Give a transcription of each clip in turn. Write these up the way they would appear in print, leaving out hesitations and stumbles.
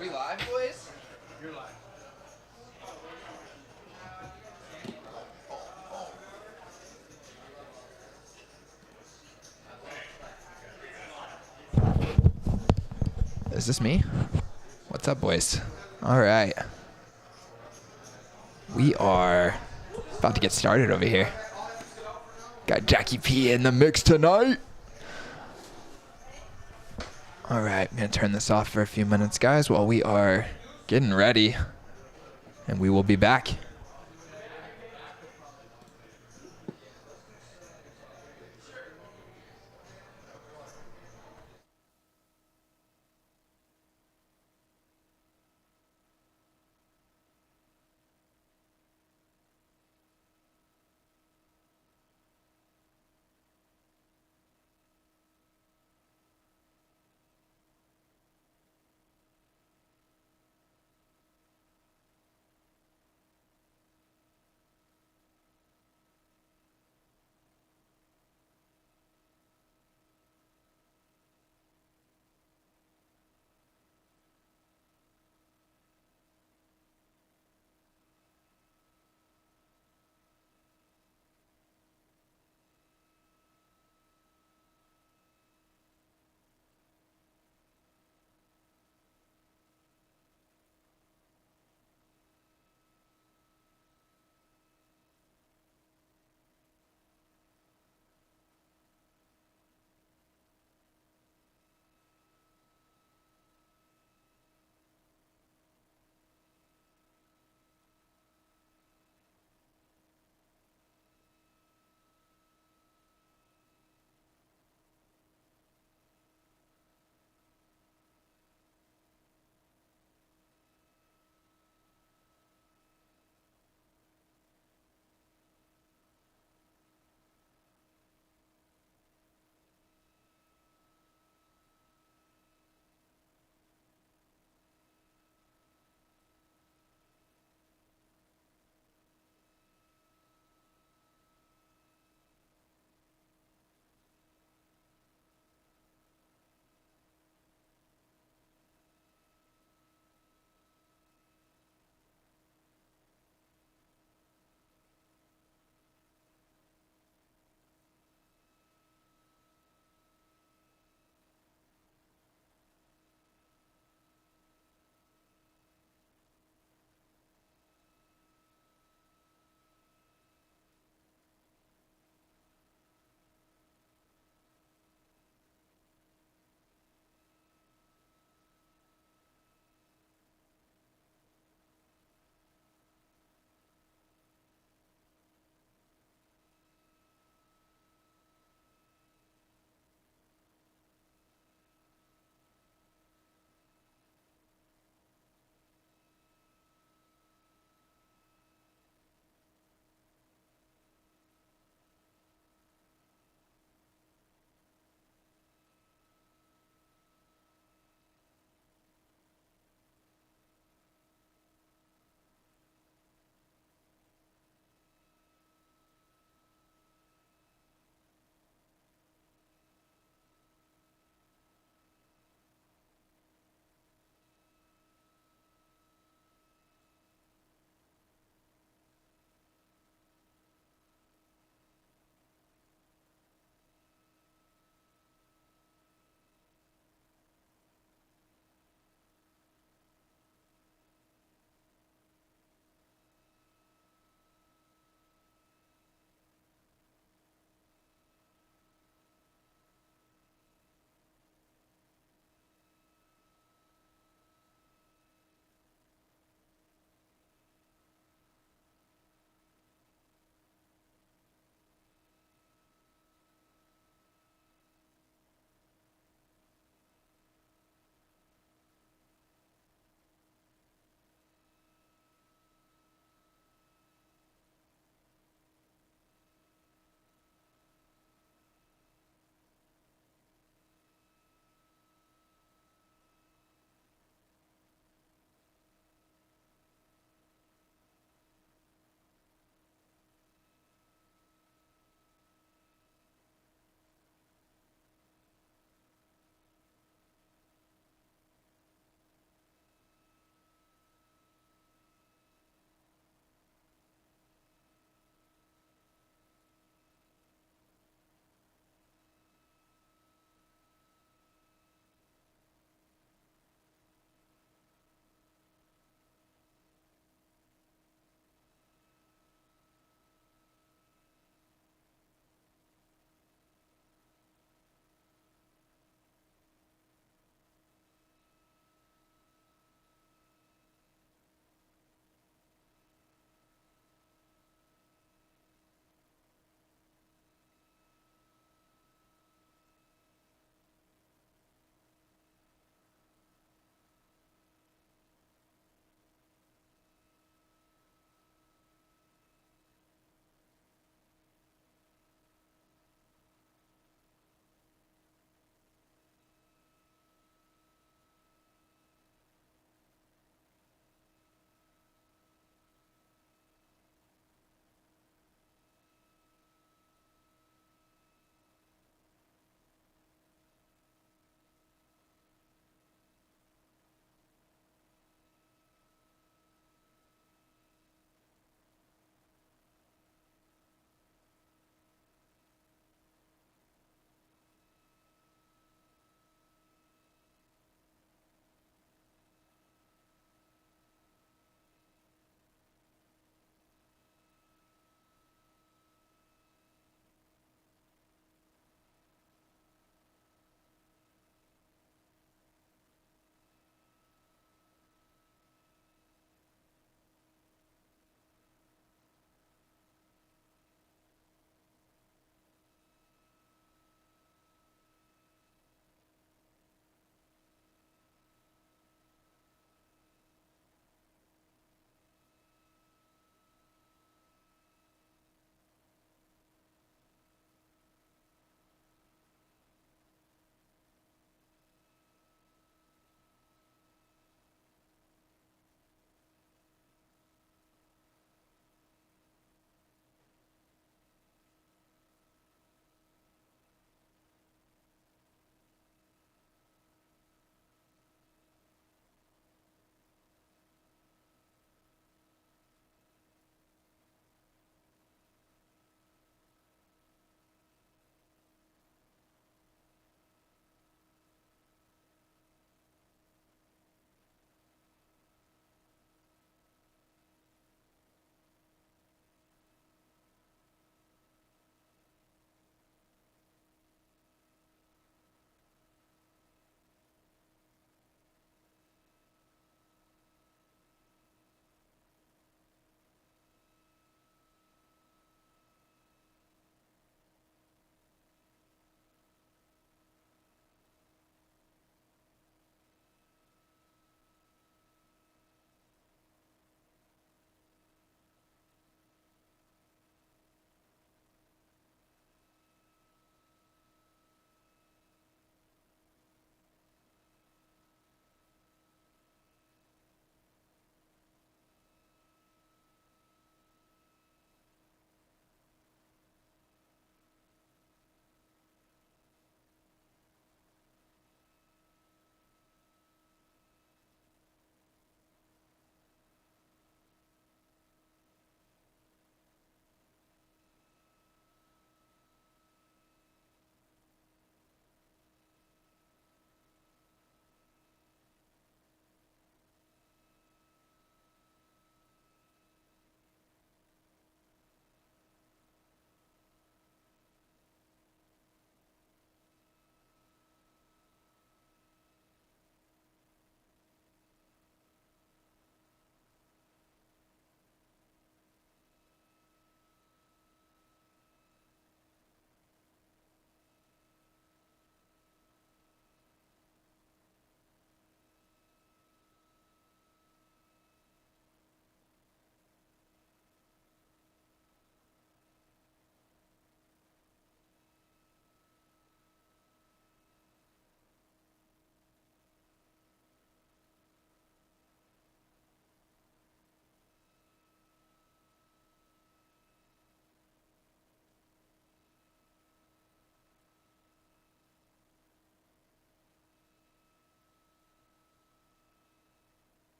We live, boys? You're live. Is this me? What's up, boys? All right. We are about to get started over here. Got Jackie P in the mix tonight. All right, I'm going to turn this off for a few minutes, guys, while we are getting ready. And we will be back.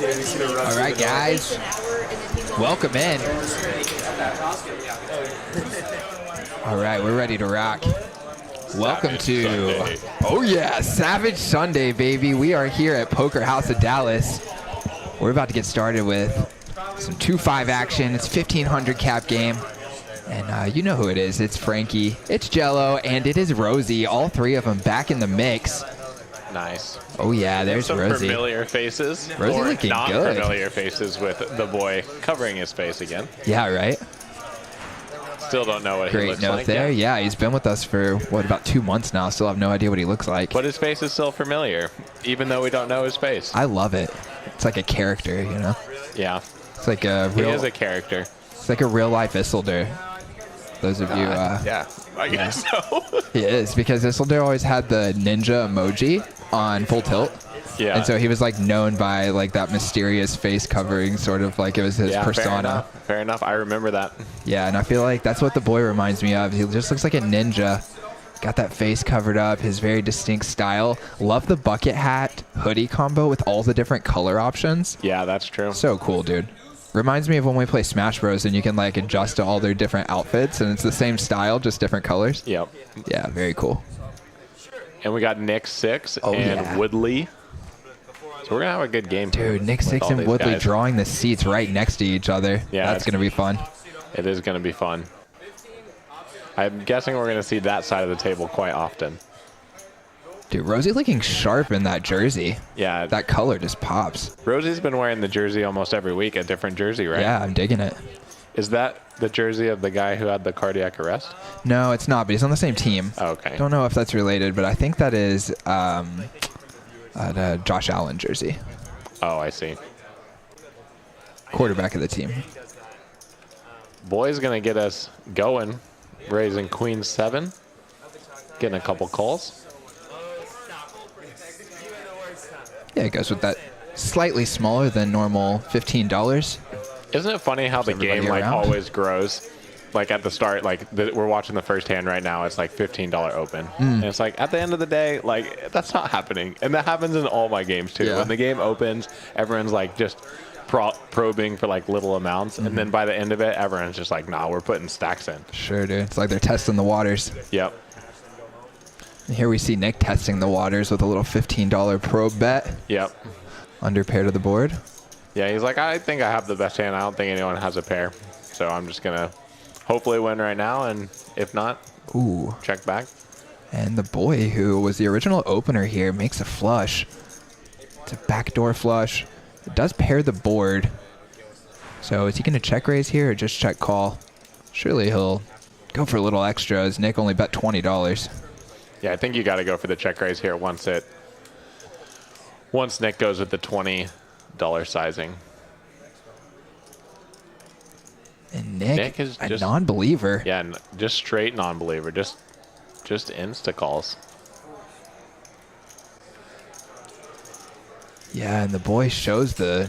All right, guys. Welcome in. All right, we're ready to rock. Welcome to, Sunday. Oh yeah, Savage Sunday, baby. We are here at Poker House of Dallas. We're about to get started with some 2-5 action. It's 1,500 cap game. And you know who it is. It's Frankie, it's Jello, and it is Rosie. All three of them back in the mix. Nice. Oh yeah, there's some Rosie. Familiar faces. Rosie or looking not good. Familiar faces with the boy covering his face again. Yeah, right? Still don't know what he Great looks note like there. yet. Yeah, he's been with us for, what, about 2 months now. Still have no idea what he looks like. But his face is still familiar, even though we don't know his face. I love it. It's like a character, you know? Yeah. It's like a He real, is a character. it's like a real life Isildur. Those of you, Yeah, I guess so. he is, because Isildur always had the ninja emoji on full tilt. Yeah. And so he was like known by like that mysterious face covering, sort of like it was his Yeah, persona. Fair enough. I remember that. Yeah, and I feel like that's what the boy reminds me of. He just looks like a ninja. Got that face covered up, his very distinct style. Love the bucket hat hoodie combo with all the different color options. Yeah, that's true. So cool, dude. Reminds me of when we play Smash Bros. And you can like adjust to all their different outfits and it's the same style, just different colors. Yep. Yeah, very cool. And we got Nick 6 and yeah. Woodley. So we're going to have a good game. Dude, Nick with 6 all and these Woodley guys. drawing the seats right next to each other. Yeah, That's going to be fun. It is going to be fun. I'm guessing we're going to see that side of the table quite often. Dude, Rosie looking sharp in that jersey. Yeah. That color just pops. Rosie's been wearing the jersey almost every week, a different jersey, right? Yeah, I'm digging it. Is that the jersey of the guy who had the cardiac arrest? No, it's not, but he's on the same team. Oh, okay. Don't know if that's related, but I think that is the Josh Allen jersey. Oh, I see. Quarterback of the team. Boy's going to get us going, raising Queen 7, getting a couple calls. Yeah, it goes with that slightly smaller than normal $15. Isn't it funny how the everybody game like around? always grows? Like at the start, like we're watching the first hand right now. It's like $15 open, and it's like at the end of the day, like that's not happening, and that happens in all my games too. Yeah. When the game opens, everyone's like just probing for like little amounts, and then by the end of it, everyone's just like, nah, we're putting stacks in. Sure, dude. It's like they're testing the waters. Yep. And here we see Nick testing the waters with a little $15 probe bet. Yep. Under pair to the board. Yeah, he's like, I think I have the best hand. I don't think anyone has a pair, so I'm just gonna hopefully win right now, and if not, Ooh. check back. And the boy who was the original opener here makes a flush. It's a backdoor flush. It does pair the board. So is he going to check raise here or just check call? Surely he'll go for a little extra as Nick only bet $20. Yeah, I think you got to go for the check raise here once Nick goes with the $20 sizing. And Nick is a just non-believer. Yeah, just straight non-believer, just insta calls. Yeah, and the boy shows the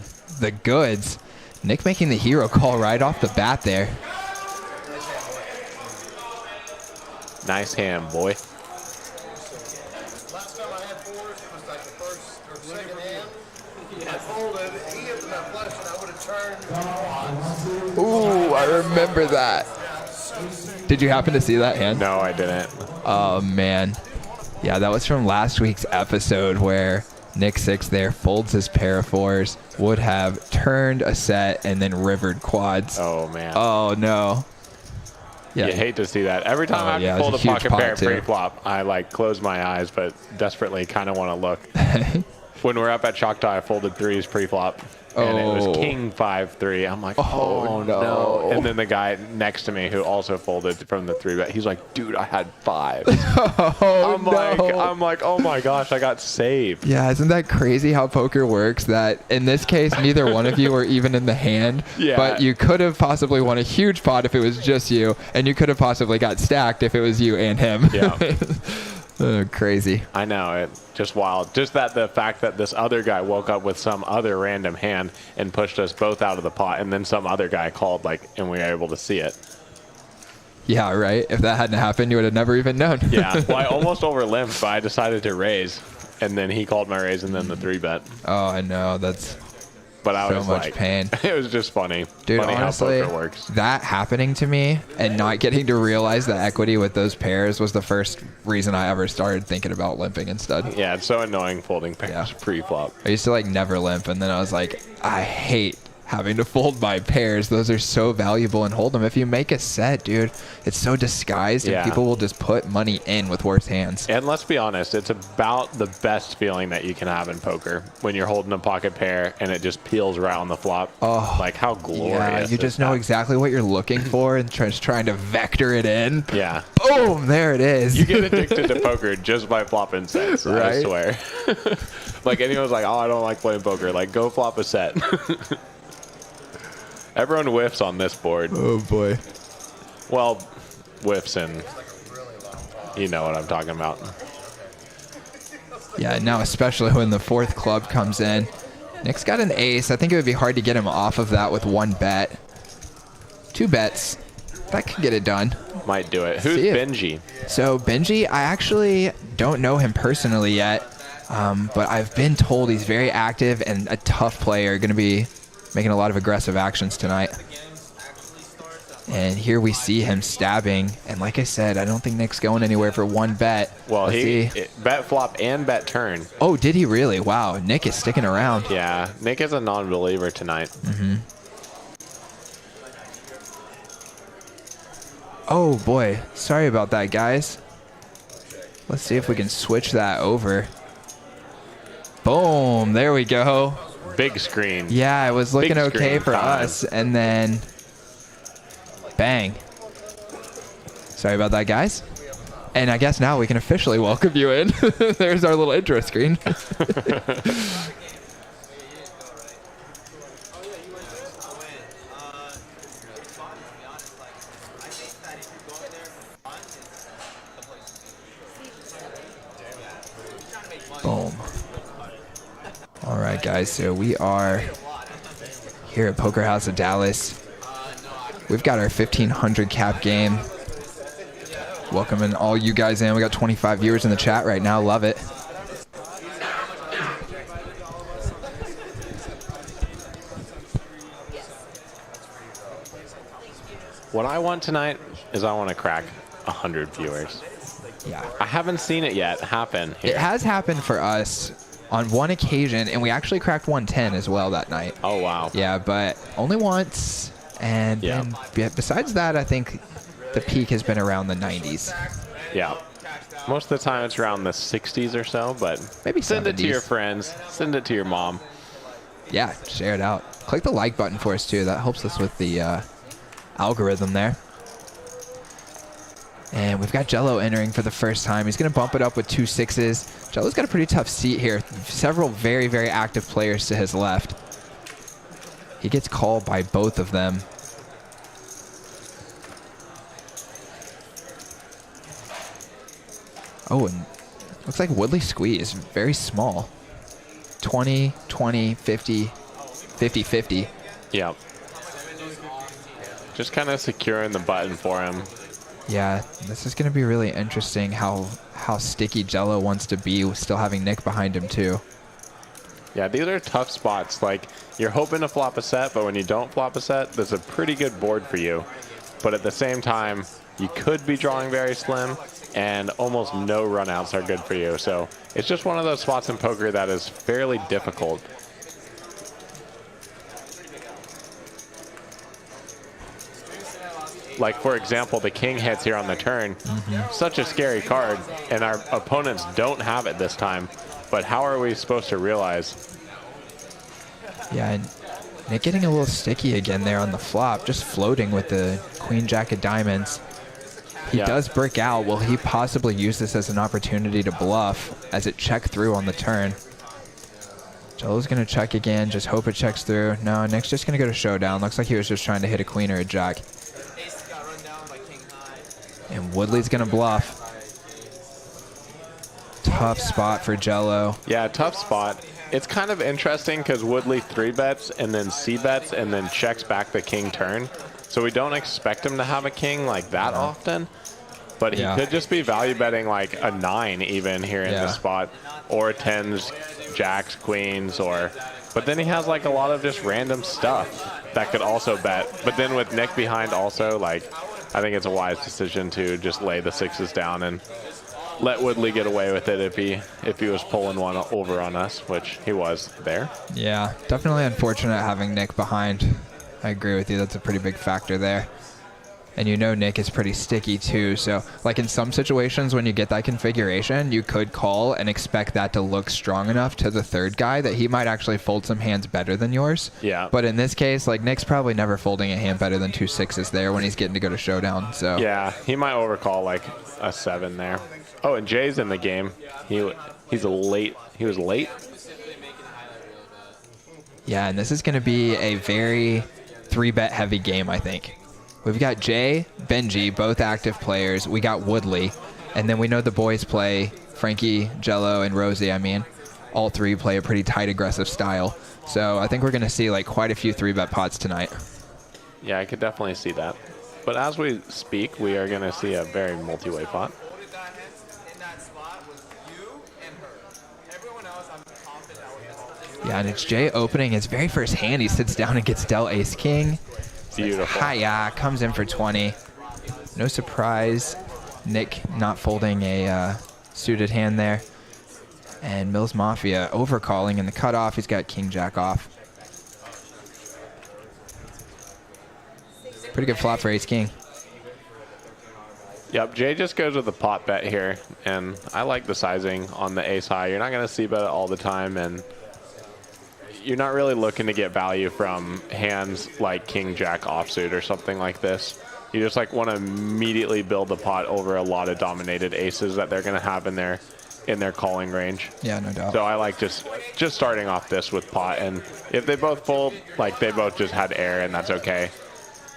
goods. Nick making the hero call right off the bat there. Nice hand, boy. Last time I had fours, it was like the first or second hand. I folded, he hit that flush, and I would have turned. Ooh, I remember that. Did you happen to see that hand? No, I didn't. Oh, man. Yeah, that was from last week's episode where Nick 6 there folds his pair of fours, would have turned a set and then rivered quads. Oh, man. Oh, no. Yeah. You hate to see that. Every time I yeah, have it to fold was a a huge pocket pair pot, too. pre-flop, I like close my eyes, but desperately kind of want to look. When we're up at Choctaw, I folded threes pre-flop, and it was Oh. King 5-3. I'm like, Oh, oh no. no! And then the guy next to me who also folded from the three bet, he's like, dude, I had five. Oh, I'm like, oh my gosh, I got saved. Yeah, isn't that crazy how poker works? That in this case, neither one of you were even in the hand. Yeah. But you could have possibly won a huge pot if it was just you, and you could have possibly got stacked if it was you and him. Yeah. Oh, crazy. I know, it just wild. Just that the fact that this other guy woke up with some other random hand and pushed us both out of the pot, and then some other guy called, like, and we were able to see it. Yeah, right. If that hadn't happened, you would have never even known. Yeah, well, I almost overlimped, but I decided to raise, and then he called my raise and then the three bet. Oh, I know. That's But I So was much like, pain. It was just funny. Dude, funny honestly, how poker works. that happening to me and not getting to realize the equity with those pairs was the first reason I ever started thinking about limping instead. Yeah, it's so annoying folding pairs pre-flop. I used to like never limp, and then I was like, I hate having to fold my pairs. Those are so valuable and hold them. If you make a set, dude, it's so disguised, and people will just put money in with worse hands. And let's be honest, it's about the best feeling that you can have in poker when you're holding a pocket pair and it just peels right on the flop. Oh, like how glorious! Yeah, you just know exactly what you're looking for and just trying to vector it in. Yeah. Boom! There it is. You get addicted to poker just by flopping sets. Right? I swear. Like anyone's like, oh, I don't like playing poker. Like, go flop a set. Everyone whiffs on this board. Oh boy. Well, whiffs and you know what I'm talking about. Yeah, now especially when the fourth club comes in. Nick's got an ace. I think it would be hard to get him off of that with one bet. 2 bets. That could get it done. Might do it. Who's Benji? So Benji, I actually don't know him personally yet, but I've been told he's very active and a tough player. Going to be making a lot of aggressive actions tonight. And here we see him stabbing. And like I said, I don't think Nick's going anywhere for one bet. Well, bet flop and bet turn. Oh, did he really? Wow, Nick is sticking around. Yeah, Nick is a non-believer tonight. Mm-hmm. Oh, boy. Sorry about that, guys. Let's see if we can switch that over. Boom. There we go. Big screen. Yeah, it was looking okay for us, and then bang. Sorry about that, guys. And I guess now we can officially welcome you in. There's our little intro screen. Boom. All right, guys, so we are here at Poker House of Dallas. We've got our 1,500 cap game. Welcoming all you guys in. We got 25 viewers in the chat right now. Love it. What I want tonight is I want to crack 100 viewers. Yeah. I haven't seen it yet happen here. It has happened for us on one occasion, and we actually cracked 110 as well that night. Oh, wow. Yeah, but only once. And then besides that, I think the peak has been around the 90s. Yeah. Most of the time it's around the 60s or so, but maybe send 70s. it to your friends. Send it to your mom. Yeah, share it out. Click the like button for us, too. That helps us with the algorithm there. And we've got Jello entering for the first time. He's going to bump it up with 2 6s. Jello's got a pretty tough seat here. Several very, very active players to his left. He gets called by both of them. Oh, and looks like Woodley squeeze. Very small. 20, 20, 50, 50, 50. Yeah. Just kind of securing the button for him. Yeah, this is going to be really interesting how sticky Jello wants to be, still having Nick behind him too. Yeah, these are tough spots. Like, you're hoping to flop a set, but when you don't flop a set, there's a pretty good board for you. But at the same time, you could be drawing very slim, and almost no runouts are good for you. So it's just one of those spots in poker that is fairly difficult. Like, for example, the king hits here on the turn. Such a scary card, and our opponents don't have it this time. But how are we supposed to realize? Yeah, and Nick getting a little sticky again there on the flop, just floating with the queen jack of diamonds. He does brick out. Will he possibly use this as an opportunity to bluff as it checked through on the turn? Jello's going to check again, just hope it checks through. No, Nick's just going to go to showdown. Looks like he was just trying to hit a queen or a jack. And Woodley's going to bluff. Tough spot for Jello. Yeah, tough spot. It's kind of interesting because Woodley 3-bets and then C-bets and then checks back the king turn. So we don't expect him to have a king like that often. But he could just be value betting like a 9 even here in this spot. Or 10s, jacks, queens, or But then he has like a lot of just random stuff that could also bet. But then with Nick behind also, like, I think it's a wise decision to just lay the 6s down and let Woodley get away with it if he was pulling one over on us, which he was there. Yeah, definitely unfortunate having Nick behind. I agree with you. That's a pretty big factor there. And you know Nick is pretty sticky too. So like in some situations when you get that configuration, you could call and expect that to look strong enough to the third guy that he might actually fold some hands better than yours. Yeah. But in this case, like Nick's probably never folding a hand better than 2 6s there when he's getting to go to showdown. So yeah, he might overcall like a 7 there. Oh, and Jay's in the game. He's late. He was late. Yeah, and this is going to be a very 3-bet heavy game, I think. We've got Jay, Benji, both active players. We got Woodley. And then we know the boys play Frankie, Jello, and Rosie, I mean. All 3 play a pretty tight, aggressive style. So I think we're going to see like quite a few 3-bet pots tonight. Yeah, I could definitely see that. But as we speak, we are going to see a very multi-way pot. Yeah, and it's Jay opening his very first hand. He sits down and gets dealt ace-king. Beautiful. Hiya, comes in for 20. No surprise. Nick not folding a suited hand there. And Mills Mafia overcalling in the cutoff. He's got king-jack off. Pretty good flop for ace-king. Yep, Jay just goes with the pot bet here. And I like the sizing on the ace high. You're not going to see bet it all the time. And you're not really looking to get value from hands like king jack offsuit or something like this. You just like want to immediately build the pot over a lot of dominated aces that they're going to have in their calling range. Yeah, no doubt. So I like just starting off this with pot, and if they both fold, like they both just had air, and that's okay.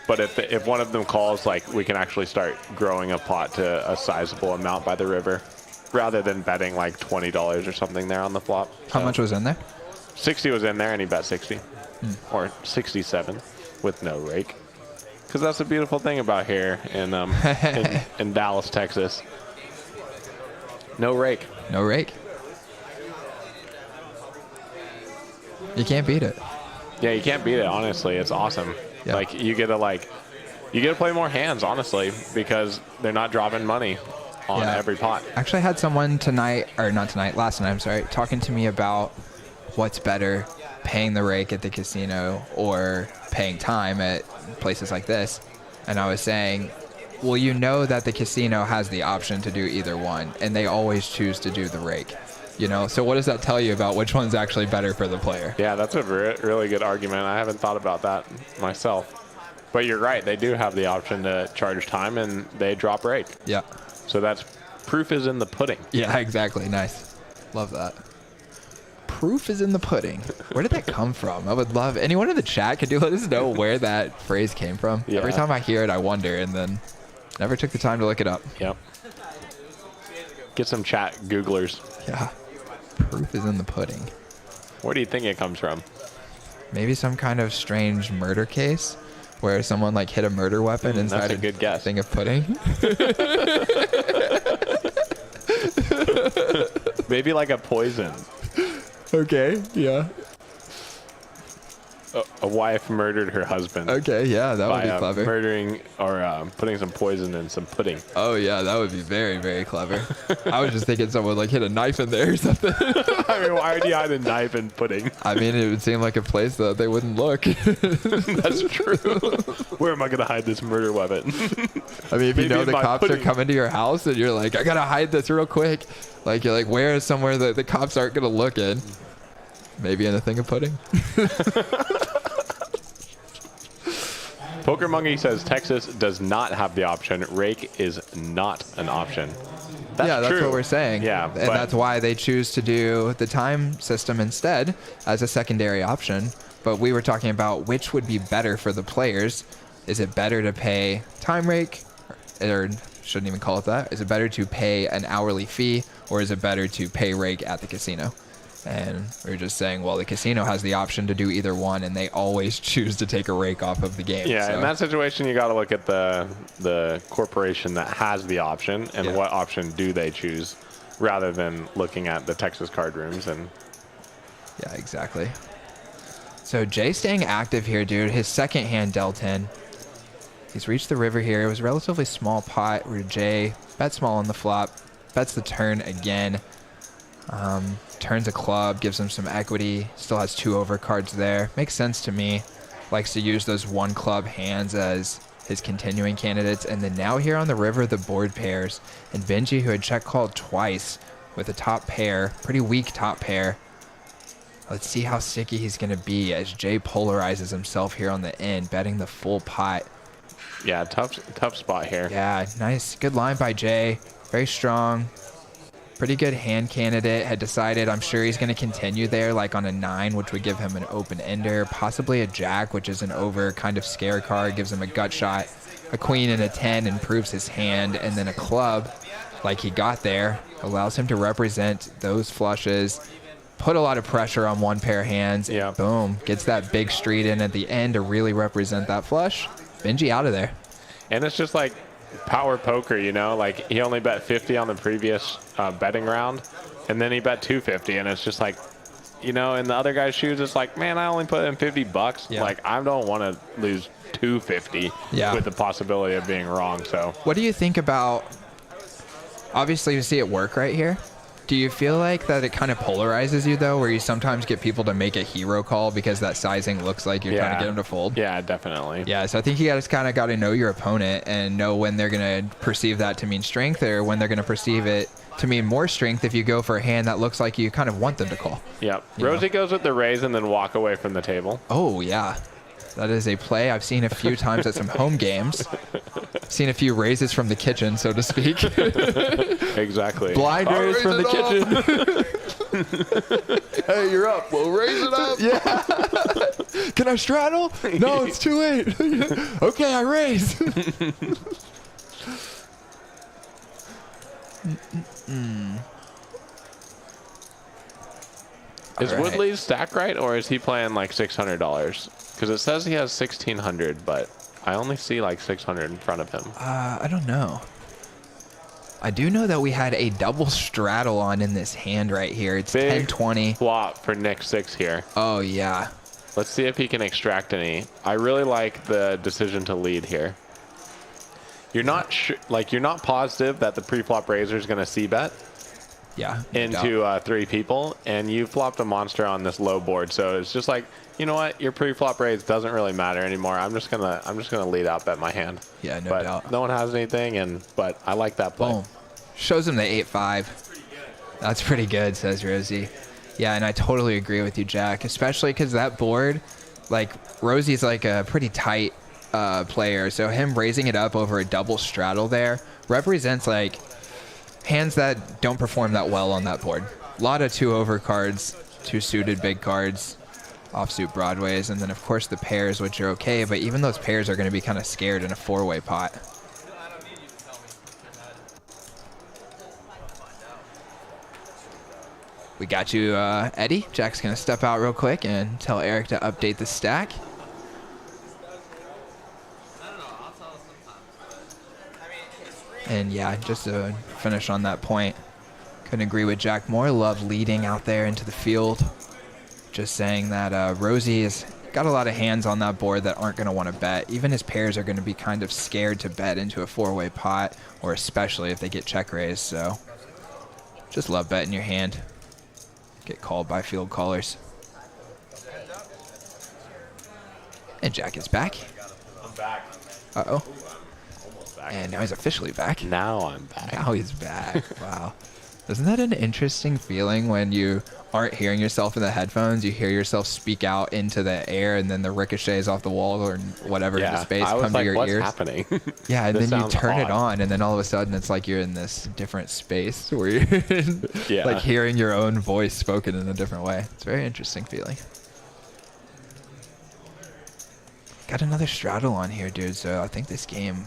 But if one of them calls, like we can actually start growing a pot to a sizable amount by the river, rather than betting like $20 or something there on the flop. How much was in there? 60 was in there, and he bet 60. Or 67 with no rake. Because that's the beautiful thing about here in Dallas, Texas. No rake. No rake. You can't beat it. Yeah, you can't beat it, honestly. It's awesome. Yeah. Like, you get to play more hands, honestly, because they're not dropping money on every pot. Actually, I had someone last night, I'm sorry, talking to me about what's better, paying the rake at the casino or paying time at places like this. And I was saying, well, you know that the casino has the option to do either one, and they always choose to do the rake. You know, so what does that tell you about which one's actually better for the player? Yeah, that's a really good argument. I haven't thought about that myself. But you're right. They do have the option to charge time, and they drop rake. Yeah. So that's proof is in the pudding. Yeah, exactly. Nice. Love that. Proof is in the pudding. Where did that come from? I would love anyone in the chat could let us know where that phrase came from. Yeah. Every time I hear it, I wonder, and then never took the time to look it up. Yep. Get some chat Googlers. Yeah. Proof is in the pudding. Where do you think it comes from? Maybe some kind of strange murder case where someone like hid a murder weapon inside a good guess. thing of pudding. Maybe like a poison. Okay, yeah. A wife murdered her husband. Okay, yeah, that would be clever. Murdering or putting some poison in some pudding. Oh yeah, that would be very, very clever. I was just thinking someone like hit a knife in there or something. I mean, why would you hide a knife in pudding? I mean, it would seem like a place that they wouldn't look. That's true. Where am I going to hide this murder weapon? I mean, if you Maybe know the cops pudding. are coming to your house and you're like, I got to hide this real quick. Like, you're like, where is somewhere that the cops aren't going to look in? Maybe in a thing of pudding. Poker Monkey says Texas does not have the option. Rake is not an option. That's true. what we're saying. Yeah, and that's why they choose to do the time system instead as a secondary option. But we were talking about which would be better for the players. Is it better to pay time rake, or shouldn't even call it that? Is it better to pay an hourly fee, or is it better to pay rake at the casino? And we were just saying, well, the casino has the option to do either one, and they always choose to take a rake off of the game. Yeah, so. in that situation, you got to look at the corporation that has the option and what option do they choose, rather than looking at the Texas card rooms. And yeah, exactly. So Jay staying active here, dude. His second hand dealt in. He's reached the river here. It was a relatively small pot where Jay bet small on the flop, bets the turn again. Turns a club, gives him some equity. Still has 2 overcards there. Makes sense to me. Likes to use those 1 club hands as his continuing candidates. And then now here on the river, the board pairs. And Benji, who had check called twice with a top pair, pretty weak top pair. Let's see how sticky he's going to be as Jay polarizes himself here on the end, betting the full pot. Yeah, tough spot here. Yeah, nice. Good line by Jay. Very strong. Pretty good hand candidate. Had decided, I'm sure he's going to continue there, like on a 9, which would give him an open ender. Possibly a jack, which is an over kind of scare card. Gives him a gut shot. A queen and a 10 improves his hand. And then a club, like he got there, allows him to represent those flushes. Put a lot of pressure on 1 pair hands. Yeah. Boom. Gets that big street in at the end to really represent that flush. Benji out of there. And it's just like power poker, you know? Like, he only bet 50 on the previous betting round, and then he bet 250, and it's just like, you know, in the other guy's shoes, it's like, man, I only put in $50. Yeah. Like, I don't want to lose 250 with the possibility of being wrong. So what do you think about, obviously you see it work right here. Do you feel like that it kind of polarizes you, though, where you sometimes get people to make a hero call because that sizing looks like you're trying to get them to fold? Yeah, definitely. Yeah, so I think you guys kind of got to know your opponent and know when they're going to perceive that to mean strength or when they're going to perceive it to mean more strength if you go for a hand that looks like you kind of want them to call. Yep. You Rosie know? goes with the raise and then walk away from the table. Oh, yeah. That is a play I've seen a few times at some home games. Seen a few raises from the kitchen, so to speak. Exactly. Blind raise from the kitchen. Hey, you're up. We'll raise it up. Yeah. Can I straddle? No, it's too late. Okay, I raise. Is All right. Woodley's stack right, or is he playing like $600? Because it says he has 1,600, but I only see like 600 in front of him. I don't know. I do know that we had a double straddle on in this hand right here. It's Big 10-20. Flop for Nick 6 here. Oh, yeah. Let's see if he can extract any. I really like the decision to lead here. You're not you're not positive that the pre-flop raiser is going to c-bet Yeah. into 3 people, and you flopped a monster on this low board. So it's just like, you know what? Your pre-flop raise doesn't really matter anymore. I'm just gonna lead out bet my hand. Yeah, no but doubt. no one has anything, but I like that play. Boom. Shows him the 8-5. That's pretty good, says Rosie. Yeah, and I totally agree with you, Jack, especially because that board, like, Rosie's like a pretty tight player, so him raising it up over a double straddle there represents, like, hands that don't perform that well on that board. A lot of 2 over cards, 2 suited big cards, offsuit broadways, and then, of course, the pairs, which are okay, but even those pairs are going to be kind of scared in a 4-way pot. We got you, Eddie. Jack's going to step out real quick and tell Eric to update the stack. And yeah, just to finish on that point, couldn't agree with Jack more. Love leading out there into the field. Just saying that Rosie has got a lot of hands on that board that aren't going to want to bet. Even his pairs are going to be kind of scared to bet into a 4-way pot, or especially if they get check raised. So just love betting your hand. Get called by field callers. And Jack is back. I'm back. Uh-oh. Almost back. And now he's officially back. Now I'm back. Now he's back. Wow. Isn't that an interesting feeling when you aren't hearing yourself in the headphones? You hear yourself speak out into the air, and then the ricochets off the wall or whatever into space I was come like, to your what's ears. happening? Yeah, and This then you sounds turn it odd. on, and then all of a sudden it's like you're in this different space where you're like hearing your own voice spoken in a different way. It's a very interesting feeling. Got another straddle on here, dude, so I think this game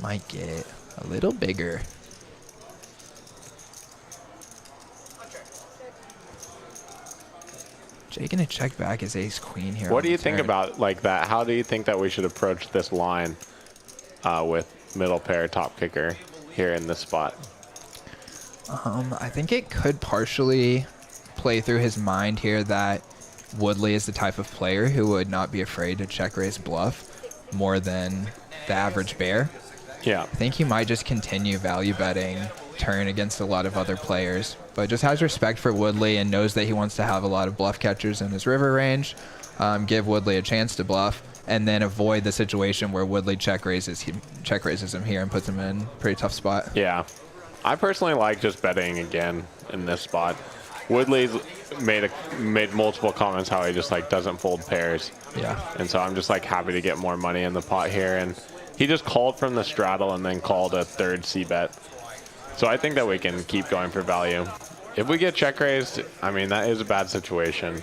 might get a little bigger. Jay gonna check back his ace queen here. What do you think about like that? How do you think that we should approach this line with middle pair top kicker here in this spot? I think it could partially play through his mind here that Woodley is the type of player who would not be afraid to check raise bluff more than the average bear. Yeah. I think he might just continue value betting turn against a lot of other players, but just has respect for Woodley and knows that he wants to have a lot of bluff catchers in his river range, give Woodley a chance to bluff, and then avoid the situation where Woodley check raises him here and puts him in a pretty tough spot. Yeah. I personally like just betting again in this spot. Woodley's made multiple comments how he just like doesn't fold pairs. Yeah. And so I'm just like happy to get more money in the pot here. And he just called from the straddle and then called a third c-bet. So I think that we can keep going for value. If we get check raised, I mean, that is a bad situation.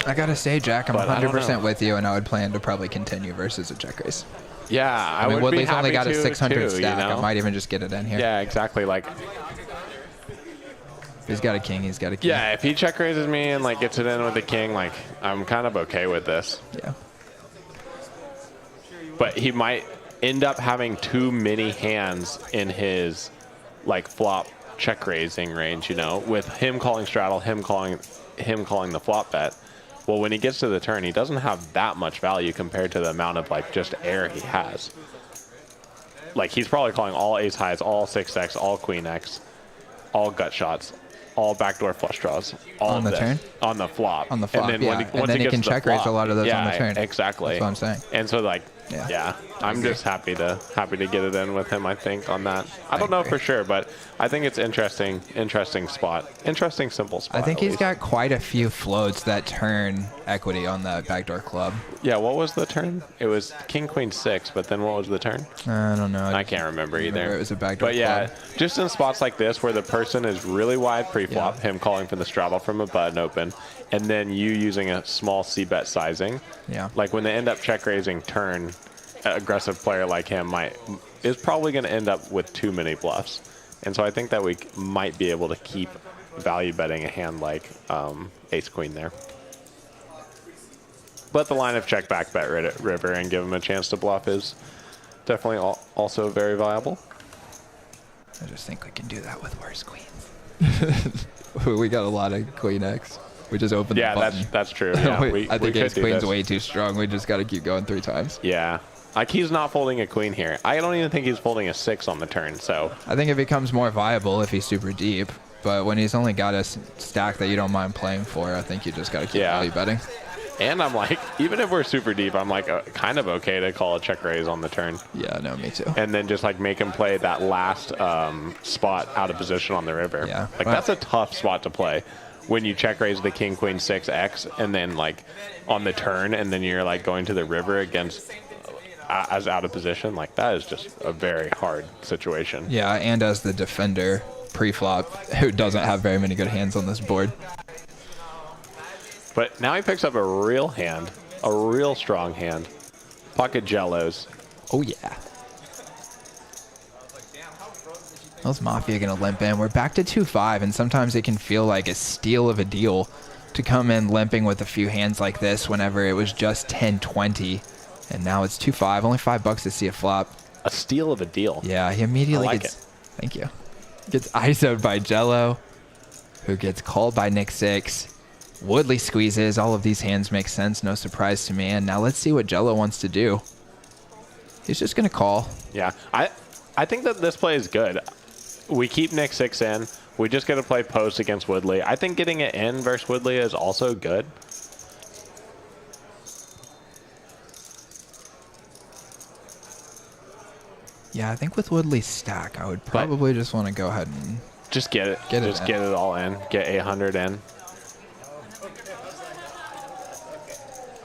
I gotta say, Jack, I'm But I don't 100% know. with you, and I would plan to probably continue versus a check raise. Yeah, I mean, would Woodley's be only happy got a to, 600 too, stack. You know? I might even just get it in here. Yeah, exactly. Like, If he's got a king, he's got a king. yeah, if he check raises me and like gets it in with the king, like I'm kind of okay with this. Yeah. But he might end up having too many hands in his like flop check raising range, you know, with him calling straddle, him calling the flop bet. Well, when he gets to the turn, he doesn't have that much value compared to the amount of like just air he has. Like he's probably calling all ace highs, all 6x, all queen x, all gut shots, all backdoor flush draws, all On of the this. turn? On the flop. On the flop, and then yeah. when And then he gets can to the check raise flop, a lot of those on the yeah, turn. Exactly. That's what I'm saying. And so like, Yeah. yeah, I'm just happy to get it in with him, I think, on that. I don't know agree. for sure, but I think it's interesting spot. Interesting, simple spot. I think at he's least. got quite a few floats that turn equity on that backdoor club. Yeah, what was the turn? It was king, queen, 6, but then what was the turn? I don't know. I can't remember either. It was a backdoor But yeah, club. just in spots like this where the person is really wide pre-flop, Yeah. him calling from the straddle from a button open, and then you using a small c-bet sizing. Yeah. Like when they end up check raising turn, an aggressive player like him is probably going to end up with too many bluffs. And so I think that we might be able to keep value betting a hand like ace queen there. But the line of check back bet river and give him a chance to bluff is definitely also very viable. I just think we can do that with worse queens. We got a lot of queen X. We just opened the Yeah, button. that's true. Yeah, I think could ace do queen's this. way too strong. We just got to keep going 3 times. Yeah. Like he's not folding a queen here. I don't even think he's folding a 6 on the turn. So I think it becomes more viable if he's super deep. But when he's only got a stack that you don't mind playing for, I think you just got to keep Yeah. value betting. and I'm like, even if we're super deep, I'm like kind of okay to call a check raise on the turn. Yeah, no, me too. And then just like make him play that last spot out of position on the river. Yeah. Like Well, that's a tough spot to play when you check raise the king, queen, 6x and then like on the turn and then you're like going to the river against as out of position. Like that is just a very hard situation. yeah, and as the defender pre-flop who doesn't have very many good hands on this board. But now he picks up a real hand, a real strong hand. Pocket Jellos. Oh, yeah. How's Mafia going to limp in? We're back to 2-5, and sometimes it can feel like a steal of a deal to come in limping with a few hands like this whenever it was just 10-20. And now it's 2-5, only $5 to see a flop. A steal of a deal. Yeah, he immediately I like gets... Thank you. Gets ISO'd by Jello, who gets called by Nick 6. Woodley squeezes. All of these hands make sense. No surprise to me. And now let's see what Jello wants to do. He's just going to call. Yeah, I think that this play is good. We keep Nick 6 in. We just get to play post against Woodley. I think getting it in versus Woodley is also good. Yeah, I think with Woodley's stack, I would probably just want to go ahead and... Just get it. Get it just in. get it all in. Get 800 in.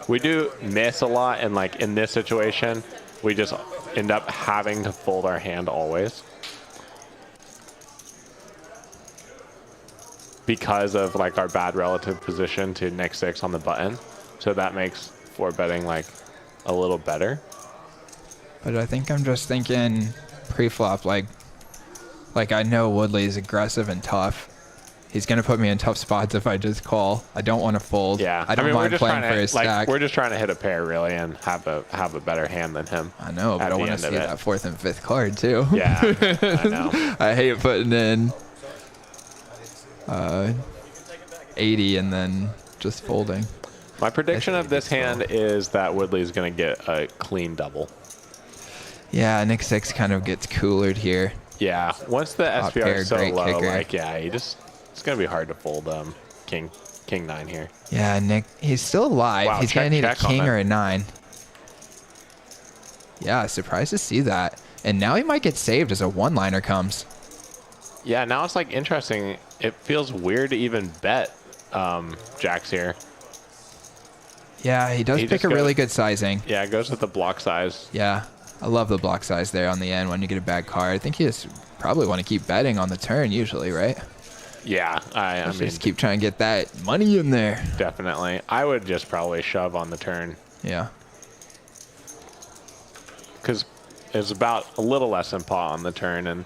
We do miss a lot, and like in this situation, we just end up having to fold our hand always. Because of like our bad relative position to Nick 6 on the button. So that makes 4-betting like a little better. But I think I'm just thinking pre-flop, like I know Woodley's aggressive and tough. He's going to put me in tough spots if I just call. I don't want to fold. Yeah, I don't mind playing for his stack. We're just trying to hit a pair really and have a better hand than him. I know, but at I the want to end of see it. that 4th and 5th card too. Yeah, I know. I hate putting in 80 and then just folding. My prediction of this hand is that Woodley's going to get a clean double. Yeah, Nick 6 kind of gets coolered here. Yeah, once the SPR is so great low, kicker. like, yeah, it's going to be hard to fold King 9 here. Yeah, Nick, he's still alive. Wow, He's going to need a check on king it. or a 9. Yeah, surprised to see that. And now he might get saved as a one-liner comes. Yeah, now it's like interesting. It feels weird to even bet jacks here. Yeah, he does pick a really good sizing. Yeah, it goes with the block size. Yeah, I love the block size there on the end when you get a bad card. I think you just probably want to keep betting on the turn usually, right? Yeah, I mean, just keep trying to get that money in there. Definitely. I would just probably shove on the turn. Yeah. Because it's about a little less than pot on the turn and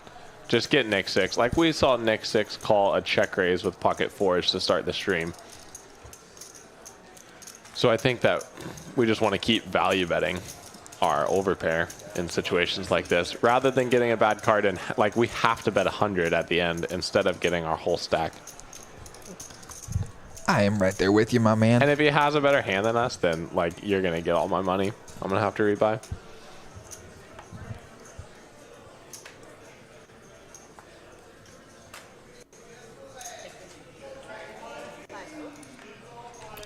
just get Nick 6. Like we saw Nick 6 call a check raise with pocket fours to start the stream. So I think that we just want to keep value betting our overpair in situations like this rather than getting a bad card and like we have to bet 100 at the end instead of getting our whole stack. I am right there with you, my man. And if he has a better hand than us, then like you're going to get all my money. I'm going to have to rebuy.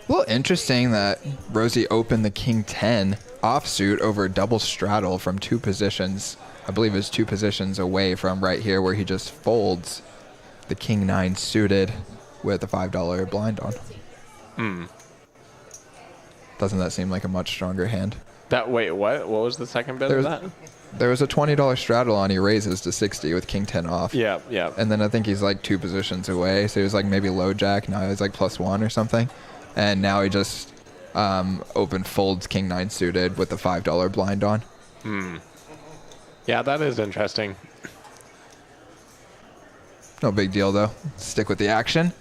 Well, interesting that Rosie opened the king 10 offsuit over double straddle from 2 positions. I believe it's 2 positions away from right here where he just folds the king 9 suited with a $5 blind on. Doesn't that seem like a much stronger hand? Wait, what? What was the second bit of that? There was a $20 straddle on. He raises to 60 with king 10 off. Yeah, yeah. And then I think he's like 2 positions away. So he was like maybe low jack. Now he's like +1 or something. And now he just open folds king 9 suited with the $5 blind on. Yeah, that is interesting. No big deal though. Stick with the action.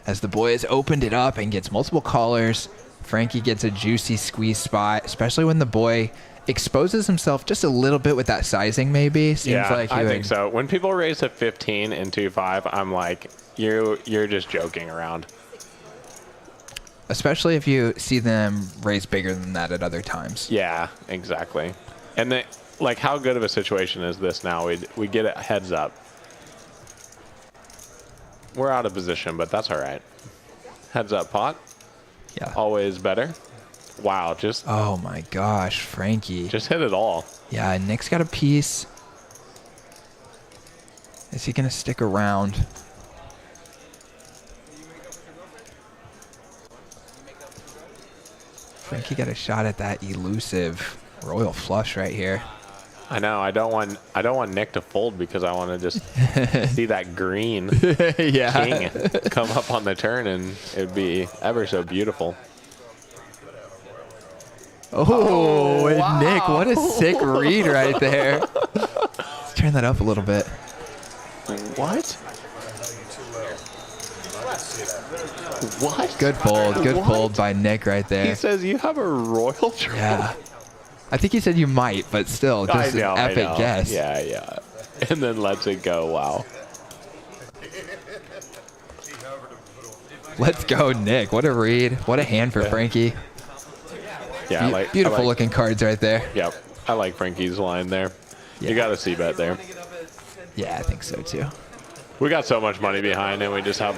As the boys opened it up and gets multiple callers, Frankie gets a juicy squeeze spot, especially when the boy exposes himself just a little bit with that sizing maybe. Seems like I think so. When people raise to 15 and 2-5, I'm like, you're just joking around. Especially if you see them raise bigger than that at other times. Yeah, exactly. And like, how good of a situation is this now? We get it heads up. We're out of position, but that's all right. Heads up pot. Yeah. Always better. Wow, just... Oh my gosh, Frankie. Just hit it all. Yeah, Nick's got a piece. Is he going to stick around? Frankie got a shot at that elusive royal flush right here. I know. I don't want Nick to fold because I want to just see that green king come up on the turn, and it'd be ever so beautiful. Oh, and wow. Nick, what a sick read right there. Let's turn that up a little bit. What? What? Good fold. Good fold by Nick right there. He says you have a royal troll. Yeah. I think he said you might, but still, just an epic guess. Yeah, yeah. And then lets it go. Wow. Let's go, Nick. What a read. What a hand for Frankie. Yeah, beautiful looking cards right there. Yep. I like Frankie's line there. Yeah. You got a C-bet there. Yeah, I think so too. We got so much money behind, and we just have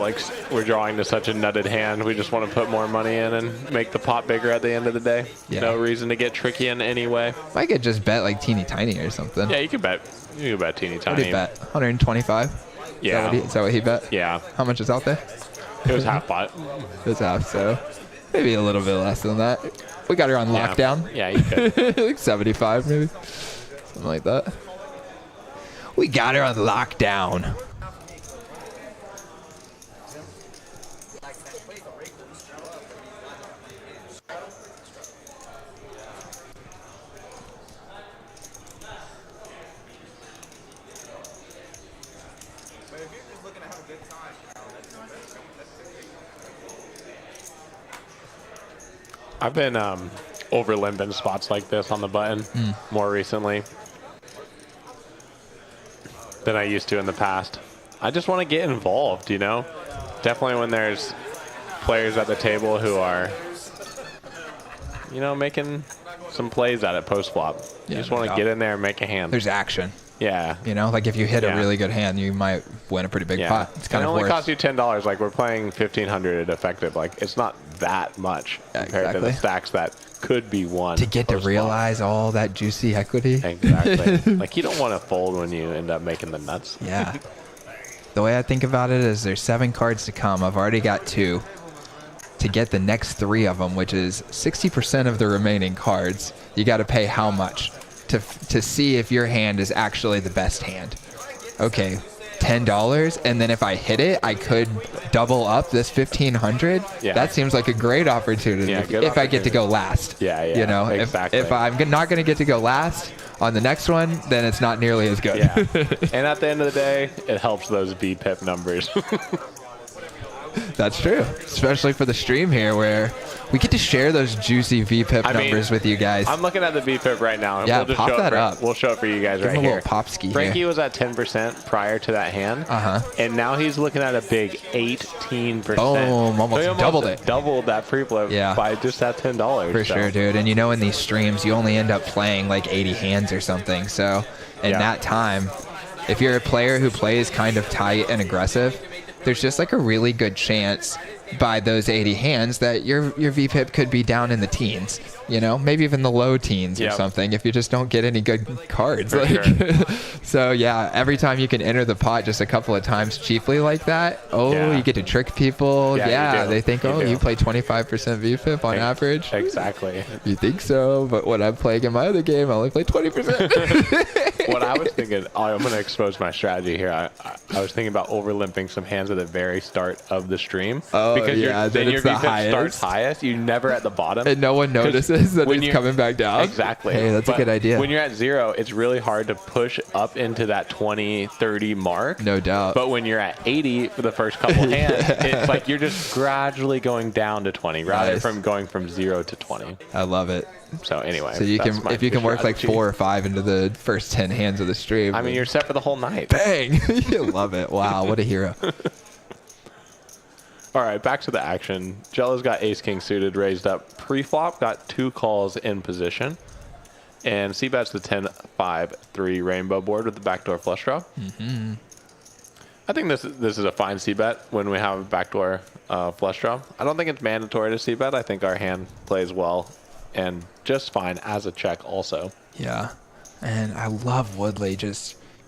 we're drawing to such a nutted hand. We just want to put more money in and make the pot bigger at the end of the day. Yeah. No reason to get tricky in any way. I could just bet like teeny tiny or something. Yeah, you could bet. You could bet teeny tiny. What did he bet? 125? Yeah. Is that what he bet? Yeah. How much is out there? It was half pot. It was half, so maybe a little bit less than that. We got her on lockdown. Yeah, you could. Like 75 maybe. Something like that. We got her on lockdown. I've been over limp in spots like this on the button more recently than I used to in the past. I just want to get involved, you know? Definitely when there's players at the table who are, making some plays at it post flop. You just want to get in there and make a hand. There's action. Yeah. Like if you hit a really good hand, you might win a pretty big pot. It's kind of only costs you $10. Like we're playing 1,500 at effective. Like it's not that much compared to the stacks that could be won. To get to realize all that juicy equity. Exactly. Like you don't want to fold when you end up making the nuts. Yeah. The way I think about it is there's 7 cards to come. I've already got 2. To get the next 3 of them, which is 60% of the remaining cards, you got to pay how much to see if your hand is actually the best hand. Okay, $10, and then if I hit it, I could double up this 1,500. Yeah. That seems like a great opportunity if I get to go last. Yeah. Exactly. If I'm not going to get to go last on the next one, then it's not nearly as good. Yeah. And at the end of the day, it helps those VPIP numbers. That's true, especially for the stream here where we get to share those juicy VPIP numbers with you guys. I'm looking at the VPIP right now. And yeah, we'll just pop that up. We'll show it for you guys right here. here. A little popski Frankie here. was at 10% prior to that hand. And now he's looking at a big 18%. Boom, almost doubled it. Doubled that pre-flip by just that $10. For sure, dude. And in these streams, you only end up playing like 80 hands or something. So in that time, if you're a player who plays kind of tight and aggressive, there's just like a really good chance by those 80 hands that your VPIP could be down in the teens, maybe even the low teens or something if you just don't get any good cards. So yeah, every time you can enter the pot just a couple of times cheaply like that, you get to trick people. Yeah, they think, you play 25% VPIP on average. Exactly. You think so, but when I'm playing in my other game, I only play 20%. What I was thinking, I'm going to expose my strategy here. I was thinking about overlimping some hands at the very start of the stream. Because then your VPIP starts highest. You're never at the bottom. And no one notices that it's coming back down. Exactly. Hey, that's a good idea. When you're at 0, it's really hard to push up into that 20, 30 mark. No doubt. But when you're at 80 for the first couple hands, it's like you're just gradually going down to 20 rather from going from 0 to 20. I love it. So anyway, so if you can work like 4 or 5 into the first 10 hands of the stream. I mean, you're set for the whole night. Bang! You love it. Wow, what a hero. All right, back to the action. Jello's got ace-king suited, raised up pre-flop, got 2 calls in position. And c-bets the 10-5-3 rainbow board with the backdoor flush draw. I think this is a fine c-bet when we have a backdoor flush draw. I don't think it's mandatory to c-bet. I think our hand plays well and just fine as a check also. Yeah, and I love Woodley.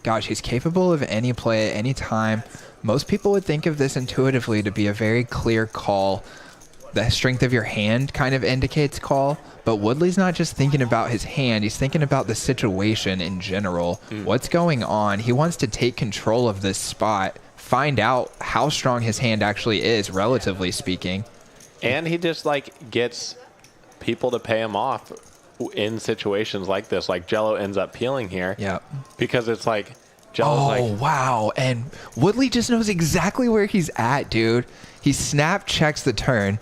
Gosh, he's capable of any play at any time. Most people would think of this intuitively to be a very clear call. The strength of your hand kind of indicates call, but Woodley's not just thinking about his hand, he's thinking about the situation in general. What's going on? He wants to take control of this spot, find out how strong his hand actually is, relatively speaking. And he just gets people to pay him off in situations like this. Like Jello ends up peeling here. Yeah. Because it's like Jello's wow. And Woodley just knows exactly where he's at, dude. He snap checks the turn.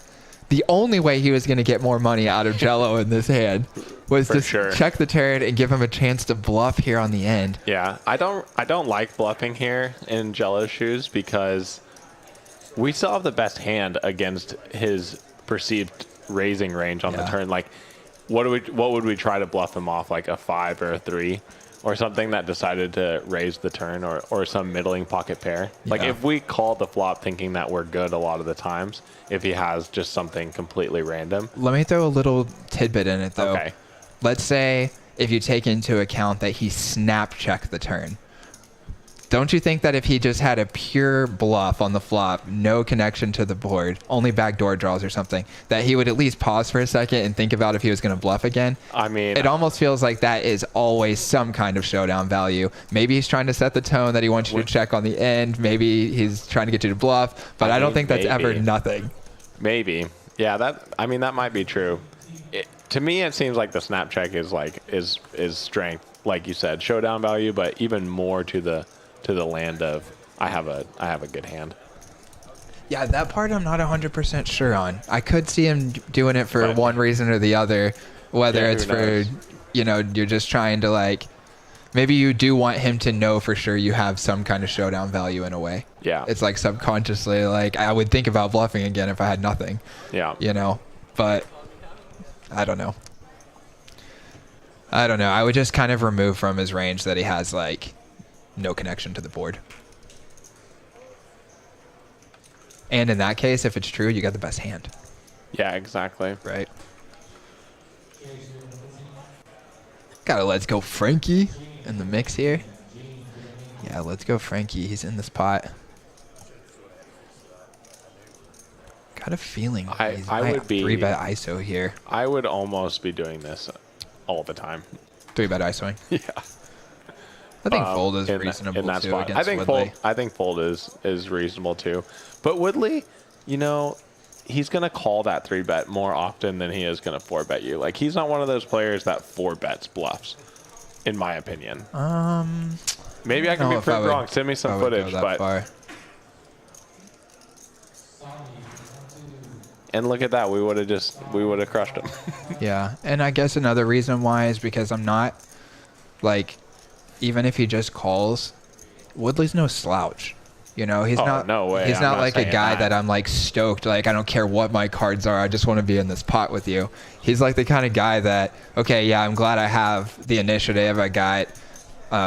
The only way he was going to get more money out of Jello in this hand was to check the turn and give him a chance to bluff here on the end. Yeah, I don't like bluffing here in Jello's shoes because we still have the best hand against his perceived raising range on the turn. Like, what would we try to bluff him off? Like a 5 or a 3 or something that decided to raise the turn or some middling pocket pair. Like if we call the flop thinking that we're good a lot of the times, if he has just something completely random. Let me throw a little tidbit in it though. Okay. Let's say if you take into account that he snap checked the turn. Don't you think that if he just had a pure bluff on the flop, no connection to the board, only backdoor draws or something, that he would at least pause for a second and think about if he was going to bluff again? I mean, it almost feels like that is always some kind of showdown value. Maybe he's trying to set the tone that he wants you to check on the end. Maybe he's trying to get you to bluff, but I don't think that's ever nothing. Maybe. Yeah, that might be true. To me, it seems like the snap check is strength, like you said, showdown value, but even more to the land of I have a good hand. Yeah, that part I'm not 100% sure on. I could see him doing it for one reason or the other, whether it's for, you're just trying to maybe you do want him to know for sure you have some kind of showdown value in a way. Yeah. It's like subconsciously, like I would think about bluffing again if I had nothing. Yeah. You know, but I don't know. I would just kind of remove from his range that he has like no connection to the board. And in that case, if it's true, you got the best hand. Yeah, exactly. Right. Gotta let's go Frankie in the mix here. Yeah, let's go Frankie. He's in this pot. Got a feeling he's I would be 3-bet ISO here. I would almost be doing this all the time. 3-bet ISOing. Yeah. I think fold is in reasonable that too spot. against Woodley. Woodley. I think fold is reasonable too. But Woodley, you know, he's going to call that 3-bet more often than he is going to 4-bet you. Like, he's not one of those players that 4-bets bluffs, in my opinion. Maybe I can be proved wrong. Send me some footage. But and look at that. We would have crushed him. Yeah. And I guess another reason why is because I'm not, like, even if he just calls, Woodley's no slouch. You know, he's not. No way. He's not like a guy that I'm like stoked. Like, I don't care what my cards are. I just want to be in this pot with you. He's like the kind of guy that, okay, yeah, I'm glad I have the initiative. I got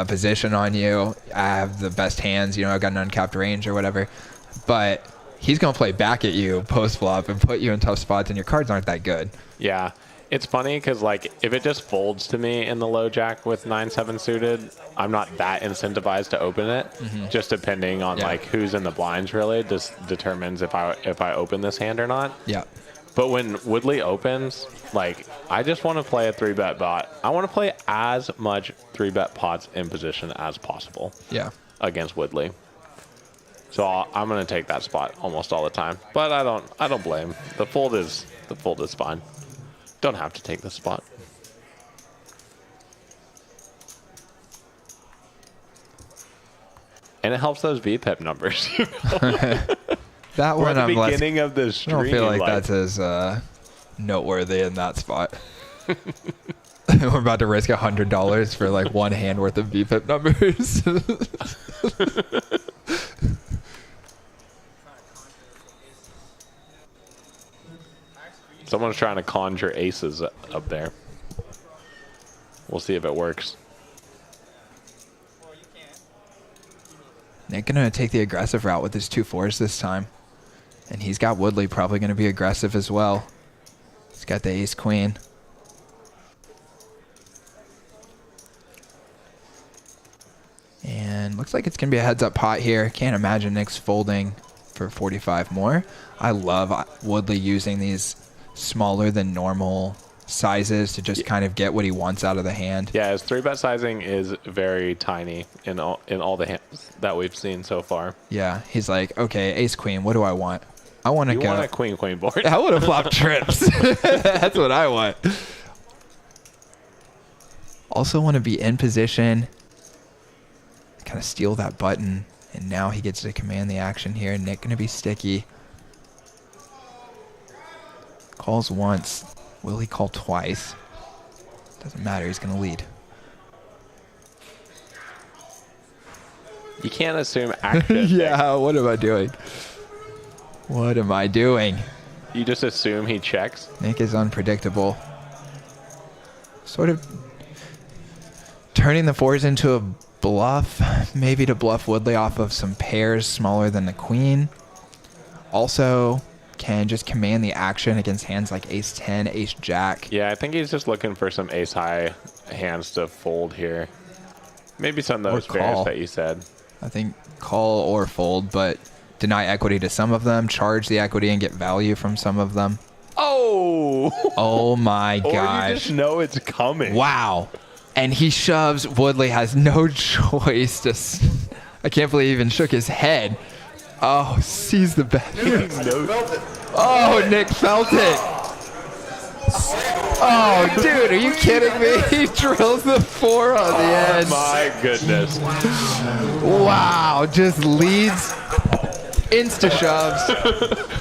position on you. I have the best hands. You know, I got an uncapped range or whatever. But he's gonna play back at you post flop and put you in tough spots, and your cards aren't that good. Yeah. It's funny because, like, if it just folds to me in the low jack with 9-7 suited, I'm not that incentivized to open it. Just depending on like who's in the blinds, really, just determines if I open this hand or not. Yeah. But when Woodley opens, like, I just want to play a 3-bet bot. I want to play as much 3-bet pots in position as possible. Yeah. Against Woodley. So I'm going to take that spot almost all the time. But I don't blame. The fold is fine. Don't have to take this spot. And it helps those VPIP numbers. You know? That We're one at the I'm beginning of the I stream. don't feel like that's as noteworthy in that spot. We're about to risk $100 for like one hand worth of VPIP numbers. Someone's trying to conjure aces up there. We'll see if it works. Nick gonna take the aggressive route with his 2-4s this time. And he's got Woodley probably gonna be aggressive as well. He's got the ace queen. And looks like it's gonna be a heads up pot here. Can't imagine Nick's folding for 45 more. I love Woodley using these smaller than normal sizes to just kind of get what he wants out of the hand. Yeah, his 3-bet sizing is very tiny in all the hands that we've seen so far. Yeah, he's like, okay, ace queen, what do I want? I want to go. You want a queen board? I want to flop trips. That's what I want. Also want to be in position, kind of steal that button, and now he gets to command the action here. Nick going to be sticky. Calls once. Will he call twice? Doesn't matter. He's going to lead. You can't assume action. Yeah, what am I doing? What am I doing? You just assume he checks. Nick is unpredictable. Sort of turning the 4s into a bluff. Maybe to bluff Woodley off of some pairs smaller than the queen. Also can just command the action against hands like ace-10, ace-jack. Yeah, I think he's just looking for some ace-high hands to fold here. Maybe some of those pairs that you said. I think call or fold, but deny equity to some of them, charge the equity and get value from some of them. Oh! Oh my gosh. Or you just know it's coming. Wow. And he shoves. Woodley has no choice to... I can't believe he even shook his head. Oh, sees the bet. Oh, Nick felt it. Oh, dude, are you kidding me? He drills the 4 on the end. My goodness. Wow, just leads, insta shoves.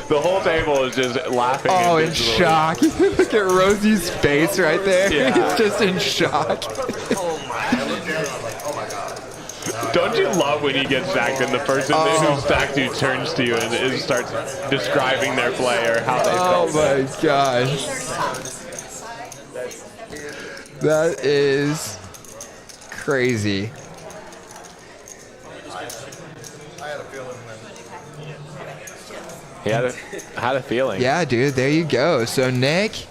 The whole table is just laughing. Oh, in shock. Look at Rosie's face right there. Yeah. He's just in shock. Oh my, look at it. Don't you love when you get stacked and the person who stacked you turns to you and starts describing their play or how they felt? Oh my gosh. That is crazy. I had a feeling He had a feeling. Yeah, dude, there you go. So Nick,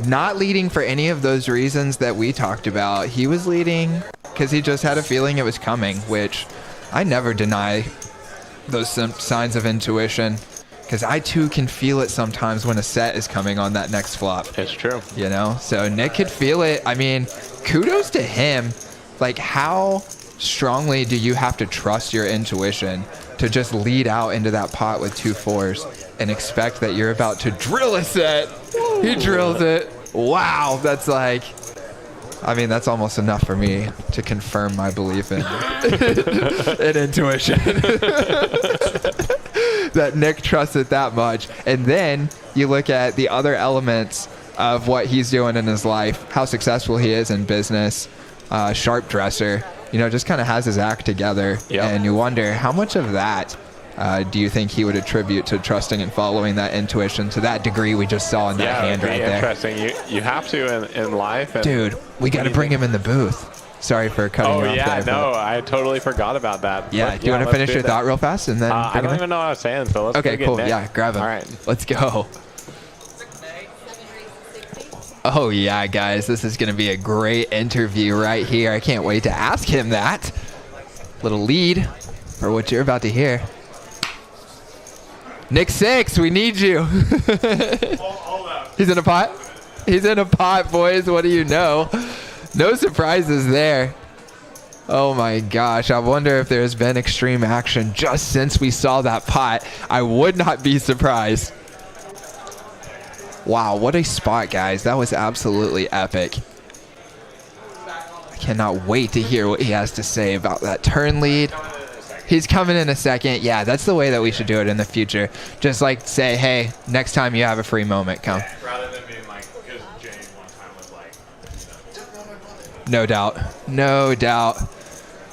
not leading for any of those reasons that we talked about. He was leading because he just had a feeling it was coming, which I never deny those signs of intuition, because I too can feel it sometimes when a set is coming on that next flop. It's true. You know, so Nick could feel it. I mean, kudos to him. Like, how strongly do you have to trust your intuition to just lead out into that pot with 2 4s and expect that you're about to drill a set? He drills it. Wow, that's like, I mean, that's almost enough for me to confirm my belief in, in intuition. That Nick trusts it that much. And then you look at the other elements of what he's doing in his life, how successful he is in business, sharp dresser, you know, just kind of has his act together. Yep. And you wonder how much of that do you think he would attribute to trusting and following that intuition to that degree we just saw in that hand right there? Interesting. You have to in life. And dude, we got to bring him in the booth. Sorry for cutting you off there. No, I totally forgot about that. Yeah, do you want to finish your thought real fast and then I don't even know what I was saying, so let's okay, go cool. get Nick. Yeah, grab him. All right. Let's go. Oh, yeah, guys. This is going to be a great interview right here. I can't wait to ask him that. Little lead for what you're about to hear. Nick 6, we need you. He's in a pot? He's in a pot, boys. What do you know? No surprises there. Oh my gosh, I wonder if there's been extreme action just since we saw that pot. I would not be surprised. Wow, what a spot, guys. That was absolutely epic. I cannot wait to hear what he has to say about that turn lead. He's coming in a second. Yeah, that's the way that we should do it in the future. Just like say, hey, next time you have a free moment, come. Rather than being like, because Jane one time was like, No doubt. No doubt.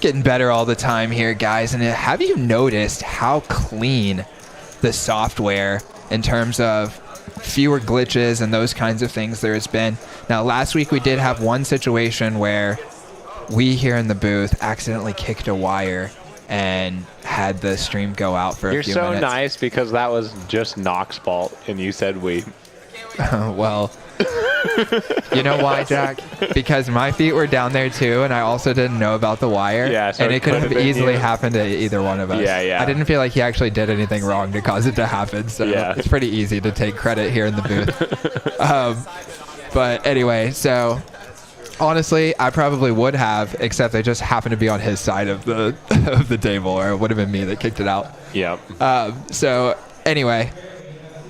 Getting better all the time here, guys. And have you noticed how clean the software in terms of fewer glitches and those kinds of things there has been? Now, last week we did have one situation where we here in the booth accidentally kicked a wire and had the stream go out for a few minutes. You're so nice because that was just Knox's fault and you said we. Well, you know why, Jack? Because my feet were down there too, and I also didn't know about the wire. Yeah, so and it could have easily you. happened to either one of us. Yeah, yeah. I didn't feel like he actually did anything wrong to cause it to happen, so yeah. It's pretty easy to take credit here in the booth. But anyway, so honestly, I probably would have, except I just happened to be on his side of the of the table, or it would have been me that kicked it out. Yep. So anyway.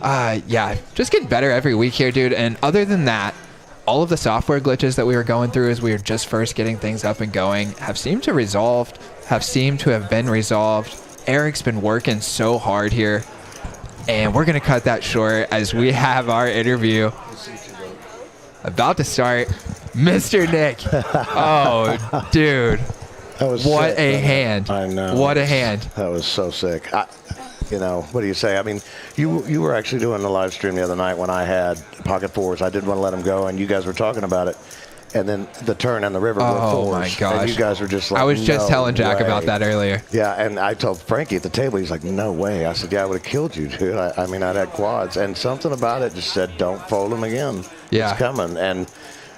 Yeah, just getting better every week here, dude. And other than that, all of the software glitches that we were going through as we were just first getting things up and going have seemed to have been resolved. Eric's been working so hard here, and we're going to cut that short as we have our interview about to start. Mr. Nick. Oh, dude. That was what sick, a hand. I know. What a hand. That was so sick. You know, what do you say? I mean, you were actually doing the live stream the other night when I had pocket fours. I didn't want to let them go, and you guys were talking about it. And then the turn and the river were fours. Oh, my gosh. And you guys were just like, I was just telling Jack way. about that earlier. Yeah, and I told Frankie at the table, he's like, no way. I said, yeah, I would have killed you, dude. I mean, I'd had quads. And something about it just said, don't fold them again. Yeah. It's coming.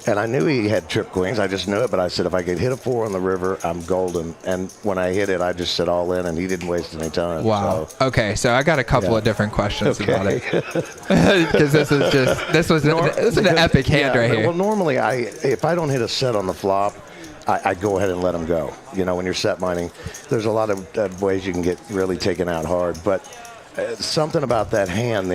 And I knew he had trip queens. I just knew it, but I said, if I could hit a 4 on the river, I'm golden. And when I hit it, I just said all in, and he didn't waste any time. Wow. So. Okay, so I got a couple of different questions about it. Because this was an epic hand right here. Well, normally, if I don't hit a set on the flop, I go ahead and let them go. You know, when you're set mining, there's a lot of ways you can get really taken out hard. But something about that hand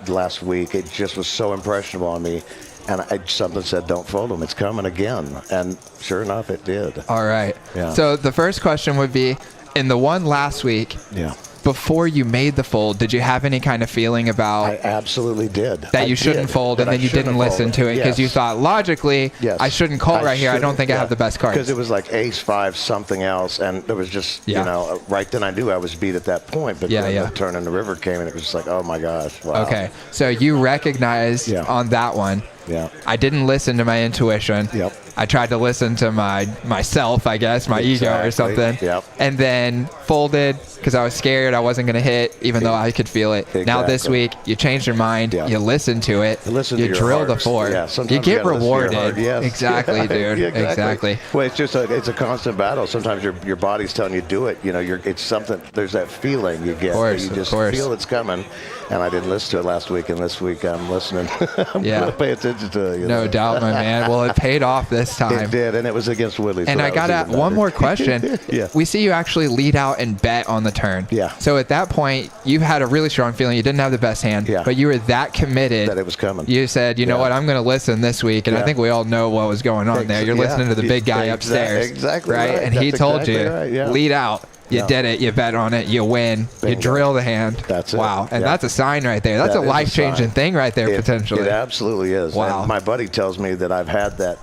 last week, it just was so impressionable on me. And something said, don't fold them. It's coming again. And sure enough, it did. All right. Yeah. So the first question would be, in the one last week, yeah. before you made the fold, did you have any kind of feeling about I absolutely did. that you shouldn't fold, and then you didn't listen to it because you thought logically, I shouldn't call right here. I don't think I have the best cards. Because it was like ace five something else, and it was just you know, right then I knew I was beat at that point. But then the turn in the river came, and it was just like, oh my gosh, wow. Okay, so you recognized on that one. Yeah. I didn't listen to my intuition. Yep. I tried to listen to myself, I guess, my ego or something. Yep. And then folded because I was scared I wasn't going to hit, even though I could feel it. Exactly. Now this week, you changed your mind. Yeah. You listen to it. You drill the four. Yeah, you get rewarded. Yes. Exactly, dude. Exactly. Well, it's just it's a constant battle. Sometimes your body's telling you do it. You know, it's something. There's that feeling you get. You just feel it's coming. And I didn't listen to it last week, and this week I'm listening. I'm going to pay attention to it. No doubt, my man. Well, it paid off this time. It did, and it was against Woodley. And I got one more question. We see you actually lead out and bet on the turn. Yeah. So at that point, you had a really strong feeling. You didn't have the best hand, but you were that committed that it was coming. You said, you know what, I'm going to listen this week, and I think we all know what was going on there. You're listening to the big guy upstairs, exactly right? And he told you, lead out. You did it. You bet on it. You win. Bingo. You drill the hand. That's it. Wow. And that's a sign right there. That's a life-changing thing right there, potentially. It absolutely is. Wow. And my buddy tells me that I've had that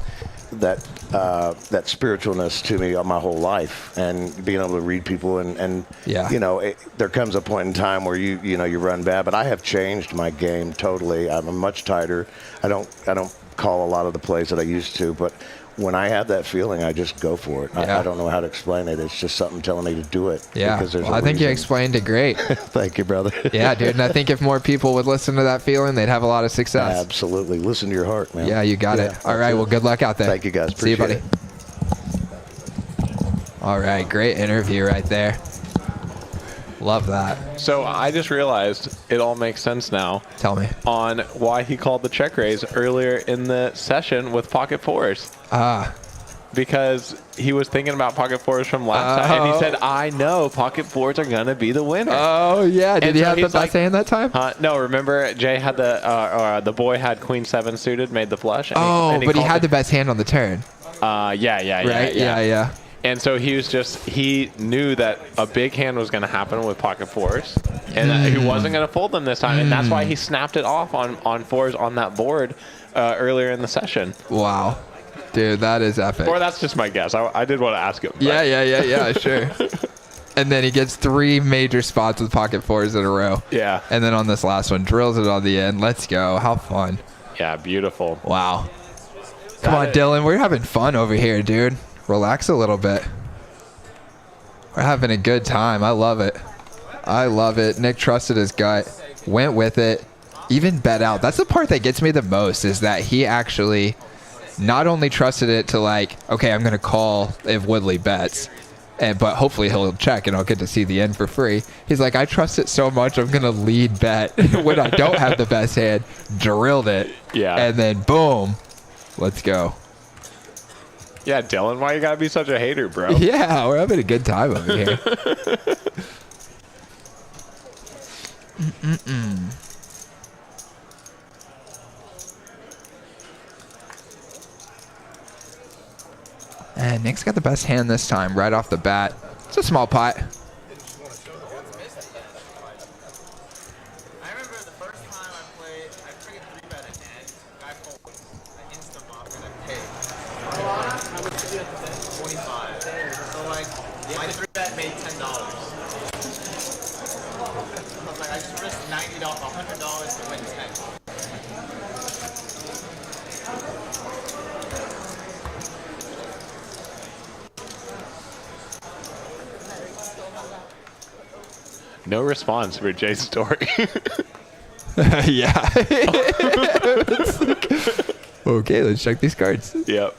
spiritualness to me my whole life, and being able to read people and you know, there comes a point in time where you run bad, but I have changed my game totally. I'm much tighter. I don't call a lot of the plays that I used to, but when I have that feeling, I just go for it. I don't know how to explain it. It's just something telling me to do it. Yeah, I think you explained it great. Thank you, brother. Yeah, dude, and I think if more people would listen to that feeling, they'd have a lot of success. Absolutely. Listen to your heart, man. Yeah, you got it. All right, well, good luck out there. Thank you, guys. See you, buddy. It. All right, great interview right there. Love that. So I just realized it all makes sense now. Tell me. On why he called the check raise earlier in the session with pocket fours. Because he was thinking about pocket fours from last time, and he said, I know pocket fours are going to be the winner. Oh, yeah. Did he have the best hand that time? No, remember Jay had the boy had queen 7 suited, made the flush. And but he had the best hand on the turn. Yeah. And so he knew that a big hand was going to happen with pocket fours, and that he wasn't going to fold them this time. And that's why he snapped it off on fours on that board earlier in the session. Wow. Dude, that is epic. Or that's just my guess. I did want to ask him. Yeah, sure. And then he gets 3 major spots with pocket fours in a row. Yeah. And then on this last one, drills it on the end. Let's go. How fun. Yeah, beautiful. Wow. Come on, Dylan. We're having fun over here, dude. Relax a little bit. We're having a good time. I love it. I love it. Nick trusted his gut, went with it, even bet out. That's the part that gets me the most, is that he actually not only trusted it to like, okay, I'm going to call if Woodley bets, but hopefully he'll check and I'll get to see the end for free. He's like, I trust it so much, I'm going to lead bet when I don't have the best hand. Drilled it. Yeah. And then boom, let's go. Yeah, Dylan, why you gotta be such a hater, bro? Yeah, we're having a good time over here. And Nick's got the best hand this time, right off the bat. It's a small pot. No response for Jay's story. Yeah. Okay, let's check these cards. Yep.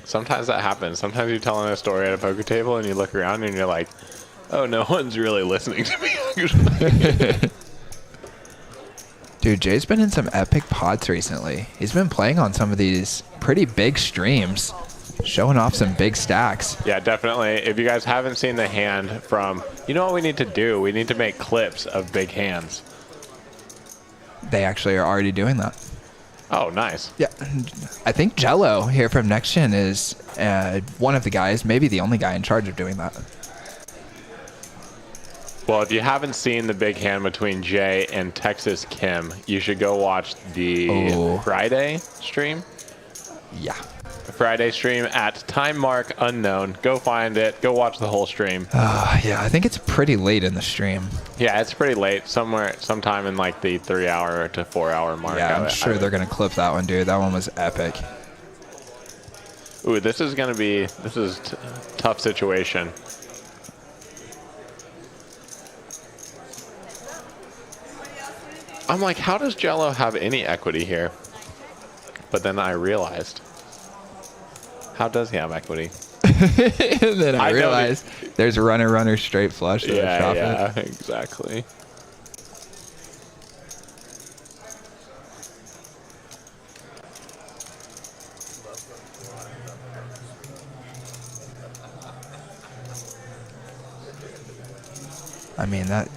Sometimes that happens. Sometimes you're telling a story at a poker table and you look around and you're like, oh, no one's really listening to me. Dude, Jay's been in some epic pots recently. He's been playing on some of these pretty big streams, showing off some big stacks. Yeah, definitely. If you guys haven't seen the hand from, you know what we need to do? We need to make clips of big hands. They actually are already doing that. Oh, nice. Yeah, I think Jello here from Next Gen is one of the guys, maybe the only guy in charge of doing that. Well, if you haven't seen the big hand between Jay and Texas Kim, you should go watch the Friday stream. Yeah. Friday stream at time mark unknown. Go find it. Go watch the whole stream. Yeah, I think it's pretty late in the stream. Yeah, it's pretty late. Sometime in like the 3 hour to 4 hour mark. Yeah, I'm sure they're going to clip that one, dude. That one was epic. Ooh, this is tough situation. I'm like, how does Jello have any equity here? But then I realized, how does he have equity? And then I realized there's runner, straight flush. Yeah, exactly. I mean, that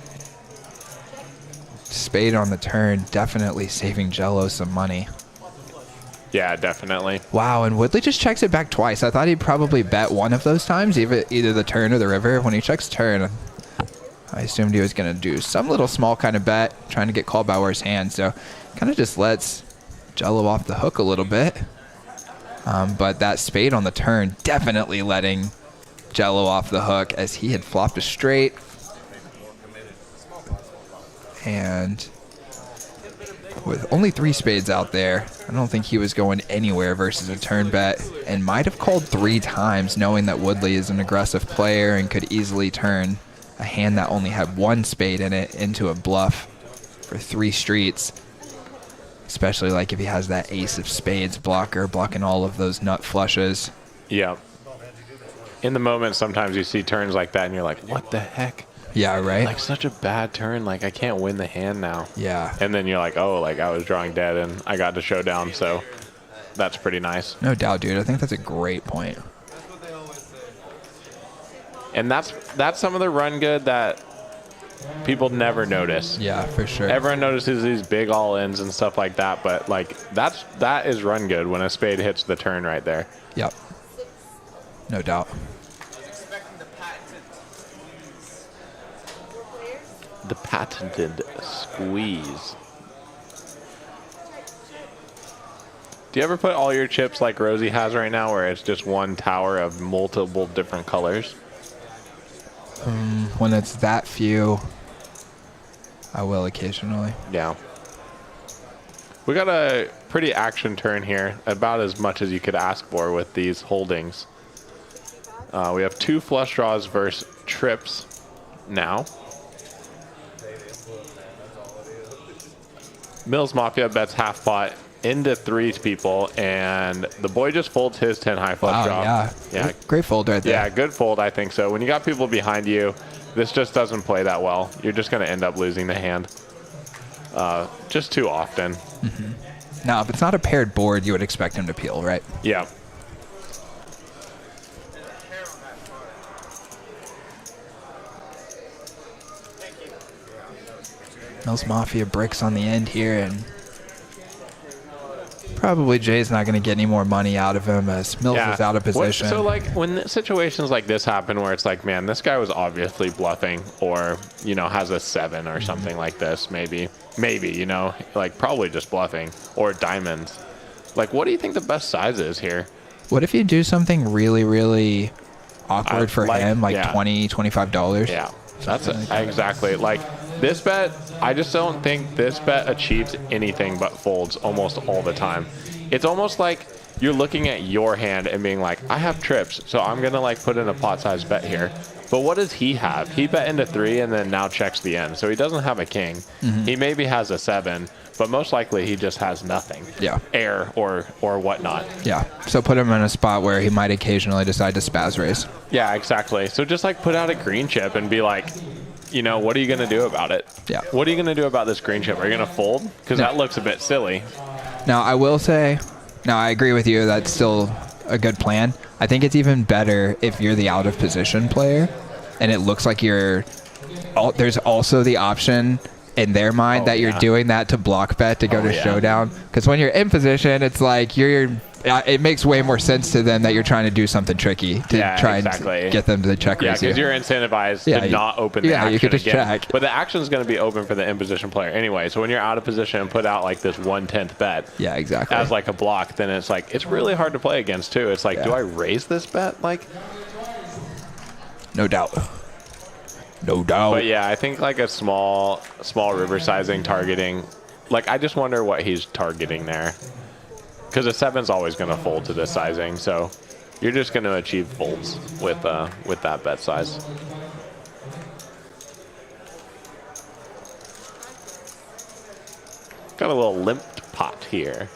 spade on the turn definitely saving Jello some money. Yeah, definitely. Wow, and Woodley just checks it back twice. I thought he'd probably bet one of those times, either the turn or the river. When he checks turn, I assumed he was going to do some little small kind of bet, trying to get called by worse hand. So kind of just lets Jello off the hook a little bit. But that spade on the turn definitely letting Jello off the hook, as he had flopped a straight. And with only 3 spades out there, I don't think he was going anywhere versus a turn bet, and might have called 3 times knowing that Woodley is an aggressive player and could easily turn a hand that only had 1 spade in it into a bluff for 3 streets, especially like if he has that ace of spades blocker blocking all of those nut flushes. Yeah. In the moment, sometimes you see turns like that and you're like, what the heck? Yeah, right? Like, such a bad turn. Like, I can't win the hand now. Yeah. And then you're like, oh, like, I was drawing dead and I got to showdown, so that's pretty nice. No doubt, dude. I think that's a great point. And that's some of the run good that people never notice. Yeah, for sure. Everyone notices these big all-ins and stuff like that, but, like, that is run good when a spade hits the turn right there. Yep. No doubt. The patented squeeze. Do you ever put all your chips like Rosie has right now, where it's just one tower of multiple different colors? When it's that few, I will occasionally. Yeah. We got a pretty action turn here, about as much as you could ask for with these holdings. We have 2 flush draws versus trips now. Mills Mafia bets half pot into 3 people, and the boy just folds his 10 high flush draw. Yeah. Great fold right there. Yeah, good fold, I think so. When you got people behind you, this just doesn't play that well. You're just going to end up losing the hand just too often. Mm-hmm. Now, if it's not a paired board, you would expect him to peel, right? Yeah. Mills Mafia bricks on the end here, and probably Jay's not going to get any more money out of him as Mills is out of position. So, like, when situations like this happen where it's like, man, this guy was obviously bluffing, or, you know, has a 7 or something like this, maybe, you know, like, probably just bluffing, or diamonds. Like, what do you think the best size is here? What if you do something really, really awkward for him, like yeah. $20, $25? Yeah, that's exactly. Like, this bet, I just don't think this bet achieves anything but folds almost all the time. It's almost like you're looking at your hand and being like, I have trips, so I'm going to, like, put in a pot-sized bet here. But what does he have? He bet into 3 and then now checks the end. So he doesn't have a king. Mm-hmm. He maybe has a 7, but most likely he just has nothing. Yeah. Air or whatnot. Yeah. So put him in a spot where he might occasionally decide to spaz raise. Yeah, exactly. So just, like, put out a green chip and be like, you know, what are you going to do about it? Yeah. What are you going to do about this green chip? Are you going to fold? Because that looks a bit silly. Now, I will say, I agree with you. That's still a good plan. I think it's even better if you're the out of position player and it looks like there's also the option in their mind that you're doing that to block bet to go to showdown. Because when you're in position, it's like it makes way more sense to them that you're trying to do something tricky to try and get them to check raise you. Because you're incentivized to not open the action you could just again. check. But the action is going to be open for the in-position player anyway. So when you're out of position and put out like this 1/10 bet as like a block, then it's like, it's really hard to play against too. It's like, do I raise this bet? Like, no doubt. No doubt. But yeah, I think like a small river sizing targeting, like I just wonder what he's targeting there. Because a 7's always going to fold to this sizing, so you're just going to achieve folds with that bet size. Got a little limped pot here.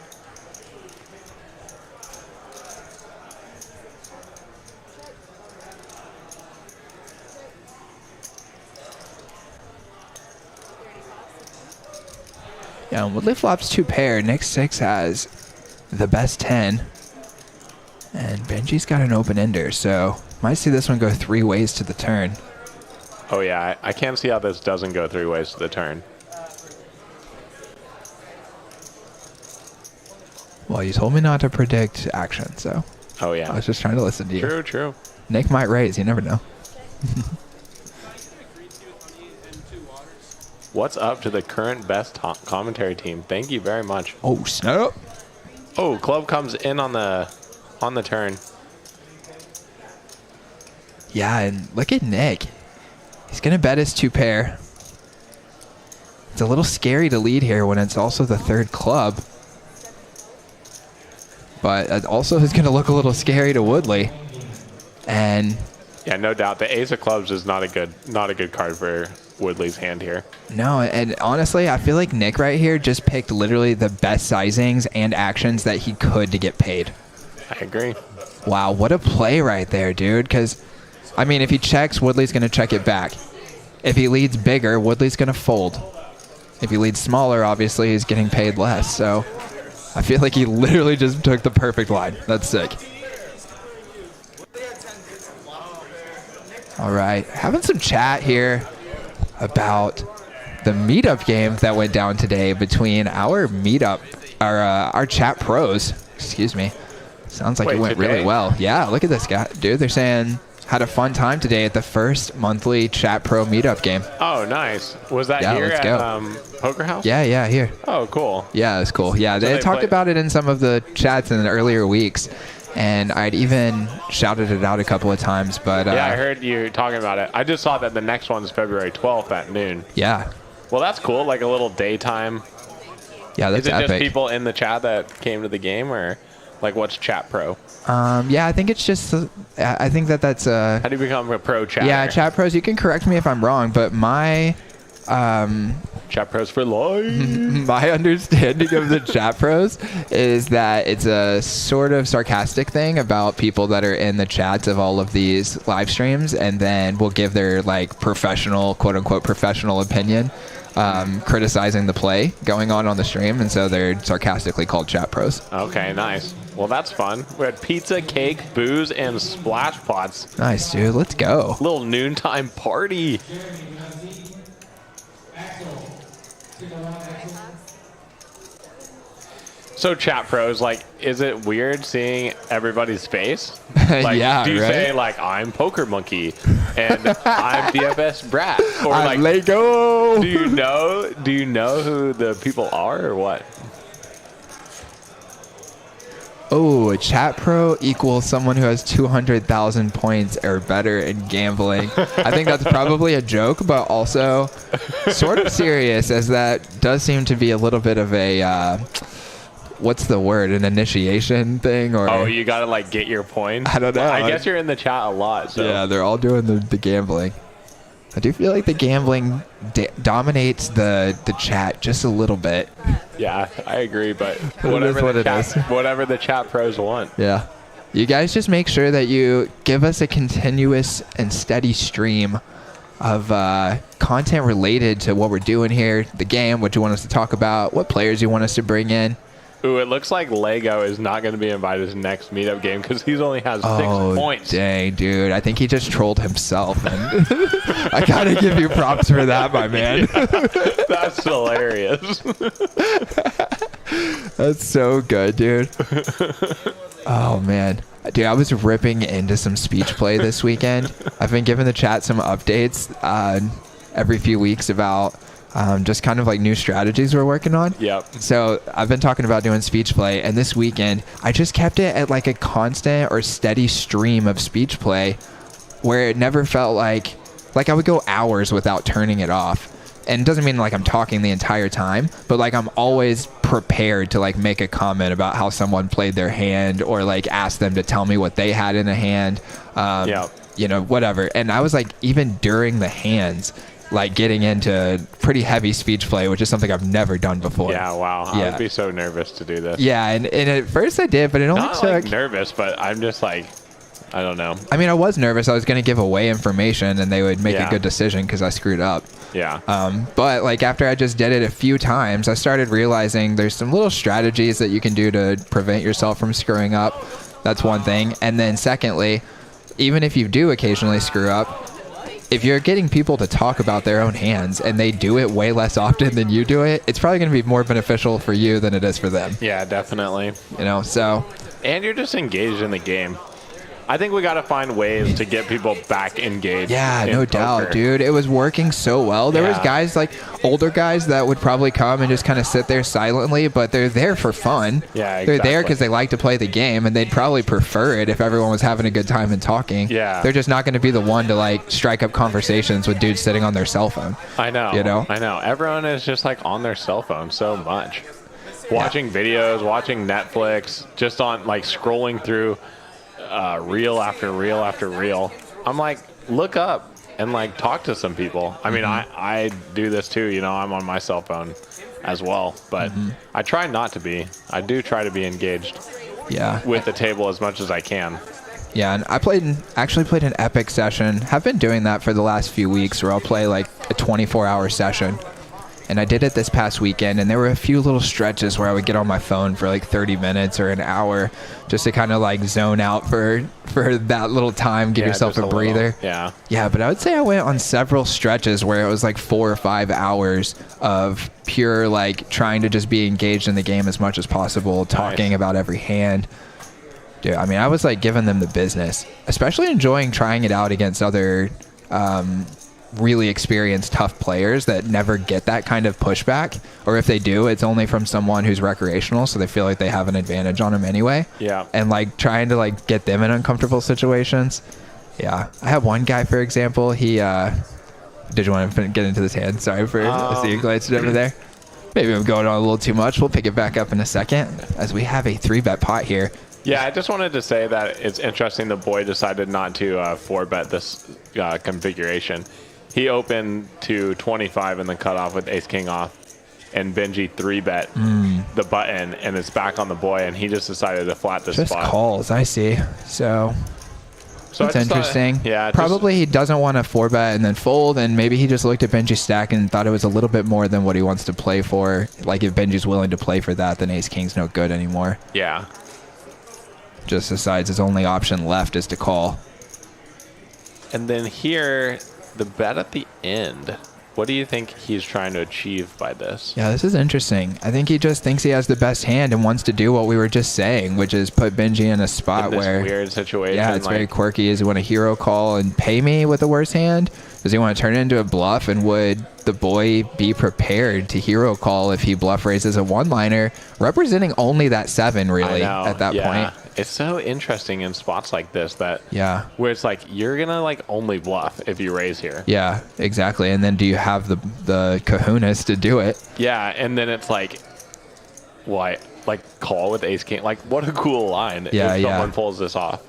Yeah, Woodley flops 2 pair. Nick 6 has the best 10. And Benji's got an open ender, so might see this one go 3 ways to the turn. Oh yeah, I can't see how this doesn't go 3 ways to the turn. Well, you told me not to predict action, so. Oh yeah. I was just trying to listen to you. True. Nick might raise, you never know. What's up to the current best commentary team? Thank you very much. Oh, snap. Oh, club comes in on the turn. Yeah, and look at Nick. He's going to bet his 2 pair. It's a little scary to lead here when it's also the 3rd club. But it also is going to look a little scary to Woodley. And yeah, no doubt the ace of clubs is not a good card for Woodley's hand here. No, and honestly, I feel like Nick right here just picked literally the best sizings and actions that he could to get paid. I agree. Wow, what a play right there, dude. Because, I mean, if he checks, Woodley's going to check it back. If he leads bigger, Woodley's going to fold. If he leads smaller, obviously, he's getting paid less. So I feel like he literally just took the perfect line. That's sick. All right, having some chat here about the meetup game that went down today between our chat pros. Excuse me. Sounds like it went really well. Yeah, look at this guy, dude. They're saying had a fun time today at the first monthly chat pro meetup game. Oh, nice. Was that here at Poker House? Yeah, here. Oh, cool. Yeah, it's cool. Yeah, they talked about it in some of the chats in the earlier weeks. And I'd even shouted it out a couple of times, but yeah, I heard you talking about it. I just saw that the next one's February 12th at noon. Yeah. Well, that's cool. Like a little daytime. Yeah, that's epic. Is it just people in the chat that came to the game, or like what's Chat Pro? Yeah, I think it's just. I think that's. How do you become a pro chatter? Yeah, Chat Pros. You can correct me if I'm wrong, but my. Chat Pros for life. My understanding of the Chat Pros is that it's a sort of sarcastic thing about people that are in the chats of all of these live streams, and then will give their like professional, quote unquote, professional opinion, criticizing the play going on the stream, and so they're sarcastically called Chat Pros. Okay, nice. Well, that's fun. We had pizza, cake, booze, and splash pots. Nice, dude. Let's go. Little noontime party. So Chat Pros, like, is it weird seeing everybody's face? Like, yeah, do you right? say like I'm Poker Monkey and I'm DFS Brat, or I'm like Lego? Do you know who the people are or what? Oh, a Chat Pro equals someone who has 200,000 points or better in gambling. I think that's probably a joke, but also sort of serious, as that does seem to be a little bit of a, what's the word, an initiation thing? Or Oh, you got to like get your points? I don't know. I guess you're in the chat a lot. So. Yeah, they're all doing the gambling. I do feel like the gambling dominates the chat just a little bit. Yeah, I agree, but whatever the chat pros want. Yeah. You guys just make sure that you give us a continuous and steady stream of content related to what we're doing here, the game, what you want us to talk about, what players you want us to bring in. Ooh, it looks like Lego is not going to be invited to his next meetup game because he only has 6 points. Dang, dude. I think he just trolled himself. And I got to give you props for that, my man. Yeah, that's hilarious. That's so good, dude. Oh, man. Dude, I was ripping into some speech play this weekend. I've been giving the chat some updates every few weeks about just kind of like new strategies we're working on. Yep. So I've been talking about doing speech play, and this weekend I just kept it at like a constant or steady stream of speech play where it never felt like I would go hours without turning it off. And it doesn't mean like I'm talking the entire time, but like I'm always prepared to like make a comment about how someone played their hand or like ask them to tell me what they had in a hand. You know, whatever. And I was like, even during the hands, like getting into pretty heavy speech play, which is something I've never done before. Yeah, wow. Yeah. I would be so nervous to do this. Yeah, and at first I did, but it only Not took... like nervous, but I'm just like, I don't know. I mean, I was nervous. I was going to give away information and they would make a good decision because I screwed up. Yeah. But like after I just did it a few times, I started realizing there's some little strategies that you can do to prevent yourself from screwing up. That's one thing. And then secondly, even if you do occasionally screw up, if you're getting people to talk about their own hands and they do it way less often than you do it, it's probably going to be more beneficial for you than it is for them. Yeah, definitely. You know, so. And you're just engaged in the game. I think we got to find ways to get people back engaged. Yeah, no poker. doubt, dude. It was working so well. There was guys, like older guys, that would probably come and just kind of sit there silently, but they're there for fun. Yeah, exactly. They're there because they like to play the game, and they'd probably prefer it if everyone was having a good time and talking. Yeah. They're just not going to be the one to like strike up conversations with dudes sitting on their cell phone. I know. You know? I know. Everyone is just like on their cell phone so much. Watching videos, watching Netflix, just on like scrolling through reel after reel after reel. I'm like, look up and like talk to some people. I mean, I do this too. You know, I'm on my cell phone as well, but I try not to be. I do try to be engaged. Yeah. With the table as much as I can. Yeah, and I actually played an epic session. Have been doing that for the last few weeks, where I'll play like a 24-hour session. And I did it this past weekend, and there were a few little stretches where I would get on my phone for like 30 minutes or an hour just to kind of like zone out for that little time, give yourself a breather. Yeah. Yeah, but I would say I went on several stretches where it was like 4 or 5 hours of pure like trying to just be engaged in the game as much as possible, talking about every hand. Dude, I mean, I was like giving them the business, especially enjoying trying it out against other really experienced, tough players that never get that kind of pushback, or if they do, it's only from someone who's recreational, so they feel like they have an advantage on them anyway. Yeah. And like trying to like get them in uncomfortable situations. Yeah. I have one guy, for example, he did you want to get into this hand? Sorry for I see you glancing over there. Maybe I'm going on a little too much. We'll pick it back up in a second as we have a 3-bet pot here. Yeah, I just wanted to say that it's interesting the boy decided not to 4-bet this configuration. He opened to 25 in the cutoff with ace-king off, and Benji 3-bet the button, and it's back on the boy, and he just decided to flat the just spot. Calls, I see. So that's interesting. Yeah, probably he doesn't want to 4-bet and then fold, and maybe he just looked at Benji's stack and thought it was a little bit more than what he wants to play for. Like if Benji's willing to play for that, then ace-king's no good anymore. Yeah. Just decides his only option left is to call. And then here, the bet at the end. What do you think he's trying to achieve by this? Yeah, this is interesting. I think he just thinks he has the best hand and wants to do what we were just saying, which is put Benji in a spot in this where weird situation. Yeah, it's very quirky. Does he want to hero call and pay me with a worse hand? Does he want to turn it into a bluff? And would the boy be prepared to hero call if he bluff raises a one-liner, representing only that 7 really at that point? It's so interesting in spots like this that where it's like you're gonna like only bluff if you raise here. Yeah, exactly. And then do you have the kahunas to do it? Yeah, and then it's like, why? Like call with ace king. Like what a cool line if someone pulls this off.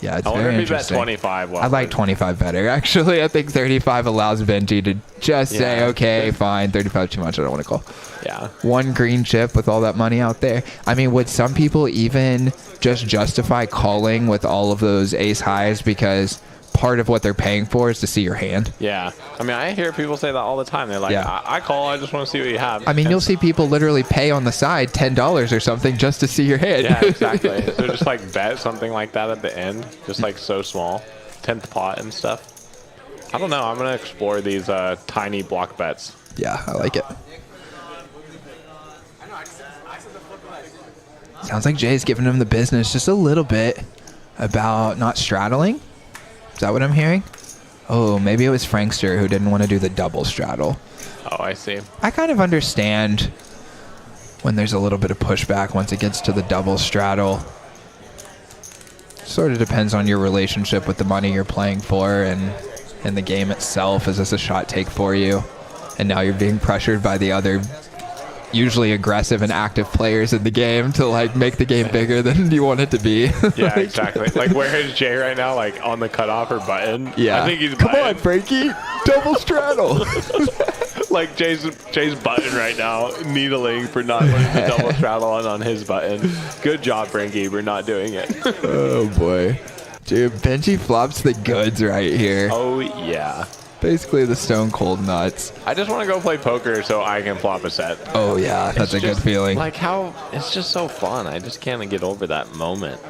Yeah, it's I wonder very if he bet interesting. 25. I like 25 better, actually. I think 35 allows Benji to just say, okay, fine, 35 too much, I don't want to call. Yeah. One green chip with all that money out there. I mean, would some people even just justify calling with all of those ace highs because part of what they're paying for is to see your hand. Yeah. I mean, I hear people say that all the time. They're like, Yeah. I call, I just want to see what you have. I mean, you'll see people literally pay on the side $10 or something just to see your hand. Yeah, exactly. So just like bet something like that at the end, just like so small, 10th pot and stuff. I don't know. I'm going to explore these tiny block bets. Yeah, I like it. Sounds like Jay's giving him the business just a little bit about not straddling. Is that what I'm hearing? Oh, maybe it was Frankster who didn't want to do the double straddle. Oh, I see. I kind of understand when there's a little bit of pushback once it gets to the double straddle. Sort of depends on your relationship with the money you're playing for and the game itself. Is this a shot take for you? And now you're being pressured by the other usually aggressive and active players in the game to like make the game bigger than you want it to be. Yeah, exactly. Like where is Jay right now? Like on the cutoff or button? Yeah. I think he's Come button. on, Frankie. Double straddle. Like Jay's button right now, needling for not putting the double straddle on his button. Good job, Frankie. We're not doing it. Oh, boy. Dude, Benji flops the goods right here. Oh, yeah. Basically the stone cold nuts. I just want to go play poker so I can flop a set. Oh, yeah. That's a good feeling. Like how it's just so fun. I just can't get over that moment.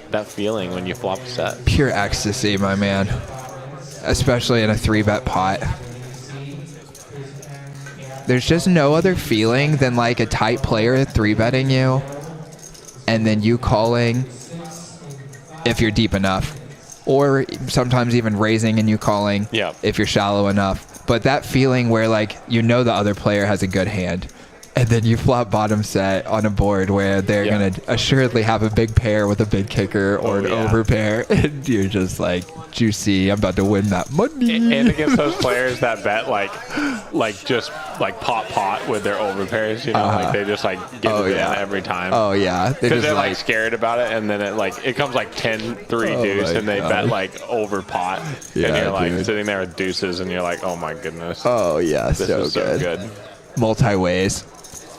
That feeling when you flop a set. Pure ecstasy, my man. Especially in a 3-bet pot. There's just no other feeling than like a tight player 3-betting you and then you calling if you're deep enough. Or sometimes even raising and you calling if you're shallow enough. But that feeling where like you know the other player has a good hand and then you flop bottom set on a board where they're going to assuredly have a big pair with a big kicker or an over pair and you're just like, juicy, I'm about to win that money. And against those players that bet like just like pot with their over pairs, you know, like they just like get it in every time. Oh yeah, because they're like scared about it, and then it comes like 10-3 deuce, and they bet like over pot, and you're like sitting there with deuces, and you're like, oh my goodness. Oh yeah, this is so good. Multi-ways.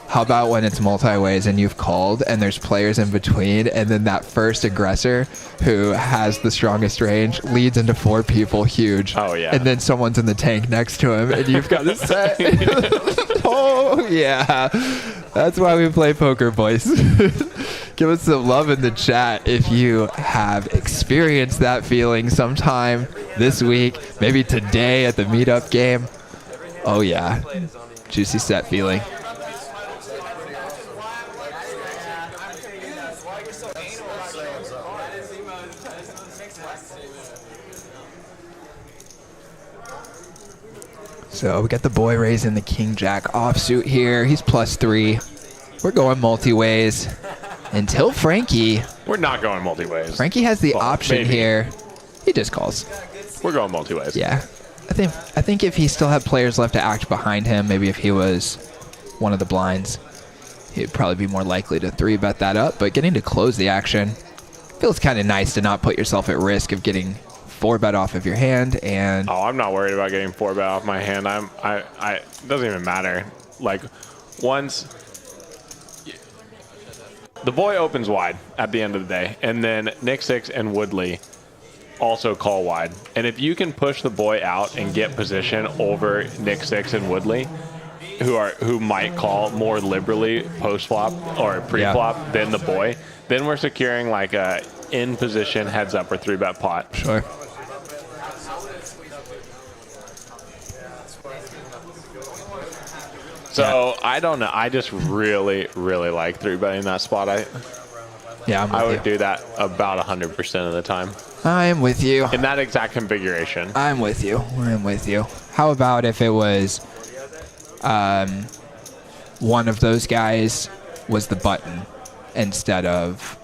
How about when it's multi-ways and you've called and there's players in between and then that first aggressor who has the strongest range leads into 4 people huge. Oh, yeah. And then someone's in the tank next to him and you've got a set. Oh, yeah. That's why we play poker, boys. Give us some love in the chat if you have experienced that feeling sometime this week, maybe today at the meetup game. Oh, yeah. Juicy set feeling. So we got the boy raising the king jack offsuit here. He's +3. We're going multi-ways until Frankie. We're not going multi-ways. Frankie has the option here. He just calls. We're going multi-ways. Yeah. I think if he still had players left to act behind him, maybe if he was one of the blinds, he'd probably be more likely to 3-bet that up. But getting to close the action feels kind of nice to not put yourself at risk of getting 4-bet off of your hand. And I'm not worried about getting 4-bet off my hand. It doesn't even matter. Like once the boy opens wide at the end of the day, and then Nick 6 and Woodley also call wide. And if you can push the boy out and get position over Nick 6 and Woodley, who might call more liberally post flop or pre flop than the boy, then we're securing like a in position heads up or 3-bet pot. Sure. So I don't know. I just really, really like 3-betting that spot. I would do that about 100% of the time. I'm with you. In that exact configuration. I'm with you. I'm with you. How about if it was one of those guys was the button instead of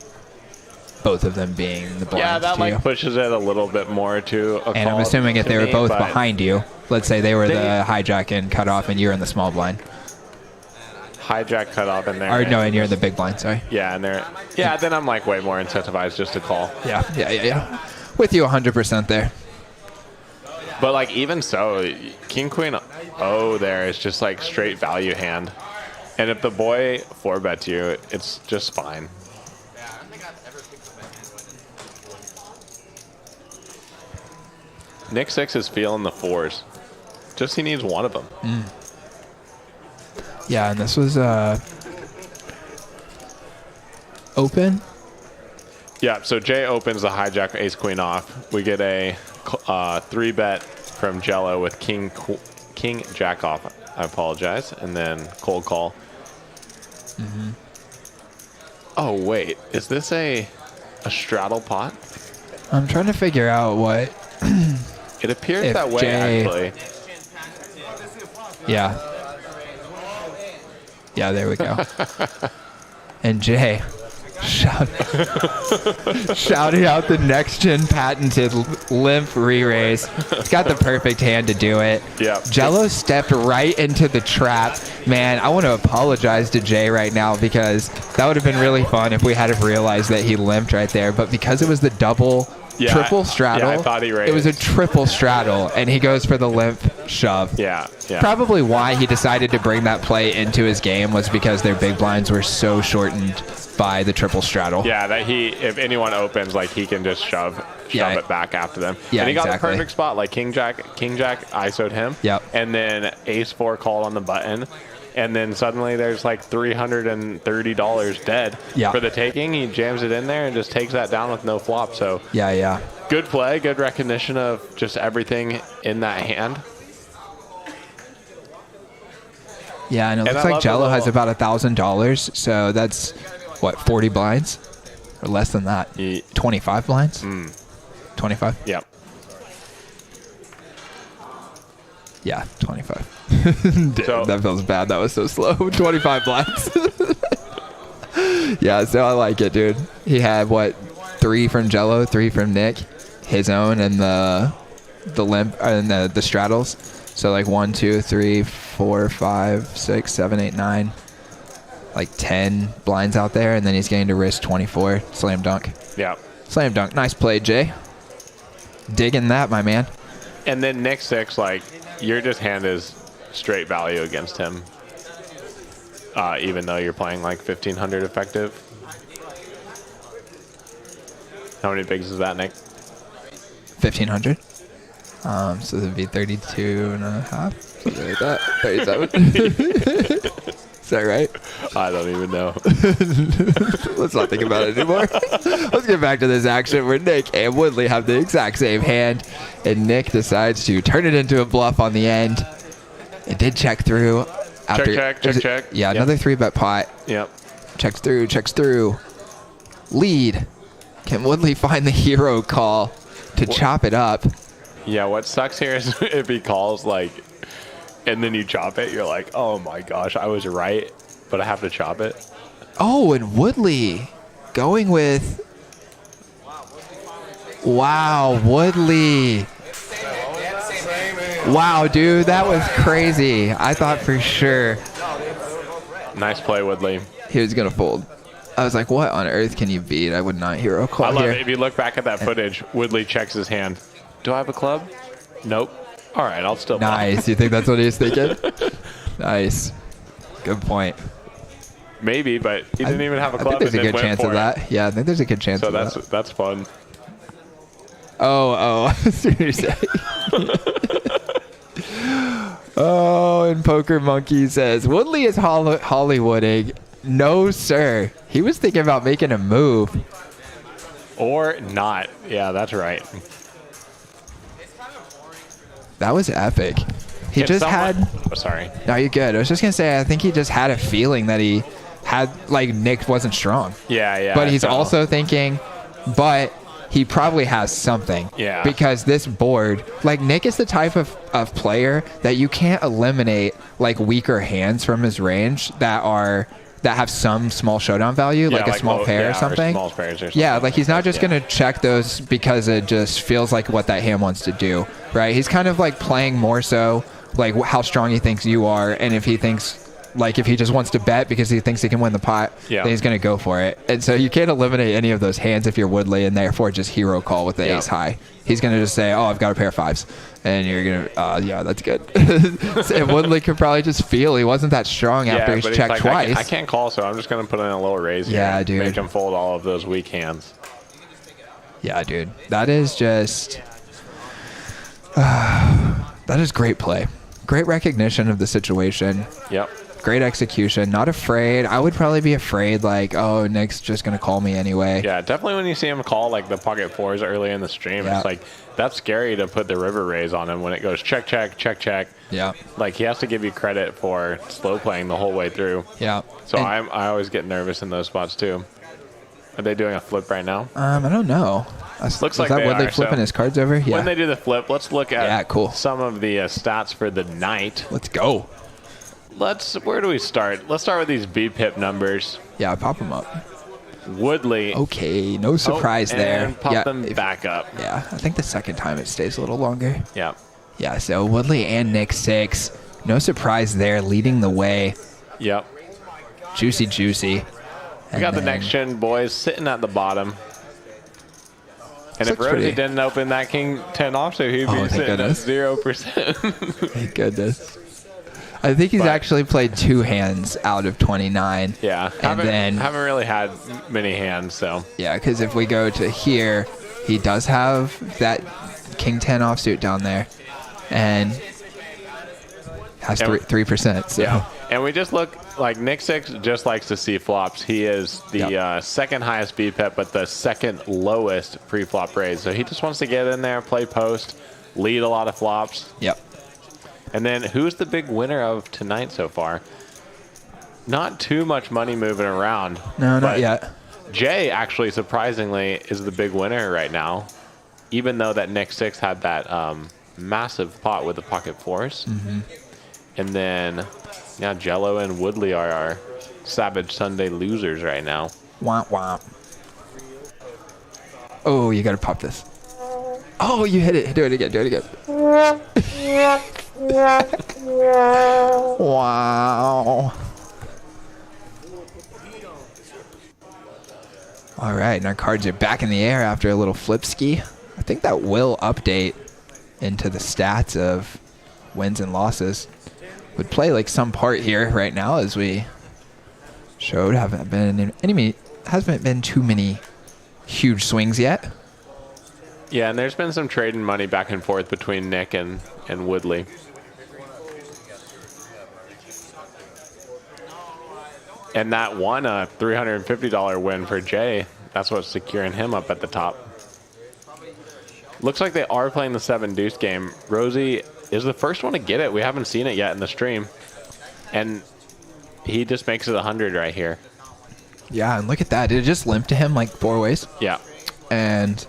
both of them being the blinds? Yeah, that like pushes it a little bit more to a And I'm assuming if they were both behind you, let's say they were the hijack and cut off and you're in the small blind. Hijack cut off in there. Or no, and you're in the big blind, sorry. Yeah, and they're then I'm like way more incentivized just to call. Yeah. With you 100% there. But like even so, King Queen O there is just like straight value hand. And if the boy 4-bets you, it's just fine. Nick 6 is feeling the 4s. Just he needs one of them. Yeah, and this was open. Yeah, so Jay opens the hijack ace queen off. We get a 3-bet from Jello with king jack off. I apologize. And then cold call. Oh, wait. Is this a straddle pot? I'm trying to figure out what. It appears If that way, Jay- actually. Yeah. Yeah, there we go. And Jay shouting out the next gen patented limp re-raise. It's got the perfect hand to do it. Yeah. Jello stepped right into the trap. Man, I want to apologize to Jay right now because that would have been really fun if we had have realized that he limped right there. But because it was the triple straddle, I thought he raised. it was a triple straddle, and he goes for the limp shove. Yeah. Probably why he decided to bring that play into his game was because their big blinds were so shortened by the triple straddle. Yeah, that if anyone opens, like he can just shove it back after them. Yeah, and he got exactly. the perfect spot, like king jack ISO'd him. Yep. And then ace 4 called on the button. And then suddenly there's like $330 dead for the taking. He jams it in there and just takes that down with no flop. So Yeah. good play, good recognition of just everything in that hand. Yeah, and it And looks I like love Jello the has little- about $1,000, so that's what, 40 blinds or less than that? 25 blinds. 25. Yep. Yeah, 25. So- That feels bad. That was so slow. 25 blinds. Yeah, so I like it, dude. He had 3 from Jello, 3 from Nick, his own, and the limp and the straddles. So like 1, 2, 3, 4, 5, 6, 7, 8, 9, like 10 blinds out there, and then he's getting to risk 24. Slam dunk. Yeah. Slam dunk. Nice play, Jay. Digging that, my man. And then Nick 6, like your just hand is straight value against him. Even though you're playing like 1,500 effective. How many bigs is that, Nick? 1,500. So that'd be 32 and a half. Something like that. 37. Is that right? I don't even know. Let's not think about it anymore. Let's get back to this action where Nick and Woodley have the exact same hand, and Nick decides to turn it into a bluff on the end. It did check through. After, check. Yeah, another 3-bet pot. Yep. Checks through. Lead. Can Woodley find the hero call to chop it up? Yeah, what sucks here is if he calls, like, and then you chop it, you're like, oh my gosh, I was right, but I have to chop it. Oh, and Woodley going with... Wow, Woodley. Wow, dude, that was crazy. I thought for sure Nice play, Woodley. he was going to fold. I was like, what on earth can you beat? I would not hero call I love here. it. If you look back at that footage, Woodley checks his hand. Do I have a club? Nope. All right, I'll still bluff. Nice. You think that's what he was thinking? Nice. Good point. Maybe, but he didn't even have a I club. think there's a and then good went chance for of it. that. Yeah, I think there's a good chance So of that. that's fun. Oh, seriously. Oh, and Poker Monkey says, Woodley is Hollywooding. No, sir. He was thinking about making a move. Or not. Yeah, that's right. That was epic. He just had... Oh, sorry. No, you're good. I was just going to say, I think he just had a feeling that he had, like, Nick wasn't strong. Yeah. But he's so- also thinking, but he probably has something. Yeah. Because this board, like, Nick is the type of player that you can't eliminate, like, weaker hands from his range that have some small showdown value, like a small pair or something. Small pairs or something. Yeah, like he's not just going to check those because it just feels like what that hand wants to do, right? He's kind of like playing more so like how strong he thinks you are, and if he thinks, like if he just wants to bet because he thinks he can win the pot, then he's going to go for it. And so you can't eliminate any of those hands if you're Woodley, and therefore just hero call with the ace high. He's going to just say, oh, I've got a pair of fives. And you're going to, yeah, that's good. And Woodley could probably just feel he wasn't that strong after he's but checked like, twice. I can't call, so I'm just going to put in a little raise here. Yeah, and dude. Make him fold all of those weak hands. Yeah, dude. That is just... That is great play. Great recognition of the situation. Yep. Great execution. Not afraid. I would probably be afraid, like, oh, Nick's just going to call me anyway. Yeah, definitely when you see him call like the pocket fours early in the stream, Yeah. it's like that's scary to put the river raise on him when it goes check, check, check, check. Yeah. Like he has to give you credit for slow playing the whole way through. Yeah. So And- I always get nervous in those spots too. Are they doing a flip right now? I don't know. Looks Is like that they Woodley are, flipping so his cards over? Yeah. When they do the flip, let's look at Yeah, cool. some of the stats for the night. Let's go. Where do we start? Let's start with these B-pip numbers. Yeah, pop them up. Woodley. Okay, no surprise there. And pop Yeah, them back up. Yeah, I think the second time it stays a little longer. Yeah. Yeah, so Woodley and Nick 6. No surprise there, leading the way. Yep. Juicy, juicy. We got the next gen boys sitting at the bottom. And if looks Rosie pretty- didn't open that King 10 offsuit, he'd be thank sitting goodness. at 0%. Thank goodness. I think he's But- actually played 2 hands out of 29. Yeah. And then, haven't really had many hands, so. yeah, because if we go to here, he does have that King 10 offsuit down there. And has And- 3%. So. Yeah. And we just look like Nick 6 just likes to see flops. He is the second highest BPEP, but the second lowest pre-flop raise. So he just wants to get in there, play post, lead a lot of flops. Yep. And then who's the big winner of tonight so far? Not too much money moving around. No, not but yet. Jay actually surprisingly is the big winner right now, even though that Nick 6 had that massive pot with the pocket fours. Mm-hmm. And then now Jello and Woodley are our Savage Sunday losers right now. Womp womp. Oh, you gotta pop this. Oh, you hit it. Do it again. Do it again. Wow. All right, and our cards are back in the air after a little flip ski. I think that will update into the stats of wins and losses. Would play like some part here right now, as we showed. Hasn't been too many huge swings yet. Yeah, and there's been some trading money back and forth between Nick and Woodley. And that won a $350 win for Jay. That's what's securing him up at the top. Looks like they are playing the 7-deuce game. Rosie is the first one to get it. We haven't seen it yet in the stream. And he just makes it 100 right here. Yeah, and look at that. Did it just limp to him like 4 ways? Yeah. And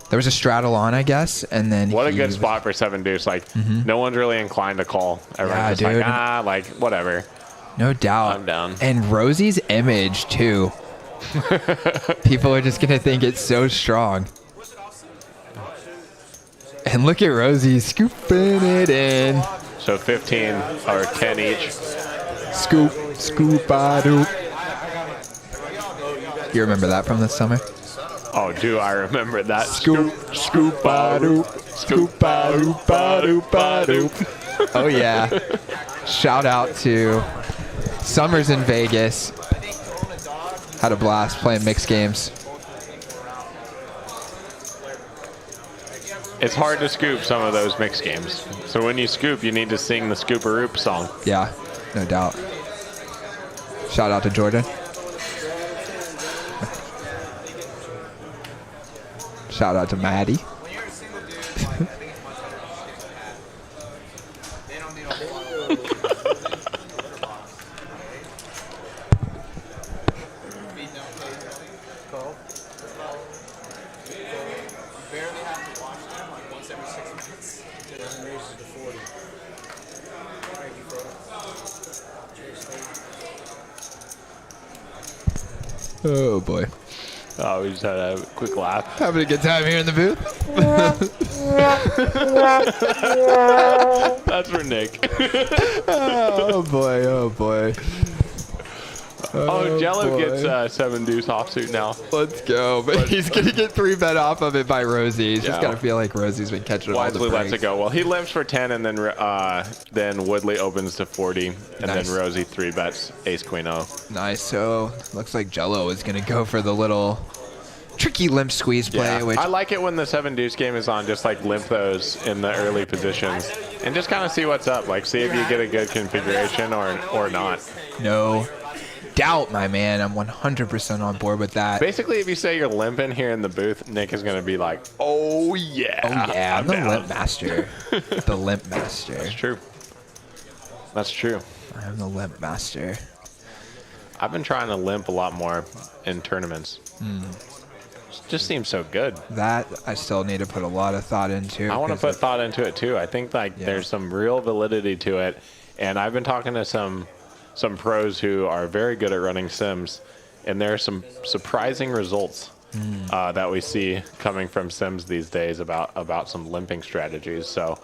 there was a straddle on, I guess, and then What a good spot for 7-deuce. Like, no one's really inclined to call. Everyone's Yeah, just dude. like, whatever. No doubt. I'm down. And Rosie's image, too. People are just going to think it's so strong. And look at Rosie scooping it in. So 15 or 10 each. Scoop, scoop-a-doop. You remember that from this summer? Oh, do I remember that? Scoop, scoop-a-doop, scoop-a-doop-a-doop-a-doop. Oh, yeah. Shout out to Summers in Vegas. Had a blast playing mixed games. It's hard to scoop some of those mixed games. So when you scoop, you need to sing the Scooparoop song. Yeah, no doubt. Shout out to Jordan. Shout out to Maddie. Oh boy. Oh, we just had a quick laugh. Having a good time here in the booth. That's for Nick. Oh boy, oh boy. Oh, Jello boy. gets 7-deuce offsuit now. Let's go. But he's going to get 3-bet off of it by Rosie. He's just Yeah. going to feel like Rosie's been catching all the Wisely lets it breaks. go. Well, he limps for 10, and then Woodley opens to 40, and Nice. then Rosie 3-bets ace queen O. Nice. So looks like Jello is going to go for the little tricky limp squeeze play, Yeah, which I like it when the 7-deuce game is on, just like limp those in the early positions and just kind of see what's up, like see if you get a good configuration or not. no doubt, my man. I'm 100% on board with that. Basically, if you say you're limping here in the booth, Nick is going to be like, oh yeah. Oh, yeah, I'm the down. limp master. The limp master. That's true. That's true. I'm the limp master. I've been trying to limp a lot more in tournaments. It just seems so good. That I still need to put a lot of thought into. I want to 'cause put thought into it too. I think like there's some real validity to it, and I've been talking to some pros who are very good at running sims, and there are some surprising results that we see coming from sims these days about some limping strategies. So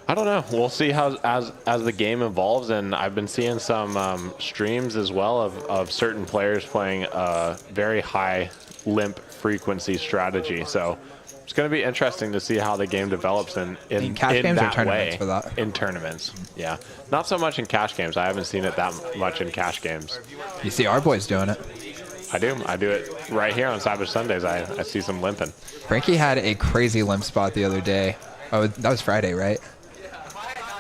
I don't know. We'll see how as the game evolves, and I've been seeing some streams as well of certain players playing a very high limp frequency strategy. So it's going to be interesting to see how the game develops in cash games or that tournaments way. for that? In tournaments, yeah. Not so much in cash games. I haven't seen it that much in cash games. You see our boys doing it. I do it right here on Cyber Sundays. I see some limping. Frankie had a crazy limp spot the other day. Oh, that was Friday, right?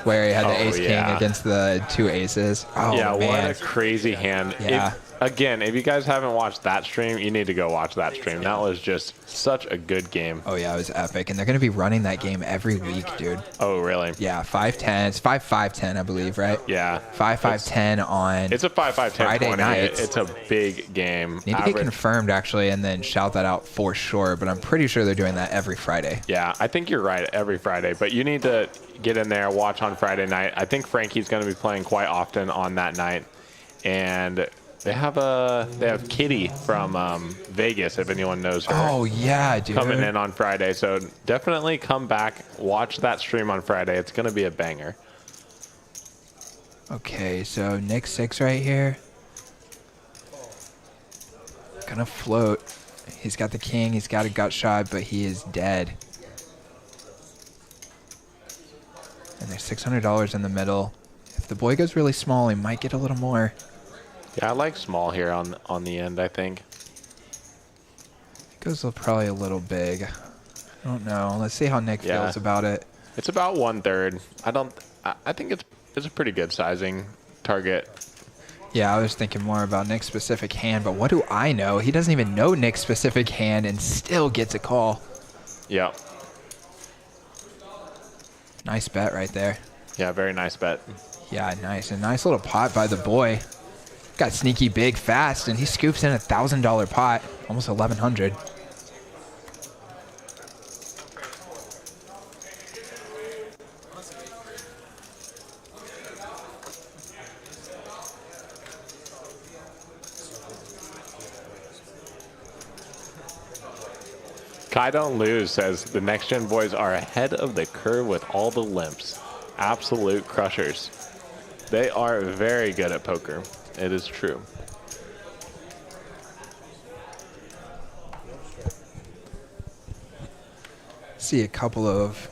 Where he had the ace king against the 2 aces. Oh, yeah, man. what a crazy hand. Yeah. If you guys haven't watched that stream, you need to go watch that stream. That was just such a good game. Oh, yeah, it was epic. And they're going to be running that game every week, dude. Oh, really? Yeah, 5-10. It's 5-5-10, I believe, right? Yeah. 5-5-10 on It's a 5-5-10 Friday 20. nights. It's a big game. Need to get confirmed, actually, and then shout that out for sure. But I'm pretty sure they're doing that every Friday. Yeah, I think you're right, every Friday. But you need to get in there, watch on Friday night. I think Frankie's going to be playing quite often on that night. And they have Kitty from Vegas, if anyone knows her. Oh, yeah, dude. Coming in on Friday. So definitely come back, watch that stream on Friday. It's going to be a banger. Okay, so Nick 6 right here. Gonna float. He's got the king. He's got a gut shot, but he is dead. And there's $600 in the middle. If the boy goes really small, he might get a little more. Yeah, I like small here on the end, I think. It goes probably a little big. I don't know. Let's see how Nick feels about it. It's about 1/3. I think it's a pretty good sizing target. Yeah, I was thinking more about Nick's specific hand, but what do I know? He doesn't even know Nick's specific hand and still gets a call. Yeah. Nice bet right there. Yeah, very nice bet. Yeah, nice. A nice little pot by the boy. Got sneaky big fast, and he scoops in a $1,000 pot, almost 1,100. Kai Don't Lose says the next gen boys are ahead of the curve with all the limps. Absolute crushers. They are very good at poker. It is true. See a couple of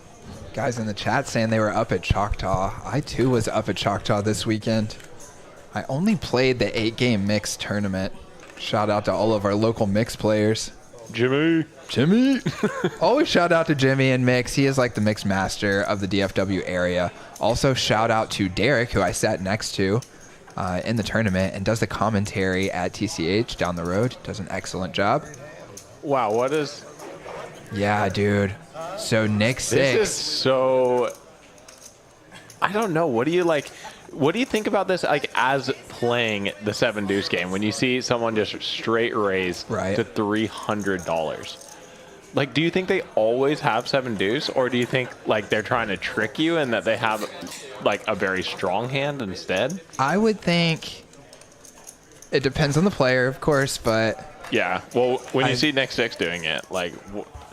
guys in the chat saying they were up at Choctaw. I too was up at Choctaw this weekend. I only played the 8-game mix tournament. Shout out to all of our local mix players. Jimmy. Always shout out to Jimmy and Mix. He is like the mix master of the DFW area. Also shout out to Derek, who I sat next to in the tournament and does the commentary at TCH down the road. Does an excellent job. Wow, what is... Yeah, dude. So Nick 6. This is so... I don't know. What do you like... What do you think about this, like, as playing the 7-deuce game, when you see someone just straight raise to $300? Like, do you think they always have 7-deuce, or do you think, like, they're trying to trick you and that they have, like, a very strong hand instead? I would think it depends on the player, of course, but... Yeah, well, when you see Nick 6 doing it, like...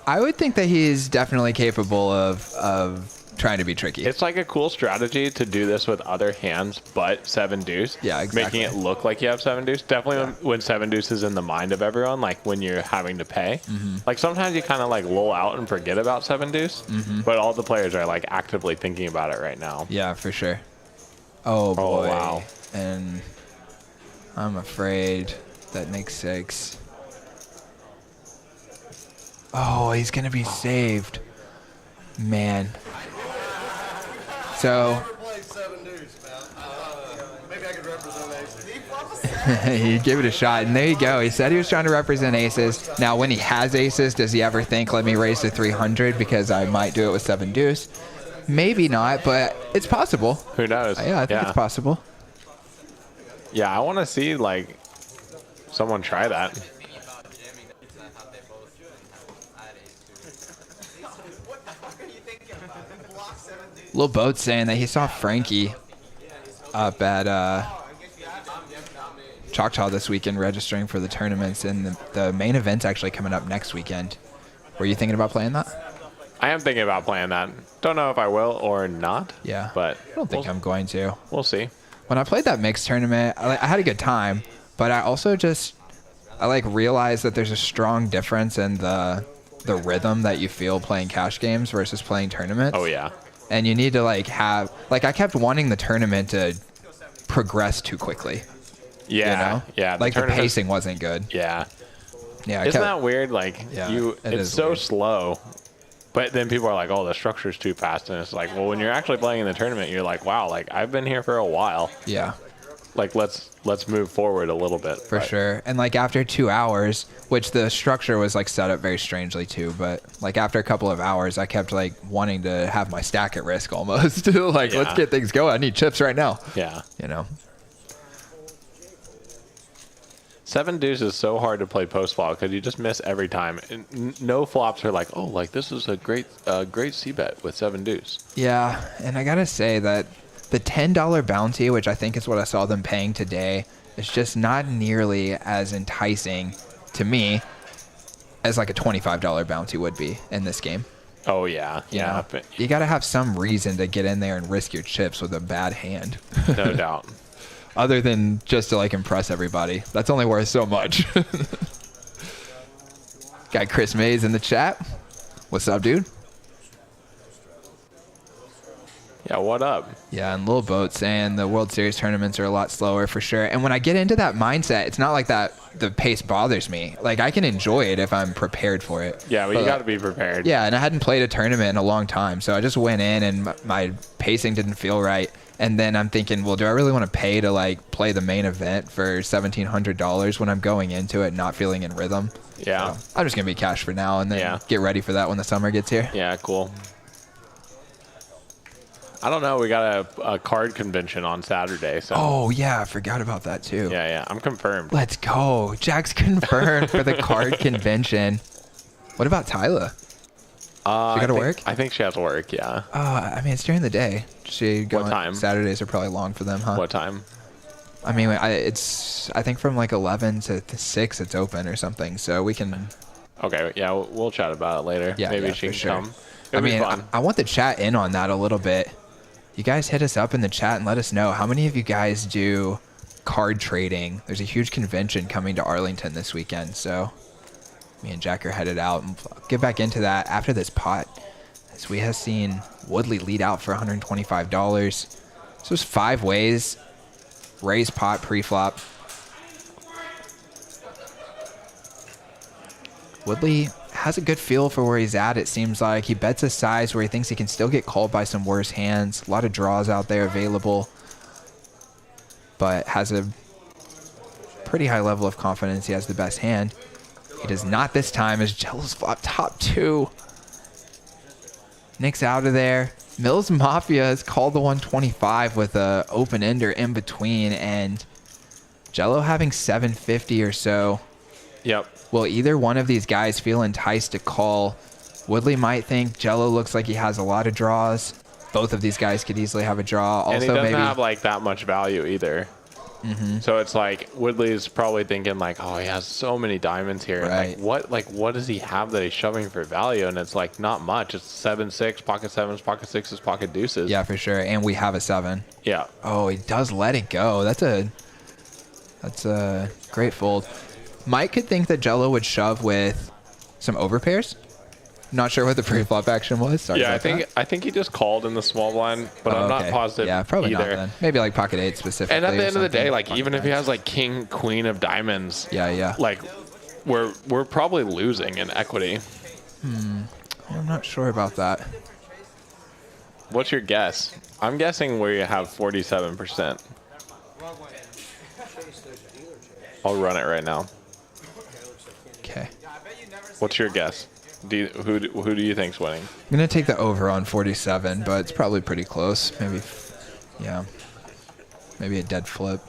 I would think that he's definitely capable of trying to be tricky. It's like a cool strategy to do this with other hands, but 7-deuce. Yeah, exactly. Making it look like you have 7-deuce. Definitely when 7-deuce is in the mind of everyone, like when you're having to pay. Like sometimes you kind of like lull out and forget about 7-deuce, but all the players are like actively thinking about it right now. Yeah, for sure. Oh, boy. Oh, wow. And I'm afraid that Nick 6 Oh, he's going to be saved. Man. So Never played Seven-deuce, man. Maybe I could represent aces. he gave it a shot, and there you go. He said he was trying to represent aces. Now, when he has aces, does he ever think, let me raise to 300 because I might do it with 7-deuce? Maybe not, but it's possible. Who knows? Yeah, I think it's possible. Yeah, I want to see, like, someone try that. Lil Boat saying that he saw Frankie up at Choctaw this weekend registering for the tournaments, and the main event's actually coming up next weekend. Were you thinking about playing that? I am thinking about playing that. Don't know if I will or not. Yeah. But I don't think I'm going to. We'll see. When I played that mixed tournament, I had a good time, but I also realized that there's a strong difference in the rhythm that you feel playing cash games versus playing tournaments. Oh, yeah. And you need to I kept wanting the tournament to progress too quickly. Yeah. You know? Yeah. The pacing wasn't good. Yeah. Yeah. Isn't that weird? Yeah, it's so weird. Slow. But then people are like, oh, the structure's too fast. And it's like, well, when you're actually playing in the tournament, you're like, wow, I've been here for a while. Yeah. Let's move forward a little bit. For sure. And after 2 hours, which the structure was set up very strangely too, but after a couple of hours, I kept wanting to have my stack at risk almost. Let's get things going. I need chips right now. Yeah. You know. 7-deuce is so hard to play post flop because you just miss every time. And no flops are this is a great c-bet with 7-deuce. Yeah, and I gotta say that the $10 bounty, which I think is what I saw them paying today, is just not nearly as enticing to me as a $25 bounty would be in this game. Oh, yeah. Yeah. You got to have some reason to get in there and risk your chips with a bad hand. No doubt. Other than just to impress everybody. That's only worth so much. Got Chris Mays in the chat. What's up, dude? Yeah, what up? Yeah, and Lil Boat saying the World Series tournaments are a lot slower for sure. And when I get into that mindset, it's not that the pace bothers me. I can enjoy it if I'm prepared for it. Yeah, but you got to be prepared. Yeah, and I hadn't played a tournament in a long time, so I just went in and my pacing didn't feel right. And then I'm thinking, well, do I really want to pay to play the main event for $1,700 when I'm going into it not feeling in rhythm? Yeah. So I'm just going to be cash for now and then get ready for that when the summer gets here. Yeah, cool. I don't know. We got a card convention on Saturday. So. Oh, yeah. I forgot about that, too. Yeah. I'm confirmed. Let's go. Jack's confirmed for the card convention. What about Tyler? She got to work? I think she has to work, yeah. I mean, it's during the day. What time? Saturdays are probably long for them, huh? What time? I mean, I think from 11 to 6 it's open or something, so we can... Okay, yeah, we'll chat about it later. Yeah, Maybe she can come. I mean, I want the chat in on that a little bit. You guys hit us up in the chat and let us know how many of you guys do card trading. There's a huge convention coming to Arlington this weekend, so me and Jack are headed out and get back into that after this pot. As we have seen Woodley lead out for $125. So it's 5 ways. Raise pot pre-flop. Woodley has a good feel for where he's at, it seems like. He bets a size where he thinks he can still get called by some worse hands. A lot of draws out there available. But has a pretty high level of confidence he has the best hand. He does not this time as Jello's flop top 2. Nick's out of there. Mills Mafia has called the 125 with a open ender in between, and Jello having 750 or so. Yep. Will either one of these guys feel enticed to call? Woodley might think Jello looks like he has a lot of draws. Both of these guys could easily have a draw. Also, and he doesn't maybe have that much value either. Mm-hmm. So it's Woodley's probably thinking oh, he has so many diamonds here. Right. And what does he have that he's shoving for value? And it's not much. It's 7-6, pocket 7s, pocket 6s, pocket deuces. Yeah, for sure. And we have a 7. Yeah. Oh, he does let it go. That's a great fold. Mike could think that Jello would shove with some overpairs. Not sure what the pre-flop action was. Sorry yeah, about I think he just called in the small blind, but I'm not positive. Yeah, probably either. not then. Maybe pocket 8 specifically. And at the end of the day, even if he has king, queen of diamonds, yeah, we're probably losing in equity. I'm not sure about that. What's your guess? I'm guessing we have 47%. I'll run it right now. Okay. What's your guess? Who do you think's winning? I'm going to take the over on 47, but it's probably pretty close. Maybe, yeah. Maybe a dead flip.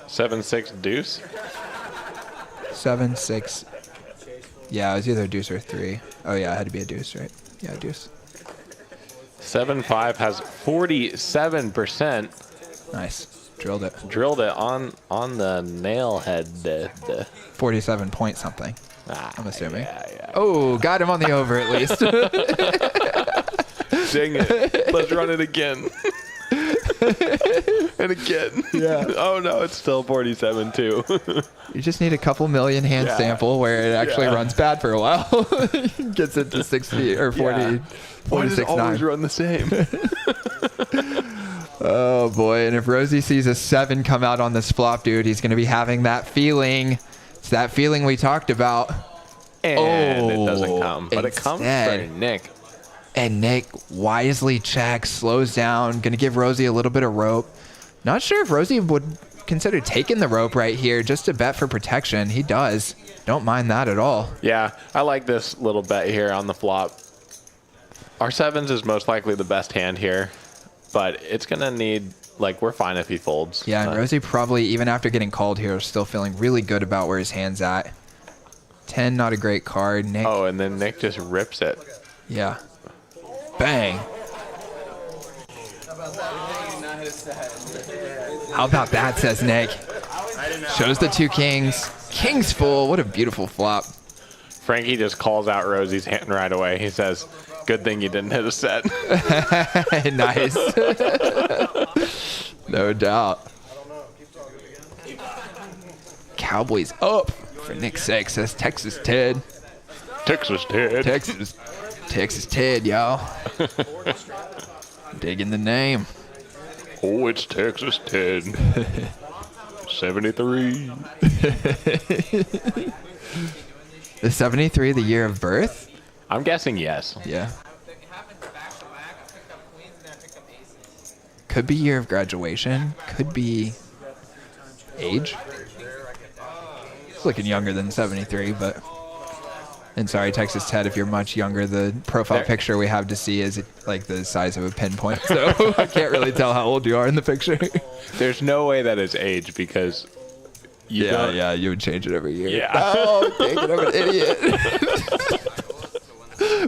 Seven-six deuce? 7-6. Yeah, it was either a deuce or 3. Oh, yeah, it had to be a deuce, right? Yeah, deuce. 7-5 has 47%. Nice. Drilled it. Drilled it on the nail head. 47 point something. I'm assuming. Yeah. Oh, got him on the over at least. Dang it. Let's run it again. And again. Yeah. Oh, no, it's still 47, too. You just need a couple million hand sample where it actually runs bad for a while. Gets it to 60 or 40. Yeah. Why does it always run the same? Oh, boy. And if Rosie sees a 7 come out on this flop, dude, he's going to be having that feeling. It's that feeling we talked about. And it doesn't come. But it comes for Nick. And Nick wisely checks, slows down, going to give Rosie a little bit of rope. Not sure if Rosie would consider taking the rope right here just to bet for protection. He does. Don't mind that at all. Yeah, I like this little bet here on the flop. Our 7s is most likely the best hand here, but it's going to need, like, we're fine if he folds. Yeah, and Rosie probably, even after getting called here, is still feeling really good about where his hand's at. 10, not a great card. Nick. Oh, and then Nick just rips it. Yeah. Bang. How about that, says Nick. Shows the 2 kings. Kings full. What a beautiful flop. Frankie just calls out Rosie's hand right away. He says, good thing you didn't hit a set. Nice. No doubt. Cowboys up for Nick 6, says Texas Ted. Texas Ted. Texas Ted, y'all. Digging the name. Oh, it's Texas Ted. 73. Is 73 the year of birth? I'm guessing yes. Yeah. Could be year of graduation. Could be age. It's looking younger than 73, but... And sorry, Texas Ted, if you're much younger, the profile picture we have to see is like the size of a pinpoint. So I can't really tell how old you are in the picture. There's no way that is age because you you would change it every year. Yeah. Oh, dang it, I'm an idiot.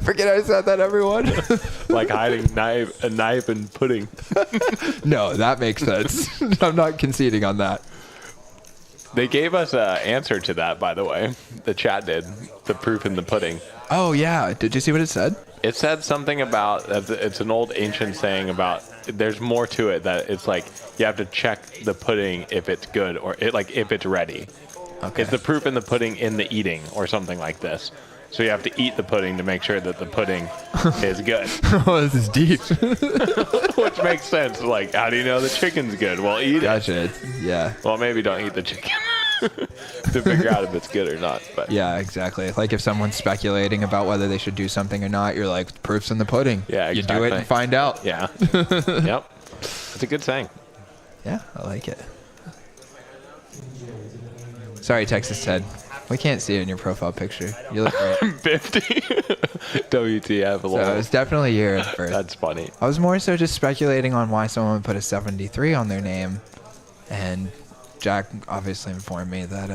Forget I said that, everyone. Like hiding a knife and pudding. No, that makes sense. I'm not conceding on that. They gave us an answer to that, by the way. The chat did. The proof in the pudding. Oh, yeah. Did you see what it said? It said something about, it's an old ancient saying about, there's more to it, that it's like, you have to check the pudding if it's good, or if it's ready. Okay. It's the proof in the pudding in the eating, or something like this. So you have to eat the pudding to make sure that the pudding is good. Oh, this is deep. Which makes sense. Like, how do you know the chicken's good? Well, eat it. Gotcha. Yeah. Well, maybe don't eat the chicken to figure out if it's good or not. But yeah, exactly. Like if someone's speculating about whether they should do something or not, you're like, proof's in the pudding. Yeah, exactly. You do it and find out. Yeah. Yep. It's a good saying. Yeah, I like it. Sorry, Texas Ted. We can't see it in your profile picture. You look great. 50. WTF. So it's definitely year of birth. That's funny. I was more so just speculating on why someone would put a 73 on their name. And Jack obviously informed me that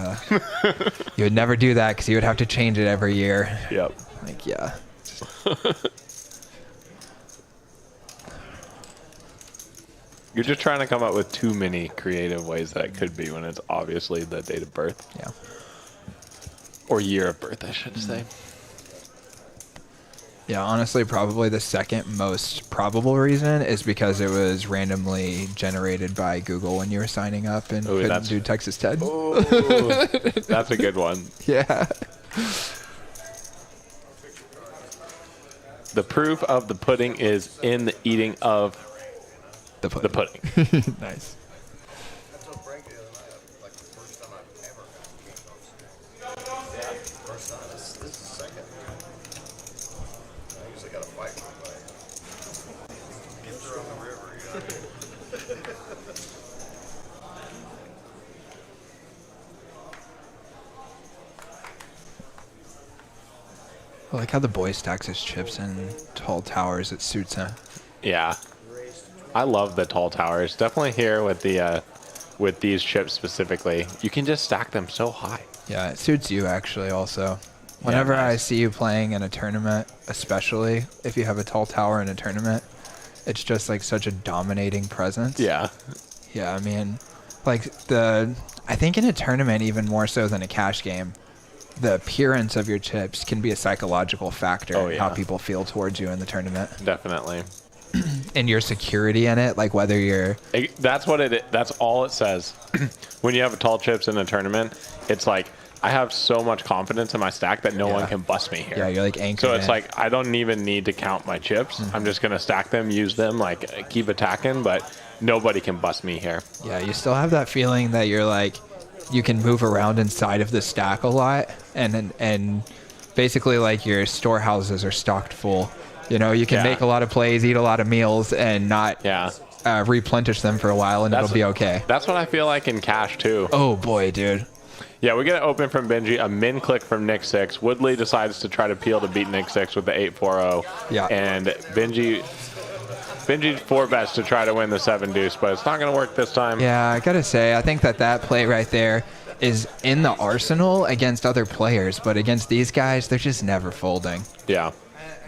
you would never do that because you would have to change it every year. Yep. Like, yeah. You're just trying to come up with too many creative ways that it could be when it's obviously the date of birth. Yeah. Or year of birth, I should say. Yeah, honestly, probably the second most probable reason is because it was randomly generated by Google when you were signing up and couldn't do Texas Ted. Ooh, that's a good one. Yeah. The proof of the pudding is in the eating of the pudding. The pudding. Nice. This is second. I usually got to fight for my. Get her on the river, I like how the boy stacks his chips in tall towers. It suits him. Yeah. I love the tall towers. Definitely here with the with these chips specifically. You can just stack them so high. Yeah, it suits you actually also. Whenever nice. I see you playing in a tournament, especially if you have a tall tower in a tournament, it's just like such a dominating presence. Yeah. Yeah, I mean, like I think in a tournament even more so than a cash game, the appearance of your chips can be a psychological factor in how people feel towards you in the tournament. Definitely. And your security in it, like whether you're... That's what that's all it says. When you have tall chips in a tournament, it's like, I have so much confidence in my stack that no one can bust me here. Yeah, you're like anchored So it's in. like, I don't even need to count my chips. I'm just going to stack them, use them, like keep attacking, but nobody can bust me here. Yeah, you still have that feeling that you're like, you can move around inside of the stack a lot, and basically like your storehouses are stocked full. You know, you can make a lot of plays, eat a lot of meals, and not replenish them for a while, and it'll be okay. That's what I feel like in cash, too. Oh, boy, dude. Yeah, we get an open from Benji, a min click from Nick 6. Woodley decides to try to peel to beat Nick 6 with the 8-4-0. Yeah. And Benji 4-bets to try to win the 7-deuce, but it's not going to work this time. Yeah, I got to say, I think that play right there is in the arsenal against other players, but against these guys, they're just never folding. Yeah.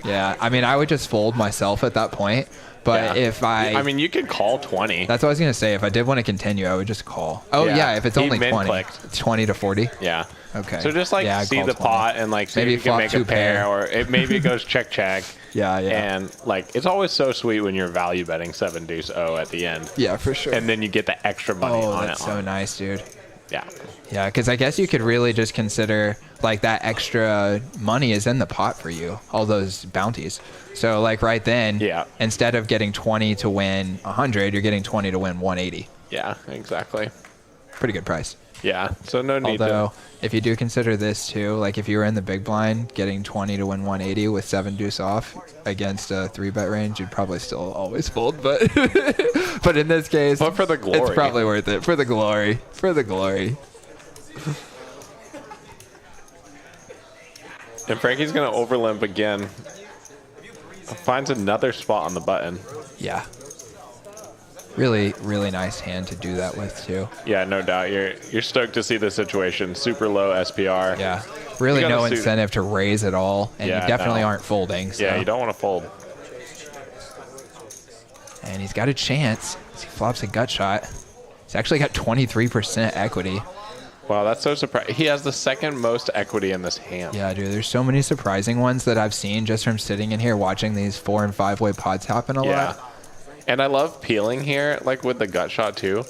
Yeah, I mean, I would just fold myself at that point, but if I mean, you could call 20. That's what I was going to say. If I did want to continue, I would just call. Oh, yeah, if it's only 20. It's 20 to 40? Yeah. Okay. So just, like, see the 20. pot and, like, see maybe if you can make a pair, or maybe it goes check. Yeah. And, like, it's always so sweet when you're value betting 7-deuce-0 at the end. Yeah, for sure. And then you get the extra money on it. Oh, that's so nice, dude. Yeah. Yeah, because I guess you could really just consider, like, that extra money is in the pot for you, all those bounties. So, like, right then, instead of getting 20 to win 100, you're getting 20 to win 180. Yeah, exactly. Pretty good price. Yeah, so no need Although, if you do consider this, too, like, if you were in the big blind, getting 20 to win 180 with 7-deuce off against a 3-bet range, you'd probably still always fold, but but in this case, but for the glory, it's probably worth it. For the glory. For the glory. And Frankie's going to overlimp again. Finds another spot on the button. Yeah. Really, really nice hand to do that with, too. Yeah, no doubt. You're stoked to see the situation. Super low SPR. Yeah. Really no incentive to raise at all. And you definitely aren't folding. So. Yeah, you don't want to fold. And he's got a chance. He flops a gut shot. He's actually got 23% equity. Wow, that's so surprising. He has the second most equity in this hand. Yeah, dude. There's so many surprising ones that I've seen just from sitting in here watching these 4- and 5-way pots happen a lot. And I love peeling here, like with the gut shot too.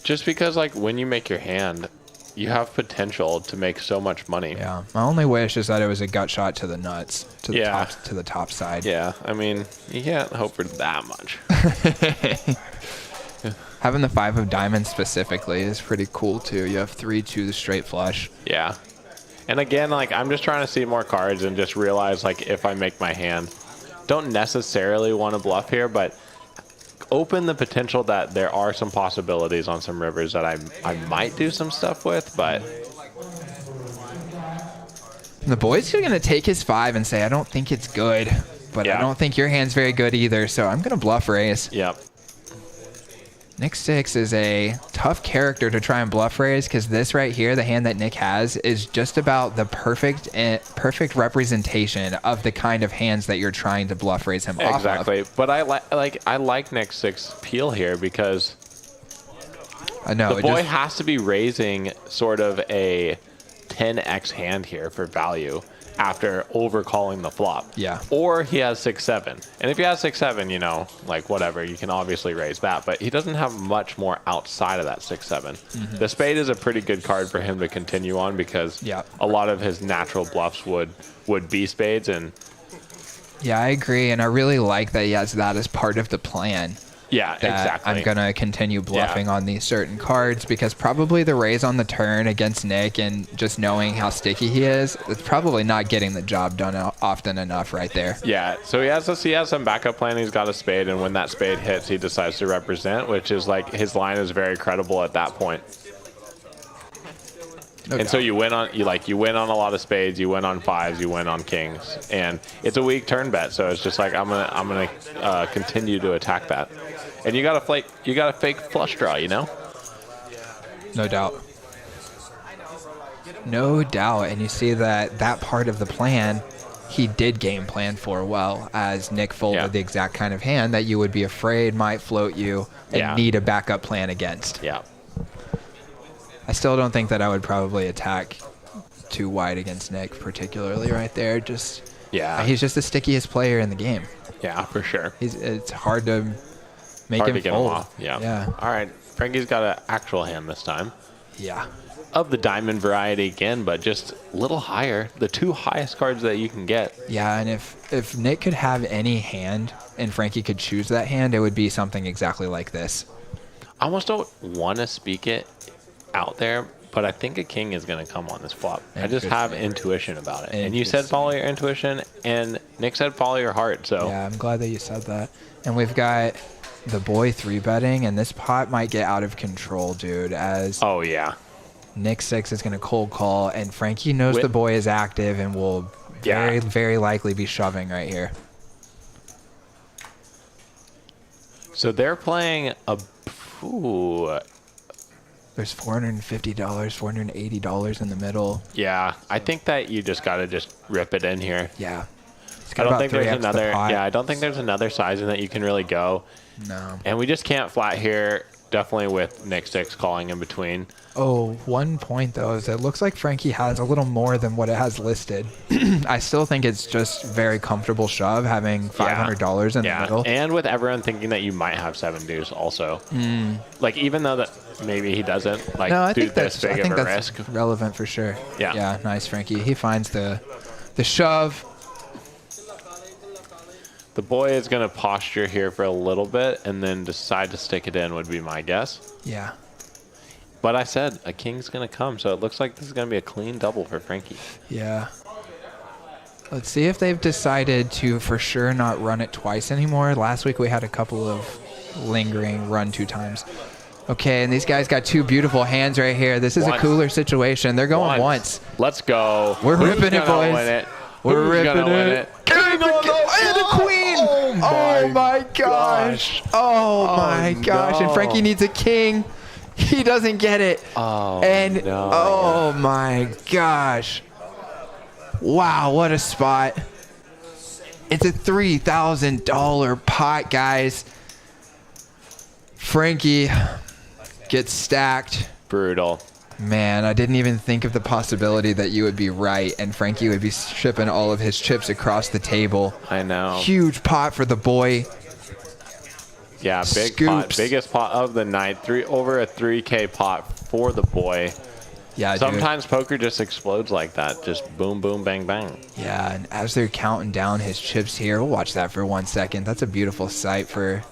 Just because, like, when you make your hand, you have potential to make so much money. Yeah. My only wish is that it was a gut shot to the nuts, to the top side. Yeah. I mean, you can't hope for that much. Having the 5 of diamonds specifically is pretty cool too. You have 3 to the straight flush. Yeah. And again, like, I'm just trying to see more cards and just realize, like, if I make my hand, don't necessarily want to bluff here, but open the potential that there are some possibilities on some rivers that I might do some stuff with, but the boy's going to take his 5 and say, I don't think it's good, but I don't think your hand's very good either, so I'm going to bluff raise. Yep. Nick 6 is a tough character to try and bluff raise because this right here, the hand that Nick has, is just about the perfect representation of the kind of hands that you're trying to bluff raise him off of. Exactly. But I like Nick 6 peel here because the boy has to be raising sort of a 10x hand here for value after overcalling the flop. Yeah. Or he has 6-7. And if he has 6-7, you know, like whatever, you can obviously raise that. But he doesn't have much more outside of that 6-7. The spade is a pretty good card for him to continue on because a lot of his natural bluffs would be spades. And yeah, I agree. And I really like that he has that as part of the plan. Yeah, that exactly. I'm going to continue bluffing on these certain cards, because probably the raise on the turn against Nick and just knowing how sticky he is, it's probably not getting the job done often enough right there. Yeah, so he has some backup plan. He's got a spade, and when that spade hits, he decides to represent, which is like his line is very credible at that point. And so you win on a lot of spades, you win on fives, you win on kings, and it's a weak turn bet. So it's just like I'm gonna continue to attack that, and you got a fake flush draw, you know. No doubt. No doubt. And you see that part of the plan, he did game plan for well, as Nick folded the exact kind of hand that you would be afraid might float you and need a backup plan against. Yeah. I still don't think that I would probably attack too wide against Nick, particularly right there. He's just the stickiest player in the game. Yeah, for sure. It's hard to make him get fold. him off. Yeah. All right, Frankie's got an actual hand this time. Yeah. Of the diamond variety again, but just a little higher. The two highest cards that you can get. Yeah, and if Nick could have any hand and Frankie could choose that hand, it would be something exactly like this. I almost don't want to speak it out there, but I think a king is going to come on this flop. I just have intuition about it. And you said follow your intuition, and Nick said follow your heart. So yeah, I'm glad that you said that. And we've got the boy 3-betting, and this pot might get out of control, dude, as Nick 6 is going to cold call, and Frankie knows the boy is active and will very, very likely be shoving right here. So they're playing a... There's $450, $480 in the middle. Yeah, I think that you just got to just rip it in here. Yeah. I don't think there's another. Yeah, I don't think there's another sizing that you can really go. No. And we just can't flat here. Definitely with Nick 6 calling in between. Oh, 1 point though is it looks like Frankie has a little more than what it has listed. I still think it's just very comfortable shove having $500 in the middle. And with everyone thinking that you might have 7-deuce also. Like even though that maybe he doesn't do this big of a risk. Relevant for sure. Yeah. Yeah, nice Frankie. He finds the shove. The boy is going to posture here for a little bit and then decide to stick it in would be my guess. Yeah. But I said a king's going to come, so it looks like this is going to be a clean double for Frankie. Yeah. Let's see if they've decided to for sure not run it twice anymore. Last week we had a couple of lingering run 2 times. Okay, and these guys got 2 beautiful hands right here. This is a cooler situation. They're going once. Let's go. We're ripping it, boys. Win it? We're ripping it. And the queen. Oh my gosh. Oh my gosh. And Frankie needs a king. He doesn't get it. Oh, and no. Oh my gosh. Wow, what a spot. It's a $3,000 pot, guys. Frankie gets stacked. Brutal. Man, I didn't even think of the possibility that you would be right and Frankie would be shipping all of his chips across the table. I know. Huge pot for the boy. Yeah, big pot, biggest pot of the night. Over a 3K pot for the boy. Yeah, sometimes poker just explodes like that. Just boom, boom, bang, bang. Yeah, and as they're counting down his chips here, we'll watch that for 1 second. That's a beautiful sight for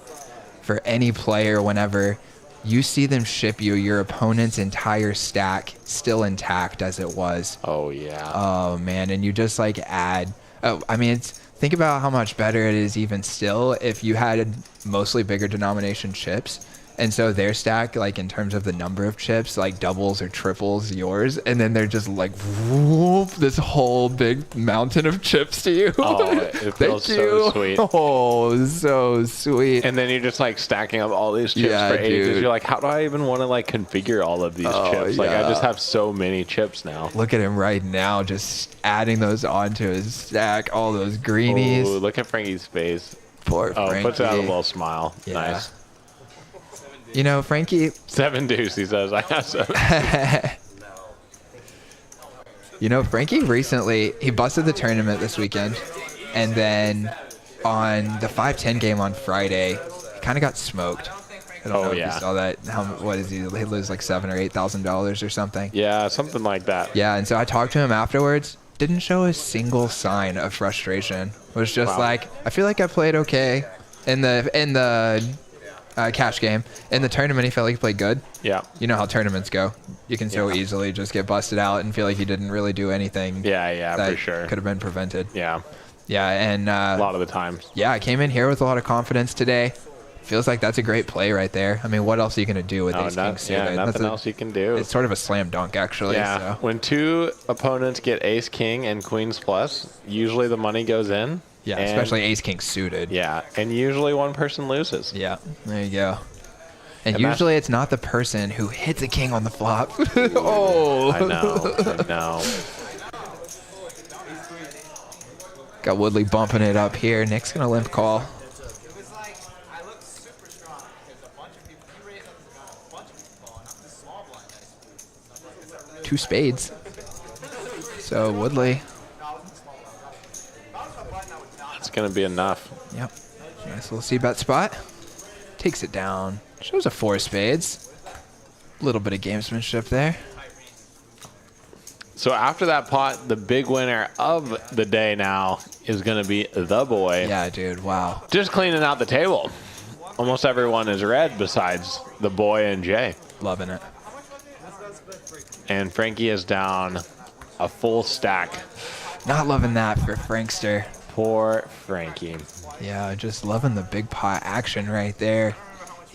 any player whenever you see them ship you your opponent's entire stack still intact as it was. Oh, yeah. Oh, man, and you just like add... Oh, I mean, think about how much better it is even still if you had mostly bigger denomination chips. And so their stack, like in terms of the number of chips, like doubles or triples yours. And then they're just like, whoop, this whole big mountain of chips to you. Oh, it feels so sweet. Oh, so sweet. And then you're just like stacking up all these chips for ages. You're like, how do I even want to like configure all of these chips? Like I just have so many chips now. Look at him right now, just adding those onto his stack, all those greenies. Ooh, look at Frankie's face. Poor Frankie. Oh, puts out a little smile. Yeah. Nice. You know, Frankie... 7-deuce, he says. I have 7. You know, Frankie recently, he busted the tournament this weekend. And then on the 5-10 game on Friday, he kind of got smoked. I don't know if you saw that. What is he? He lose like $7,000 or $8,000 or something. Yeah, something like that. Yeah, and so I talked to him afterwards. Didn't show a single sign of frustration. Was just like, I feel like I played okay in the cash game. In the tournament, he felt like he played good. Yeah. You know how tournaments go. You can so easily just get busted out and feel like you didn't really do anything. Yeah, that for sure. Could have been prevented. Yeah. Yeah, and A lot of the times. yeah, I came in here with a lot of confidence today. Feels like that's a great play right there. I mean, what else are you going to do with ace king suited? Yeah, nothing else you can do. It's sort of a slam dunk, actually. Yeah. So. When two opponents get ace king and queens plus, usually the money goes in. Yeah, and, especially ace king suited. Yeah, and usually one person loses. Yeah, there you go. And And usually it's not the person who hits a king on the flop. Oh. I know. Got Woodley bumping it up here. Nick's going to limp call. Two spades. So Woodley. It's going to be enough. Yep. Nice little c-bet spot. Takes it down. Shows a 4 spades. A little bit of gamesmanship there. So after that pot, the big winner of the day now is going to be the boy. Yeah, dude. Wow. Just cleaning out the table. Almost everyone is red besides the boy and Jay. Loving it. And Frankie is down a full stack. Not loving that for Frankster. Poor Frankie. Yeah, just loving the big pot action right there.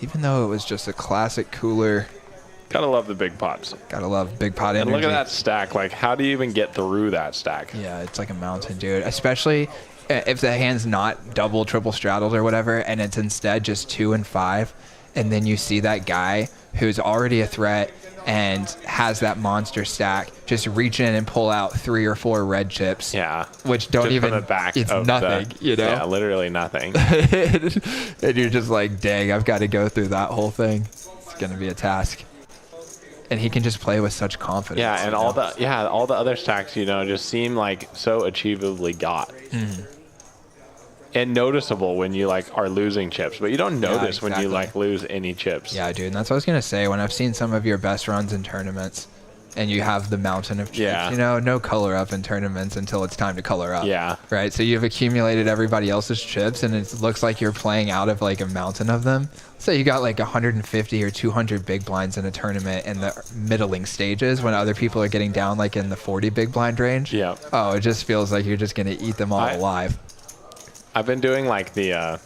Even though it was just a classic cooler. Gotta love the big pots. Gotta love big pot And energy. look at that stack. Like, how do you even get through that stack? Yeah, it's like a mountain, dude. Especially if the hand's not double, triple straddled or whatever, and it's instead just 2 and 5, and then you see that guy who's already a threat and has that monster stack just reach in and pull out 3 or 4 red chips. Yeah. Which don't Just even, from the back it's of nothing, you know? Yeah, literally nothing. And you're just like, dang, I've got to go through that whole thing. It's going to be a task. And he can just play with such confidence. Yeah, and all the other stacks, just seem like so achievably got. And noticeable when you are losing chips, but you don't notice when you lose any chips. Yeah, dude, and that's what I was gonna say. When I've seen some of your best runs in tournaments, and you have the mountain of chips, no color up in tournaments until it's time to color up. Yeah. Right. So you've accumulated everybody else's chips, and it looks like you're playing out of a mountain of them. So you got 150 or 200 big blinds in a tournament in the middling stages when other people are getting down in the 40 big blind range. Yeah. Oh, it just feels like you're just gonna eat them all alive. I've been doing well,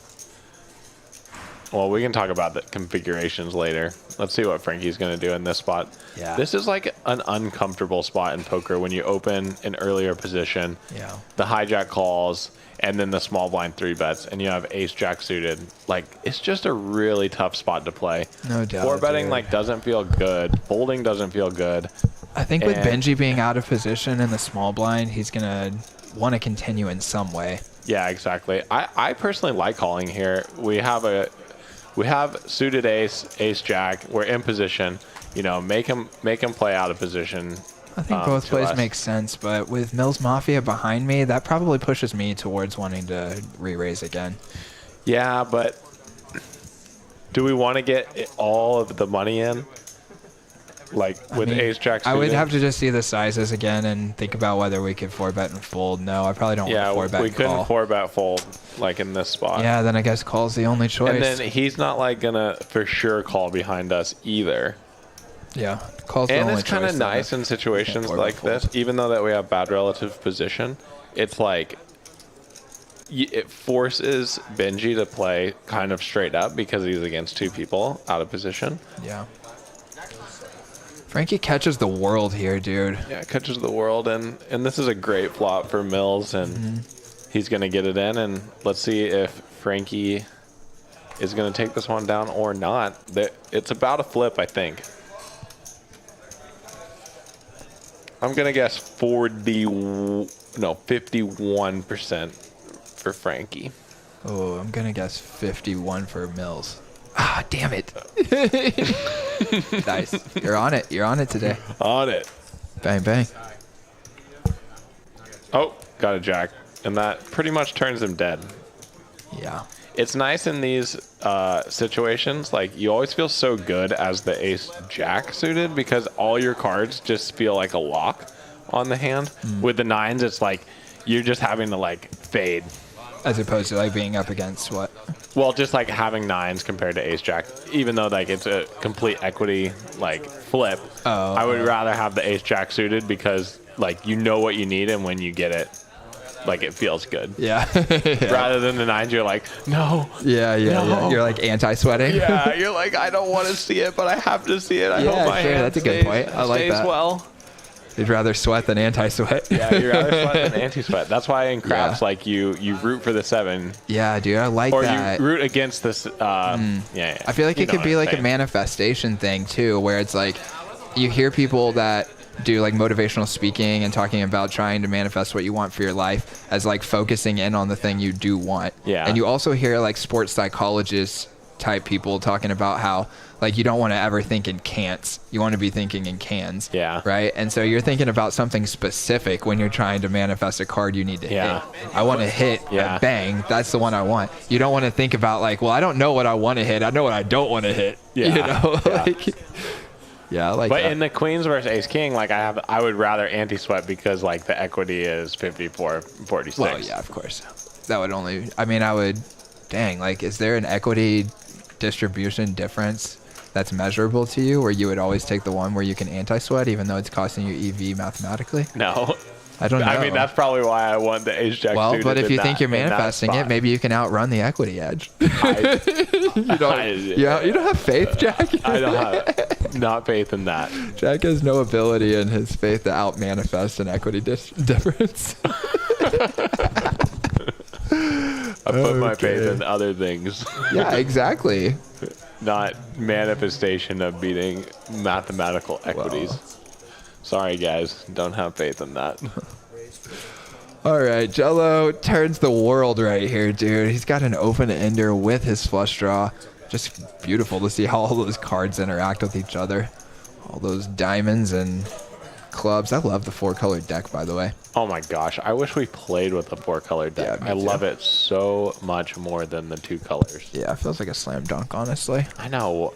we can talk about the configurations later. Let's see what Frankie's going to do in this spot. Yeah. This is an uncomfortable spot in poker when you open an earlier position. Yeah. The hijack calls, and then the small blind 3 bets, and you have ace jack suited. It's just a really tough spot to play. No doubt. 4 betting dude. doesn't feel good. Folding doesn't feel good. I think with Benji being out of position in the small blind, he's going to want to continue in some way. Yeah, exactly. I personally like calling here. We have suited ace jack. We're in position. Make him play out of position. I think both plays make sense, but with Mills Mafia behind me, that probably pushes me towards wanting to re-raise again. Yeah, but do we want to get all of the money in? Ace jack suited? I would have to just see the sizes again and think about whether we could 4-bet and fold. No, I probably don't want to 4-bet we and call. couldn't 4-bet fold in this spot. Yeah, then I guess call's the only choice. And then he's not gonna for sure call behind us either. Yeah, call's the And only it's kind of choice, nice in situations like this, even though that we have bad relative position. It's it forces Benji to play kind of straight up because he's against 2 people out of position. Yeah. Frankie catches the world here, dude. Yeah, catches the world, and this is a great flop for Mills, and he's going to get it in, and let's see if Frankie is going to take this one down or not. It's about a flip, I think. I'm going to guess 51% for Frankie. Oh, I'm going to guess 51 for Mills. Ah, damn it. Nice. You're on it. You're on it today. On it. Bang, bang. Oh, got a jack. And that pretty much turns him dead. Yeah. It's nice in these situations. You always feel so good as the ace jack suited because all your cards just feel like a lock on the hand. With the 9s, it's you're just having to fade. as opposed to like being up against what? Well, just like having 9s compared to ace jack, even though like it's a complete equity like flip, I would rather have the ace jack suited because like you know what you need and when you get it, like it feels good. Yeah. Rather than the 9s, you're like, no. Yeah. You're like anti-sweating. Yeah, you're like, I don't want to see it, but I have to see it. I hope my hand that's a good point. I like stays that. well. You'd rather sweat than anti-sweat. Yeah, you'd rather sweat than anti-sweat. That's why in craps, like you root for the 7. Yeah, dude, I like or that. Or you root against this. Yeah. I feel like it could be like a manifestation thing too, where it's like you hear people that do like motivational speaking and talking about trying to manifest what you want for your life as like focusing in on the thing you do want. Yeah. And you also hear like sports psychologists type people talking about how like you don't want to ever think in can'ts. You want to be thinking in cans. Yeah. Right? And so you're thinking about something specific when you're trying to manifest a card you need to hit. I want to hit a bang. That's the one I want. You don't want to think about like, well, I don't know what I want to hit. I know what I don't want to hit. Yeah. You know? Yeah. Like, yeah, I like but that. in the queens versus ace king, like I would rather anti-sweat because like the equity is 54-46. Well, yeah, of course. That would only, I mean, I would, dang, like, is there an equity distribution difference that's measurable to you where you would always take the one where you can anti-sweat even though it's costing you EV mathematically? No. I don't know. I mean, that's probably why I want the ace jack. Well, but if you think you're in that manifesting it, maybe you can outrun the equity edge. You don't have faith, Jack? I don't have not faith in that. Jack has no ability in his faith to out-manifest an equity difference. I put my faith in other things. Yeah, exactly. Not manifestation of beating mathematical equities. Well. Sorry, guys. Don't have faith in that. All right. Jello turns the world right here, dude. He's got an open ender with his flush draw. Just beautiful to see how all those cards interact with each other. All those diamonds and clubs. I love the 4-color deck, by the way. Oh, my gosh. I wish we played with the 4-color deck. Yeah, I love it so much more than the 2 colors. Yeah, it feels like a slam dunk, honestly. I know.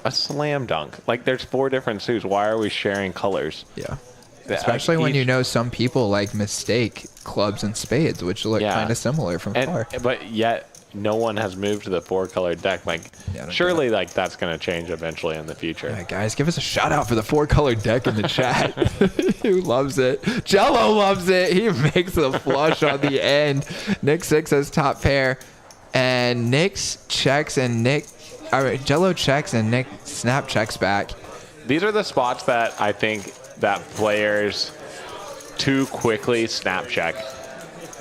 A slam dunk. Like, there's 4 different suits. Why are we sharing colors? Yeah. Especially when you know some people like mistake clubs and spades, which look kind of similar from far. But yet, no one has moved to the 4-color deck. Like, surely, like, that's going to change eventually in the future. Yeah, guys, give us a shout out for the 4-color deck in the chat. Who loves it? Jello loves it. He makes the flush on the end. Nick 6 has top pair. And Nick's checks and Nick... All right, Jello checks and Nick snap checks back. These are the spots that I think that players too quickly snap check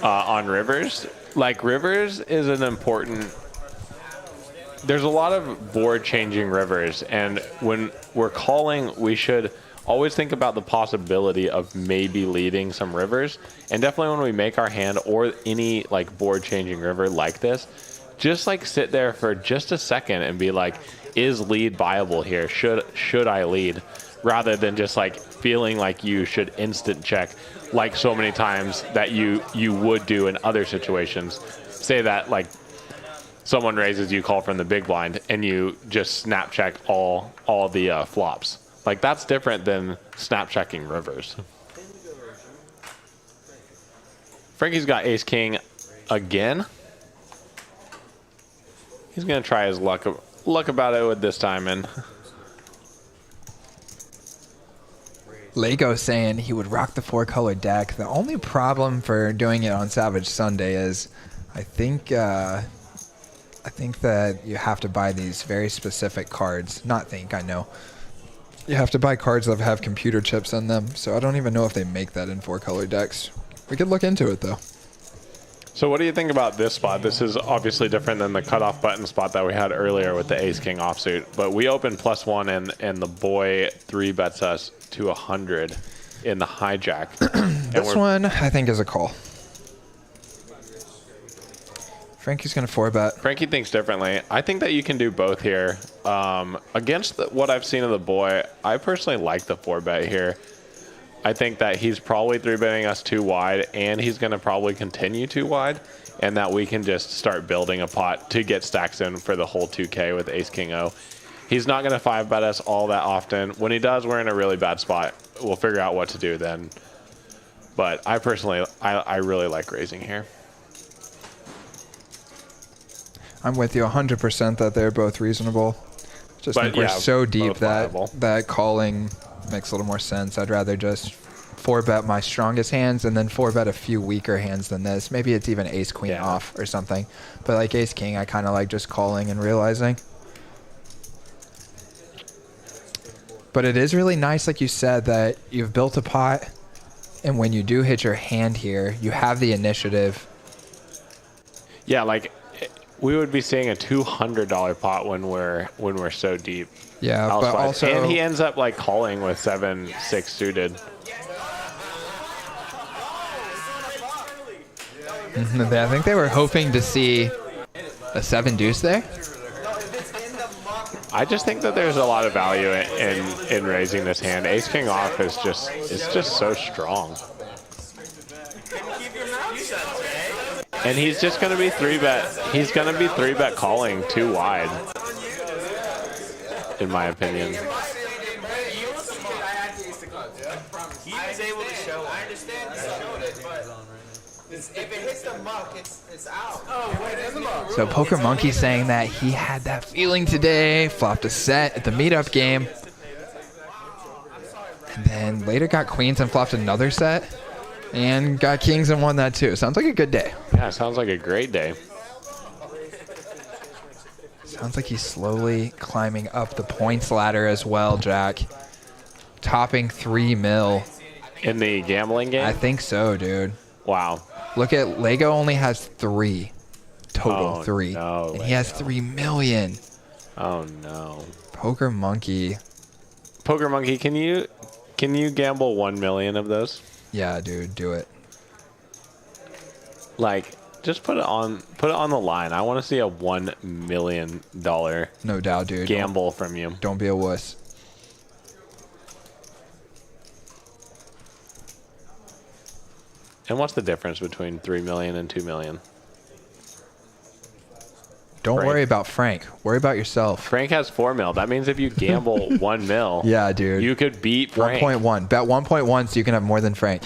on rivers. Like, rivers is an important... There's a lot of board-changing rivers, and when we're calling, we should always think about the possibility of maybe leading some rivers. And definitely when we make our hand or any, like, board-changing river like this, just like sit there for just a second and be like, is lead viable here? Should I lead? Rather than just like feeling like you should instant check like so many times that you would do in other situations. Say that like someone raises, you call from the big blind and you just snap check all the flops. Like that's different than snap checking rivers. Frankie's got ace king again. He's going to try his luck about it with this time. And Lego saying he would rock the 4-color deck. The only problem for doing it on Savage Sunday is I think that you have to buy these very specific cards. I know. You have to buy cards that have computer chips in them. So I don't even know if they make that in 4-color decks. We could look into it, though. So what do you think about this spot? This is obviously different than the cutoff button spot that we had earlier with the ace-king offsuit. But we opened +1, and the boy 3-bets us to 100 in the hijack. This one, I think, is a call. Frankie's going to 4-bet. Frankie thinks differently. I think that you can do both here. Against what I've seen of the boy, I personally like the 4-bet here. I think that he's probably 3-betting us too wide, and he's going to probably continue too wide, and that we can just start building a pot to get stacks in for the whole 2K with ace-king-o. He's not going to 5-bet us all that often. When he does, we're in a really bad spot. We'll figure out what to do then. But I personally, I really like raising here. I'm with you 100% that they're both reasonable. Just But think we're yeah, so deep both that viable. that calling makes a little more sense. I'd rather just 4-bet my strongest hands and then 4-bet a few weaker hands than this. Maybe it's even ace queen Yeah. off or something. But like ace king, I kind of like just calling and realizing. But it is really nice, like you said, that you've built a pot, and when you do hit your hand here, you have the initiative. Yeah, like we would be seeing a $200 pot when we're so deep. Yeah, House but five. also And he ends up like calling with 7-6 suited. I think they were hoping to see a 7-deuce there. I just think that there's a lot of value in raising this hand. Ace king off is just so strong. And he's just going to be 3-bet. He's going to be 3-bet calling too wide, in my opinion. He was able to show. I understand he showed it, but if it hits the muck, it's out. Oh, wait, it's the muck. So Poker Monkey saying that he had that feeling today, flopped a set at the meetup game, and then later got queens and flopped another set, and got kings and won that too. Sounds like a good day. Yeah, sounds like a great day. Sounds like he's slowly climbing up the points ladder as well, Jack. Topping 3 mil. In the gambling game? I think so, dude. Wow. Look at Lego only has 3. Total Oh, 3. no, and he has Lego. 3 million. Oh, no. Poker Monkey. Poker Monkey, can you gamble 1 million of those? Yeah, dude, do it. Like, just put it on the line. I want to see a $1 million No doubt, dude. gamble from you. Don't be a wuss. And what's the difference between 3 million and 2 million? Don't Frank. worry about Frank. Worry about yourself. Frank has 4 mil. That means if you gamble 1 mil, Yeah, dude. you could beat Frank. 1.1. Bet 1.1 so you can have more than Frank.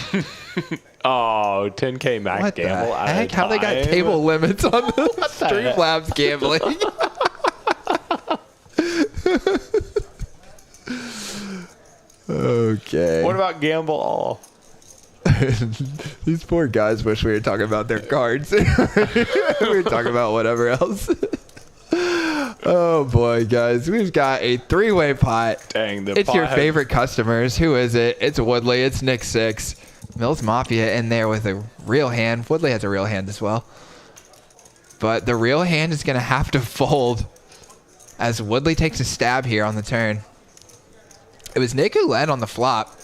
Oh, 10K max What the gamble. at a heck? How they got time? table limits on the the heck? Streamlabs gambling? Okay. What about gamble all? These poor guys wish we were talking about their cards. We were talking about whatever else. Oh boy, guys, we've got a 3-way pot. Dang, the It's your pot- favorite customers. Who is it? It's Woodley. It's Nick 6. Mills Mafia in there with a real hand. Woodley has a real hand as well. But the real hand is going to have to fold as Woodley takes a stab here on the turn. It was Nick who led on the flop.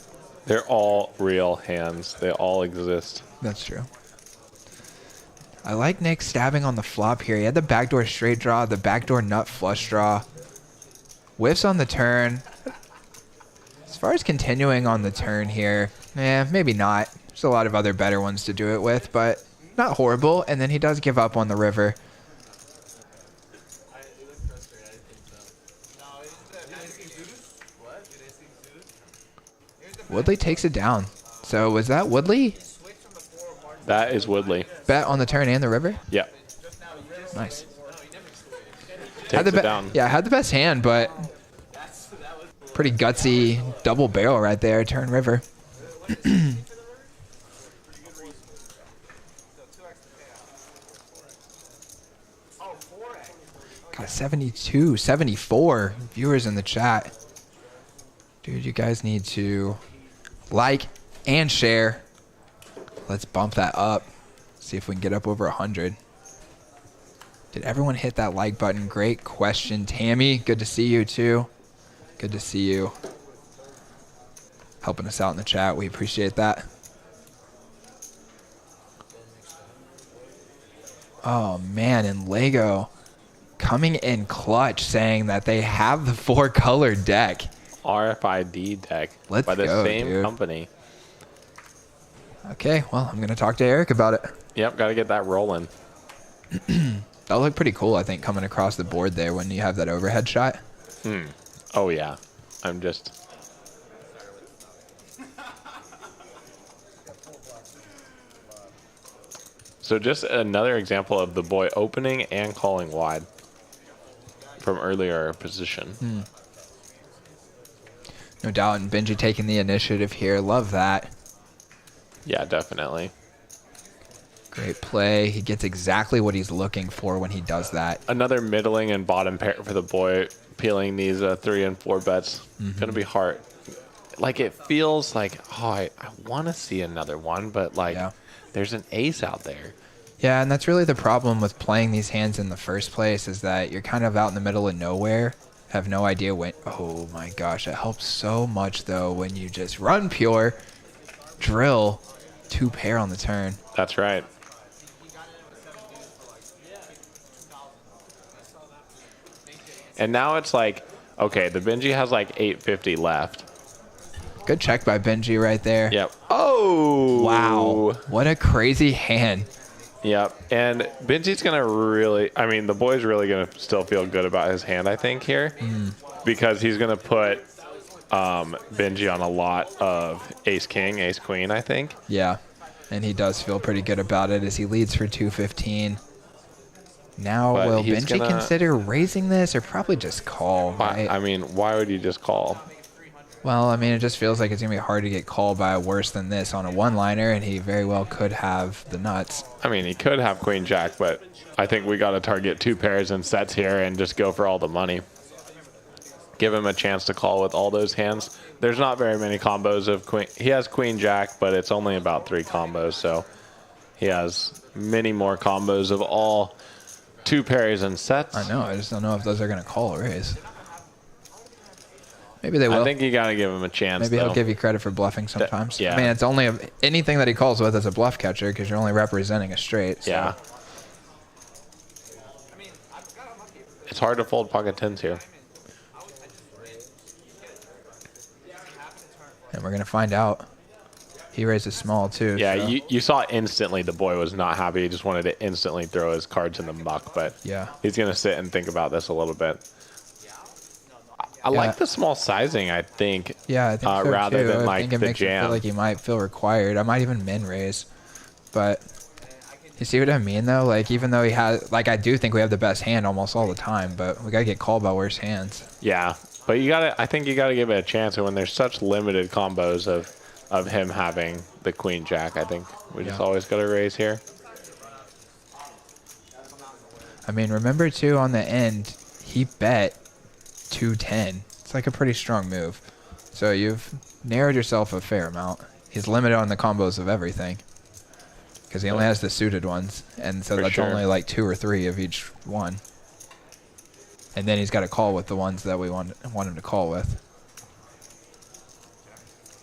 They're all real hands. They all exist. That's true. I like Nick stabbing on the flop here. He had the backdoor straight draw, the backdoor nut flush draw. Whiffs on the turn. As far as continuing on the turn here, maybe not. There's a lot of other better ones to do it with, but not horrible. And then he does give up on the river. Woodley takes it down. So was that Woodley? That is Woodley. Bet on the turn and the river? Yeah. Nice. Takes it down. Yeah, had the best hand, but pretty gutsy double barrel right there, turn river. Got 72, 74 viewers in the chat. Dude, you guys need to like and share. Let's bump that up. See if we can get up over 100. Did everyone hit that like button? Great question, Tammy. Good to see you too. Good to see you. Helping us out in the chat. We appreciate that. Oh man, and Lego coming in clutch saying that they have the 4-color deck. RFID deck. Let's by the go, same dude. company. Okay, well, I'm going to talk to Eric about it. Yep, got to get that rolling. That'll look pretty cool, I think, coming across the board there when you have that overhead shot. Oh, yeah. I'm just... So just another example of the boy opening and calling wide from earlier position. No doubt, and Benji taking the initiative here. Love that. Yeah, definitely. Great play. He gets exactly what he's looking for when he does that. Another middling and bottom pair for the boy, peeling these 3 and 4 bets. Gonna be hard. Like, it feels like, oh, I want to see another one, but like, there's an ace out there. Yeah, and that's really the problem with playing these hands in the first place, is that you're kind of out in the middle of nowhere, have no idea when. Oh my gosh, it helps so much though when you just run pure, drill, 2 pair on the turn. That's right. And now it's like, okay, the Benji has like 850 left. Good check by Benji right there. Yep. Oh! Wow. What a crazy hand. Yep. And Benji's going to really, I mean, the boy's really going to still feel good about his hand, I think, here. Because he's going to put Benji on a lot of ace-king, ace-queen, I think. Yeah. And he does feel pretty good about it as he leads for 215. Now, But will he's Benji gonna- consider raising this or probably just call, right? I mean, why would you just call? Well, I mean, it just feels like it's going to be hard to get called by a worse than this on a one-liner, and he very well could have the nuts. I mean, he could have queen jack, but I think we got to target 2 pairs and sets here and just go for all the money. Give him a chance to call with all those hands. There's not very many combos of queen. He has queen jack, but it's only about 3 combos, so he has many more combos of all 2 pairs and sets. I know. I just don't know if those are going to call or raise. Maybe they will. I think you got to give him a chance. Maybe though. he'll give you credit for bluffing sometimes. Yeah. I mean, it's only anything that he calls with is a bluff catcher because you're only representing a straight. So. Yeah. It's hard to fold pocket 10s here. And we're going to find out. He raises small, too. Yeah, so. you saw instantly the boy was not happy. He just wanted to instantly throw his cards in the muck, but Yeah. he's going to sit and think about this a little bit. I like the small sizing, I think. Yeah, I think so rather too. than I like think it the makes it jam. feel like he might feel required. I might even min raise, but you see what I mean though? Like even though he has, like I do think we have the best hand almost all the time, but we gotta get called by worse hands. Yeah, but you gotta. I think you gotta give it a chance. And when there's such limited combos of him having the queen jack, I think we just always gotta raise here. I mean, remember too on the end, he bet 210. It's like a pretty strong move. So you've narrowed yourself a fair amount. He's limited on the combos of everything because he only has the suited ones, and so that's only like 2 or 3 of each one. And then he's got to call with the ones that we want him to call with.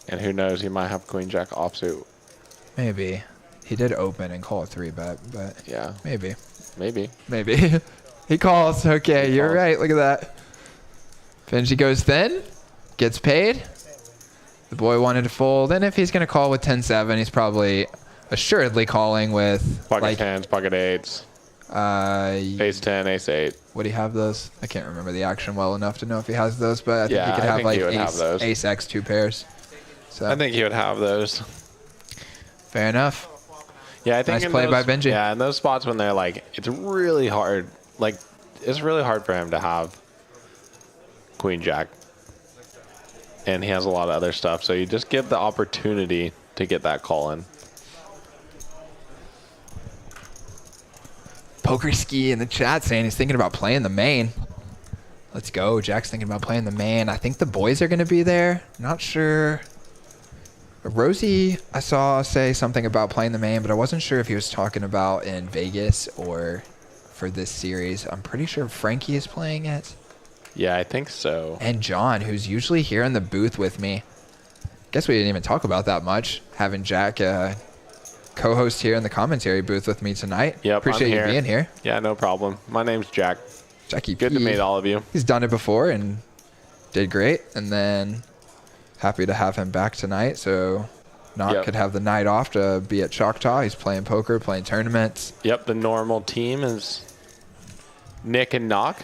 And who knows, he might have queen jack offsuit. Maybe. He did open and call a 3-bet, but Yeah, maybe. maybe. Maybe. He calls. Okay, you're calls. right. Look at that. Benji goes thin, gets paid. The boy wanted to fold, and if he's going to call with 10-7, he's probably assuredly calling with Pocket like 10s, pocket 8s, ace 10, ace 8. would he have those? I can't remember the action well enough to know if he has those, but I think Yeah, he could I have think like he would have those. ace X 2 pairs. So I think he would have those. fair enough. Yeah, I think Nice in play by those- Benji. Yeah, in those spots when they're like, it's really hard. Like, it's really hard for him to have queen jack, and he has a lot of other stuff. So you just give the opportunity to get that call in. Poker Ski in the chat saying he's thinking about playing the main. Let's go. Jack's thinking about playing the main. I think the boys are going to be there. Not sure. Rosie, I saw say something about playing the main, but I wasn't sure if he was talking about in Vegas or for this series. I'm pretty sure Frankie is playing it. Yeah, I think so. And John, who's usually here in the booth with me. Guess we didn't even talk about that much. Having Jack co-host here in the commentary booth with me tonight. Yep, Appreciate I'm you here. being here. Yeah, no problem. My name's Jack. Jackie Good to P. meet all of you. He's done it before and did great. And then happy to have him back tonight. So Knock could have the night off to be at Choctaw. He's playing poker, playing tournaments. Yep, the normal team is Nick and Knock.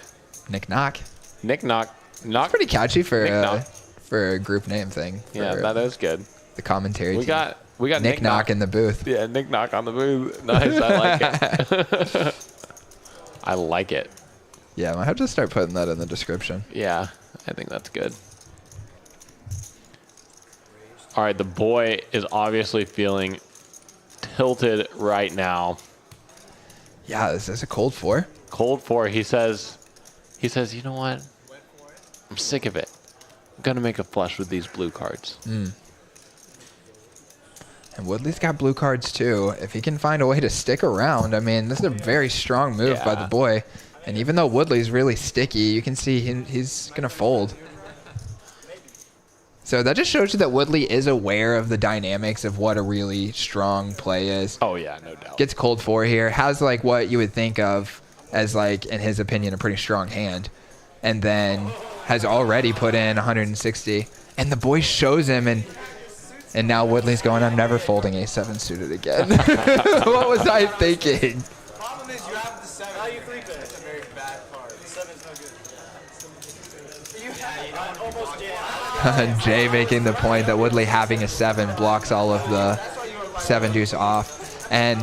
Nick Knock. Nick Knock. Knock. Pretty catchy for Nick Knock. for a group name thing. Yeah, for that is good. the commentary We team. We got Nick Knock in the booth. Yeah, Nick Knock on the booth. Nice. I like it. I like it. Yeah, I might have to start putting that in the description. Yeah, I think that's good. All right, the boy is obviously feeling tilted right now. Yeah, is this a cold 4? Cold 4. He says, you know what? I'm sick of it. I'm going to make a flush with these blue cards. And Woodley's got blue cards too. If he can find a way to stick around, I mean, this is a very strong move by the boy. And even though Woodley's really sticky, you can see he's going to fold. So that just shows you that Woodley is aware of the dynamics of what a really strong play is. Oh, yeah, no doubt. Gets cold 4 here. Has like what you would think of as like, in his opinion, a pretty strong hand. And then has already put in 160. And the boy shows him, and now Woodley's going, I'm never folding a 7 suited again. What was I thinking? Problem is you have the 7. How you creep it? It's a very bad card. The 7's no good. You almost jammed. Jay making the point that Woodley having a 7 blocks all of the 7-deuce off. And,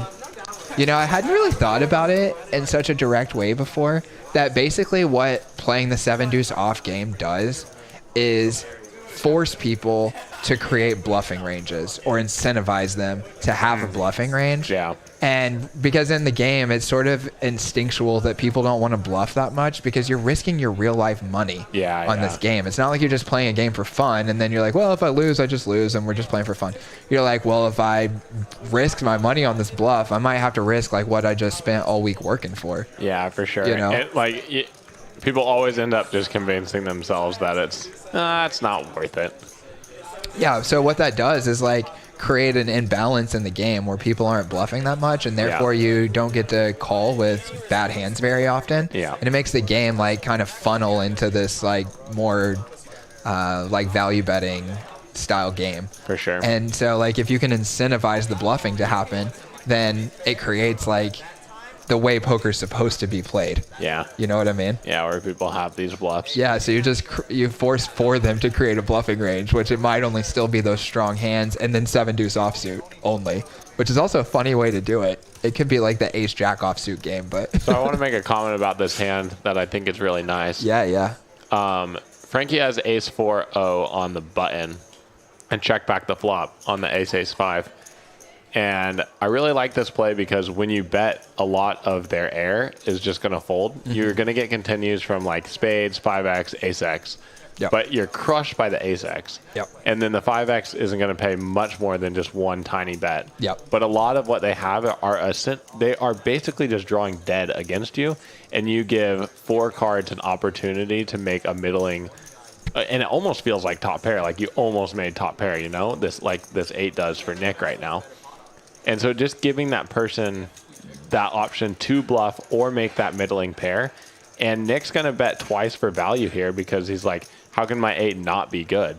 you know, I hadn't really thought about it in such a direct way before, that basically what playing the 7-deuce off game does is force people to create bluffing ranges or incentivize them to have a bluffing range. Yeah. And because in the game, it's sort of instinctual that people don't want to bluff that much because you're risking your real life money on this game. It's not like you're just playing a game for fun and then you're like, well, if I lose, I just lose and we're just playing for fun. You're like, well, if I risk my money on this bluff, I might have to risk like what I just spent all week working for. Yeah, for sure. You know? People always end up just convincing themselves that it's not worth it. Yeah, so what that does is like create an imbalance in the game where people aren't bluffing that much, and therefore you don't get to call with bad hands very often. Yeah. And it makes the game like kind of funnel into this like more like value betting style game. For sure. And so like if you can incentivize the bluffing to happen, then it creates like the way poker's supposed to be played. Yeah. You know what I mean? Yeah, where people have these bluffs. Yeah, so you force for them to create a bluffing range, which it might only still be those strong hands, and then 7-deuce offsuit only, which is also a funny way to do it. It could be like the ace-jack offsuit game, but... So I want to make a comment about this hand that I think is really nice. Yeah. Frankie has ace-4-0 on the button and check back the flop on the ace-ace-5. And I really like this play because when you bet, a lot of their air is just going to fold. Mm-hmm. You're going to get continues from like spades, 5x, ace-x. Yep. But you're crushed by the ace-x. Yep. And then the 5x isn't going to pay much more than just one tiny bet. Yep. But a lot of what they have they are basically just drawing dead against you. And you give 4 cards an opportunity to make a middling. And it almost feels like top pair. Like you almost made top pair, you know? This 8 does for Nick right now. And so just giving that person that option to bluff or make that middling pair. And Nick's going to bet twice for value here because he's like, how can my 8 not be good?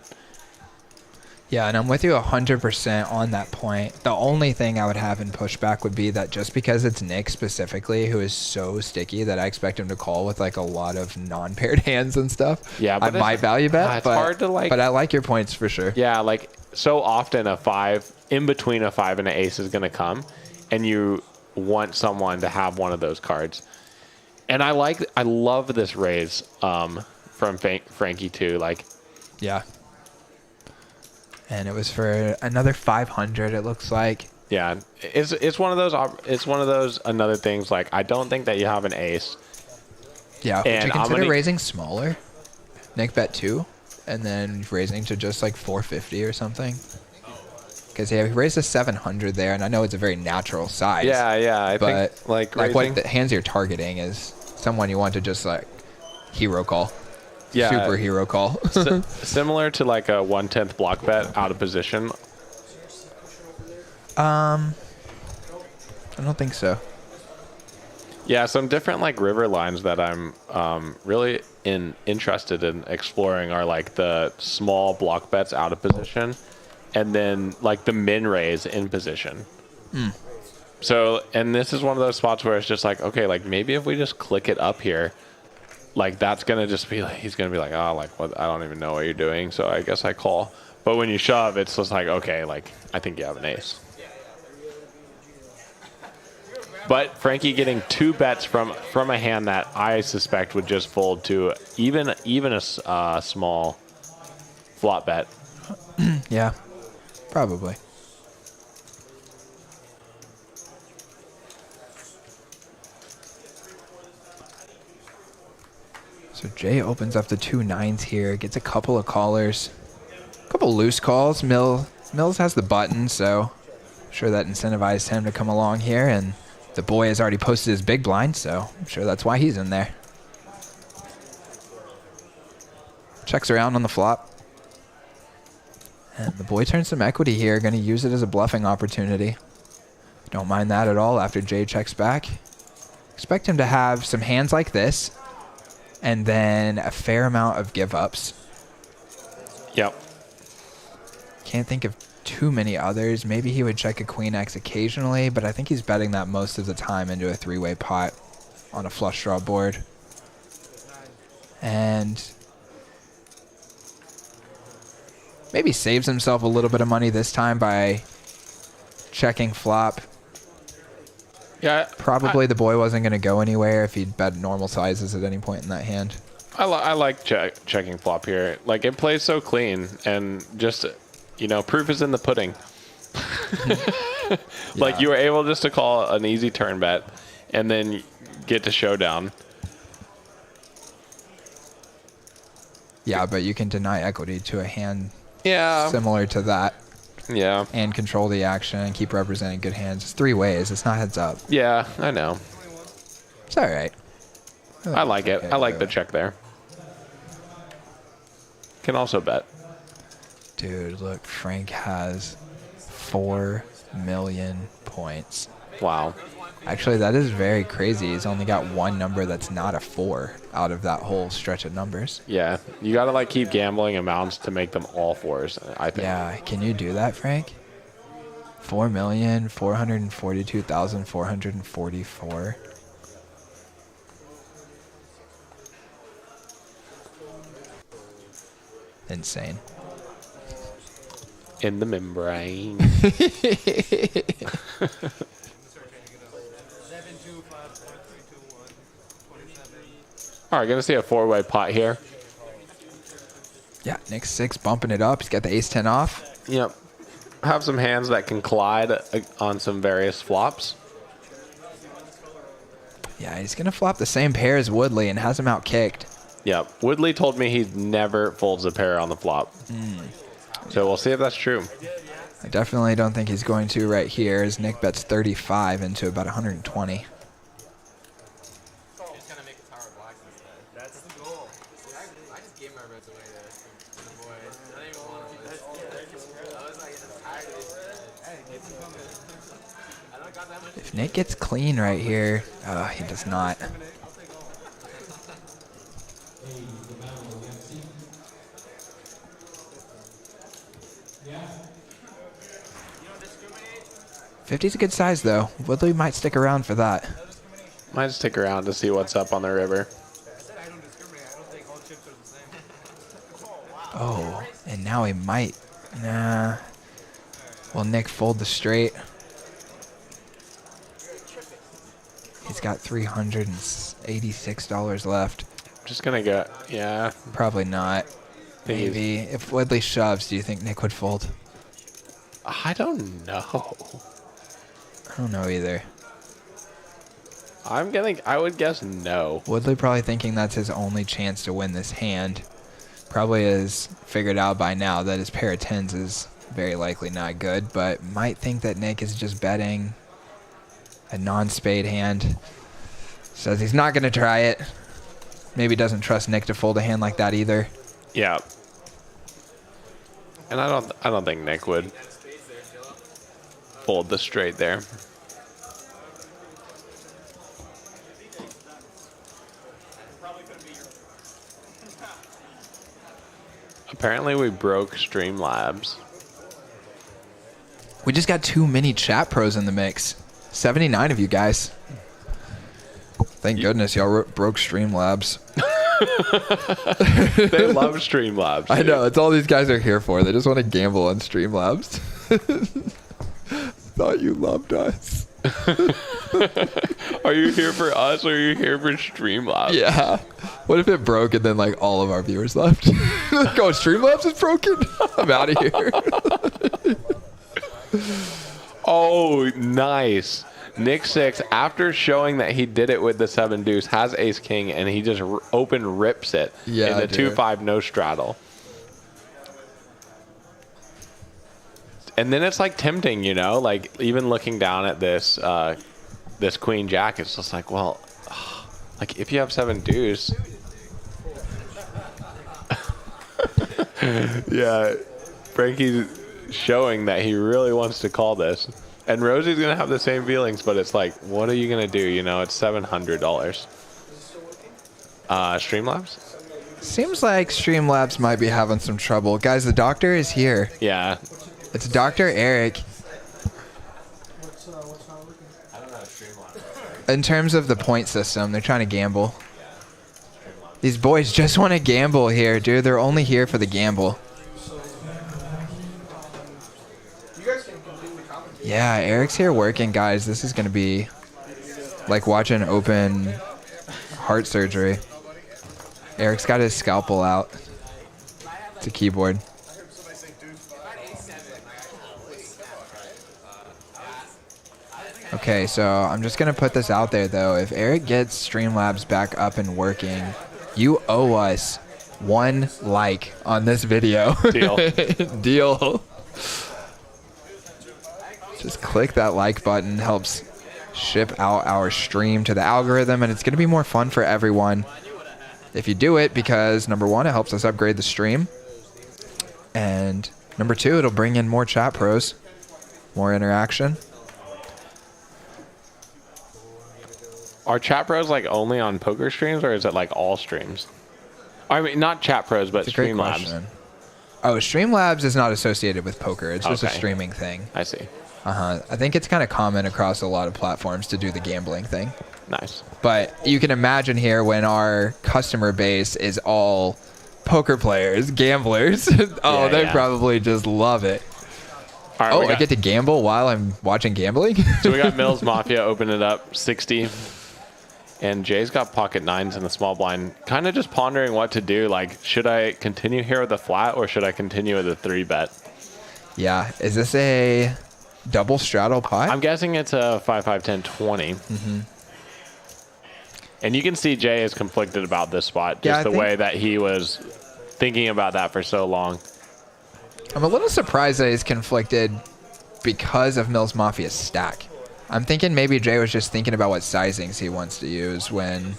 Yeah, and I'm with you 100% on that point. The only thing I would have in pushback would be that just because it's Nick specifically who is so sticky that I expect him to call with like a lot of non-paired hands and stuff. Yeah, but I might value bet, it's hard to like. But I like your points for sure. Yeah, like so often a 5 in between a 5 and an ace is going to come, and you want someone to have one of those cards. And I love this raise from Frankie too. Like, yeah. And it was for another 500. It looks like. Yeah, it's one of those. It's one of those another things. Like, I don't think that you have an ace. Yeah. Would you consider raising smaller? Nick bet 2, and then raising to just like 450 or something. Because he raised a 700 there, and I know it's a very natural size. Yeah. I think like what the hands you're targeting is someone you want to just like hero call. Yeah, super hero call. Similar to like a 1/10 block bet out of position. I don't think so. Yeah, some different like river lines that I'm really interested in exploring are like the small block bets out of position, and then like the min raise in position. So, and this is one of those spots where it's just like, okay, like maybe if we just click it up here, like that's gonna just be like he's gonna be like, oh, like what? I don't even know what you're doing, so I guess I call. But when you shove, it's just like, okay, like I think you have an ace. But Frankie getting 2 bets from a hand that I suspect would just fold to even a small flop bet. Yeah, probably. So Jay opens up the 2 9s here, gets a couple of callers, a couple loose calls. Mills has the button, so I'm sure that incentivized him to come along here, and the boy has already posted his big blind, so I'm sure that's why he's in there. Checks around on the flop. And the boy turns some equity here, going to use it as a bluffing opportunity. Don't mind that at all after Jay checks back. Expect him to have some hands like this, and then a fair amount of give-ups. Yep. Can't think of too many others. Maybe he would check a queen X occasionally, but I think he's betting that most of the time into a 3-way pot on a flush draw board. And maybe saves himself a little bit of money this time by checking flop. Yeah. Probably the boy wasn't going to go anywhere if he'd bet normal sizes at any point in that hand. I like checking flop here. Like, it plays so clean, and just, you know, proof is in the pudding. Like, Yeah. you were able just to call an easy turn bet and then get to showdown. Yeah, but you can deny equity to a hand Yeah. similar to that Yeah. and control the action and keep representing good hands. It's 3 ways. It's not heads up. Yeah, I know. It's all right. I like it. I like the check there. Can also bet. Dude, look, Frank has 4 million points. Wow. Actually, that is very crazy. He's only got 1 number that's not a 4 out of that whole stretch of numbers. Yeah. You got to, like, keep gambling amounts to make them all 4s, I think. Yeah, can you do that, Frank? 4,442,444. Insane. In the membrane. All right, gonna see a 4-way pot here. Yeah, Nick's 6 bumping it up. He's got the ace-10 off. Yep. Have some hands that can collide on some various flops. Yeah, he's going to flop the same pair as Woodley and has him out-kicked. Yep. Woodley told me he never folds a pair on the flop. So we'll see if that's true. I definitely don't think he's going to right here, as Nick bets 35 into about 120. That's the goal. I just gave my bets away to the boys. I didn't even want to. I was like, I'm tired of this. Hey, get some coming. I don't got that much. If Nick gets clean right here, he does not. You don't discriminate? 50's a good size, though. Woodley might stick around for that. Might just stick around to see what's up on the river. I said I don't discriminate. I don't think all chips are the same. Oh, and now he might. Nah. Will Nick fold the straight? He's got $386 left. Just gonna go. Yeah. Probably not. Think he's- Maybe. If Woodley shoves, do you think Nick would fold? I don't know. I don't know either. I would guess no. Woodley probably thinking that's his only chance to win this hand. Probably has figured out by now that his pair of 10s is very likely not good, but might think that Nick is just betting a non-spade hand. Says he's not going to try it. Maybe doesn't trust Nick to fold a hand like that either. Yeah. And I don't think Nick would fold the straight there. Apparently we broke Streamlabs. We just got too many chat pros in the mix. 79 of you guys. Thank goodness y'all broke Streamlabs. They love Streamlabs. I know. It's all these guys are here for. They just want to gamble on Streamlabs. Thought you loved us. Are you here for us or are you here for Streamlabs? Yeah. What if it broke and then like all of our viewers left? Like, oh, Streamlabs is broken. I'm out of here. Oh, nice. Nick 6, after showing that he did it with the 7-deuce, has ace king, and he just open rips it in the 2-5 no straddle. And then it's like tempting, you know, like even looking down at this this queen jack, it's just like, well, like if you have 7-deuce. Yeah, Frankie's showing that he really wants to call this. And Rosie's going to have the same feelings, but it's like, what are you going to do? You know, it's $700. Streamlabs? Seems like Streamlabs might be having some trouble. Guys, the doctor is here. Yeah. It's Dr. Eric. In terms of the point system, they're trying to gamble. These boys just want to gamble here, dude. They're only here for the gamble. Yeah, Eric's here working, guys. This is going to be like watching open heart surgery. Eric's got his scalpel out. It's a keyboard. Okay, so I'm just going to put this out there, though. If Eric gets Streamlabs back up and working, you owe us 1 like on this video. Deal. Deal. Just click that like button. Helps ship out our stream to the algorithm, and it's going to be more fun for everyone if you do it, because number 1, it helps us upgrade the stream, and number 2, it'll bring in more chat pros, more interaction. Are chat pros like only on poker streams, or is it like all streams? I mean, not chat pros, but Streamlabs. Oh, Streamlabs is not associated with poker. It's just a streaming thing. I see. I think it's kind of common across a lot of platforms to do the gambling thing. Nice. But you can imagine here when our customer base is all poker players, gamblers. They probably just love it. All right, I get to gamble while I'm watching gambling? So we got Mills Mafia open it up 60. And Jay's got pocket 9s in the small blind. Kind of just pondering what to do. Like, should I continue here with a flat or should I continue with a 3-bet? Yeah. Is this a double straddle pot? I'm guessing it's a 5, 5, 10, 20. Mm-hmm. And you can see Jay is conflicted about this spot. Just the way that he was thinking about that for so long. I'm a little surprised that he's conflicted because of Mills Mafia's stack. I'm thinking maybe Jay was just thinking about what sizings he wants to use when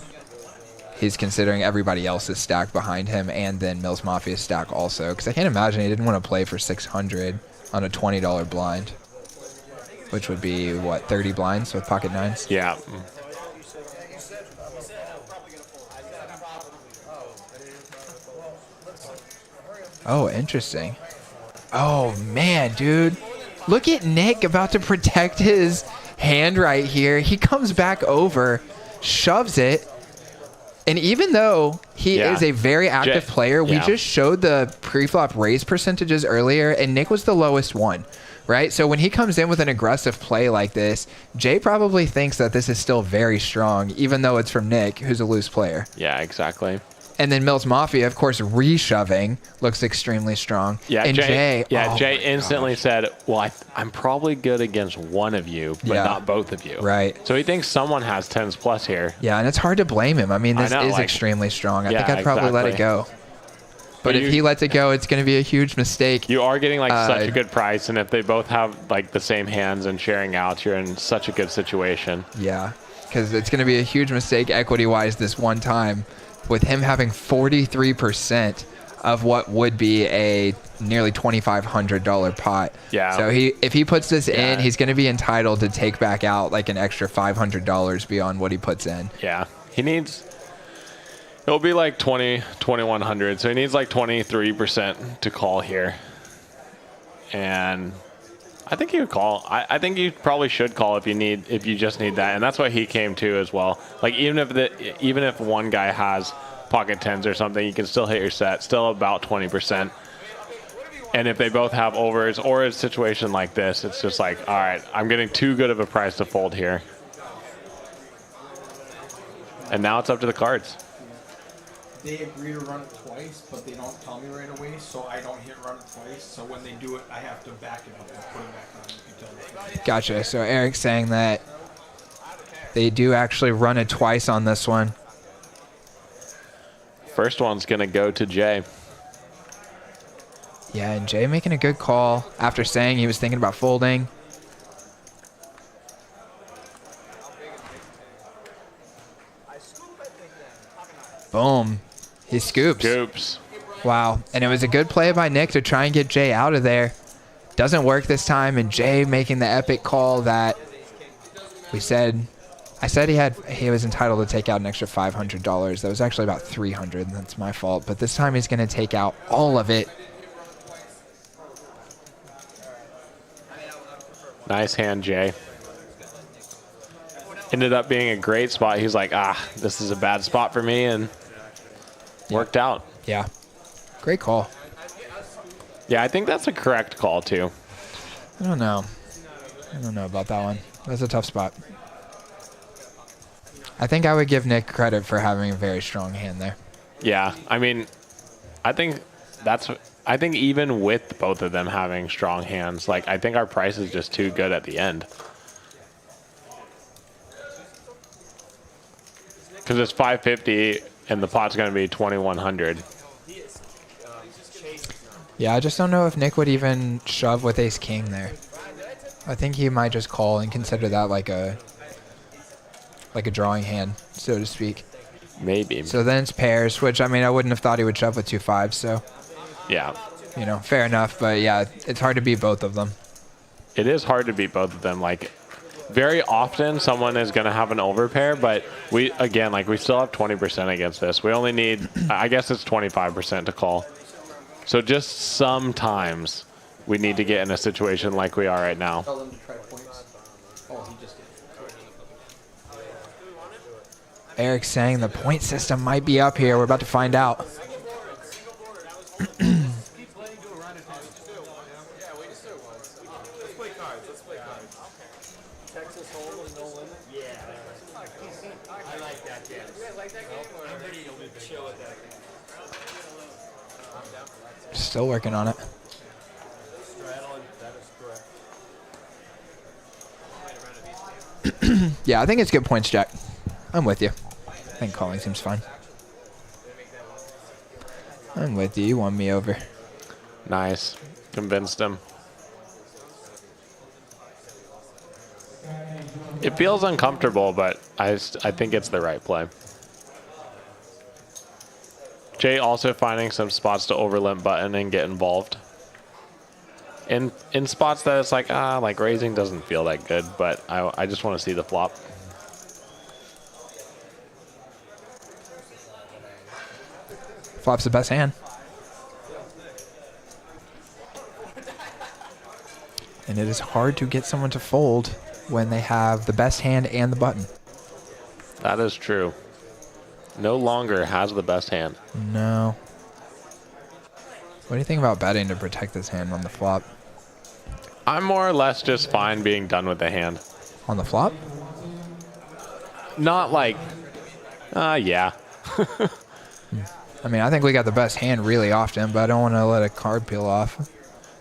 he's considering everybody else's stack behind him and then Mills Mafia's stack also. Because I can't imagine he didn't want to play for 600 on a $20 blind, which would be, what, 30 blinds with pocket 9s? Yeah. Oh, interesting. Oh, man, dude. Look at Nick about to protect his hand right here. He comes back over, shoves it, and even though he is a very active player, we just showed the pre-flop raise percentages earlier, and Nick was the lowest one, right? So when he comes in with an aggressive play like this, Jay probably thinks that this is still very strong, even though it's from Nick, who's a loose player. Yeah, exactly. And then Mills Mafia, of course, reshoving looks extremely strong. Yeah, and Jay instantly said, well, I'm probably good against one of you, but not both of you. Right. So he thinks someone has 10s plus here. Yeah, and it's hard to blame him. I mean, this is extremely strong. I think I'd probably let it go. But if he lets it go, it's going to be a huge mistake. You are getting like such a good price, and if they both have like the same hands and sharing out, you're in such a good situation. Yeah, because it's going to be a huge mistake equity-wise this one time, with him having 43% of what would be a nearly $2,500 pot. Yeah. So if he puts this in, he's going to be entitled to take back out like an extra $500 beyond what he puts in. Yeah. He needs, it'll be like 2,100. So he needs like 23% to call here. And I think he would call. I think you probably should call if you just need that, and that's what he came to as well. Like even if one guy has pocket tens or something, you can still hit your set, still about 20%. And if they both have overs or a situation like this, it's just like, all right, I'm getting too good of a price to fold here. And now it's up to the cards. They agree to run it twice, but they don't tell me right away, so I don't hit run it twice. So when they do it, I have to back it up and put it back on. You can tell me. Gotcha. So Eric's saying that they do actually run it twice on this one. First one's going to go to Jay. Yeah, and Jay making a good call after saying he was thinking about folding. Boom. He scoops. Scoops. Wow. And it was a good play by Nick to try and get Jay out of there. Doesn't work this time, and Jay making the epic call that I said he was entitled to take out an extra $500. That was actually about $300, and that's my fault. But this time he's going to take out all of it. Nice hand, Jay. Ended up being a great spot. He's like, this is a bad spot for me, and worked out. Yeah. Great call. Yeah, I think that's a correct call, too. I don't know about that one. That's a tough spot. I think I would give Nick credit for having a very strong hand there. Yeah, I mean, I think even with both of them having strong hands, like, I think our price is just too good at the end. Because it's $550 and the pot's going to be $2,100. Yeah, I just don't know if Nick would even shove with ace king there. I think he might just call and consider that like a drawing hand, so to speak. Maybe. So then it's pairs, which I mean I wouldn't have thought he would shove with 2-5s, so Yeah. you know, fair enough, but yeah, it's hard to beat both of them. It is hard to beat both of them. Like, very often someone is going to have an overpair, but we still have 20% against this. We only need, I guess it's 25% to call. So just sometimes we need to get in a situation like we are right now. Tell them to try points. Oh, he just did. Eric's saying the point system might be up here. We're about to find out. Still working on it. Yeah, I think it's good points, Jack. I'm with you. I think calling seems fine. I'm with you. You won me over. Nice. Convinced him. It feels uncomfortable, but I think it's the right play. Jay also finding some spots to overlimp button and get involved. In spots that it's like raising doesn't feel that good, but I just want to see the flop. Flop's the best hand. And it is hard to get someone to fold when they have the best hand and the button. That is true. No longer has the best hand. No. What do you think about betting to protect this hand on the flop? I'm more or less just fine being done with the hand. On the flop? Not like, yeah. I mean, I think we got the best hand really often, but I don't want to let a card peel off.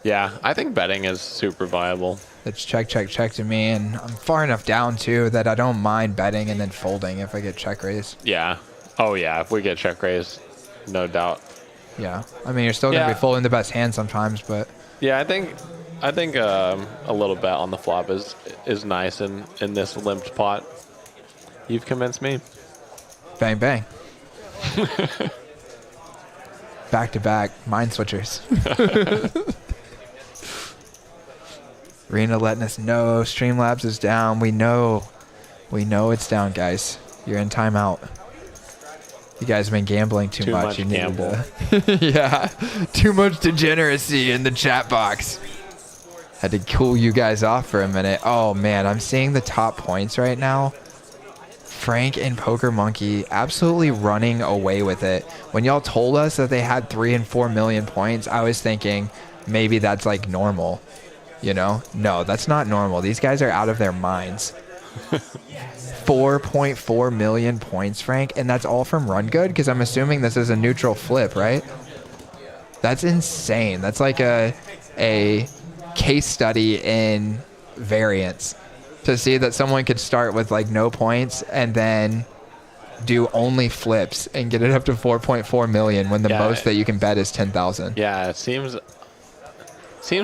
Yeah, I think betting is super viable. It's check, check, check to me, and I'm far enough down, too, that I don't mind betting and then folding if I get check raised. Yeah. Oh, yeah, if we get check raised, no doubt. Yeah. I mean, you're still going to be folding the best hand sometimes, but... Yeah, I think a little bet on the flop is nice in this limped pot. You've convinced me. Bang, bang. Back-to-back mind switchers. Rena letting us know Streamlabs is down. We know it's down, guys. You're in timeout. You guys have been gambling too much. You need gamble. yeah, too much degeneracy in the chat box. Had to cool you guys off for a minute. Oh man, I'm seeing the top points right now. Frank and Poker Monkey absolutely running away with it. When y'all told us that they had 3 and 4 million points, I was thinking maybe that's like normal. You know? No, that's not normal. These guys are out of their minds. 4.4 million points, Frank, and that's all from Run Good, because I'm assuming this is a neutral flip, right? That's insane. That's like a case study in variance to see that someone could start with like no points and then do only flips and get it up to 4.4 million when the most that you can bet is 10,000. Yeah, it seems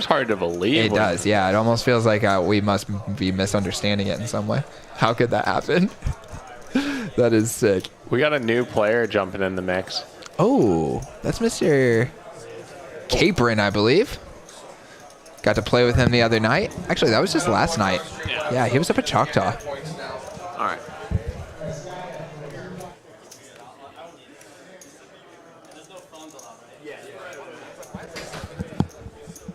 hard to believe. It does, yeah. It almost feels like we must be misunderstanding it in some way. How could that happen? That is sick. We got a new player jumping in the mix. Oh, that's Mr. Capron, I believe. Got to play with him the other night. Actually, that was just last night. Yeah, he was up at Choctaw. All right.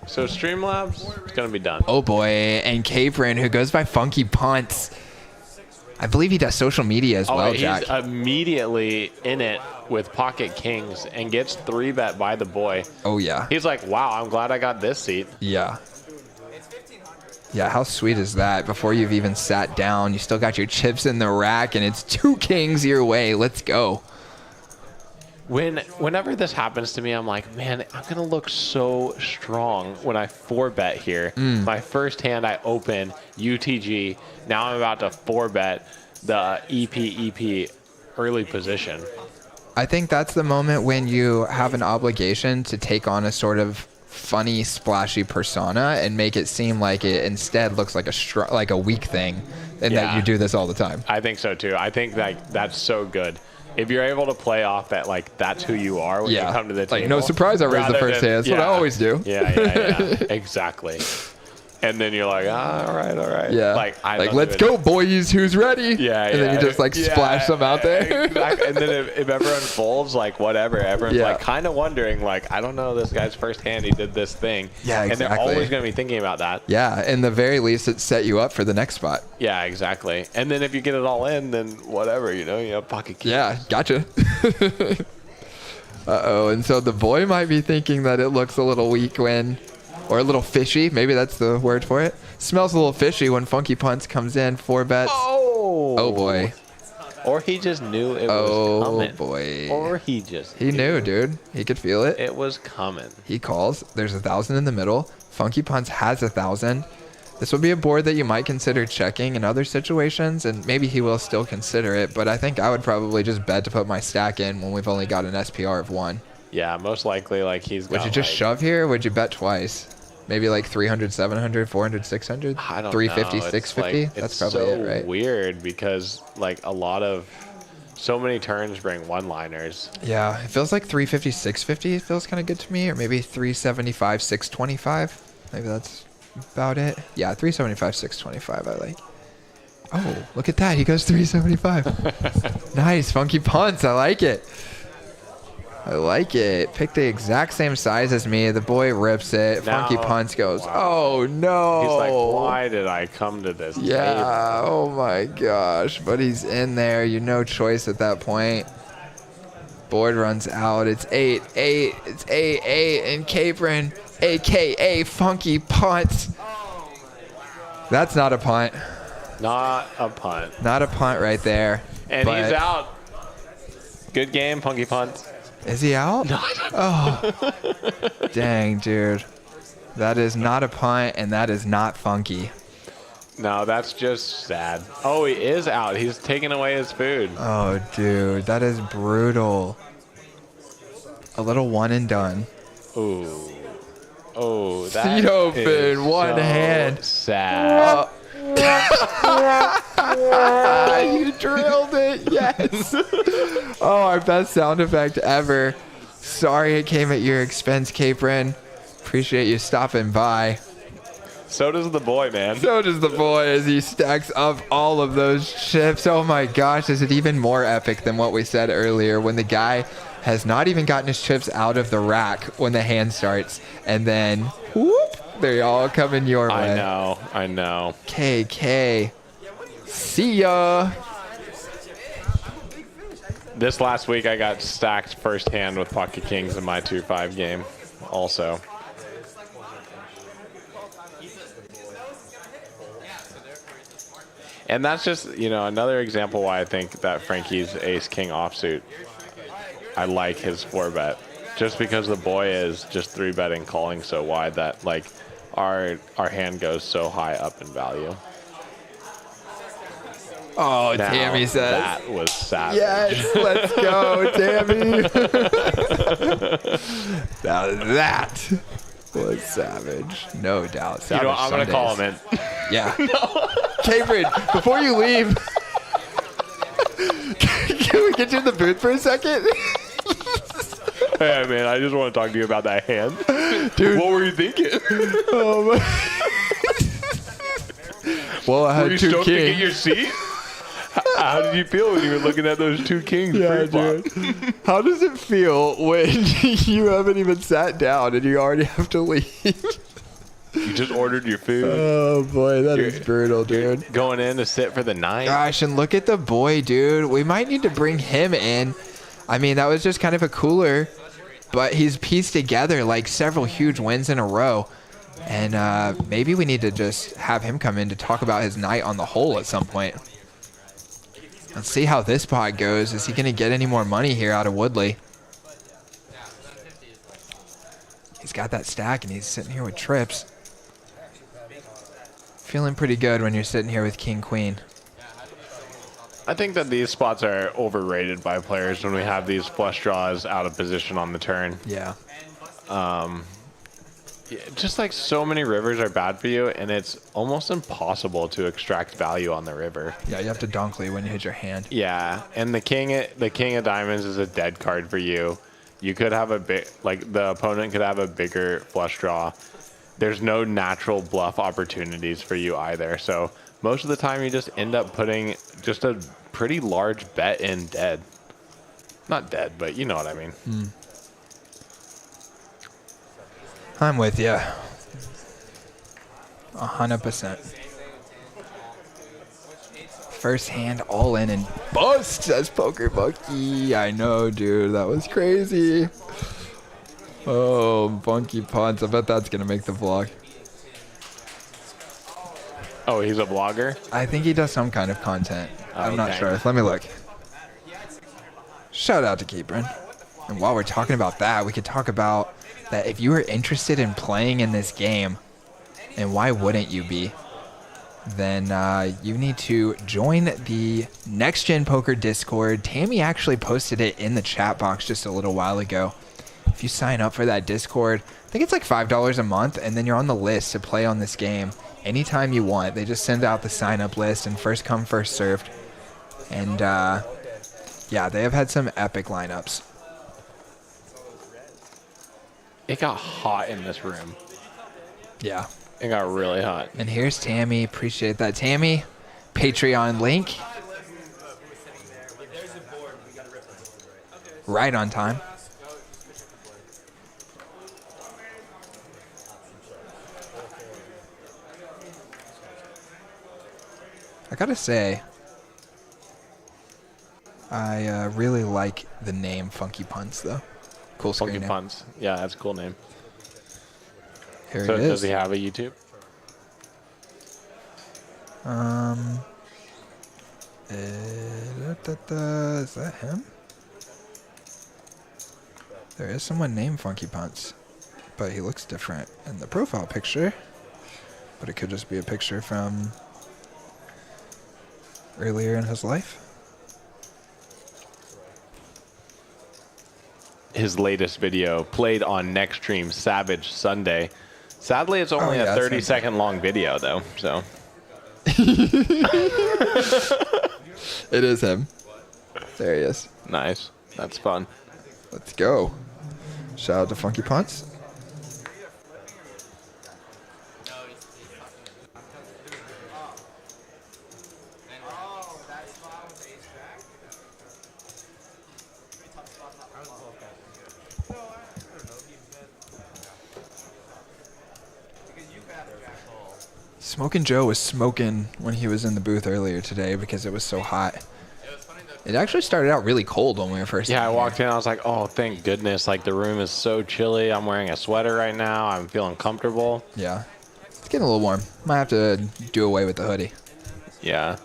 So Streamlabs is going to be done. Oh boy, and Capron, who goes by Funky Punts. I believe he does social media as well, Jack. He's immediately in it with Pocket Kings and gets 3-bet by the boy. Oh yeah. He's like, wow, I'm glad I got this seat. Yeah. Yeah, how sweet is that? Before you've even sat down, you still got your chips in the rack, and it's 2 kings your way. Let's go. Whenever this happens to me, I'm like, man, I'm going to look so strong when I 4-bet here. My first hand, I open UTG. Now I'm about to 4-bet the EP early position. I think that's the moment when you have an obligation to take on a sort of funny, splashy persona and make it seem like it instead looks like a weak thing, and that you do this all the time. I think so, too. I think that's so good. If you're able to play off that, like, that's who you are when you come to the table. Like, no surprise I raise the first hand. That's what I always do. Yeah. Exactly. And then you're like, all right. Yeah. Like let's go, boys. Who's ready? Yeah. And then you just, like, splash some out there. Exactly. And then if everyone folds, like, whatever, everyone's, like, kind of wondering, like, I don't know this guy's first hand. He did this thing. Yeah, exactly. And they're always going to be thinking about that. Yeah. In the very least, it set you up for the next spot. Yeah, exactly. And then if you get it all in, then whatever, you have pocket keys. Yeah, gotcha. Uh-oh. And so the boy might be thinking that it looks a little weak when... Or a little fishy. Maybe that's the word for it. Smells a little fishy when Funky Punts comes in. 4 bets. Oh boy. Or he just knew it was coming. Oh boy. Or he just knew, dude. He could feel it. It was coming. He calls. There's 1,000 in the middle. Funky Punts has 1,000. This would be a board that you might consider checking in other situations, and maybe he will still consider it, but I think I would probably just bet to put my stack in when we've only got an SPR of 1. Yeah, most likely, like, he's got, Would you just shove here, or would you bet twice? Maybe like 300, 700, 400, 600, I don't 350, know. 650. Like, That's probably so it, right? Weird because like so many turns bring one-liners. Yeah, it feels like 350, 650 feels kind of good to me, or maybe 375, 625. Maybe that's about it. Yeah, 375, 625 I like. Oh, look at that. He goes 375. Nice. Funky Punts. I like it. I like it. Pick the exact same size as me. The boy rips it. Funky Punts goes, oh, no. He's like, why did I come to this table? Oh, my gosh. But he's in there. You no choice at that point. Board runs out. It's 8. It's 8. And Capron, a.k.a. Funky Punts. That's not a punt. Not a punt. Not a punt right there. And he's out. Good game, Funky Punts. Is he out? No. Oh. Dang, dude. That is not a punt, and that is not funky. No, that's just sad. Oh, he is out. He's taking away his food. Oh, dude. That is brutal. A little one and done. Ooh. Oh, that Seat open, is one so hand. Sad. You drilled it, yes. Oh, our best sound effect ever. Sorry it came at your expense, Capron. Appreciate you stopping by. So does the boy, man. So does the boy as he stacks up all of those chips. Oh my gosh, is it even more epic than what we said earlier when the guy has not even gotten his chips out of the rack when the hand starts, and then whoop, they're all coming your way. I know. KK. See ya. This last week, I got stacked firsthand with pocket kings in my 2-5 game also. And that's just, you know, another example why I think that Frankie's ace-king offsuit, I like his 4-bet. Just because the boy is just 3-betting, calling so wide that, like, our hand goes so high up in value. Oh, Now, Tammy says. that was savage. Yes, let's go, Tammy. Now that was savage. No doubt. You know, Savage I'm going to call Sundays. him in. Yeah. Cameron, before you leave, can we get you in the booth for a second? Hey, man, I just want to talk to you about that hand. Dude. What were you thinking? Well, I Were had you 2 stoked to get kings. your seat? How did you feel when you were looking at those 2 kings? Yeah, pre-flop? dude. How does it feel when you haven't even sat down and you already have to leave? You just ordered your food. Oh, boy, that is brutal, dude. Going in to sit for the 9. Gosh, and look at the boy, dude. We might need to bring him in. I mean, that was just kind of a cooler, but he's pieced together like several huge wins in a row. And maybe we need to just have him come in to talk about his night on the hole at some point. Let's see how this pot goes. Is he going to get any more money here out of Woodley? He's got that stack, and he's sitting here with trips. Feeling pretty good when you're sitting here with King Queen. I think that these spots are overrated by players when we have these flush draws out of position on the turn. Yeah. Just like so many rivers are bad for you, and it's almost impossible to extract value on the river. Yeah, you have to donkly when you hit your hand. Yeah, and the king of diamonds is a dead card for you. You could have a big, like the opponent could have a bigger flush draw. There's no natural bluff opportunities for you either. So most of the time you just end up putting just a pretty large bet in dead. Not dead, but you know what I mean. I'm with you. 100%. First hand all in and bust, says Poker Bucky. I know, dude. That was crazy. Oh, Bunky Punts. I bet that's going to make the vlog. Oh, he's a vlogger? I think he does some kind of content. I'm not Okay. sure. Let me look. Shout out to Keeprin. And while we're talking about that, we could talk about that if you are interested in playing in this game, and why wouldn't you be, then you need to join the Next Gen Poker Discord. Tammy actually posted it in the chat box just a little while ago. If you sign up for that Discord, I think it's like $5 a month, and then you're on the list to play on this game anytime you want. They just send out the sign-up list, and first come, first served. And yeah, they have had some epic lineups. It got hot in this room. Yeah. It got really hot. And here's Tammy. Appreciate that, Tammy. Patreon link. Right on time. I gotta say, I really like the name Funky Punts, though. Cool screen Funky name. Punts. Yeah, that's a cool name. Here So it is. does he have a YouTube? Is that him? There is someone named Funky Punts, but he looks different in the profile picture. But it could just be a picture from earlier in his life. His latest video played on next stream, Savage Sunday. Sadly, it's only yeah, a it's 30-second long video, though. So It is him. There he is. nice. That's fun. Let's go. Shout out to Funky Punts. Smoking Joe was smoking when he was in the booth earlier today because it was so hot. It was funny though, It actually started out really cold when we were first. Yeah, I in walked in. I was like, oh, thank goodness. Like, the room is so chilly. I'm wearing a sweater right now. I'm feeling comfortable. Yeah. It's getting a little warm. Might have to do away with the hoodie. Yeah.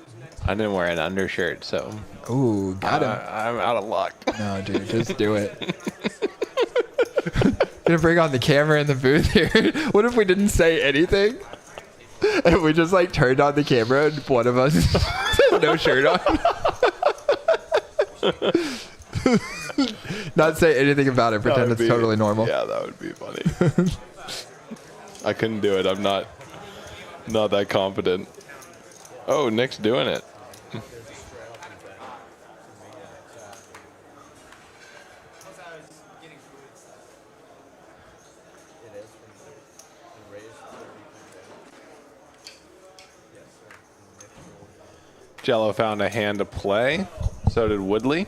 I didn't wear an undershirt, so Ooh, got him. I'm out of luck. No, dude, just do it. Gonna bring on the camera in the booth here. What if we didn't say anything? And we just like turned on the camera and one of us has no shirt on. Not say anything about it. Pretend it's totally normal. Yeah, that would be funny. I couldn't do it. I'm not that confident. Oh, Nick's doing it. Jello found a hand to play. So did Woodley.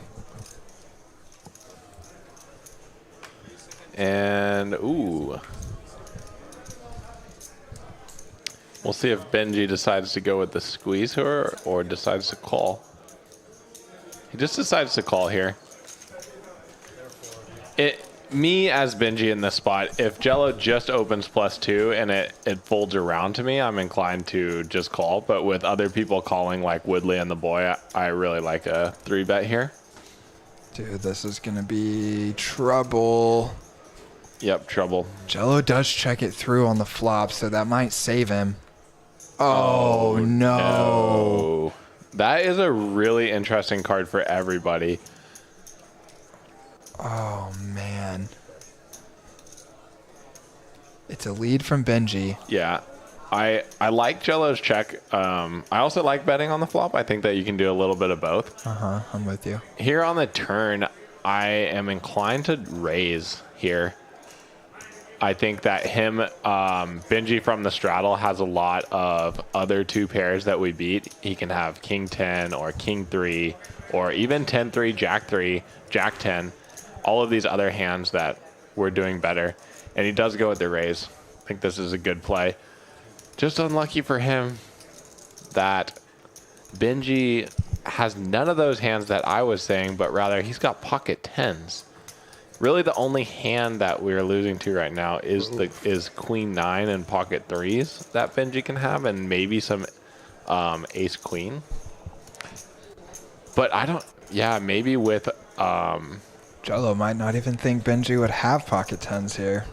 And, ooh. We'll see if Benji decides to go with the squeeze here or decides to call. He just decides to call here. Me as Benji in this spot, if Jello just opens +2 and it folds around to me, I'm inclined to just call. But with other people calling like Woodley and the boy, I really like a 3-bet here. Dude, this is gonna be trouble. Yep, trouble. Jello does check it through on the flop, so that might save him. Oh, no. That is a really interesting card for everybody. Oh, man. It's a lead from Benji. Yeah. I like Jello's check. I also like betting on the flop. I think that you can do a little bit of both. Uh-huh, I'm with you. Here on the turn, I am inclined to raise here. I think that Benji from the straddle has a lot of other 2 pairs that we beat. He can have King 10 or King 3 or even 10-3, Jack 3, Jack 10. All of these other hands that we're doing better. And he does go with the raise. I think this is a good play. Just unlucky for him that Benji has none of those hands that I was saying, but rather he's got pocket 10s. Really, the only hand that we're losing to right now is Queen 9 and pocket 3s that Benji can have, and maybe some Ace Queen. But I don't. Yeah, maybe with. Jello might not even think Benji would have pocket 10s here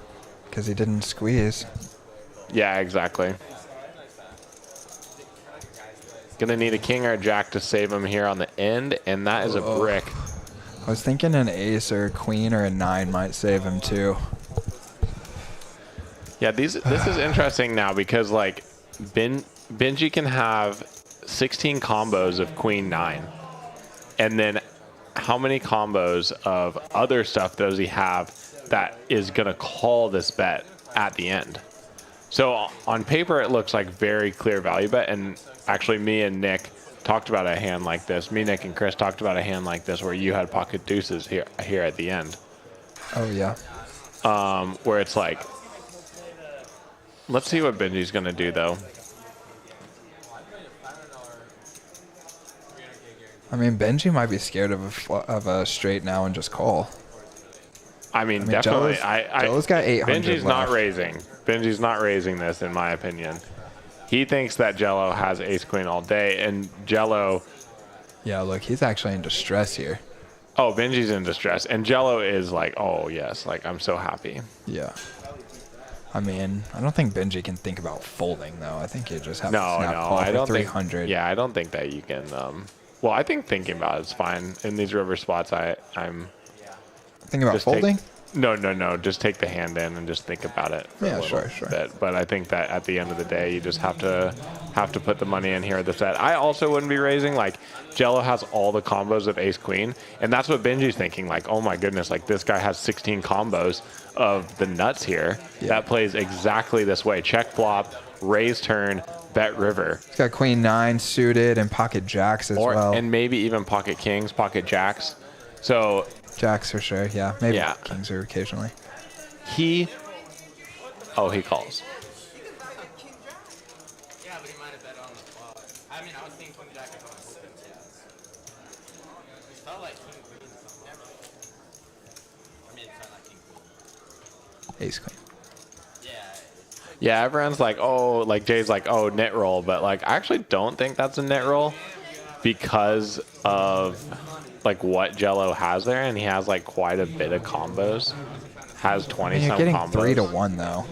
because he didn't squeeze. Yeah, exactly. Gonna need a king or a jack to save him here on the end, and that is a brick. I was thinking an ace or a queen or a 9 might save him too. Yeah, this is interesting now because like Benji can have 16 combos of queen 9, and then how many combos of other stuff does he have that is gonna call this bet at the end? So on paper it looks like very clear value bet, and actually me and Nick talked about a hand like this. Me, Nick, and Chris talked about a hand like this where you had pocket deuces here at the end. Oh yeah. Where it's like, let's see what Benji's gonna do though. I mean, Benji might be scared of a straight now and just call. I mean definitely. Jello's got 800 Benji's left. not raising. Benji's not raising this, in my opinion. He thinks that Jello has ace queen all day, and Jello. Yeah, look, he's actually in distress here. Oh, Benji's in distress, and Jello is like, oh yes, like I'm so happy. Yeah. I mean, I don't think Benji can think about folding though. I think you just have to snap call I for don't 300. think. Yeah, I don't think that you can. Well, I think thinking about it's fine in these river spots. I'm Thinking about just folding? No. Just take the hand in and just think about it. For Yeah, a little sure. bit. But I think that at the end of the day, you just have to put the money in here at the set. I also wouldn't be raising. Like Jello has all the combos of ace queen, and that's what Benji's thinking. Like, oh my goodness, like this guy has 16 combos of the nuts here. Yeah. That plays exactly this way: check flop, raise turn, bet river. He's got queen 9 suited and pocket jacks as well. And maybe even pocket kings, pocket jacks. So Jacks for sure, yeah. Maybe Yeah. kings are occasionally. he calls. Yeah, but he might have bet on the flop. I mean, I was thinking jack if I was open. felt like king queen. Never. I mean, it felt like king queen. Ace queen. Yeah. Yeah, everyone's like, oh, like Jay's like, oh, net roll, but like I actually don't think that's a net roll because of like what Jello has there, and he has like quite a bit of combos. Has 20 You're some getting combos. 3-1 though.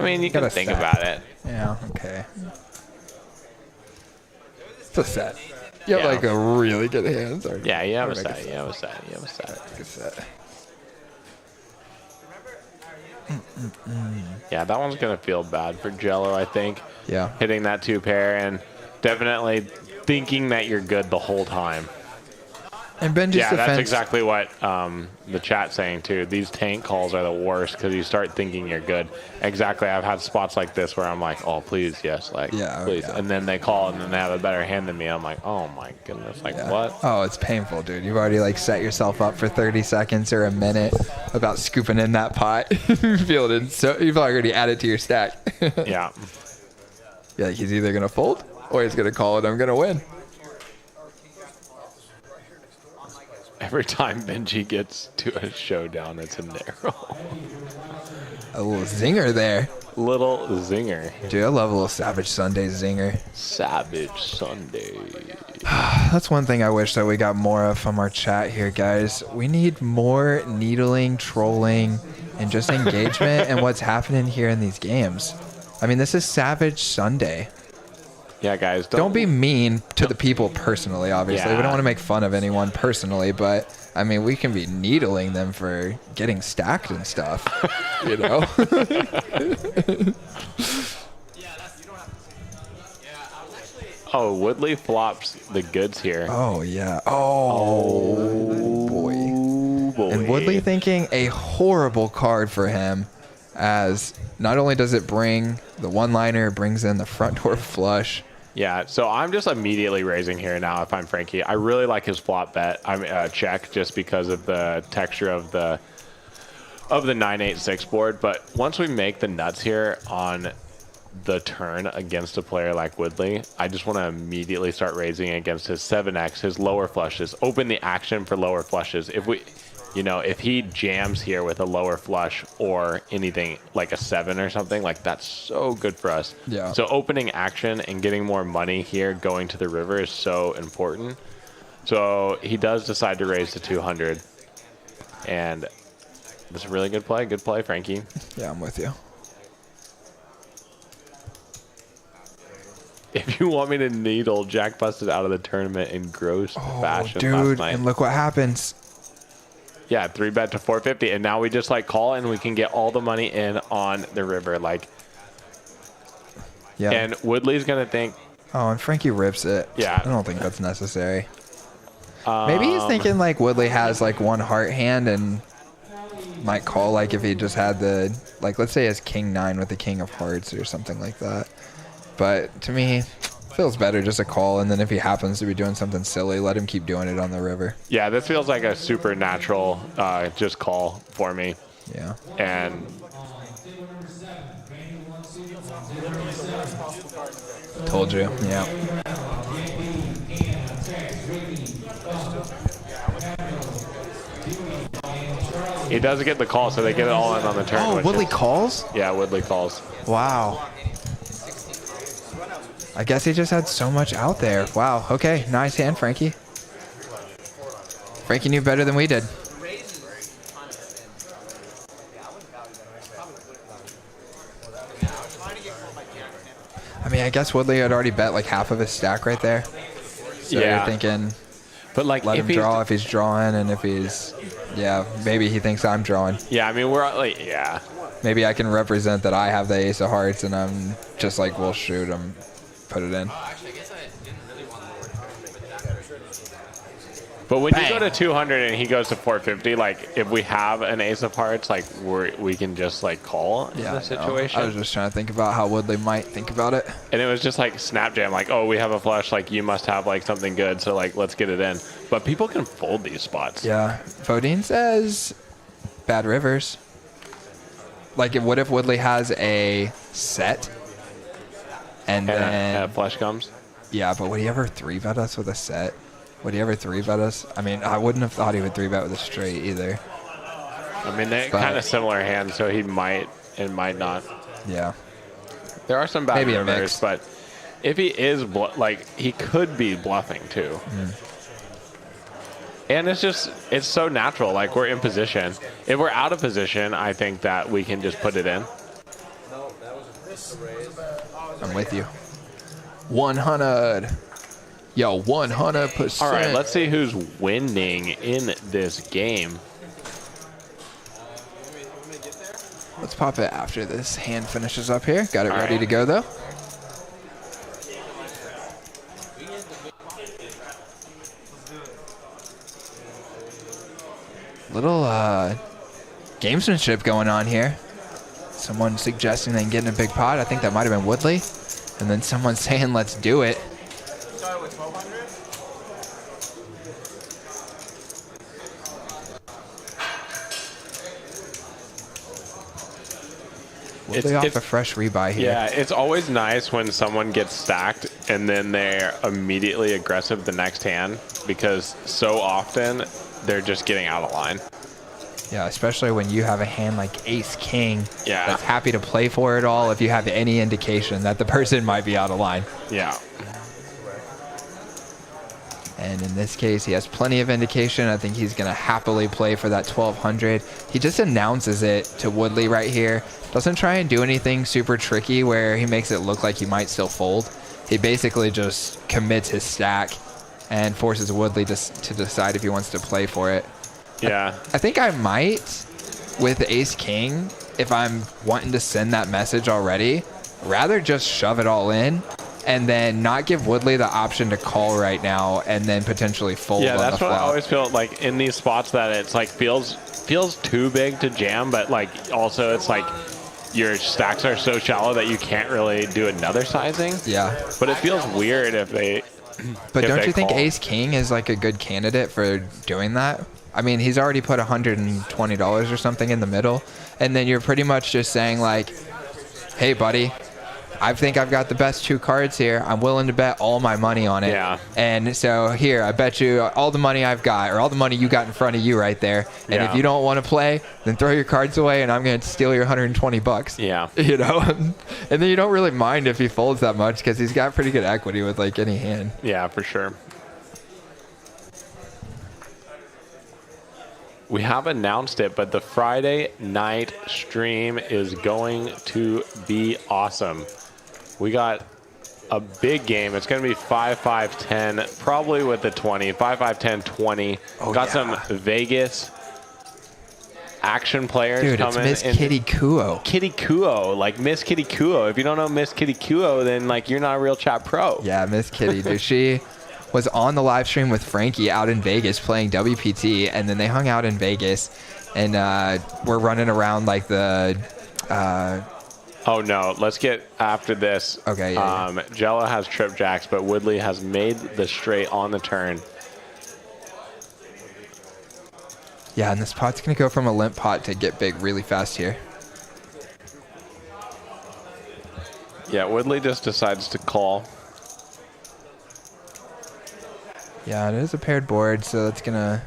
I mean, you Gotta can think stack. about it. Yeah. Okay. It's a set. You have Yeah. like a really good hand. Sorry. Yeah, you have a Or make set. You have a set. You have a set. Good set. Yeah, that one's gonna feel bad for Jello, I think. Yeah. Hitting that 2 pair and definitely thinking that you're good the whole time. And Benji's Yeah, defense. that's exactly what the chat's saying too. These tank calls are the worst because you start thinking you're good. Exactly. I've had spots like this where I'm like, oh, please, yes, like, Yeah, please. yeah. And then they call and then they have a better hand than me. I'm like, oh my goodness, like Yeah. what? Oh, it's painful, dude. You've already like set yourself up for 30 seconds or a minute about scooping in that pot. Fielded. So you've already added to your stack. Yeah. Yeah, he's either gonna fold or he's gonna call it. I'm gonna win. Every time Benji gets to a showdown, it's a narrow. A little zinger there. Little zinger. Dude, I love a little Savage Sunday zinger. Savage Sunday. That's one thing I wish that we got more of from our chat here, guys. We need more needling, trolling, and just engagement and what's happening here in these games. I mean, this is Savage Sunday. Yeah, guys. Don't be mean to the people personally, obviously. Yeah. We don't want to make fun of anyone personally, but, I mean, we can be needling them for getting stacked and stuff, you know? Oh, Woodley flops the goods here. Oh, yeah. Oh, boy. Boy. And Woodley thinking a horrible card for him, as not only does it bring the one-liner, it brings in the front door flush. Yeah, so I'm just immediately raising here now if I'm Frankie. I really like his flop bet. I'm check just because of the texture of the 9-8-6 board. But once we make the nuts here on the turn against a player like Woodley, I just want to immediately start raising against his 7x, his lower flushes, open the action for lower flushes. If he jams here with a lower flush or anything like a 7 or something, like that's so good for us. Yeah. So opening action and getting more money here going to the river is so important. So he does decide to raise to 200. And that's a really good play. Good play, Frankie. Yeah, I'm with you. If you want me to needle, Jack busted out of the tournament in gross fashion last Dude, night. and look what happens. Yeah, 3-bet to 450, and now we just like call and we can get all the money in on the river. Like, Yeah. and Woodley's gonna think, Oh, and Frankie rips it. Yeah. I don't think that's necessary. Maybe he's thinking like Woodley has like one heart hand and might call like if he just had the, like let's say he has king 9 with the king of hearts or something like that. But to me, feels better just a call, and then if he happens to be doing something silly, let him keep doing it on the river. yeah, this feels like a supernatural just call for me. Yeah. And Told you. Yeah. he does get the call, so they get it all in on the turn. Oh, which Woodley is- calls? Yeah, Woodley calls. Wow. I guess he just had so much out there. Wow. Okay. Nice hand, Frankie. Frankie knew better than we did. I mean, I guess Woodley had already bet like half of his stack right there. So Yeah. you're thinking, But like, let if him he's draw if he's drawing, and if he's, yeah, maybe he thinks I'm drawing. yeah, I mean, we're like, yeah. Maybe I can represent that I have the ace of hearts, and I'm just like, well, shoot, I'm put it in. Actually, I guess I didn't really want to lower the turn, but that But when you Bang. go to 200 and he goes to 450, like if we have an ace of hearts, like we can just like call in Yeah, the I know. situation. I was just trying to think about how Woodley might think about it. And it was just like snap jam, like, oh, we have a flush, like you must have like something good, so like let's get it in. But people can fold these spots. Yeah. Bodine says bad rivers. Like, what if Woodley has a set? And And then, a flush comes. yeah, but would he ever 3-bet us with a set? Would he ever 3-bet us? I mean, I wouldn't have thought he would 3-bet with a straight either. I mean, they're But- kind of similar hands, so he might and might not. Yeah. There are some bad Maybe a rivers, mix. but if he is, he could be bluffing too. And it's so natural. Like, we're in position. If we're out of position, I think that we can just put it in. I'm with you. 100. Yo, 100%. All right, let's see who's winning in this game. Let's pop it after this hand finishes up here. Got it All ready right. to go, though. Little gamesmanship going on here. Someone suggesting they can get in a big pot. I think that might have been Woodley. And then someone saying, let's do it. Started with 1200. Woodley off a fresh rebuy here. Yeah, it's always nice when someone gets stacked and then they're immediately aggressive the next hand, because so often they're just getting out of line. Yeah, especially when you have a hand like Ace-King Yeah. that's happy to play for it all if you have any indication that the person might be out of line. Yeah. And in this case, he has plenty of indication. I think he's going to happily play for that 1200. He just announces it to Woodley right here. Doesn't try and do anything super tricky where he makes it look like he might still fold. He basically just commits his stack and forces Woodley to decide if he wants to play for it. Yeah. I think I might, with Ace-King, if I'm wanting to send that message already, rather just shove it all in and then not give Woodley the option to call right now and then potentially fold Yeah, on that's the what I flop. always feel like in these spots, that it's like feels too big to jam, but like also it's like your stacks are so shallow that you can't really do another sizing. Yeah. But it feels weird if they But if don't they you think call. Ace-King is like a good candidate for doing that? I mean, he's already put $120 or something in the middle, and then you're pretty much just saying like, hey, buddy, I think I've got the best 2 cards here. I'm willing to bet all my money on it. Yeah. And so here, I bet you all the money I've got, or all the money you got in front of you right there. And Yeah. if you don't want to play, then throw your cards away, and I'm going to steal your $120. Yeah. You know, and then you don't really mind if he folds that much because he's got pretty good equity with like any hand. Yeah, for sure. We have announced it, but the Friday night stream is going to be awesome. We got a big game. It's going to be 5-5-10, probably with the 20. 5-5-10-20. Got some Vegas action players Dude, it's coming. Miss Kitty Goooo. Kitty Goooo, like Miss Kitty Goooo. If you don't know Miss Kitty Goooo, then like you're not a real chat pro. Yeah, Miss Kitty. Dude, she was on the live stream with Frankie out in Vegas playing WPT, and then they hung out in Vegas, and we're running around like the. Oh no, let's get after this. Okay, yeah, Jello has trip jacks, but Woodley has made the straight on the turn. Yeah, and this pot's gonna go from a limp pot to get big really fast here. Yeah, Woodley just decides to call. Yeah, it is a paired board, so that's gonna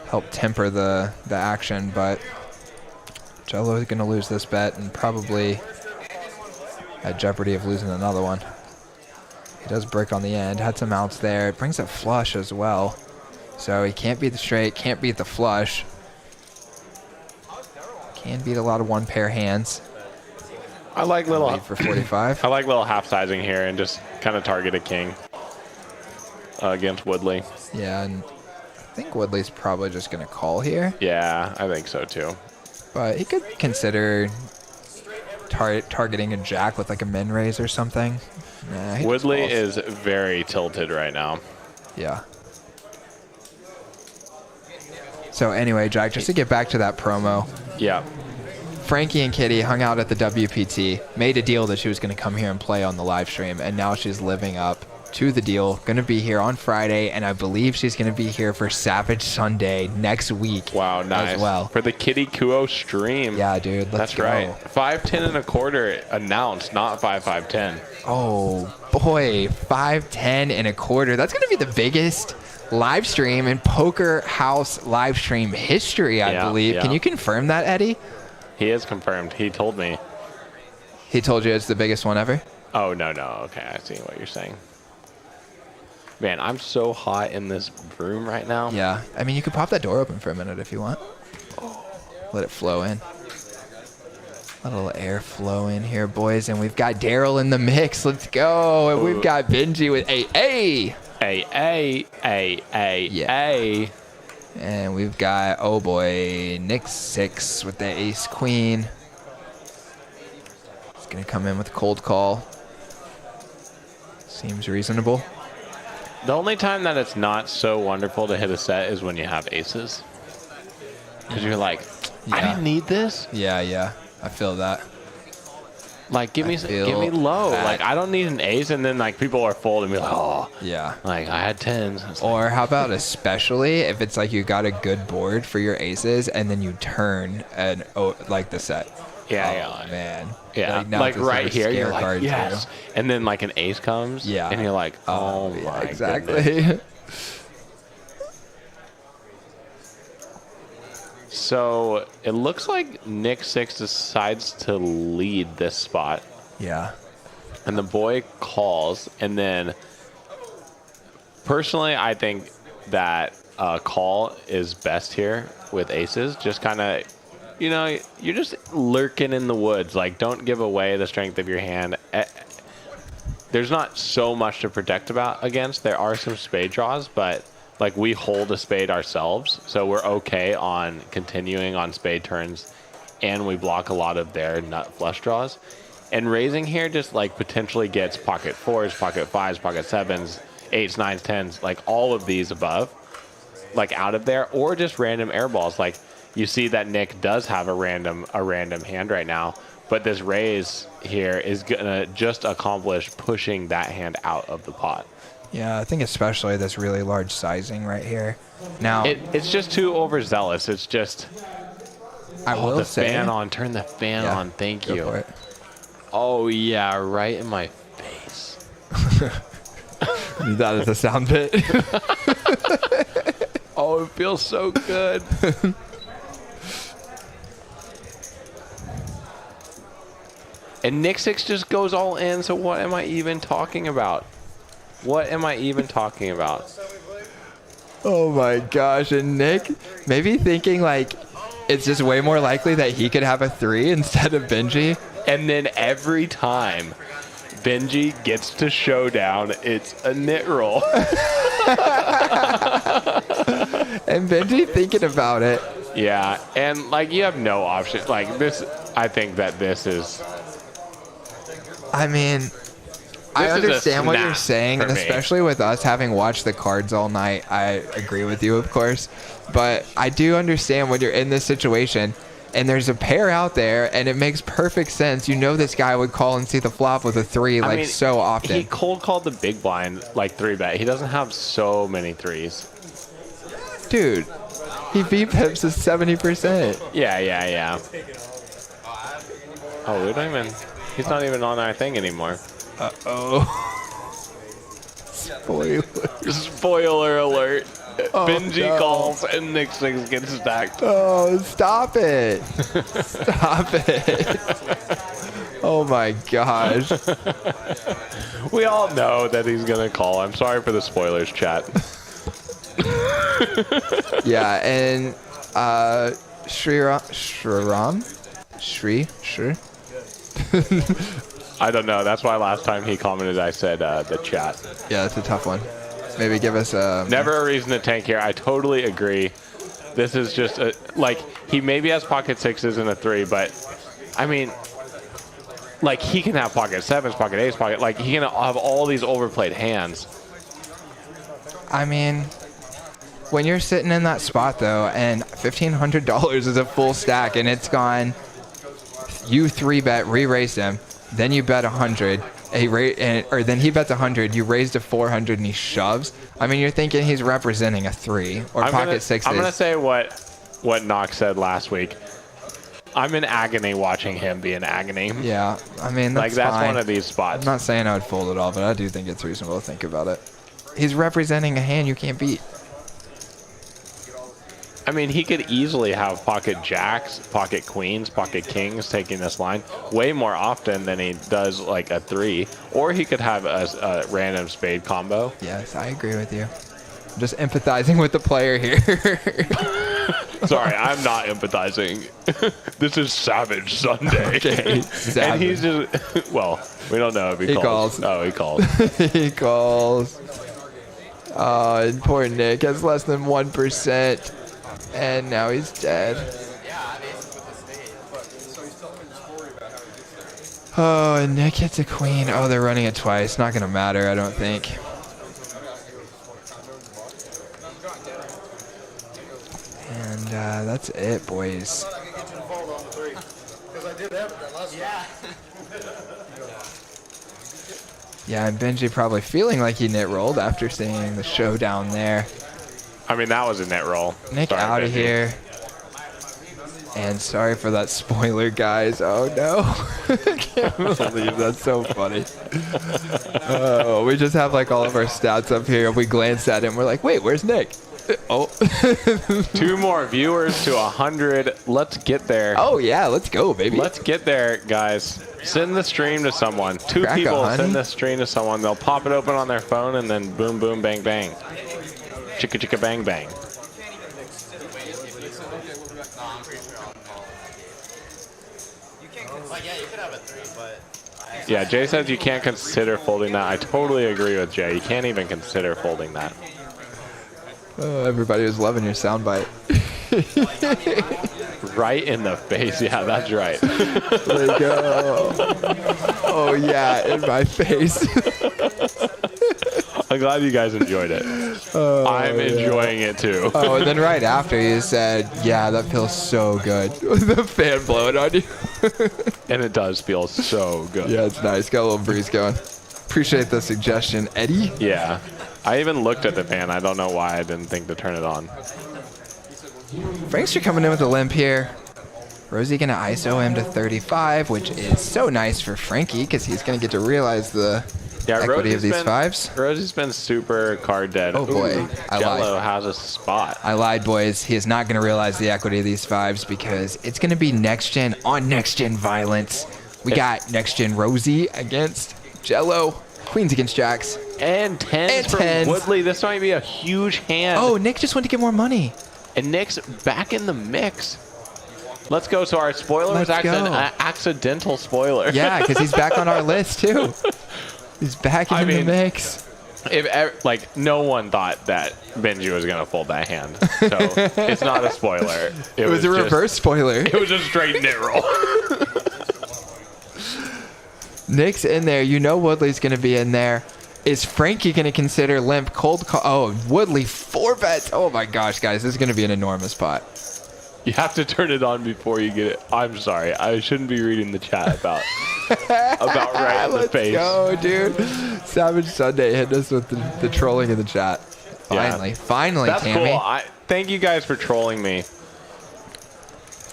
help temper the action, but Jello is gonna lose this bet and probably at jeopardy of losing another one. He does brick on the end, had some outs there. It brings a flush as well. So he can't beat the straight, can't beat the flush. Can beat a lot of one pair hands. I like little Lead for 45. I like little half sizing here and just kind of target a king against Woodley. Yeah, and I think Woodley's probably just gonna call here. Yeah, I think so too. But he could consider targeting a jack with like a min raise or something. Nah, he just Woodley calls. is very tilted right now. Yeah. So anyway, Jack, just to get back to that promo, Yeah. Frankie and Kitty hung out at the WPT, made a deal that she was going to come here and play on the live stream, and now she's living up to the deal. Going to be here on Friday, and I believe she's going to be here for Savage Sunday next week. Wow, nice. As well. For the Kitty Goooo stream. Yeah, dude. Let's go. That's right. 5'10" and a quarter announced, not 5'10". Oh, boy. 5'10" and a quarter. That's going to be the biggest live stream in Poker House live stream history, I believe. Yeah. Can you confirm that, Eddie? He is confirmed. He told me. He told you it's the biggest one ever? Oh, no. Okay, I see what you're saying. Man, I'm so hot in this room right now. Yeah. I mean, you could pop that door open for a minute if you want. Let it flow in. Let a little air flow in here, boys. And we've got Daryl in the mix. Let's go. And we've got Benji with A. Yeah. And we've got, oh boy, Nick 6 with the ace queen. He's going to come in with a cold call. Seems reasonable. The only time that it's not so wonderful to hit a set is when you have aces. Because you're like, I didn't need this. Yeah. I feel that. Like, give me low. that. Like, I don't need an ace. And then, like, people are folding me like, oh. Yeah. Like, I had tens. It's like, Or how about especially if it's like you got a good board for your aces and then you turn and like the set. Yeah. Man. Yeah. now Like it's right like a here, scare you're like, card yes. too. And then, like, an ace comes. Yeah. And you're like, oh, Yeah, my exactly. goodness. So it looks like Nick 6 decides to lead this spot. Yeah. And the boy calls. And then, personally, I think that call is best here with aces. Just kind of, you're just lurking in the woods. Like, don't give away the strength of your hand. There's not so much to protect against. There are some spade draws, but like we hold a spade ourselves, so we're okay on continuing on spade turns, and we block a lot of their nut flush draws. And raising here just like potentially gets pocket fours, pocket fives, pocket sevens, eights, nines, tens, like all of these above, like out of there, or just random air balls. Like you see that Nick does have a random hand right now, but this raise here is gonna just accomplish pushing that hand out of the pot. Yeah, I think especially this really large sizing right here. Now it's just too overzealous. It's just I will say turn the fan on. Thank go you. for it. Oh yeah, right in my face. That is a sound bit. Oh, it feels so good. And Nick 6 just goes all in, so what am I even talking about? What am I even talking about? Oh my gosh, and Nick maybe thinking like it's just way more likely that he could have a 3 instead of Benji. And then every time Benji gets to showdown, it's a nit roll. And Benji thinking about it. Yeah, and like you have no option. Like this, I think that this is. I mean, I This is a understand what you're snap saying, for and me. especially with us having watched the cards all night, I agree with you, of course. But I do understand when you're in this situation, and there's a pair out there, and it makes perfect sense. You know this guy would call and see the flop with a 3 like so often. He cold called the big blind like 3-bet. He doesn't have so many 3s. Dude, he beat pips at 70%. Yeah. Oh, we don't even. He's not even on our thing anymore. Uh-oh. Spoiler. Spoiler alert. Oh, Benji no. calls and Nick 6 gets stacked. Oh, stop it. Stop it. Oh my gosh. We all know that he's going to call. I'm sorry for the spoilers, chat. Yeah, and Shri. I don't know. That's why last time he commented, I said the chat. Yeah, that's a tough one. Maybe give us a... Never a reason to tank here. I totally agree. This is just like he maybe has pocket 6s and a 3, but I mean, like he can have pocket 7s, pocket 8s, like he can have all these overplayed hands. I mean, when you're sitting in that spot though, and $1,500 is a full stack, and it's gone. You 3-bet, re-raise him, then you bet 100, or then he bets 100. You raise to 400 and he shoves. I mean, you're thinking he's representing a 3 or pocket sixes. I'm gonna say what Knox said last week. I'm in agony watching him be in agony. Yeah, I mean, that's that's fine. one of these spots. I'm not saying I would fold it all, but I do think it's reasonable to think about it. He's representing a hand you can't beat. I mean, he could easily have pocket jacks, pocket queens, pocket kings taking this line way more often than he does like a 3. Or he could have a random spade combo. Yes, I agree with you. I'm just empathizing with the player here. Sorry, I'm not empathizing. This is Savage Sunday. Okay, and he's just, well, we don't know if he calls. Oh, he calls. He calls. And poor Nick has less than 1%. And now he's dead. Oh, and Nick hits a queen. Oh, they're running it twice. Not going to matter, I don't think. And that's it, boys. Yeah, and Benji probably feeling like he net rolled after seeing the showdown there. I mean, that was a net roll. Nick out of here. And sorry for that spoiler, guys. Oh, no. I can't believe that's so funny. Oh, we just have like all of our stats up here. We glance at him. We're like, wait, where's Nick? Oh. 2 more viewers to 100. Let's get there. Oh, yeah. Let's go, baby. Let's get there, guys. Send the stream to someone. 2 Crack people a send the stream to someone. They'll pop it open on their phone and then boom, boom, bang, bang. Chicka, chicka, bang, bang. Yeah, Jay says you can't consider folding that. I totally agree with Jay. You can't even consider folding that. Oh, everybody was loving your soundbite. Right in the face. Yeah, that's right. There you go. Oh, yeah, in my face. I'm glad you guys enjoyed it. I'm enjoying it too. Oh, and then right after you said, yeah, that feels so good. The fan blowing on you. And it does feel so good. Yeah, it's nice. Got a little breeze going. Appreciate the suggestion, Eddie. Yeah. I even looked at the fan. I don't know why I didn't think to turn it on. Frankster coming in with a limp here. Rosie going to ISO him to 35, which is so nice for Frankie because he's going to get to realize the equity of these 5s. Rosie's been super card dead. Oh, boy. Ooh, Jello has a spot. I lied, boys. He is not going to realize the equity of these 5s because it's going to be next gen on next gen violence. We got next gen Rosie against Jello. Queens against jacks. And 10s for Woodley. This might be a huge hand. Oh, Nick just went to get more money. And Nick's back in the mix. Let's go. So our spoiler was actually an accidental spoiler. Yeah, because he's back on our list, too. He's back in the mix. Like, no one thought that Benji was going to fold that hand. So it's not a spoiler. It was a reverse spoiler. It was a straight net roll. Nick's in there. You know Woodley's going to be in there. Is Frankie going to consider limp cold call? Oh, Woodley 4 bets. Oh, my gosh, guys. This is going to be an enormous pot. You have to turn it on before you get it. I'm sorry. I shouldn't be reading the chat about right in the face. Let's go, dude. Savage Sunday hitting us with the trolling in the chat. Finally. That's Tammy. cool. Thank you guys for trolling me.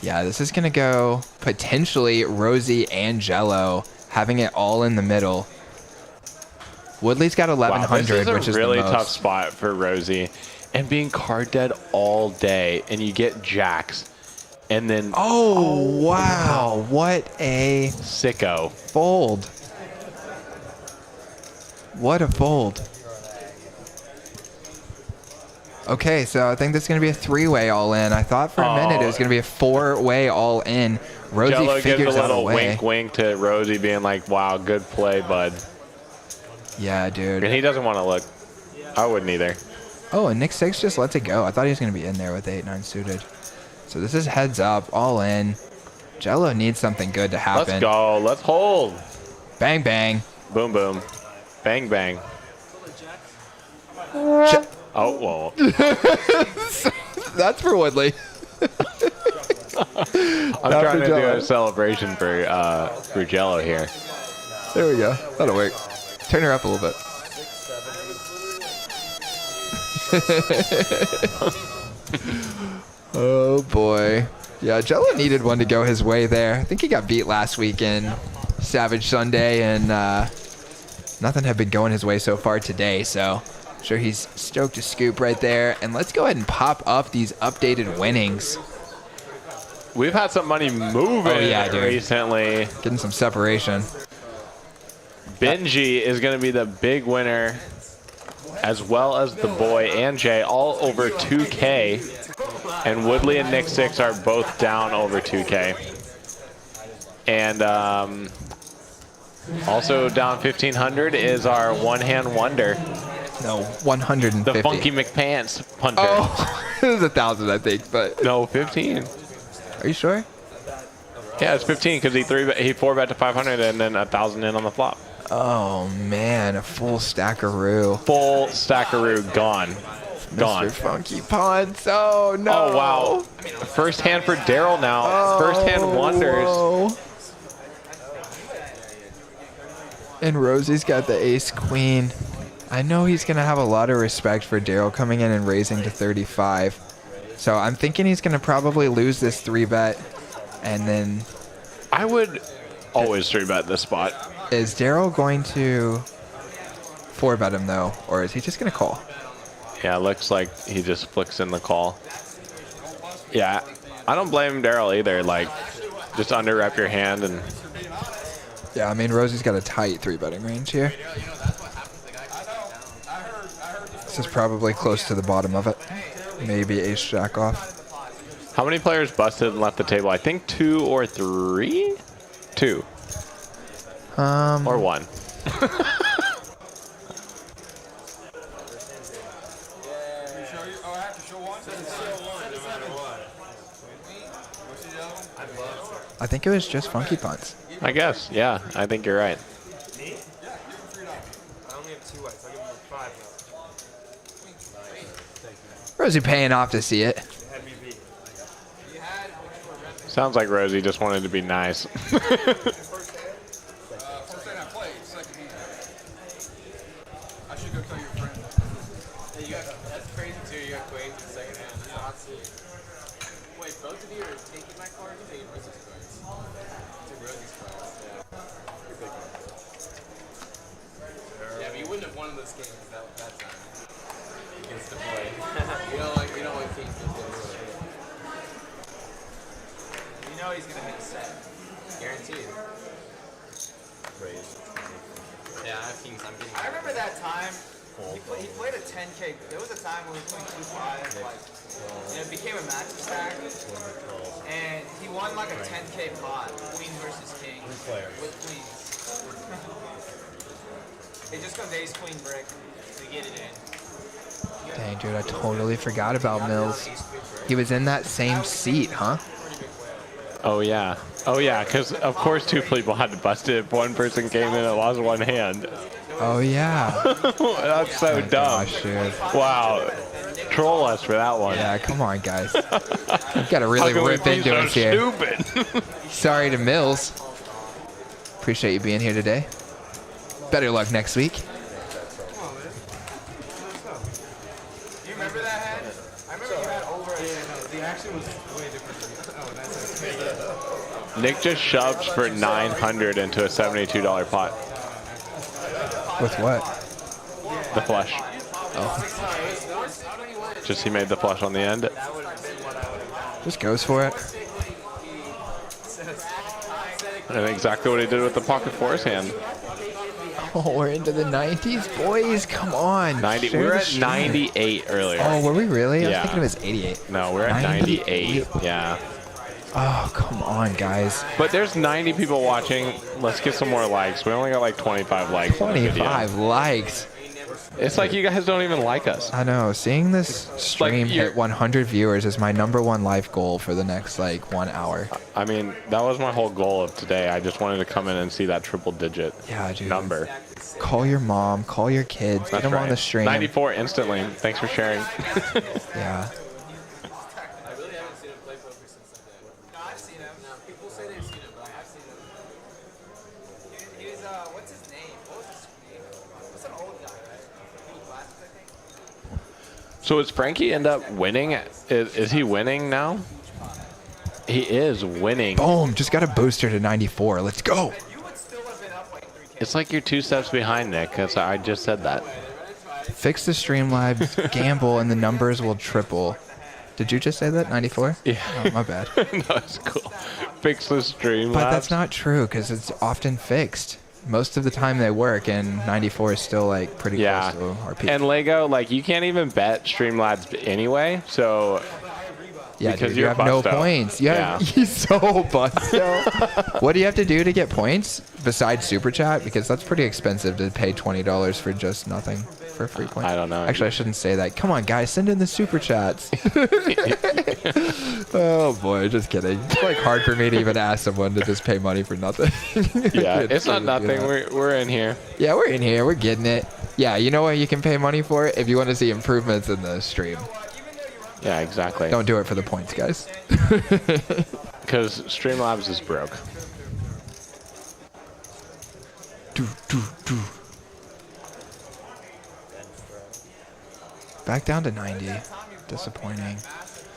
Yeah, this is going to go potentially Rosie and Jello having it all in the middle. Woodley's got 1100, which is a really the most. tough spot for Rosie. And being card dead all day, and you get jacks, and then... Oh, wow. What a... sicko. Fold. What a fold. Okay, so I think this is going to be a 3-way all-in. I thought for a minute it was going to be a 4-way all-in. Rosie Jello figures gives a out a little way. wink to Rosie, being like, wow, good play, bud. Yeah, dude. And he doesn't want to look. I wouldn't either. Oh, and Nick 6 just lets it go. I thought he was going to be in there with 8-9 suited. So this is heads up, all in. Jello needs something good to happen. Let's go. Let's hold. Bang, bang. Boom, boom. Bang, bang. Oh, whoa. That's for Woodley. I'm trying to do a celebration for Jello here. There we go. That'll work. Turn her up a little bit. Oh boy. Yeah, Jello needed one to go his way there. I think he got beat last week in Savage Sunday, and nothing had been going his way so far today, so I'm sure he's stoked to scoop right there. And let's go ahead and pop up these updated winnings. We've had some money moving recently. Getting some separation. Benji is going to be the big winner, as well as the boy and Jay, all over 2K. And Woodley and Nick 6 are both down over 2K. And also down 1,500 is our one-hand wonder. No, 150. The Funky McPants punter. Oh, it was 1,000, I think, but. No, 15. Are you sure? Yeah, it's 15 because he 4-bet to 500 and then 1,000 in on the flop. Oh man, a full stackaroo. Full stackaroo gone. Gone. Mr. Funky Punts. Oh no. Oh wow. First hand for Daryl now. Oh, First hand wonders. whoa. And Rosie's got the ace queen. I know he's gonna have a lot of respect for Daryl coming in and raising to 35. So I'm thinking he's gonna probably lose this 3-bet, and then. I would always 3-bet this spot. Is Daryl going to 4-bet him though, or is he just gonna call? Yeah, looks like he just flicks in the call. Yeah, I don't blame Daryl either. Like, just under-rep your hand and. Yeah, I mean Rosie's got a tight 3-betting range here. This is probably close to the bottom of it. Maybe ace jack off. How many players busted and left the table? I think 2 or 3? 2. Or 1. I think it was just Funky Punts. I guess, yeah. I think you're right. I only have 2 whites. I'll give him 5 now. Rosie paying off to see it. Sounds like Rosie just wanted to be nice. That's crazy too. You got queens in the second hand. That's awesome. Wait, both of you are taking my cards or taking Rosie's cards? Took Rosie's cards. Yeah. Yeah, but you wouldn't have won those games that time against the boy. You don't like kings against the boy. You know he's gonna hit a set, guaranteed. Yeah, I have kings. I'm getting. I remember that time. He played a 10K. There was a time when he was playing 2-5, like, and it became a match stack. And he won like a 10K pot, queen versus king, with queens. It just goes ace queen brick to get it in. Dang, dude, I totally forgot about Mills. He was in that same seat, huh? Oh, yeah. Oh, yeah, because, of course, 2 people had to bust it if one person came in and lost 1 hand. Oh, yeah. That's so dumb. Gosh, dude. Wow. Troll us for that one. Yeah, come on, guys. We've got to really How can we rip be into so us here. stupid? Sorry to Mills. Appreciate you being here today. Better luck next week. Do you remember that hand? I remember you had over it. The action was way different. Oh, that's okay. Nick just shoves for 900 into a $72 pot. With what? The flush. Oh, Just he made the flush on the end. just goes for it. And exactly what he did with the pocket fours hand. Oh, we're into the 90s, boys. Come on. 90. Share We were the at stream. 98 earlier. Oh, were we really? I was Yeah. thinking it was 88. No, we're at 98. Yeah. Oh, come on, guys. But there's 90 people watching. Let's get some more likes. We only got like 25 likes. on the video. 25 likes. It's like you guys don't even like us. I know. Seeing this stream you're- hit 100 viewers is my #1 life goal for the next, like, 1 hour. I mean, that was my whole goal of today. I just wanted to come in and see that triple digit Yeah, dude. number. Call your mom. Call your kids. Get That's them on right. the stream. 94 instantly. Thanks for sharing. Yeah. I really haven't seen him play poker since that day. No, I've seen him. No, people say they've seen him, but I have seen him. He was, what's his So does Frankie end up winning? Is he winning now? He is winning. Boom, just got a booster to 94. Let's go. It's like you're 2 steps behind, Nick. I just said that. Fix the Streamlabs, gamble, and the numbers will triple. Did you just say that? 94? Yeah. Oh, my bad. No, it's cool. Fix the stream. But that's not true because it's often fixed. Most of the time they work, and 94 is still like pretty close to RP. And Lego, like you can't even bet Streamlabs anyway, so yeah, because dude, you have no points. He's so busto. What do you have to do to get points besides Super Chat? Because that's pretty expensive to pay $20 for just nothing for free points. I don't know. Actually, I shouldn't say that. Come on, guys, send in the Super Chats. Oh boy, just kidding. It's like hard for me to even ask someone to just pay money for nothing. Yeah, it's not nothing. We're in here. Yeah, we're in here. We're getting it. Yeah, you know what you can pay money for? If you want to see improvements in the stream. Yeah, exactly. Don't do it for the points, guys. Because Streamlabs is broke. Back down to 90. Disappointing.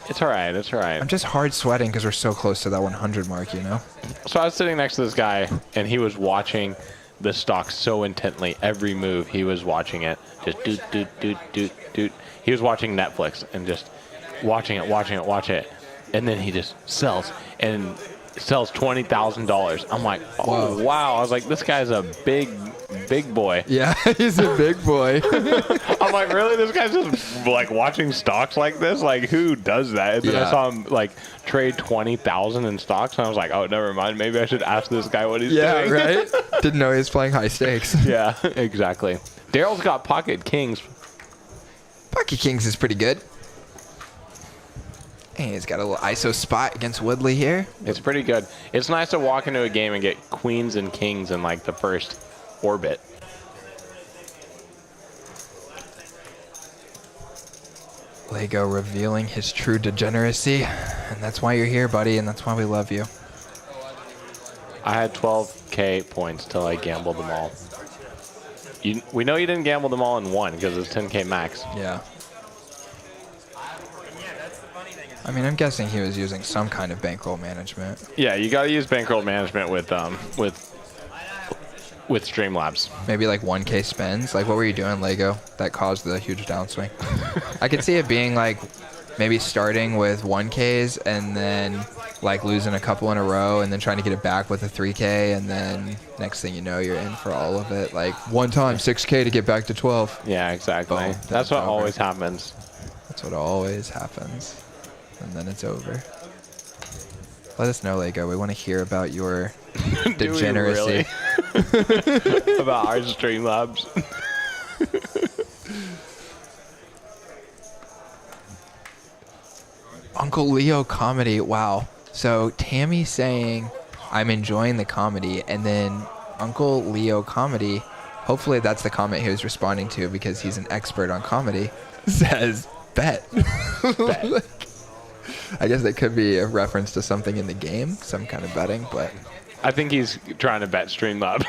It's all right. It's all right. I'm just hard sweating because we're so close to that 100 mark, you know? So I was sitting next to this guy, and he was watching the stock so intently. Every move, he was watching it. Just doot, doot, doot, doot, doot. He was watching Netflix and just watching it. And then he just sells and sells $20,000. I'm like, oh, Whoa. wow. I was like, this guy's a big boy. Yeah, he's a big boy. I'm like, really? This guy's just like watching stocks like this? Like, who does that? And then I saw him like trade 20,000 in stocks, and I was like, oh, never mind. Maybe I should ask this guy what he's doing. Yeah, right? Didn't know he was playing high stakes. Yeah, exactly. Daryl's got Pocket Kings. Pocket Kings is pretty good. Hey, he's got a little ISO spot against Woodley here. It's pretty good. It's nice to walk into a game and get queens and kings in like the first orbit. Lego revealing his true degeneracy. And that's why you're here, buddy, and that's why we love you. I had 12K points till I gambled them all. We know you didn't gamble them all in one because it's 10K max. Yeah. I mean, I'm guessing he was using some kind of bankroll management. Yeah, you got to use bankroll management with Streamlabs. Maybe like 1K spends. Like, what were you doing, Lego, that caused the huge downswing? I could see it being like maybe starting with 1Ks and then like losing a couple in a row and then trying to get it back with a 3K, and then next thing you know, you're in for all of it. Like one time 6K to get back to 12. Yeah, exactly. Boom, That's what always happens. That's what always happens. And then it's over. Let us know, Lego. We want to hear about your degeneracy. Really? About our Streamlabs. Uncle Leo comedy. Wow. So Tammy saying, I'm enjoying the comedy, and then Uncle Leo comedy, hopefully that's the comment he was responding to because he's an expert on comedy, says, bet. Bet. I guess that could be a reference to something in the game, some kind of betting, but I think he's trying to bet Streamlabs.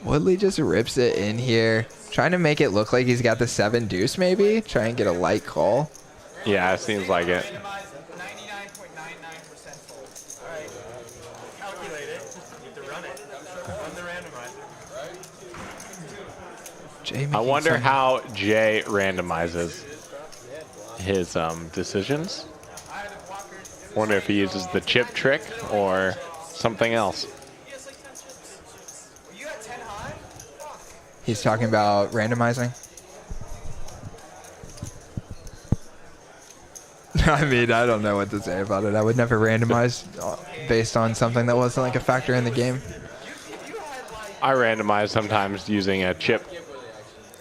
Woodley just rips it in here, trying to make it look like he's got the 7-deuce maybe, try and get a light call. Yeah, it seems like it. 99.99% full. All right. Calculate it. You have to run it. Run the randomizer. Jay I wonder how Jay randomizes his decisions. Wonder if he uses the chip trick or something else. Were you at 10 high? He's talking about randomizing. I mean, I don't know what to say about it. I would never randomize based on something that wasn't like a factor in the game. I randomize sometimes using a chip,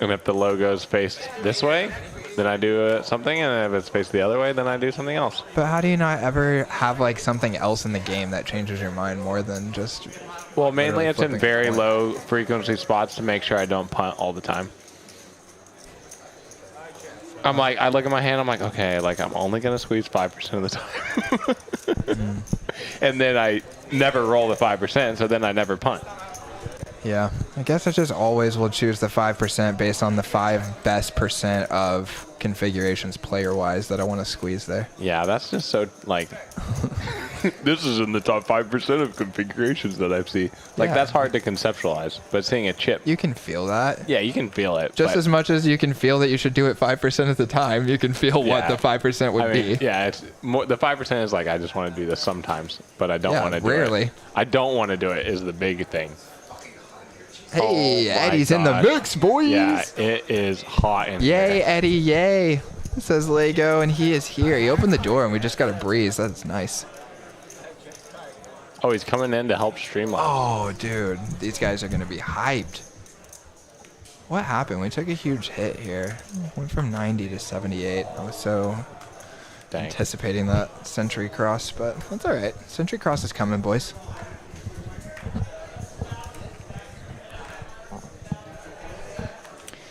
and if the logo's faced this way, then I do something, and if it's faced the other way, then I do something else. But how do you not ever have like something else in the game that changes your mind more than just... Well, mainly it's in flipping very a coin? low frequency spots to make sure I don't punt all the time. I'm like, I look at my hand, I'm like, okay, like I'm only gonna squeeze 5% of the time. And then I never roll the 5%, so then I never punt. Yeah, I guess I just always will choose the 5% based on the 5 best percent of configurations player-wise that I want to squeeze there. Yeah, that's just so, like, this is in the top 5% of configurations that I've seen. Like, Yeah. that's hard to conceptualize, but seeing a chip, You can feel that. yeah, you can feel it. Just but, as much as you can feel that you should do it 5% of the time, you can feel what Yeah. the 5% would I mean, be. yeah, it's more, the 5% is like, I just want to do this sometimes, but I don't Yeah, want to do rarely. it. I don't want to do it is the big thing. Hey, Oh my Eddie's in the gosh. mix, boys. Yeah, it is hot in Yay, here. Eddie, yay. Says Lego, and he is here. He opened the door, and we just got a breeze. That's nice. Oh, he's coming in to help streamline. Oh, dude. These guys are going to be hyped. What happened? We took a huge hit here. Went from 90 to 78. I was so Dang. anticipating that Century Cross, but that's all right. Century Cross is coming, boys.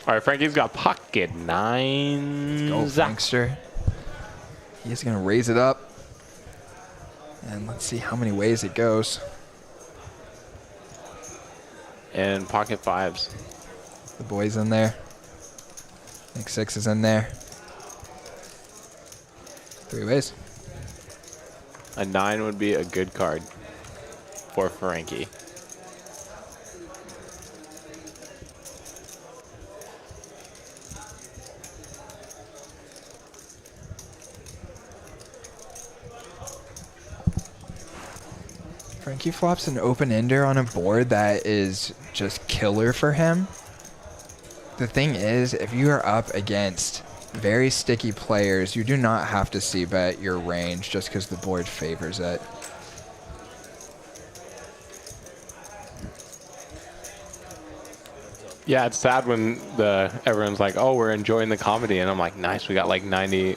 All right, Frankie's got pocket nines. Go, Frankster. He's going to raise it up. And let's see how many ways it goes. And pocket fives. The boys in there. Nick 6 is in there. 3 ways. A 9 would be a good card for Frankie. Frankie flops an open-ender on a board that is just killer for him. The thing is, if you are up against very sticky players, you do not have to c-bet your range just because the board favors it. Yeah, it's sad when everyone's like, oh, we're enjoying the comedy. And I'm like, nice, we got like 90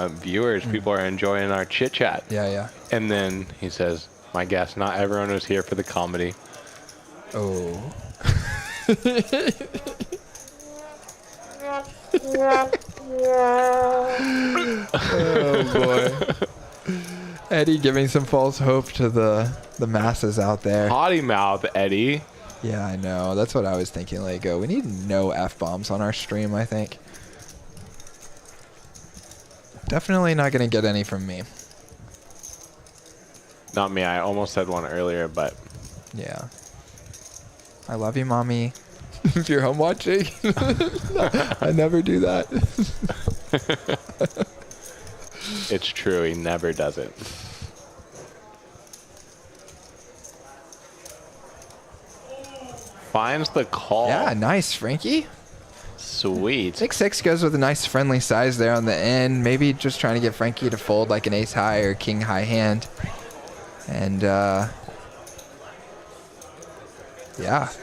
viewers. People are enjoying our chit-chat. Yeah, yeah. And then he says, my guess, not everyone was here for the comedy. Oh. Oh, boy. Eddie giving some false hope to the masses out there. Potty mouth, Eddie. Yeah, I know. That's what I was thinking, Lego. We need no F-bombs on our stream, I think. Definitely not going to get any from me. Not me. I almost said one earlier, but Yeah. I love you, Mommy. If you're home watching. I never do that. it's true. He never does it. Finds the call. Yeah, nice, Frankie. Sweet. Nick 6 goes with a nice friendly size there on the end. Maybe just trying to get Frankie to fold like an ace high or king high hand. And, yeah.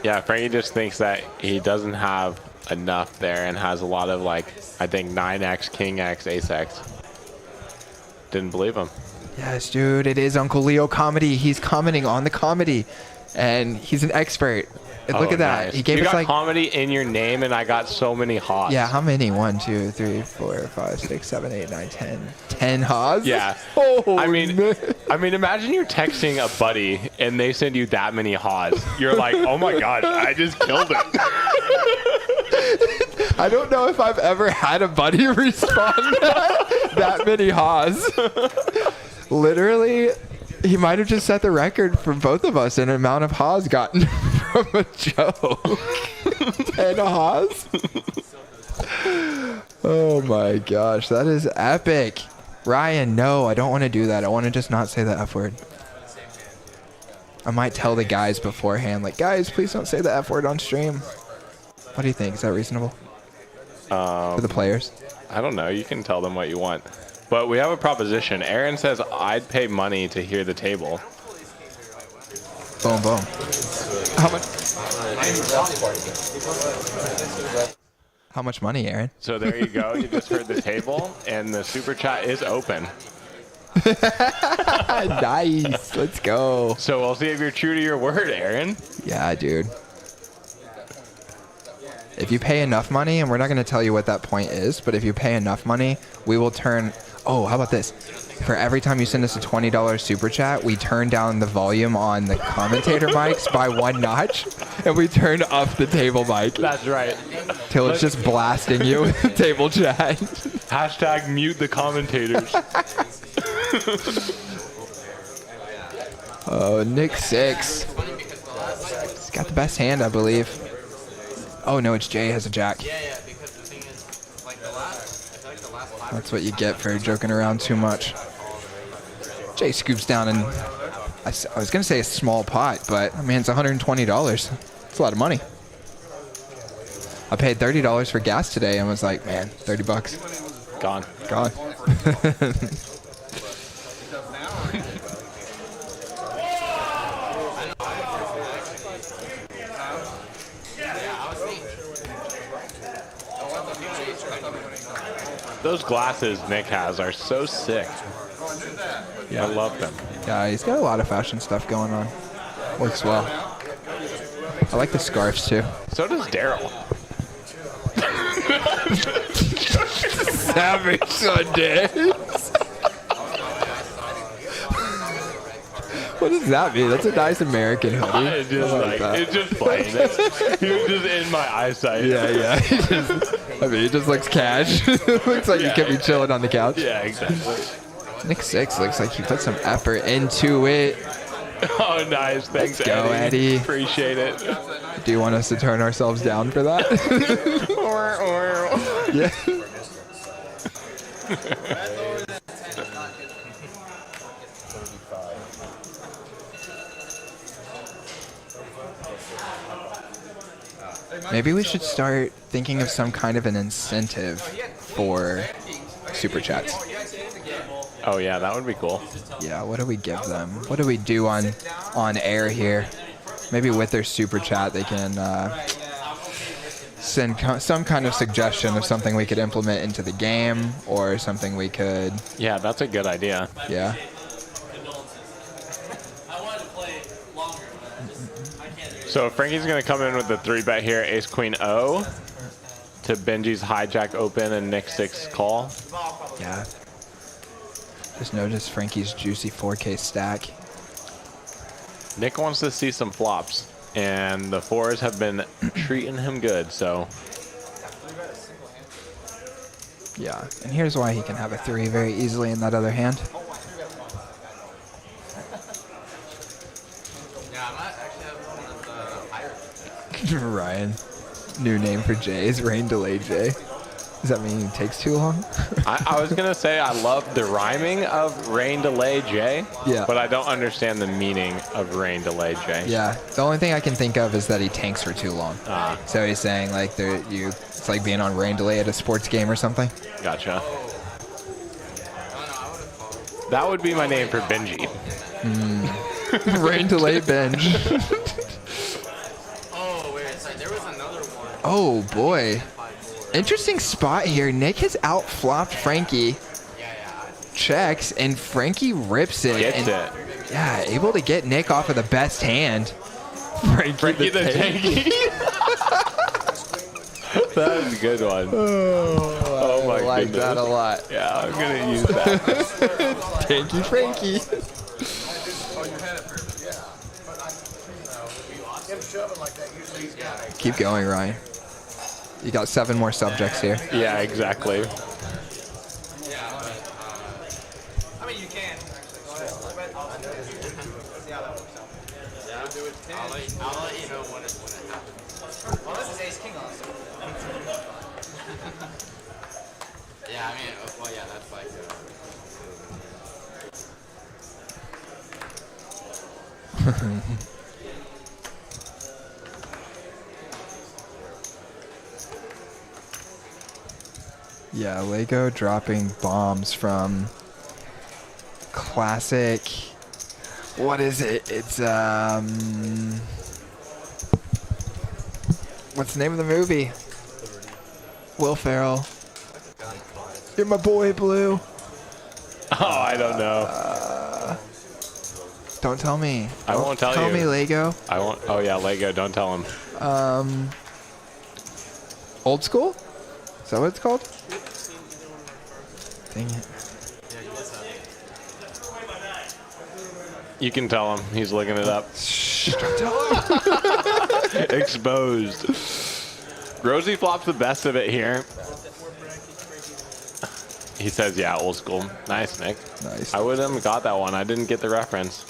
Yeah, Frankie just thinks that he doesn't have enough there and has a lot of, like, I think 9x, king x, ace x. Didn't believe him. Yes, dude, it is Uncle Leo comedy. He's commenting on the comedy. And he's an expert. And look Oh, at that. nice. He gave you us got like... comedy in your name, and I got so many hots. Yeah, how many? 1, 2, 3, 4, 5, 6, 7, 8, 9, 10. 10 Haas? Yeah. Oh, I mean, man. imagine you're texting a buddy, and they send you that many Haas. You're like, oh my gosh, I just killed it. I don't know if I've ever had a buddy respond that many Haas. Literally, he might have just set the record for both of us in amount of Haas gotten from a joke. 10 Haas? Oh my gosh, that is epic. Ryan, no, I don't want to do that. I want to just not say the F word. I might tell the guys beforehand, like, guys, please don't say the F word on stream. What do you think? Is that reasonable? For the players? I don't know. You can tell them what you want. But we have a proposition. Aaron says I'd pay money to hear the table. Boom, boom. How much? How much money, Aaron? So there you go. You just heard the table, and the super chat is open. Nice. Let's go. So we'll see if you're true to your word, Aaron. Yeah, dude. If you pay enough money, and we're not going to tell you what that point is, but if you pay enough money, we will turn... Oh, how about this? For every time you send us a $20 super chat, we turn down the volume on the commentator mics by 1 notch, and we turn up the table mic That's right. till it's just blasting you with table chat. Hashtag mute the commentators. Oh, Nick 6. He's got the best hand, I believe. Oh, no, it's Jay has a jack. Yeah, because the thing is, like the last, I feel like the last 5 That's what you get for joking around too much. Jay scoops down, and I was going to say a small pot, but, I mean, it's $120. It's a lot of money. I paid $30 for gas today and was like, man, 30 bucks. Gone. Gone. Those glasses Nick has are so sick. Yeah, I love them. Yeah, he's got a lot of fashion stuff going on. Works well. I like the scarves, too. So does Daryl. Savage Sundays. What does that mean? That's a nice American hoodie. It's just I like that. it's just plain. He was just in my eyesight. Yeah. I mean, it just looks cash. Looks like you could be chilling on the couch. Yeah, exactly. Nick 6 looks like he put some effort into it. Oh, nice. Thanks, Let's go, Eddie. Appreciate it. Do you want us to turn ourselves down for that? Yeah. Maybe we should start thinking of some kind of an incentive for super chats. Oh yeah, that would be cool. Yeah, what do we give them? What do we do on air here? Maybe with their super chat they can send some kind of suggestion of something we could implement into the game, or something we could... Yeah, that's a good idea. Yeah. So Frankie's going to come in with the 3-bet here, Ace Queen O to Benji's hijack open and Nick 6 call. Yeah. Just notice Frankie's juicy 4K stack. Nick wants to see some flops, and the 4s have been treating him good, so. Yeah, and here's why he can have a 3 very easily in that other hand. Yeah, I might actually have one of the higher. Ryan. New name for Jay is Rain Delay Jay. Does that mean it takes too long? I was going to say I love the rhyming of Rain Delay J, Yeah. but I don't understand the meaning of Rain Delay J. Yeah, the only thing I can think of is that he tanks for too long. So he's saying like it's like being on rain delay at a sports game or something. Gotcha. That would be my name for Benji. Rain delay binge. Oh, wait, it's like there was another one. Oh boy. Interesting spot here. Nick has out-flopped Frankie. Checks, and Frankie rips it. Gets and, it. Yeah, able to get Nick off of the best hand. Frankie the Tanky. That was a good one. Oh my I like goodness. that a lot. Yeah, I'm going to use that. Tanky Frankie. Keep going, Ryan. You got 7 more subjects here. Yeah, exactly. I mean, you can. I'll let you know when it happens. Well, this is Ace King also. Yeah, I mean, well, yeah, that's like. Yeah, Lego dropping bombs from classic. What is it? It's what's the name of the movie? Will Ferrell. You're my boy, Blue. Oh, I don't know. Don't tell me. I won't tell Tell you. me, Lego. I won't. Oh yeah, Lego. Don't tell him. Old school? Is that what it's called? Dang it. You can tell him. He's looking it up. Exposed. Rosie flops the best of it here. He says, yeah, old school. Nice, Nick. Nice. I would have got that one. I didn't get the reference.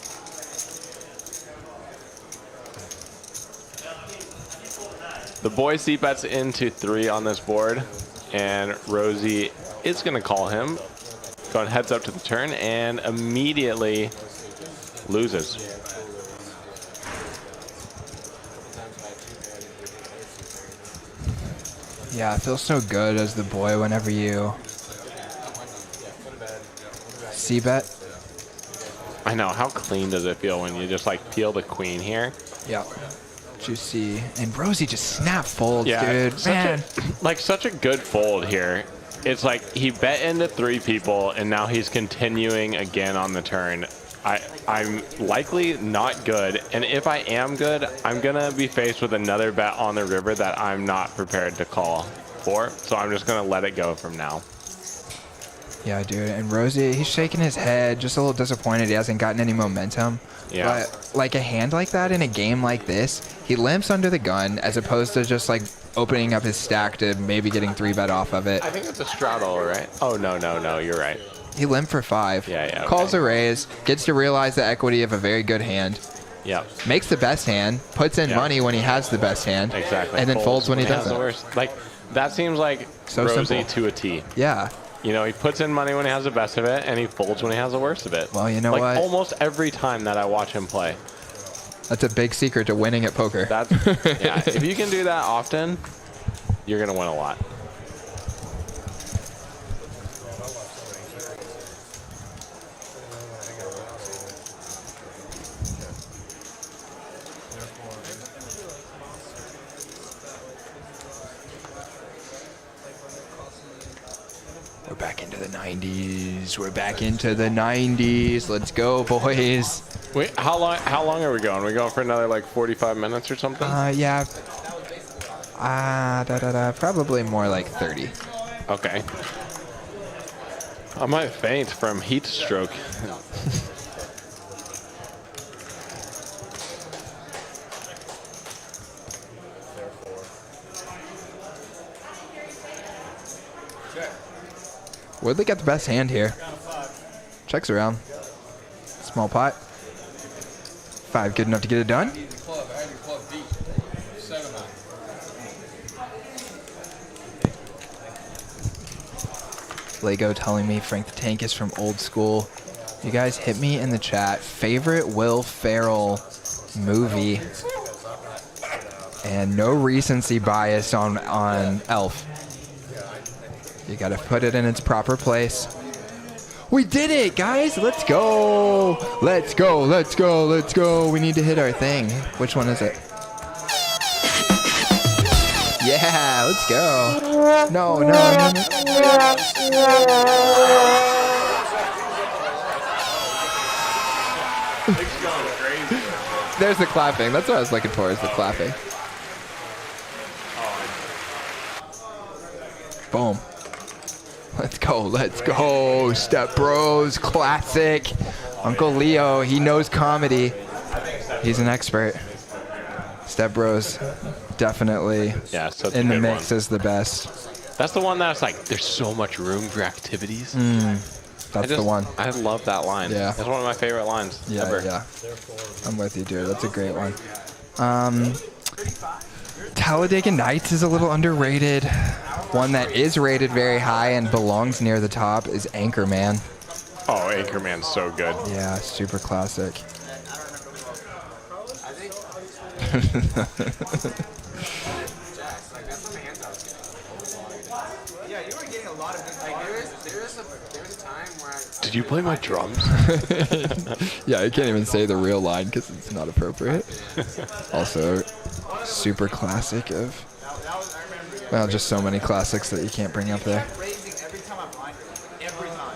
The boy c-bets into 3 on this board, and Rosie is going to call him. Going heads up to the turn, and immediately loses. Yeah, it feels so good as the boy whenever you c-bet. I know. How clean does it feel when you just like peel the queen here? Yeah. Juicy. And Rosie just snap folds, dude. Man. Such a good fold here. It's like he bet into 3 people, and now he's continuing again on the turn. I'm likely not good, and if I am good, I'm gonna be faced with another bet on the river that I'm not prepared to call for. So I'm just gonna let it go from now. Yeah, dude. And Rosie, he's shaking his head, just a little disappointed he hasn't gotten any momentum. Yeah. But like a hand like that in a game like this, he limps under the gun as opposed to just like opening up his stack to maybe getting 3-bet off of it. I think it's a straddle, right? Oh, no, you're right. He limped for 5. Yeah, okay. Calls a raise, gets to realize the equity of a very good hand. Yeah. Makes the best hand, puts in money when he has the best hand. Exactly. And then folds when he has doesn't. the worst. Like, that seems like So Rosie simple. to a T. Yeah. You know, he puts in money when he has the best of it, and he folds when he has the worst of it. Well, you know like, what? Almost every time that I watch him play. That's a big secret to winning at poker. That's, yeah, if you can do that often, you're going to win a lot. We're back into the 90s. We're back into the 90s. Let's go, boys. Wait, how long are we going? We going for another like 45 minutes or something? Yeah. Probably more like 30. Okay. I might faint from heat stroke. Woodley got the best hand here. Checks around. Small pot. 5 good enough to get it done. Lego telling me Frank the Tank is from old school. You guys hit me in the chat. Favorite Will Ferrell movie. And no recency bias on Elf. You gotta put it in its proper place. We did it, guys! Let's go! Let's go, let's go, let's go! We need to hit our thing. Which one is it? Yeah, let's go. No. There's the clapping. That's what I was looking for, is the clapping. Boom. Let's go. Step Bros, classic. Uncle Leo, he knows comedy. He's an expert. Step Bros, definitely Yeah, such in a the good mix one. is the best. That's the one that's like, there's so much room for activities. That's the one. I love that line. Yeah. That's one of my favorite lines Yeah, ever. yeah. I'm with you, dude. That's a great one. Talladega Nights is a little underrated. One that is rated very high and belongs near the top is Anchorman. Oh, Anchorman's so good. Yeah, super classic. Yeah, you were getting a lot of good. Like there was a time where Did you play my drums? Yeah, I can't even say the real line because it's not appropriate. Also, super classic of, well, just so many classics that you can't bring up there. raising every time I blinded. Every time.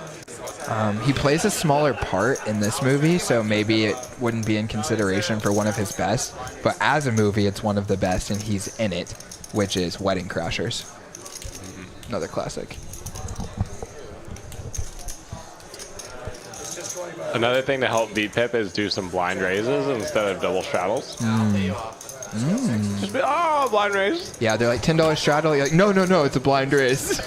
He plays a smaller part in this movie, so maybe it wouldn't be in consideration for one of his best. But as a movie, it's one of the best, and he's in it, which is Wedding Crashers. Another classic. Another thing to help beat Pip is do some blind raises instead of double straddles. Just be, oh, blind raise. Yeah, they're like $10 straddle. You're like, no, it's a blind raise.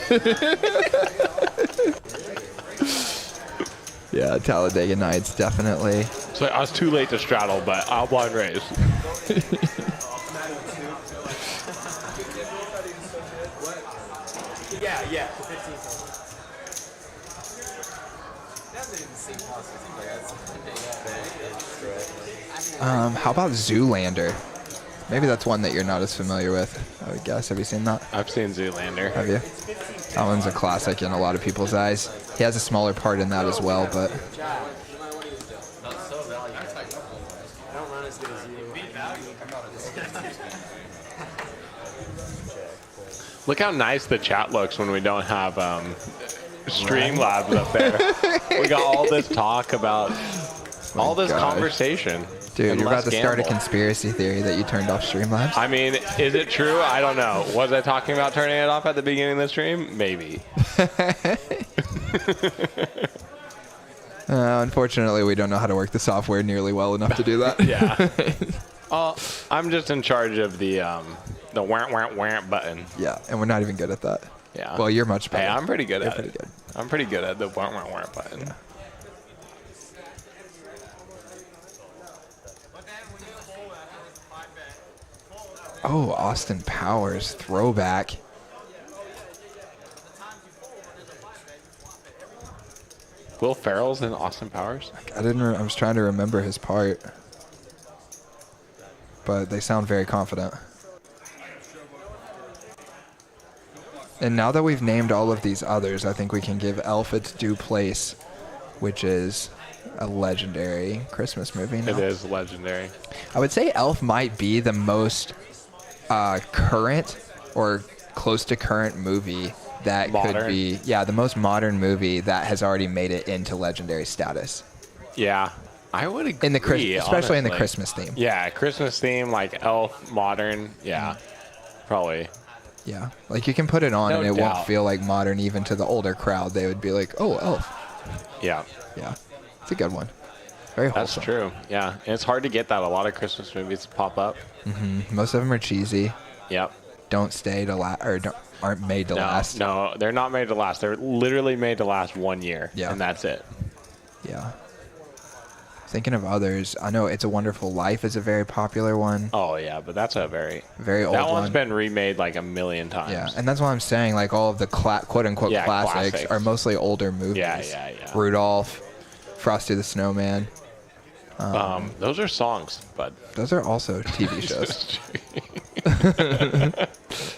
Yeah, Talladega Nights, definitely. So I was too late to straddle, but I'll blind raise. Yeah. 15. That didn't seem possible. How about Zoolander? Maybe that's one that you're not as familiar with, I would guess. Have you seen that? I've seen Zoolander. Have you? That one's a classic in a lot of people's eyes. He has a smaller part in that as well, but... Look how nice the chat looks when we don't have Streamlabs up there. We got all this talk about all this conversation. Dude, and you're about less to start a gamble. conspiracy theory that you turned off Streamlabs? I mean, is it true? I don't know. Was I talking about turning it off at the beginning of the stream? Maybe. Unfortunately, we don't know how to work the software nearly well enough to do that. Yeah. I'm just in charge of the wah button. Yeah, and we're not even good at that. Yeah. Well, you're much better. Hey, I'm pretty good You're at pretty it. good. I'm pretty good at the wah button. Yeah. Oh, Austin Powers, throwback. Will Ferrell's in Austin Powers? I was trying to remember his part, but they sound very confident. And now that we've named all of these others, I think we can give Elf its due place, which is a legendary Christmas movie now. It is legendary. I would say Elf might be the most current or close to current movie that could be, the most modern movie that has already made it into legendary status. Yeah, I would agree. Especially in the honestly. Christmas theme. Yeah, Christmas theme, like Elf, modern. Yeah, probably. Yeah, like you can put it on No and it doubt. won't feel like modern even to the older crowd. They would be like, oh, Elf. Yeah. Yeah, it's a good one. Very That's wholesome. true. Yeah, and it's hard to get that. A lot of Christmas movies pop up. Most of them are cheesy. Yep. Don't stay to last, or aren't made to last. No, they're not made to last. They're literally made to last 1 year. Yeah. And that's it. Yeah. Thinking of others, I know It's a Wonderful Life is a very popular one. Oh, yeah, but that's a very old that one's one. been remade like a million times. Yeah, and that's why I'm saying like all of the quote-unquote classics are mostly older movies. Yeah. Rudolph, Frosty the Snowman. Those are songs, but Those are also TV shows.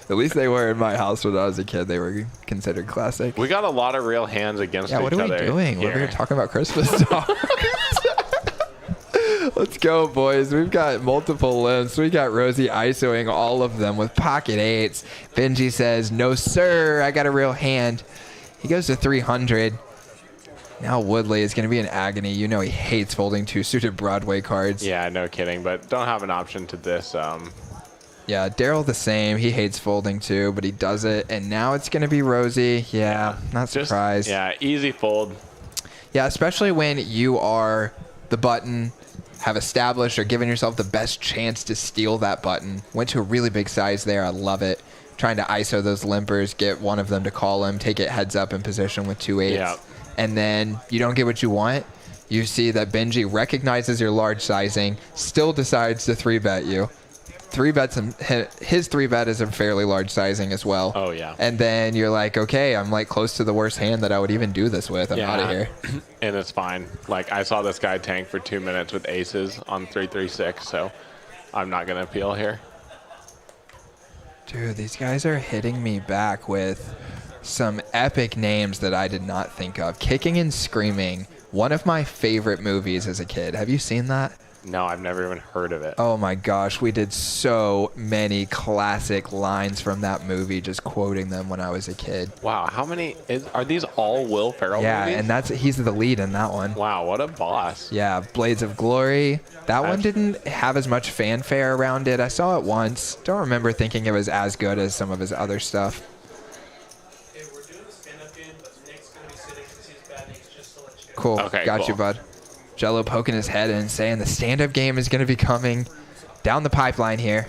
At least they were in my house when I was a kid. They were considered classic. we got a lot of real hands against each What are other. we doing? Here. We're here talking about Christmas songs. Let's go, boys. We've got multiple limbs. We got Rosie ISOing all of them with pocket eights. Benji says, no, sir. I got a real hand. He goes to 300. Now Woodley is going to be in agony. You know he hates folding two-suited Broadway cards. Yeah, no kidding, but don't have an option to this. Yeah, Daryl the same. He hates folding too, but he does it. And now it's going to be Rosie. Yeah, not surprised. Yeah, easy fold. Yeah, especially when you are the button, have established or given yourself the best chance to steal that button. Went to a really big size there. I love it. Trying to ISO those limpers, get one of them to call him, take it heads up in position with 2-8s. Yeah. And then you don't get what you want. You see that Benji recognizes your large sizing, still decides to 3-bet you. 3-bets him, his 3-bet is a fairly large sizing as well. Oh, yeah. And then you're like, okay, I'm like close to the worst hand that I would even do this with. I'm out of here. And it's fine. Like, I saw this guy tank for 2 minutes with aces on 3-3-6, so I'm not going to appeal here. Dude, these guys are hitting me back with some epic names that I did not think of. Kicking and Screaming, one of my favorite movies as a kid. Have you seen that? No, I've never even heard of it. Oh my gosh, we did so many classic lines from that movie, just quoting them when I was a kid. Wow, how many are these all Will Ferrell Yeah, movies? and he's the lead in that one. Wow, what a boss. Yeah, Blades of Glory. That one didn't have as much fanfare around it. I saw it once. Don't remember thinking it was as good as some of his other stuff. Hey, we're doing the stand-up game, but Nick's going to be sitting since he's bad Nick's just to let you know. Cool. Okay, Got cool. you, bud. Jello poking his head in, saying the stand-up game is going to be coming down the pipeline here.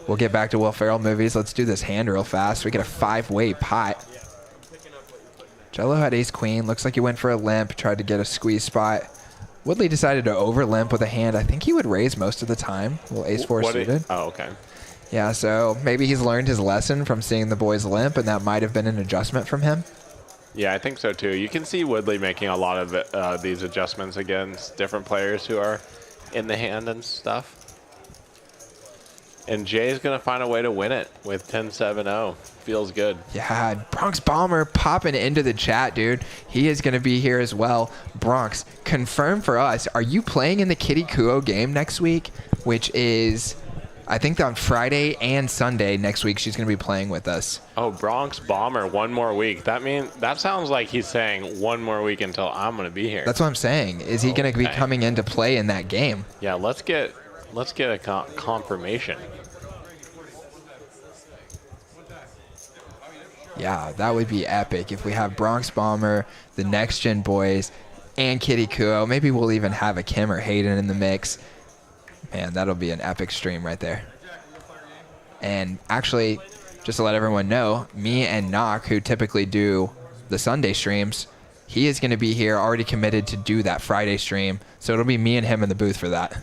We'll get back to Will Ferrell movies. Let's do this hand real fast. We get a 5-way pot. Jello had ace-queen. Looks like he went for a limp, tried to get a squeeze spot. Woodley decided to over-limp with a hand. I think he would raise most of the time. Little ace-4 suited. Oh, okay. Yeah, so maybe he's learned his lesson from seeing the boys limp, and that might have been an adjustment from him. Yeah, I think so too. You can see Woodley making a lot of these adjustments against different players who are in the hand and stuff. And Jay's going to find a way to win it with 10-7-0. Feels good. Yeah, Bronx Bomber popping into the chat, dude. He is going to be here as well. Bronx, confirm for us, are you playing in the Kitty Goooo game next week? Which is, I think, on Friday and Sunday next week she's going to be playing with us. Oh, Bronx Bomber, one more week. That sounds like he's saying one more week until I'm going to be here. That's what I'm saying. Is he going to be coming into play in that game? Yeah, let's get a confirmation. Yeah, that would be epic if we have Bronx Bomber, the Next Gen boys, and Kitty Goooo. Maybe we'll even have a Kim or Hayden in the mix. Man, that'll be an epic stream right there. And actually, just to let everyone know, me and Knock, who typically do the Sunday streams, he is going to be here, already committed to do that Friday stream. So it'll be me and him in the booth for that.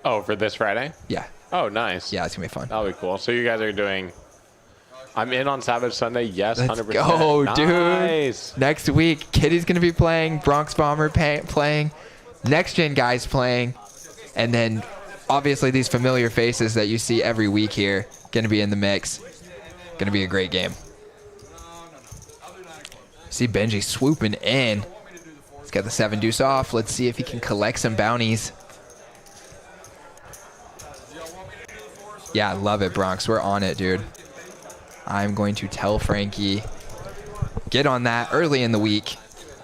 Oh, for this Friday? Yeah. Oh, nice. Yeah, it's going to be fun. That'll be cool. So you guys are doing... I'm in on Savage Sunday. Yes, Let's 100%. go, Nice. dude. Next week, Kitty's going to be playing, Bronx Bomber playing, Next Gen guys playing, and then obviously these familiar faces that you see every week here going to be in the mix. Going to be a great game. See Benji swooping in. He's got the 7-deuce off. Let's see if he can collect some bounties. Yeah, I love it, Bronx. We're on it, dude. I'm going to tell Frankie, get on that early in the week.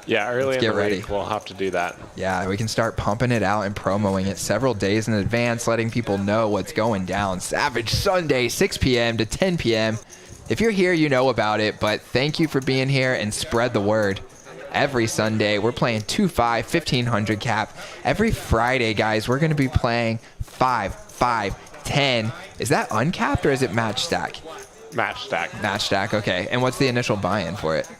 Yeah, early in the ready. week, we'll have to do that. Yeah, we can start pumping it out and promoting it several days in advance, letting people know what's going down. Savage Sunday, 6 p.m. to 10 p.m. If you're here, you know about it, but thank you for being here and spread the word. Every Sunday, we're playing 2-5, 1500 cap. Every Friday, guys, we're going to be playing 5, 5, 10. Is that uncapped or is it match stack? Match stack. Match stack, okay. And what's the initial buy-in for it?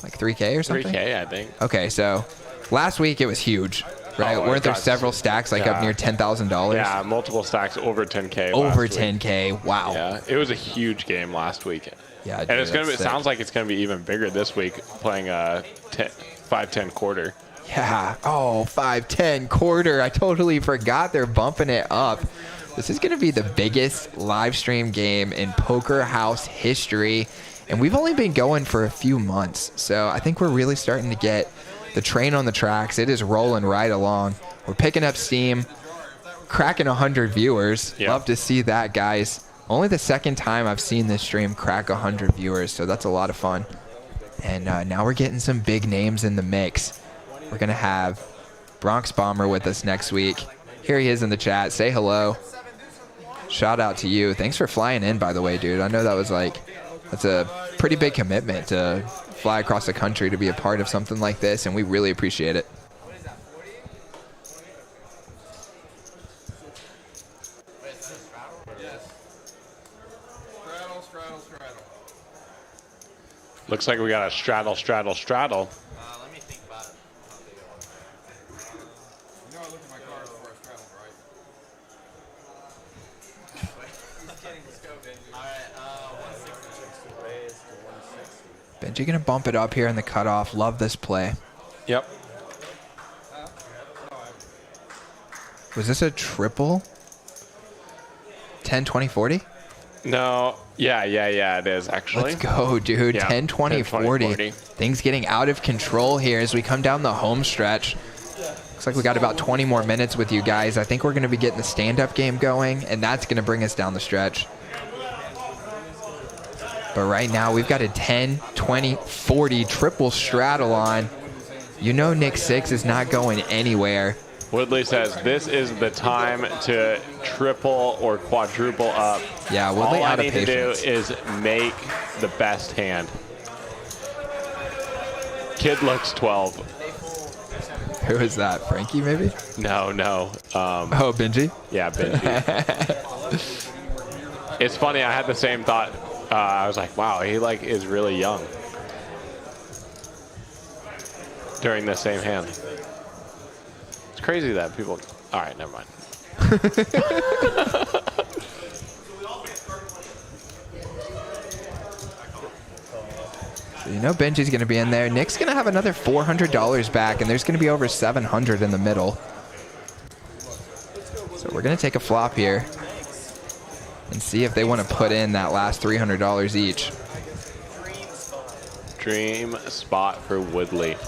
Like 3K or something? 3K, I think. Okay, so last week it was huge, right? Oh, Weren't there God. several stacks like up near $10,000? Yeah, multiple stacks over 10K. Over last week. 10K, wow. Yeah, it was a huge game last week. Yeah, and it's gonna be. that's It sick. sounds like it's gonna be even bigger this week, playing a 5-10 quarter. Yeah, oh, 5-10 quarter. I totally forgot they're bumping it up. This is going to be the biggest live stream game in Poker House history, and we've only been going for a few months, so I think we're really starting to get the train on the tracks. It is rolling right along. We're picking up steam, cracking 100 viewers. Yep. Love to see that, guys. Only the second time I've seen this stream crack 100 viewers, so that's a lot of fun. And now we're getting some big names in the mix. We're going to have Bronx Bomber with us next week. Here he is in the chat. Say hello. Shout out to you. Thanks for flying in, by the way, dude. I know that's a pretty big commitment to fly across the country to be a part of something like this, and we really appreciate it. Looks like we got a straddle. Let me think about it. You know I looked at my cards before I traveled, right? He's kidding. Let's go, Benji. All right, 160. Raise to 160. Benji gonna bump it up here in the cutoff. Love this play. Yep. Was this a triple? 10, 20, 40? No. Yeah. It is actually. Let's go, dude. Yeah, 10, 20, 10, 20, 40. 40. Things getting out of control here as we come down the home stretch. Looks like we got about 20 more minutes with you guys. I think we're going to be getting the stand-up game going, and that's going to bring us down the stretch. But right now, we've got a 10, 20, 40 triple straddle on. You know Nick 6 is not going anywhere. Woodley says this is the time to triple or quadruple up. Yeah, Woodley out of All I need patience. to do is make the best hand. Kid looks 12. Who is that? Frankie, maybe? No. Oh, Benji? Yeah, Benji. It's funny. I had the same thought. I was like, wow, he like is really young during the same hand. It's crazy that people. All right, never mind. So you know Benji's going to be in there. Nick's going to have another $400 back, and there's going to be over $700 in the middle. So we're going to take a flop here and see if they want to put in that last $300 each. Dream spot for Woodley.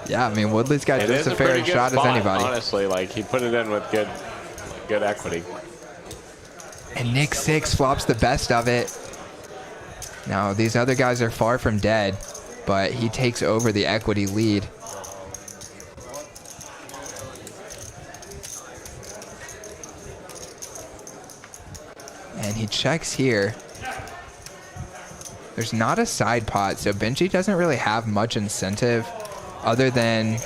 Yeah, I mean, Woodley's got It just is a a fair pretty good shot spot, as anybody. honestly. Like he put it in with good equity. And Nick 6 flops the best of it. Now, these other guys are far from dead, but he takes over the equity lead. And he checks here. There's not a side pot, so Benji doesn't really have much incentive other than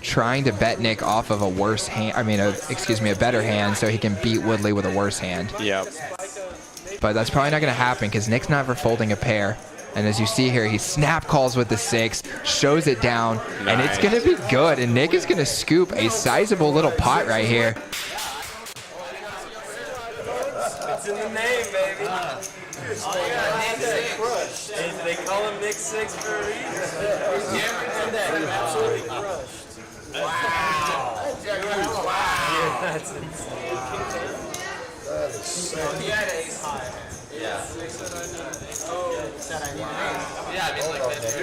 trying to bet Nick off of a worse hand. I mean, a better hand, so he can beat Woodley with a worse hand. Yep. But that's probably not going to happen because Nick's never folding a pair. And as you see here, he snap calls with the 6, shows it down, and it's going to be good. And Nick is going to scoop a sizable little pot right here. It's in the name, baby. They call him Nick 6 for a reason. Absolutely crushed. Wow. That's insane. That is sick. He had ace high. Yeah. Oh, said I need ace. Yeah, I mean, like that.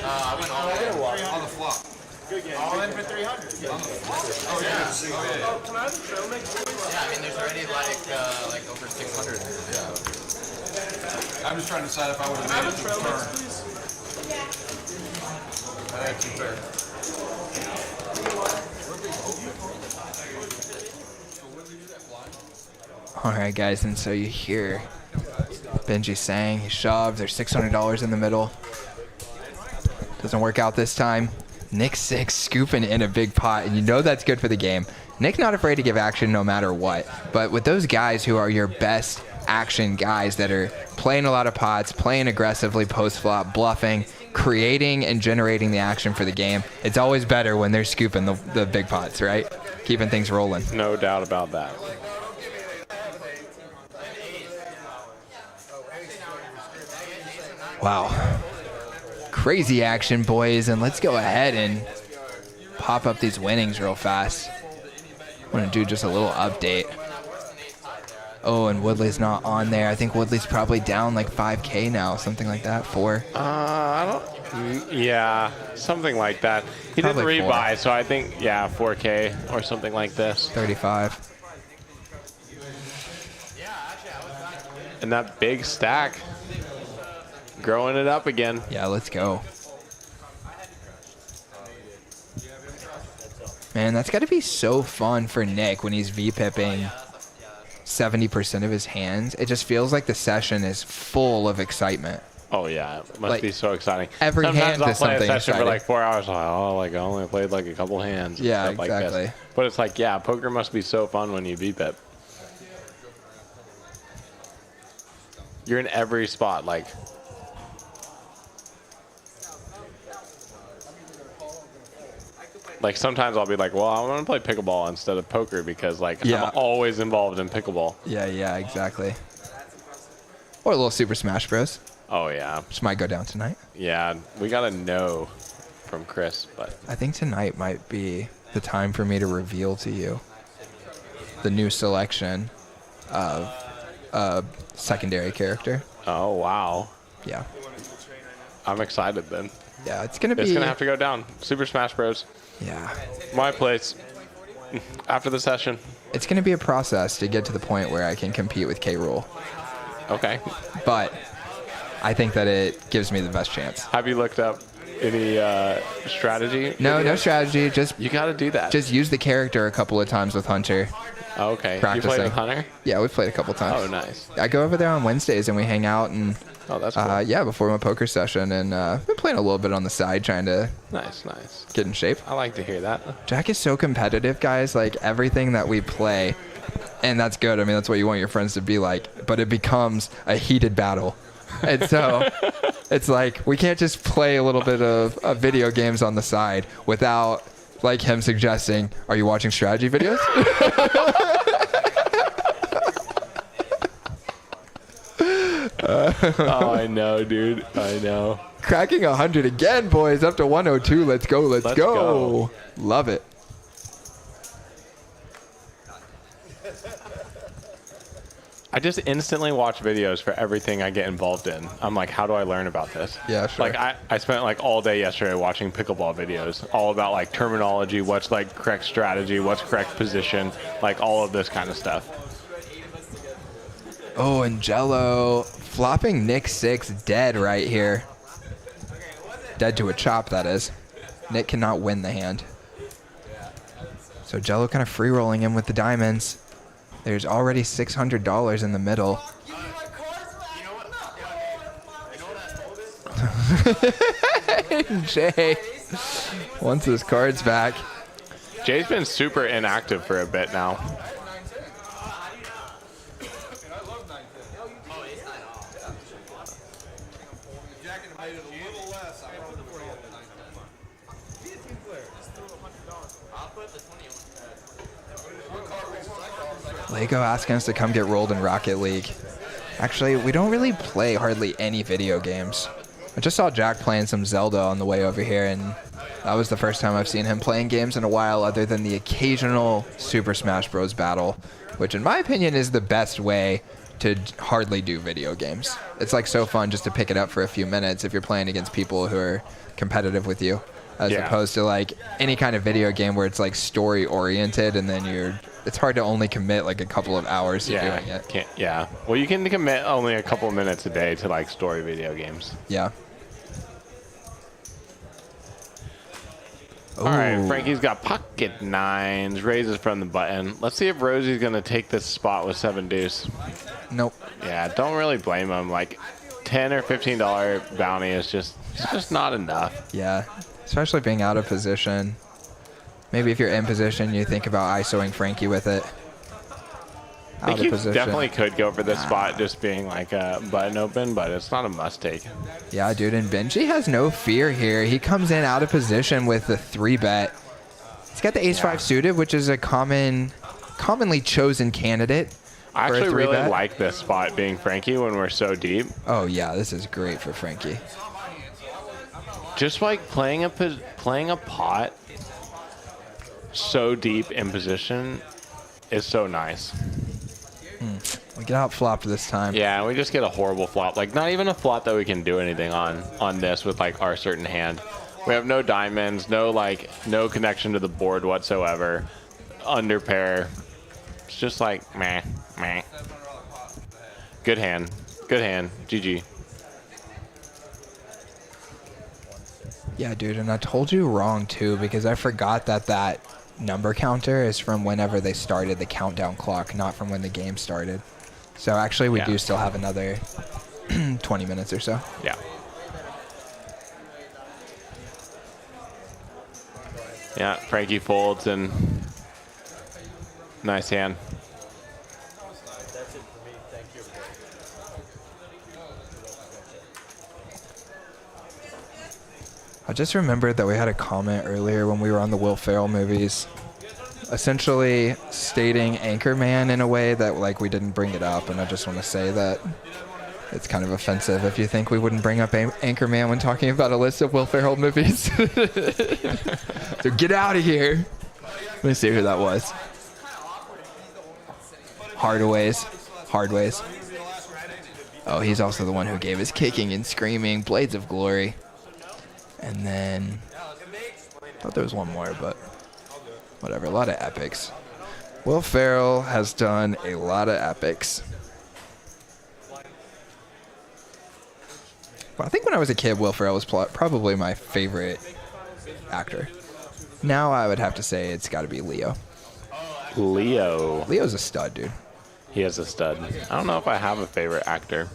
I went all in on the flop. All in for 300. Oh, yeah. Oh, can I have a trail mix? Yeah, I mean, there's already like over 600. Yeah. I'm just trying to decide if I would have made it to the turn. I had 2 pairs. All right, guys, and so you hear Benji saying he shoves. There's $600 in the middle. Doesn't work out this time. Nick 6 scooping in a big pot, and you know that's good for the game. Nick not afraid to give action no matter what. But with those guys who are your best action guys that are playing a lot of pots, playing aggressively post-flop, bluffing, creating and generating the action for the game, it's always better when they're scooping the big pots, right? Keeping things rolling. No doubt about that. Wow. Crazy action, boys, and let's go ahead and pop up these winnings real fast. I'm going to do just a little update. Oh, and Woodley's not on there. I think Woodley's probably down like 5K now, something like that. 4. I don't. Yeah, something like that. He Probably didn't 4. rebuy, so I think 4K or something like this. 35. And that big stack, growing it up again. Yeah, let's go. Man, that's got to be so fun for Nick when he's V-pipping 70% of his hands. It just feels like the session is full of excitement. Oh yeah, it must Like, be so exciting. every Sometimes hand I'll is play a something session exciting. for like 4 hours. Like, oh, like I only played like a couple hands. And Yeah, stuff like exactly. this. But it's like, yeah, poker must be so fun when you V-pip. You're in every spot, like. Like sometimes I'll be like, well, I'm gonna play pickleball instead of poker because like Yeah. I'm always involved in pickleball. Yeah, exactly. Or a little Super Smash Bros. Oh yeah, Which might go down tonight. yeah. We got a no from Chris, but I think tonight might be the time for me to reveal to you the new selection of a secondary character. oh wow. Yeah. I'm excited then. Yeah, it's gonna be. It's gonna have to go down. Super Smash Bros. Yeah. My place. After the session. It's gonna be a process to get to the point where I can compete with K. Rool. Okay. But I think that it gives me the best chance. Have you looked up any strategy? No, videos? no strategy. Just You got to do that. just use the character a couple of times with Hunter. Oh, okay. practicing. You played with Hunter? Yeah, we've played a couple times. Oh, nice. I go over there on Wednesdays and we hang out and Oh, that's cool. yeah, before my poker session, and been playing a little bit on the side, trying to Nice, nice. get in shape. I like to hear that. Jack is so competitive, guys. Like everything that we play, and that's good. I mean, that's what you want your friends to be like. But it becomes a heated battle, and so it's like we can't just play a little bit of video games on the side without like him suggesting, "Are you watching strategy videos?" Oh, I know, dude. I know. Cracking 100 again, boys. Up to 102. Let's go. Let's go. Love it. I just instantly watch videos for everything I get involved in. I'm like, how do I learn about this? Yeah, sure. Like I spent like all day yesterday watching pickleball videos, all about like terminology, what's like correct strategy, what's correct position, like all of this kind of stuff. Oh, and Jello flopping Nick 6 dead right here. Dead to a chop, that is. Nick cannot win the hand. So Jello kind of free rolling him with the diamonds. There's already $600 in the middle. Jay wants his cards back. Jay's been super inactive for a bit now. Lego asking us to come get rolled in Rocket League. Actually, we don't really play hardly any video games. I just saw Jack playing some Zelda on the way over here, and that was the first time I've seen him playing games in a while other than the occasional Super Smash Bros. Battle, which in my opinion is the best way to hardly do video games. It's like so fun just to pick it up for a few minutes if you're playing against people who are competitive with you, as opposed to like any kind of video game where it's like story oriented and then it's hard to only commit like a couple of hours to doing it. Well, you can commit only a couple of minutes a day to like story video games. Yeah. All right, Frankie's got pocket nines, raises from the button. Let's see if Rosie's going to take this spot with Seven-deuce. Nope. Yeah, don't really blame him. Like $10 or $15 bounty is just not enough. Yeah, especially being out of position. Maybe if you're in position, you think about ISOing Frankie with it. I think you definitely could go for this spot just being like a button open, but it's not a must take. Yeah, dude, and Benji has no fear here. He comes in out of position with the 3-bet. He's got the ace-5 suited, which is a commonly chosen candidate. I actually really like this spot being Frankie when we're so deep. Oh, yeah, this is great for Frankie. Just like playing a pot so deep in position is so nice. We get out flopped this time. Yeah, we just get a horrible flop. Like not even a flop that we can do anything on this with like our certain hand. We have no diamonds, no connection to the board whatsoever. Under pair. It's just like meh. Good hand. GG. Yeah, dude, and I told you wrong too because I forgot that number counter is from whenever they started the countdown clock, not from when the game started. So actually we do still have another 20 minutes or so. Yeah. Yeah, Frankie folds and nice hand. I just remembered that we had a comment earlier when we were on the Will Ferrell movies, essentially stating Anchorman in a way that like we didn't bring it up, and I just want to say that it's kind of offensive if you think we wouldn't bring up Anchorman when talking about a list of Will Ferrell movies. So get out of here. Let me see who that was. Hardways. Oh, he's also the one who gave us Kicking and Screaming, Blades of Glory. And then, I thought there was one more, but whatever, a lot of epics. Will Ferrell has done a lot of epics. Well, I think when I was a kid, Will Ferrell was probably my favorite actor. Now I would have to say it's got to be Leo. Leo. Leo's a stud, dude. He is a stud. I don't know if I have a favorite actor.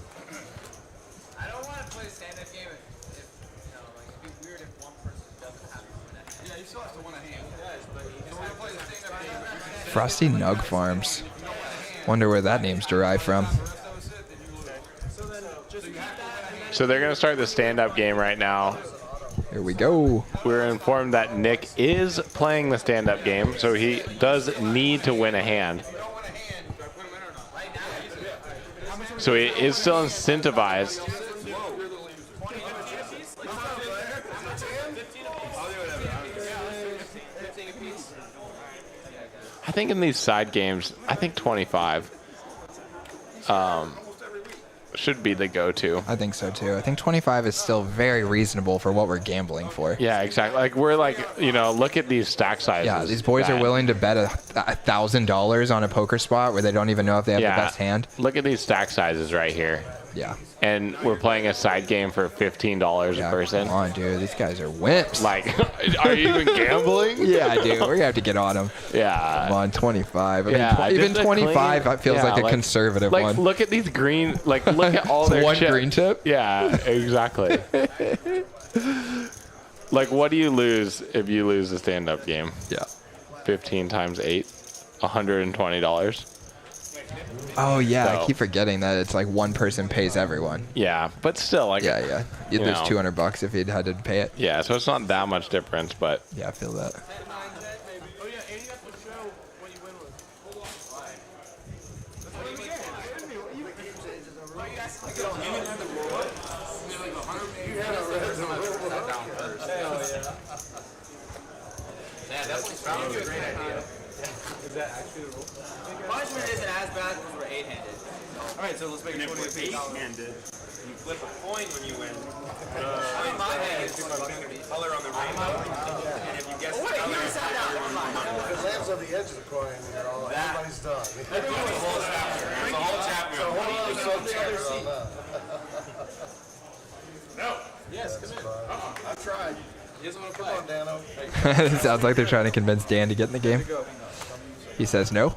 I don't want to play a stand-up game if you know, like, it'd be weird if one person doesn't have to win a hand. Yeah, you still have to win a hand. Yes, but you just want to play the stand-up game. Frosty Nug Farms. Wonder where that name's derived from. So they're going to start the stand-up game right now. Here we go. We're informed that Nick is playing the stand-up game, so he does need to win a hand. So he is still incentivized. I think in these side games, I think 25 should be the go-to. I think so too. I think 25 is still very reasonable for what we're gambling for. Yeah, exactly. Like we're like, you know, look at these stack sizes. Yeah, these boys are willing to bet $1,000 on a poker spot where they don't even know if they have the best hand. Look at these stack sizes right here. Yeah. And we're playing a side game for $15 a person. Come on, dude. These guys are wimps. Like, are you even gambling? Yeah, dude. We're going to have to get on them. Yeah. Come on, 25. I mean, Yeah, even just a 25 clean- feels like a conservative like, one. look at these green, like, look at all their One chips. green chip? Yeah, exactly. Like, what do you lose if you lose the stand-up game? Yeah. 15 times 8, $120. Oh, yeah. So- I keep forgetting that it's like one person pays everyone. Yeah, but still, like, Yeah. You'd You lose know. $200 if you'd had to pay it. yeah, so it's not that much difference, but Yeah, I feel that. Punishment isn't as bad because we're 8-handed. Alright, so let's make it 28 handed. You flip a coin when you win. I mean, my hand is Color on the rainbow. And if you guess the color, If it lands on the edge of the coin, you're all like, everybody's done. it's a whole chapter. No. Yes, come in. I've tried. You just want to Come play. on, Dano. It sounds like they're trying to convince Dan to get in the game. He says no.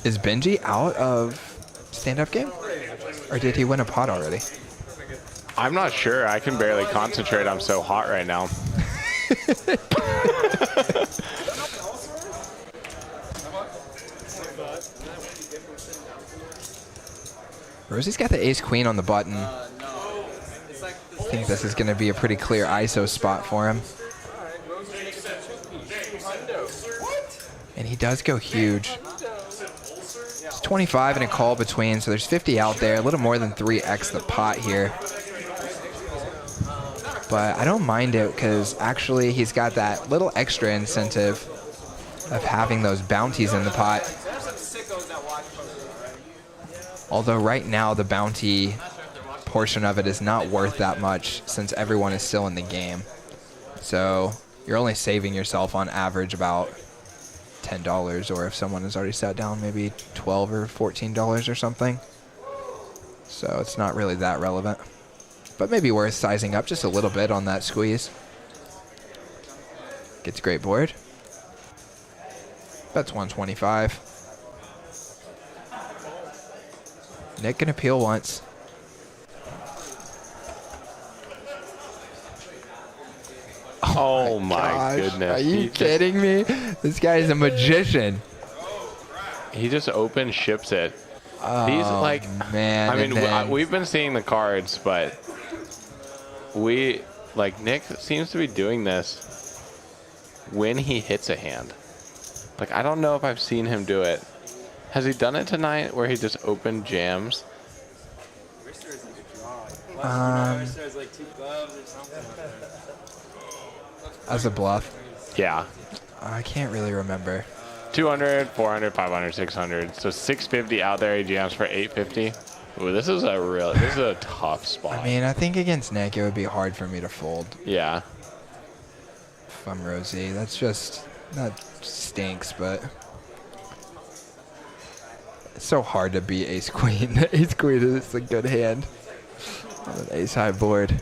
Is Benji out of stand-up game? Or did he win a pot already? I'm not sure. I can barely concentrate. I'm so hot right now. Rosie's got the ace-queen on the button. I think this is going to be a pretty clear ISO spot for him. And he does go huge. It's 25 and a call between, so there's 50 out there. A little more than 3x the pot here. But I don't mind it because actually he's got that little extra incentive of having those bounties in the pot. Although right now the bounty portion of it is not worth that much since everyone is still in the game. So you're only saving yourself on average about $10, or if someone has already sat down, maybe $12 or $14 or something. So it's not really that relevant. But maybe worth sizing up just a little bit on that squeeze. Gets a great board. That's 125. Nick can appeal once. Oh my Gosh, goodness. are you kidding me? This guy is a magician. He just open ships it. He's like, Man, I mean, and then- we've been seeing the cards, but Nick seems to be doing this when he hits a hand. Like, I don't know if I've seen him do it. Has he done it tonight where he just opened jams? As a bluff. Yeah. I can't really remember. 200, 400, 500, 600. So 650 out there. He jams for 850. Ooh, this is a tough spot. I mean, I think against Nick, it would be hard for me to fold Yeah. if I'm Rosie. That stinks, but it's so hard to beat ace queen. Ace queen is a good hand on an ace high board.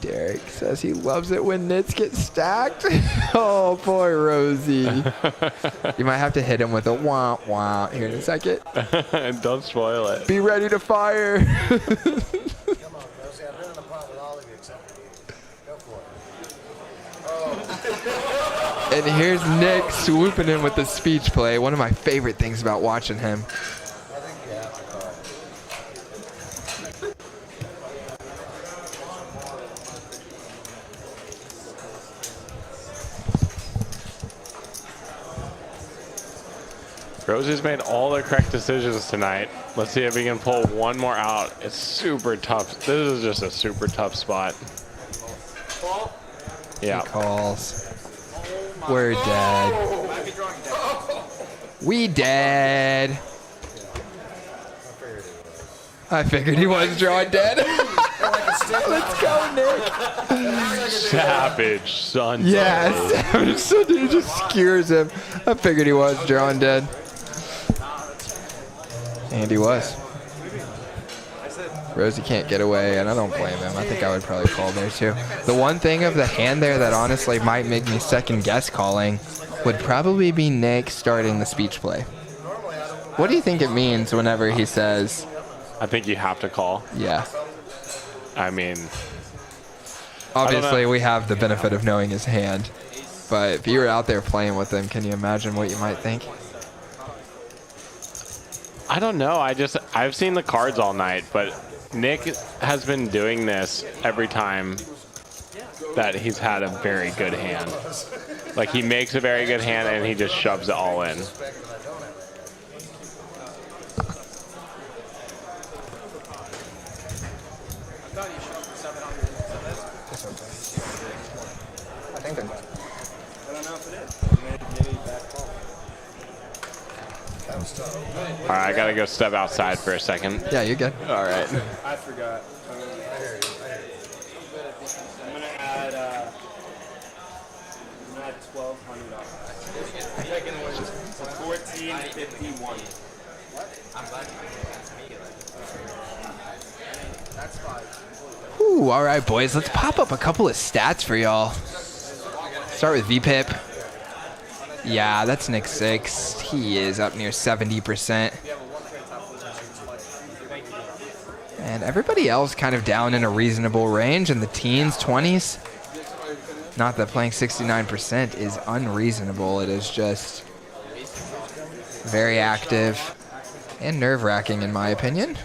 Derek says he loves it when nits get stacked. Oh, poor Rosie. You might have to hit him with a wah wah here in a second. Don't spoil it. Be ready to fire. Come on, Rosie. I've been in a pot with all of you except for you. Go for it. And here's Nick swooping in with the speech play. One of my favorite things about watching him. I think you have to call. Rosie's made all the correct decisions tonight. Let's see if we can pull one more out. It's super tough. This is just a super tough spot. Yeah. He calls. We're dead. We dead. I figured he was drawing dead. Let's go, Nick. Savage Sunday. Yeah, Savage Sunday just skewers him. I figured he was drawing dead. And he was. Rosie can't get away, and I don't blame him. I think I would probably call there too. The one thing of the hand there that honestly might make me second guess calling would probably be Nick starting the speech play. What do you think it means whenever he says, I think you have to call. yeah? I mean, Obviously, we have the benefit of knowing his hand. But if you were out there playing with him, can you imagine what you might think? I don't know. I've seen the cards all night, but Nick has been doing this every time that he's had a very good hand. Like, he makes a very good hand and he just shoves it all in. I think they're done. All right, I gotta go step outside for a second. Yeah, you're good. All right. I forgot. I'm gonna add $1,200. Second one is 1451. Ooh, all right, boys. Let's pop up a couple of stats for y'all. Start with VPIP. Yeah, that's Nick 6. He is up near 70%. And everybody else kind of down in a reasonable range in the teens, 20s. Not that playing 69% is unreasonable. It is just very active and nerve-wracking in my opinion.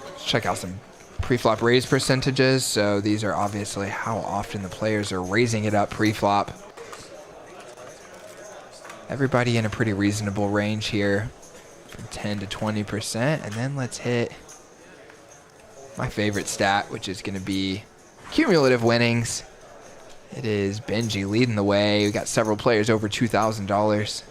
Let's check out some pre-flop raise percentages. So these are obviously how often the players are raising it up pre-flop. Everybody in a pretty reasonable range here from 10 to 20%. And then let's hit my favorite stat, which is going to be cumulative winnings. It is Benji leading the way. We got several players over $2,000.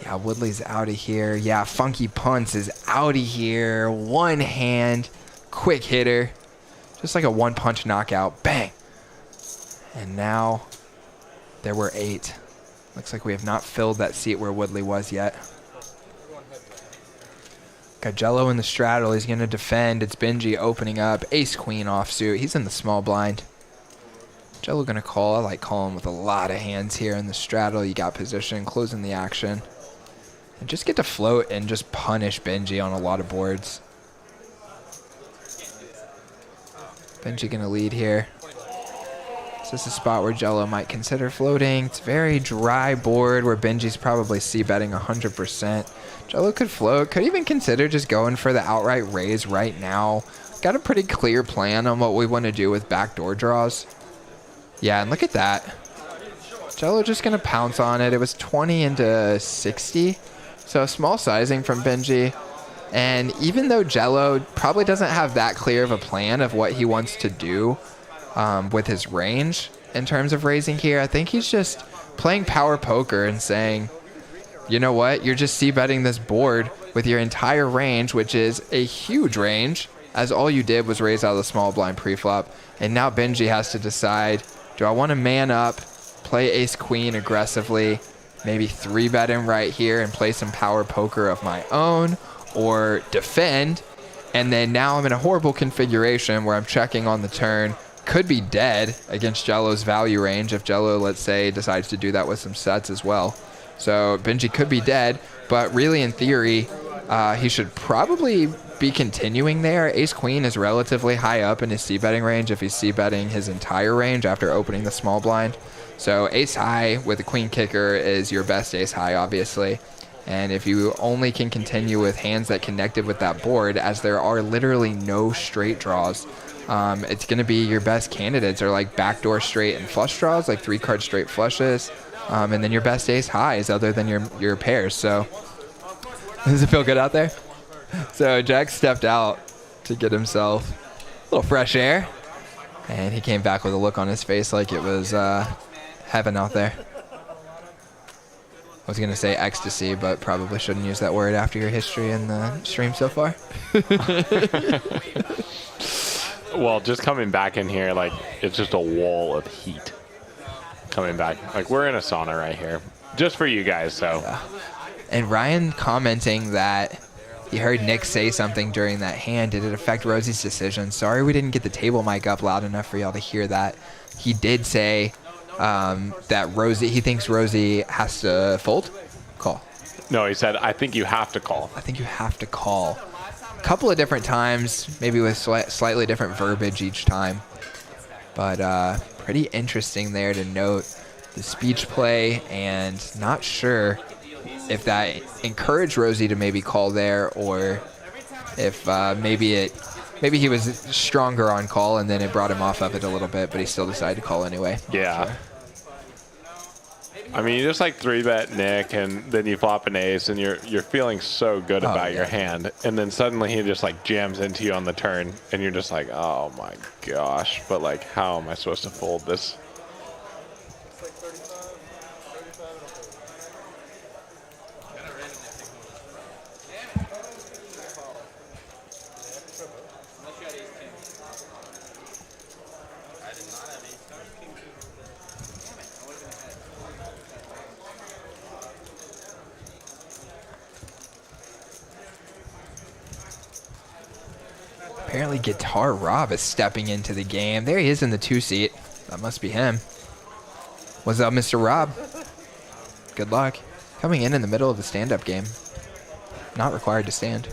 Yeah, Woodley's out of here. Yeah, Funky Punts is out of here. One hand, quick hitter. Just like a one-punch knockout. Bang! And now there were 8. Looks like we have not filled that seat where Woodley was yet. Got Jello in the straddle. He's going to defend. It's Benji opening up. Ace-Queen offsuit. He's in the small blind. Jello going to call. I like calling with a lot of hands here in the straddle. You got position, closing the action. And just get to float and just punish Benji on a lot of boards. Benji going to lead here. Is this a spot where Jello might consider floating? It's a very dry board where Benji's probably c-betting 100%. Jello could float, could even consider just going for the outright raise right now. Got a pretty clear plan on what we want to do with backdoor draws. Yeah, and look at that. Jello just going to pounce on it. It was 20 into 60. So small sizing from Benji. And even though Jello probably doesn't have that clear of a plan of what he wants to do with his range in terms of raising here, I think he's just playing power poker and saying, you know what, you're just c-betting this board with your entire range, which is a huge range, as all you did was raise out of the small blind preflop. And now Benji has to decide, do I want to man up, play ace-queen aggressively, maybe 3-bet him right here and play some power poker of my own, or defend? And then now I'm in a horrible configuration where I'm checking on the turn. Could be dead against Jello's value range if Jello, let's say, decides to do that with some sets as well. So Benji could be dead, but really in theory, he should probably be continuing there. Ace-queen is relatively high up in his c-betting range if he's c-betting his entire range after opening the small blind. So ace-high with a queen kicker is your best ace-high, obviously. And if you only can continue with hands that connected with that board, as there are literally no straight draws, it's going to be your best candidates are like backdoor straight and flush draws, like 3-card straight flushes, and then your best ace highs other than your pairs. So does it feel good out there? So Jack stepped out to get himself a little fresh air, and he came back with a look on his face like it was heaven out there. I was going to say ecstasy, but probably shouldn't use that word after your history in the stream so far. Well, just coming back in here, like, it's just a wall of heat coming back. Like, we're in a sauna right here, just for you guys, so. Yeah. And Ryan commenting that he heard Nick say something during that hand. Did it affect Rosie's decision? Sorry we didn't get the table mic up loud enough for y'all to hear that. He did say that he thinks Rosie has to fold? Call. No, he said, I think you have to call. I think you have to call. A couple of different times, maybe with slightly different verbiage each time. But pretty interesting there to note the speech play, and not sure if that encouraged Rosie to maybe call there, or if maybe he was stronger on call and then it brought him off of it a little bit, but he still decided to call anyway. Yeah. Sure. I mean, you just like 3-bet Nick, and then you flop an ace, and you're feeling so good about your hand, and then suddenly he just like jams into you on the turn, and you're just like, oh my gosh, but like, how am I supposed to fold this? Apparently Guitar Rob is stepping into the game. There he is in the 2-seat. That must be him. What's up, Mr. Rob? Good luck. Coming in the middle of the stand-up game. Not required to stand.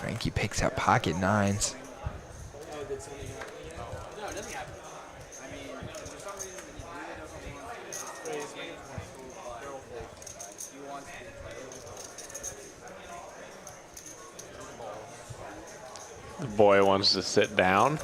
Frankie picks up pocket nines. The boy wants to sit down.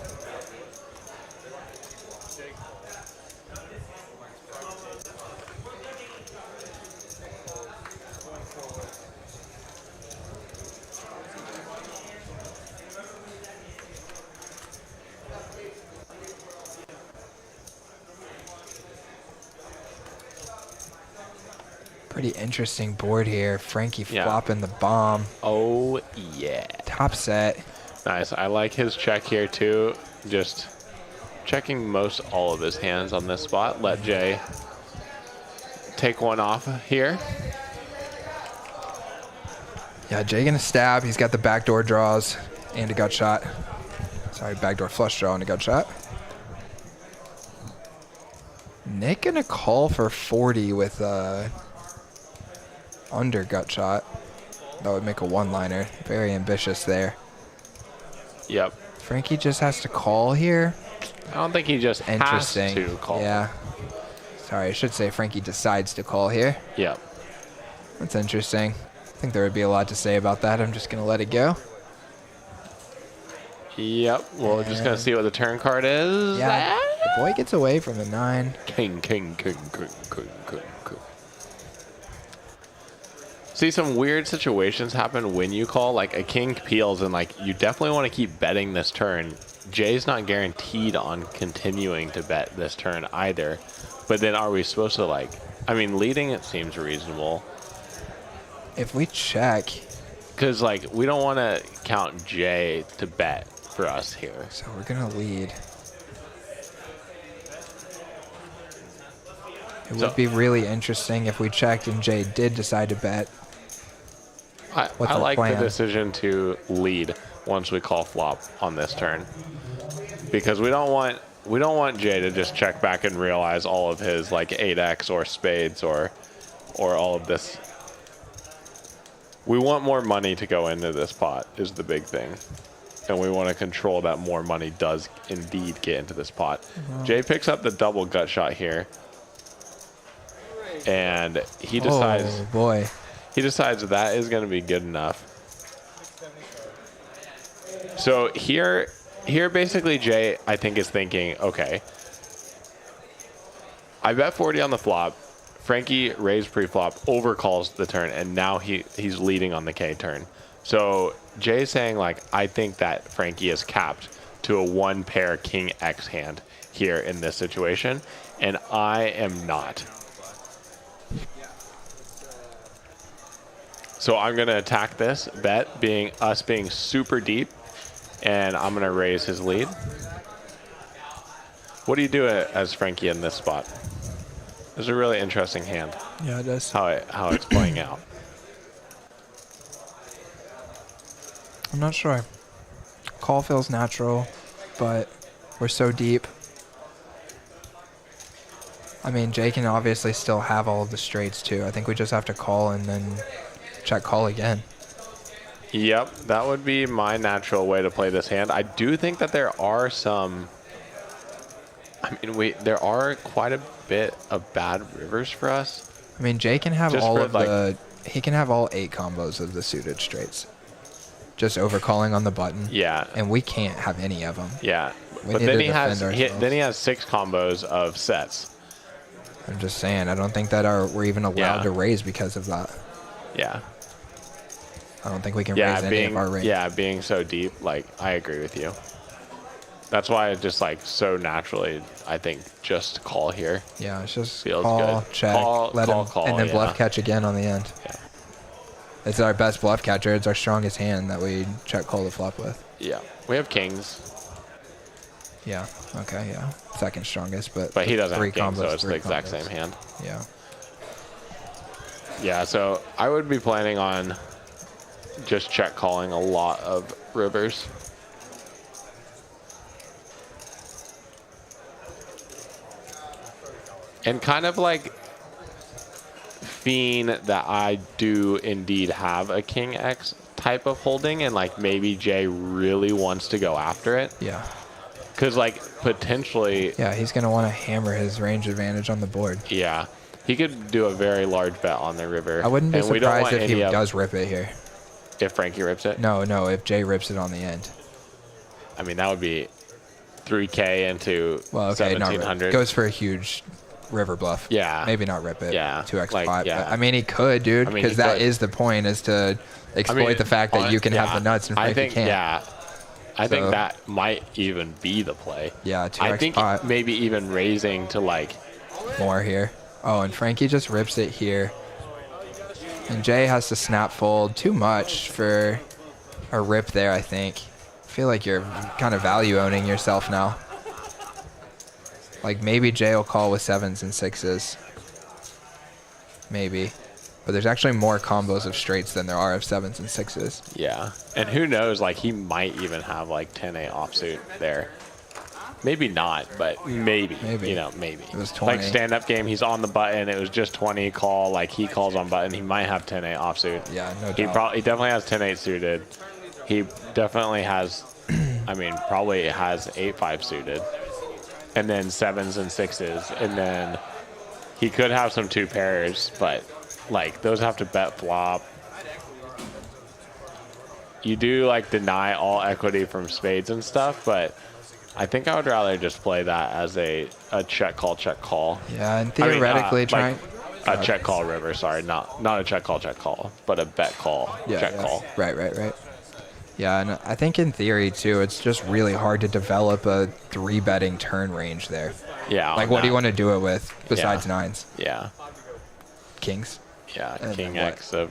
Pretty interesting board here. Frankie flopping the bomb. Oh, yeah. Top set. Nice. I like his check here, too. Just checking most all of his hands on this spot. Let Jay take one off here. Yeah, Jay gonna stab. He's got the backdoor draws and a gut shot. Sorry, backdoor flush draw and a gut shot. Nick gonna call for 40 with under gut shot. That would make a one-liner. Very ambitious there. Yep. Frankie just has to call here. I don't think he just has to call. Yeah. Sorry, I should say Frankie decides to call here. Yep. That's interesting. I think there would be a lot to say about that. I'm just going to let it go. Yep. Well, we're just going to see what the turn card is. Yeah. The boy gets away from the 9. King. See, some weird situations happen when you call. Like, a king peels, and, like, you definitely want to keep betting this turn. Jay's not guaranteed on continuing to bet this turn either. But then are we supposed to, like... I mean, leading it seems reasonable. If we check... Because, like, we don't want to count Jay to bet for us here. So we're going to lead. It would be really interesting if we checked and Jay did decide to bet. I like the decision to lead once we call flop on this turn, because we don't want Jay to just check back and realize all of his like 8x or spades or all of this. We want more money to go into this pot is the big thing, and we want to control that more money does indeed get into this pot. Jay picks up the double gut shot here, and he decides. Oh boy. He decides that is going to be good enough. So here basically Jay, I think, is thinking, okay, I bet 40 on the flop. Frankie raised pre-flop, overcalls the turn, and now he's leading on the K turn. So Jay's saying, like, I think that Frankie is capped to a 1-pair King X hand here in this situation, and I am not. So I'm going to attack this bet, being super deep, and I'm going to raise his lead. What do you do as Frankie in this spot? It's a really interesting hand. Yeah, it does. How it's playing out. I'm not sure. Call feels natural, but we're so deep. I mean, Jay can obviously still have all of the straights too. I think we just have to call and then check call again. Yep, that would be my natural way to play this hand. I do think that there are some... I mean, there are quite a bit of bad rivers for us. I mean, Jay can have Just all for, of like, the... He can have all 8 combos of the suited straights. Just overcalling on the button. Yeah. And we can't have any of them. Yeah. We But need then to he has defend ourselves. then he has 6 combos of sets. I'm just saying, I don't think that we're even allowed to raise because of that. Yeah. I don't think we can raise any of our range. Yeah, being so deep, like, I agree with you. That's why I just, like, so naturally, I think, just call here. Yeah, it's just feels call, good. check, Call, and then bluff catch again on the end. Yeah. It's our best bluff catcher. It's our strongest hand that we check call the flop with. Yeah. We have kings. Yeah. Okay, yeah. Second strongest, but But he doesn't 3 have kings, combos, so it's the 3 exact combos. same hand. Yeah. Yeah, so I would be planning on just check calling a lot of rivers. And kind of like fiend that I do indeed have a King X type of holding, and like maybe Jay really wants to go after it. Yeah. Because like potentially... Yeah, he's going to want to hammer his range advantage on the board. Yeah. He could do a very large bet on the river. I wouldn't be and we don't surprised want if he any does rip it here. If Frankie rips it? No, if Jay rips it on the end. I mean, that would be 3K into Well, okay, not rip. 1700. Goes for a huge river bluff. Yeah. Maybe not rip it. Yeah. 2x5. Like, yeah. But, I mean, he could, dude, I mean, because he that could. is the point, is to exploit the fact that you can have the nuts and Frankie can't. Yeah. I think So- that might even be the play. Yeah, 2x I think pot. maybe even raising to like... More here. Oh, and Frankie just rips it here. And Jay has to snap fold too much for a rip there, I think. I feel like you're kind of value owning yourself now. Like maybe Jay will call with 7s and 6s. Maybe. But there's actually more combos of straights than there are of 7s and 6s. Yeah. And who knows, like he might even have like 10-8 offsuit there. Maybe not, but maybe. Maybe. You know, maybe. It was 20. Like stand-up game, he's on the button. It was just 20 call. Like he calls on button. He might have 10-8 offsuit. Yeah, no He doubt. he definitely has 10-8 suited. He definitely has, I mean, probably has 8-5 suited. And then 7s and 6s. And then he could have some 2 pairs, but like those have to bet flop. You do like deny all equity from spades and stuff, but I think I would rather just play that as a check call. Yeah, and theoretically trying. A check call river, sorry, not a check call, but a bet call, check call. Right. Yeah, and I think in theory too, it's just really hard to develop a 3-betting turn range there. Yeah. Like, what do you want to do it with besides nines? Yeah. Kings. Yeah, And king then X of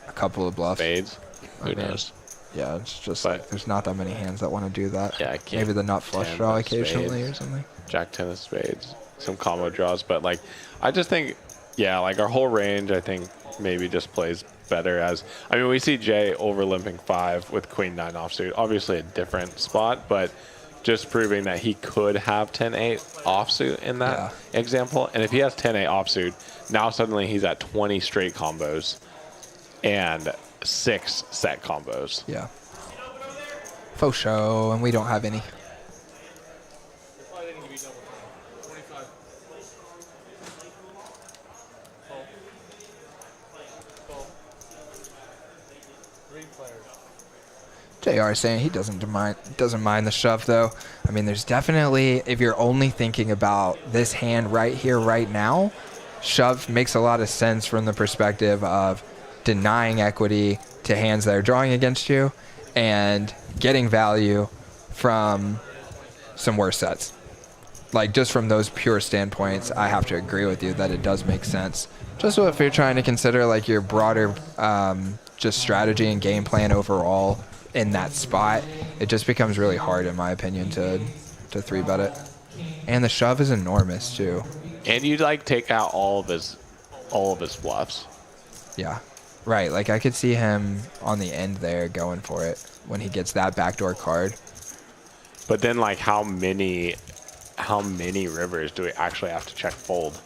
a couple of bluffs. spades. Who knows? Yeah, it's just like there's not that many hands that want to do that. Yeah, king, maybe the nut flush 10 draw of occasionally spades, or something. Jack 10 of spades, some combo draws, but like I just think, yeah, like our whole range, I think maybe just plays better as. I mean, we see Jay over limping 5 with queen 9 offsuit. Obviously a different spot, but just proving that he could have 10-8 offsuit in that example. And if he has 10-8 offsuit, now suddenly he's at 20 straight combos and 6 set combos. Yeah. Faux show, and we don't have any. JR saying he doesn't mind the shove though. I mean, there's definitely, if you're only thinking about this hand right here, right now, shove makes a lot of sense from the perspective of denying equity to hands that are drawing against you and getting value from some worse sets. Like, just from those pure standpoints, I have to agree with you that it does make sense. Just so if you're trying to consider like your broader just strategy and game plan overall in that spot, it just becomes really hard, in my opinion, to 3-bet it. And the shove is enormous too. And you like take out all of his bluffs. Yeah, right. Like I could see him on the end there going for it when he gets that backdoor card. But then, like, how many rivers do we actually have to check fold?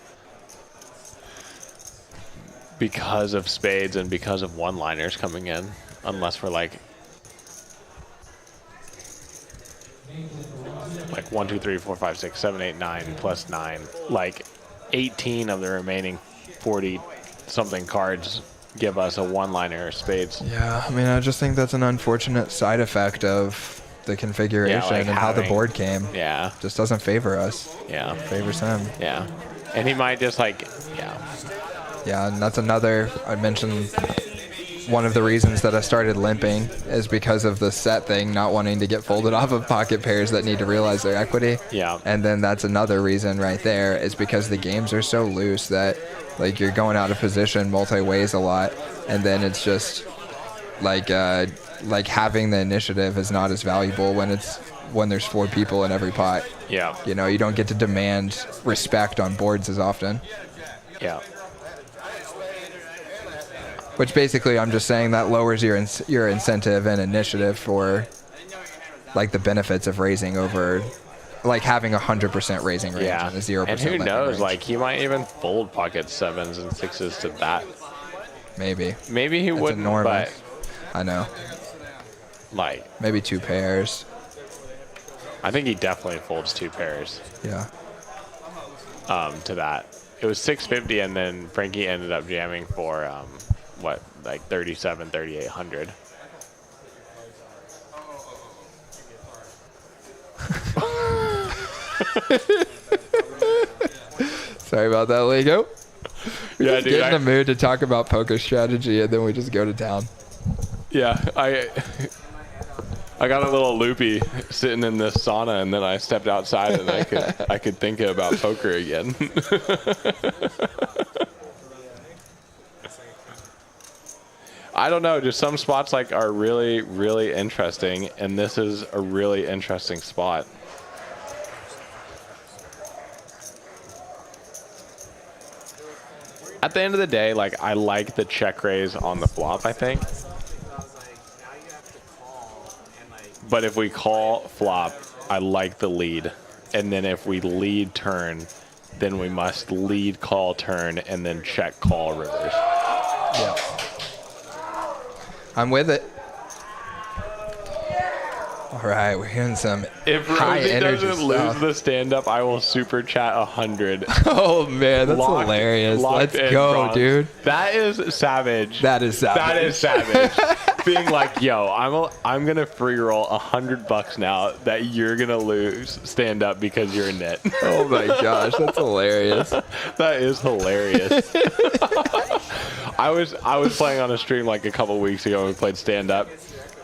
Because of spades and because of one-liners coming in, unless we're like 1, 2, 3, 4, 5, 6, 7, 8, 9 plus 9. Like 18 of the remaining 40 something cards give us a one-liner spades. Yeah, I mean, I just think that's an unfortunate side effect of the configuration like and how the board came. Yeah. Just doesn't favor us. Yeah. It favors him. Yeah. And he might just like, Yeah, and that's another, I mentioned one of the reasons that I started limping is because of the set thing, not wanting to get folded off of pocket pairs that need to realize their equity. Yeah. And then that's another reason right there is because the games are so loose that like you're going out of position multi-ways a lot, and then it's just like having the initiative is not as valuable when there's 4 people in every pot. Yeah. You know, you don't get to demand respect on boards as often. Yeah. Which basically, I'm just saying that lowers your incentive and initiative for like the benefits of raising over, like having 100% raising range and a 0% And who limping knows? range. Like he might even fold pocket 7s and 6s to that. Maybe he That's wouldn't. enormous. But I know. Like maybe 2 pairs. I think he definitely folds 2 pairs. Yeah. To that. It was 650, and then Frankie ended up jamming for like 37, 3800. Sorry about that, Lego. We Yeah, just dude, get in the mood to talk about poker strategy, and then we just go to town. Yeah, I got a little loopy sitting in this sauna, and then I stepped outside, and I could think about poker again. I don't know, just some spots like are really, really interesting, and this is a really interesting spot. At the end of the day, like I like the check raise on the flop, I think. But if we call flop, I like the lead. And then if we lead turn, then we must lead call turn and then check call rivers. Yeah. I'm with it. All right, we're hearing some If high Rosie energy doesn't lose stuff. the stand-up, I will super chat 100. Oh man, that's hilarious. Locked Let's in, go, Bronx. dude. That is savage. That is savage. That is savage. Being like, yo, I'm gonna free roll $100 now that you're gonna lose stand up because you're a nit. Oh my gosh, that's hilarious. That is hilarious. I was playing on a stream like a couple weeks ago when we played stand up.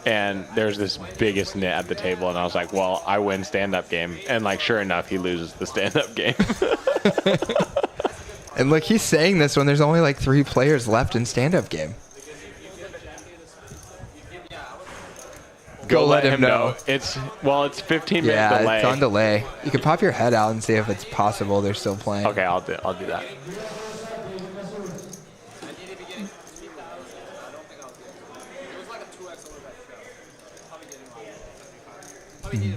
And there's this biggest nit at the table, and I was like, well, I win stand-up game. And, like, sure enough, he loses the stand-up game. And look, he's saying this when there's only like 3 players left in stand-up game. Go let him know. It's 15 minutes Yeah, delay. it's on delay. You can pop your head out and see if it's possible they're still playing. Okay, I'll do that.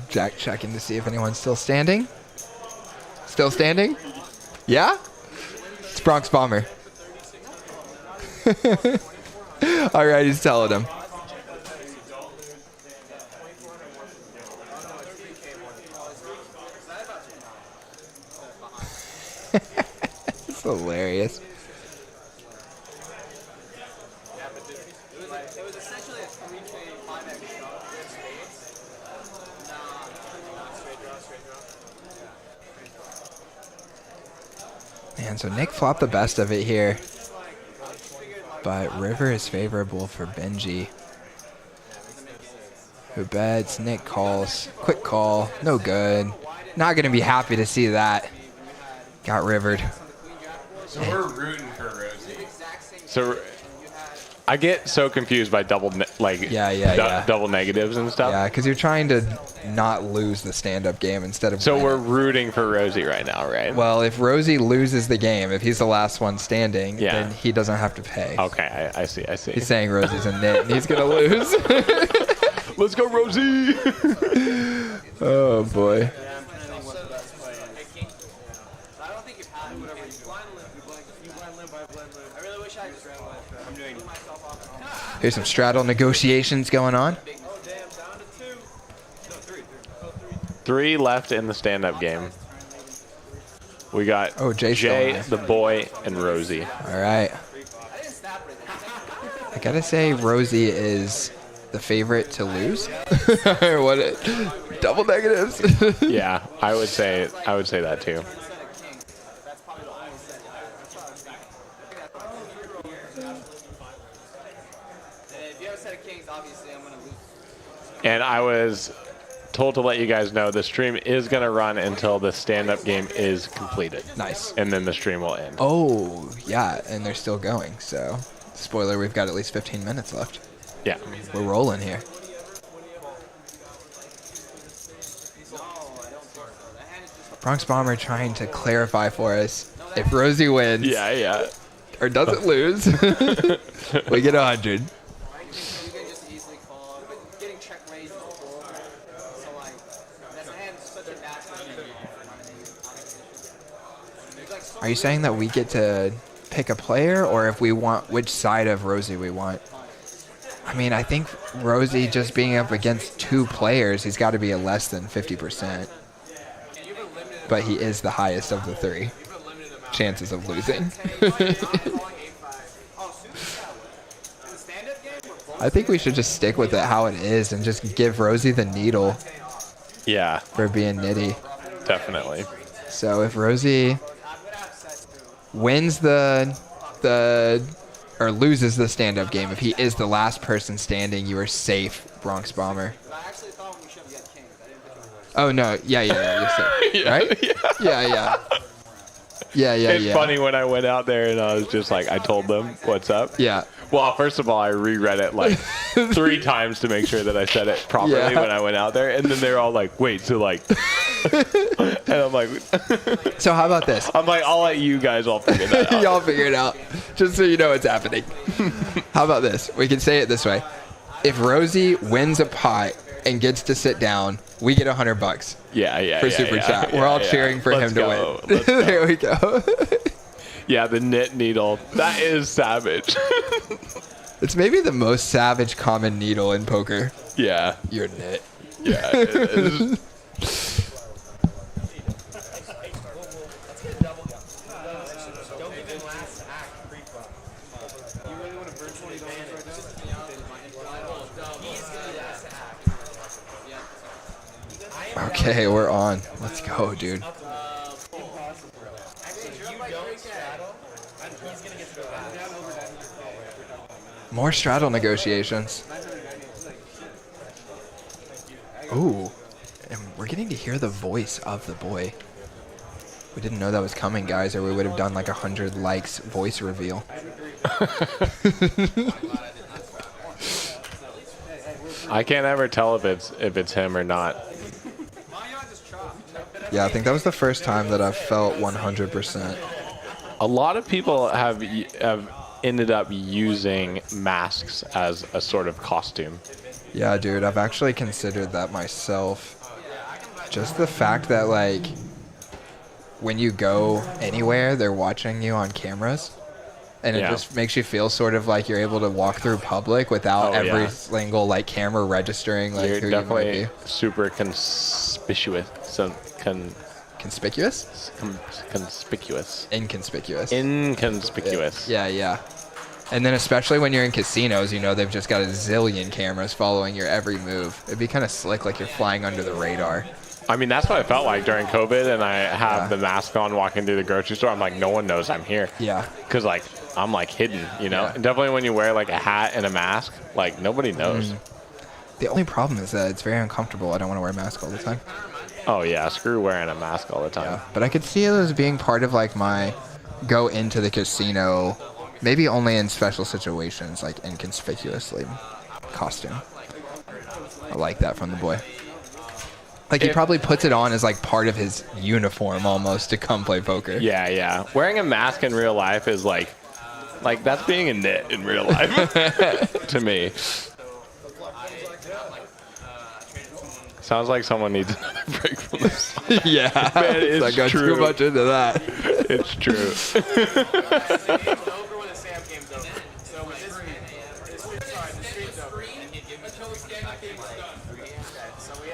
Jack checking to see if anyone's still standing. Still standing? Yeah? It's Bronx Bomber. All right, he's telling him. It's hilarious. It was essentially a 3K 5X shot with spades. Nah, straight draw. Man, so Nick flopped the best of it here. But river is favorable for Benji. Who bets? Nick calls. Quick call. No good. Not going to be happy to see that. Got rivered. So we're rooting for Rosie. So I get so confused by double double negatives and stuff. Yeah, because you're trying to not lose the stand-up game instead of So winning. we're rooting for Rosie right now, right? Well, if Rosie loses the game, if he's the last one standing, Yeah. then he doesn't have to pay. Okay, I see. He's saying Rosie's a nit and he's going to lose. Let's go, Rosie! Oh, boy. Here's some straddle negotiations going on. 3 left in the stand-up game. We got Jay's still Jay, in there. the boy, and Rosie. All right. I gotta say, Rosie is the favorite to lose. What? Double negatives. Yeah, I would say that too. If you have a set of kings, obviously I'm gonna lose. And I was told to let you guys know the stream is going to run until the stand-up game is completed. Nice. And then the stream will end. Oh, yeah, and they're still going. So, spoiler, we've got at least 15 minutes left. Yeah. We're rolling here. Bronx Bomber trying to clarify for us. If Rosie wins Yeah. or doesn't lose, we get 100. You can just easily call, but getting check raised is cool. So like, that's a hand such a bad thing. Are you saying that we get to pick a player, or if we want which side of Rosie we want? I mean, I think Rosie just being up against 2 players, he's got to be a less than 50%. But he is the highest of the 3 chances of losing. I think we should just stick with it how it is and just give Rosie the needle Yeah, for being nitty. definitely. So if Rosie wins or loses the stand-up game, if he is the last person standing, you are safe, Bronx Bomber. Oh no, yeah, you're safe, right? Yeah. It's funny when I went out there and I was just like, I told them what's up. Yeah. Well, first of all, I reread it like 3 times to make sure that I said it properly Yeah. when I went out there. And then they're all like, wait, so like, and I'm like, So how about this? I'm like, I'll let you guys all figure that out. Y'all figure it out, just so you know what's happening. How about this? We can say it this way. If Rosie wins a pot and gets to sit down, we get $100 Yeah. for Super Chat. We're all cheering for Let's him to go. win. Let's go. There we go. Yeah, the knit needle. That is savage. It's maybe the most savage common needle in poker. Yeah. Your knit. Yeah. It is. Okay, we're on. Let's go, dude. More straddle negotiations. Ooh. And we're getting to hear the voice of the boy. We didn't know that was coming, guys, or we would have done like 100 likes voice reveal. I can't ever tell if it's him or not. Yeah, I think that was the first time that I've felt 100%. A lot of people have ended up using masks as a sort of costume. Yeah, dude, I've actually considered that myself. Just the fact that, like, when you go anywhere, they're watching you on cameras. And it just makes you feel sort of like you're able to walk through public without every single, like, camera registering, like, You're who definitely you might be. super conspicuous. Conspicuous? Conspicuous. Inconspicuous. Inconspicuous. Yeah. And then especially when you're in casinos, you know they've just got a zillion cameras following your every move. It'd be kind of slick, like you're flying under the radar. I mean, that's what I felt like during COVID, and I have the mask on walking through the grocery store. I'm like, no one knows I'm here. Yeah. Because, like, I'm, like, hidden, you know? And definitely when you wear, like, a hat and a mask, like, nobody knows. The only problem is that it's very uncomfortable. I don't want to wear a mask all the time. Oh, yeah. Screw wearing a mask all the time. Yeah. But I could see it as being part of, like, my go into the casino, maybe only in special situations, like inconspicuously costume. I like that from the boy. Like, he probably puts it on as, like, part of his uniform almost to come play poker. Yeah. Wearing a mask in real life is, like that's being a nit in real life to me. Sounds like someone needs another break from this. Yeah. Man, it's I got true. too much into that. It's true.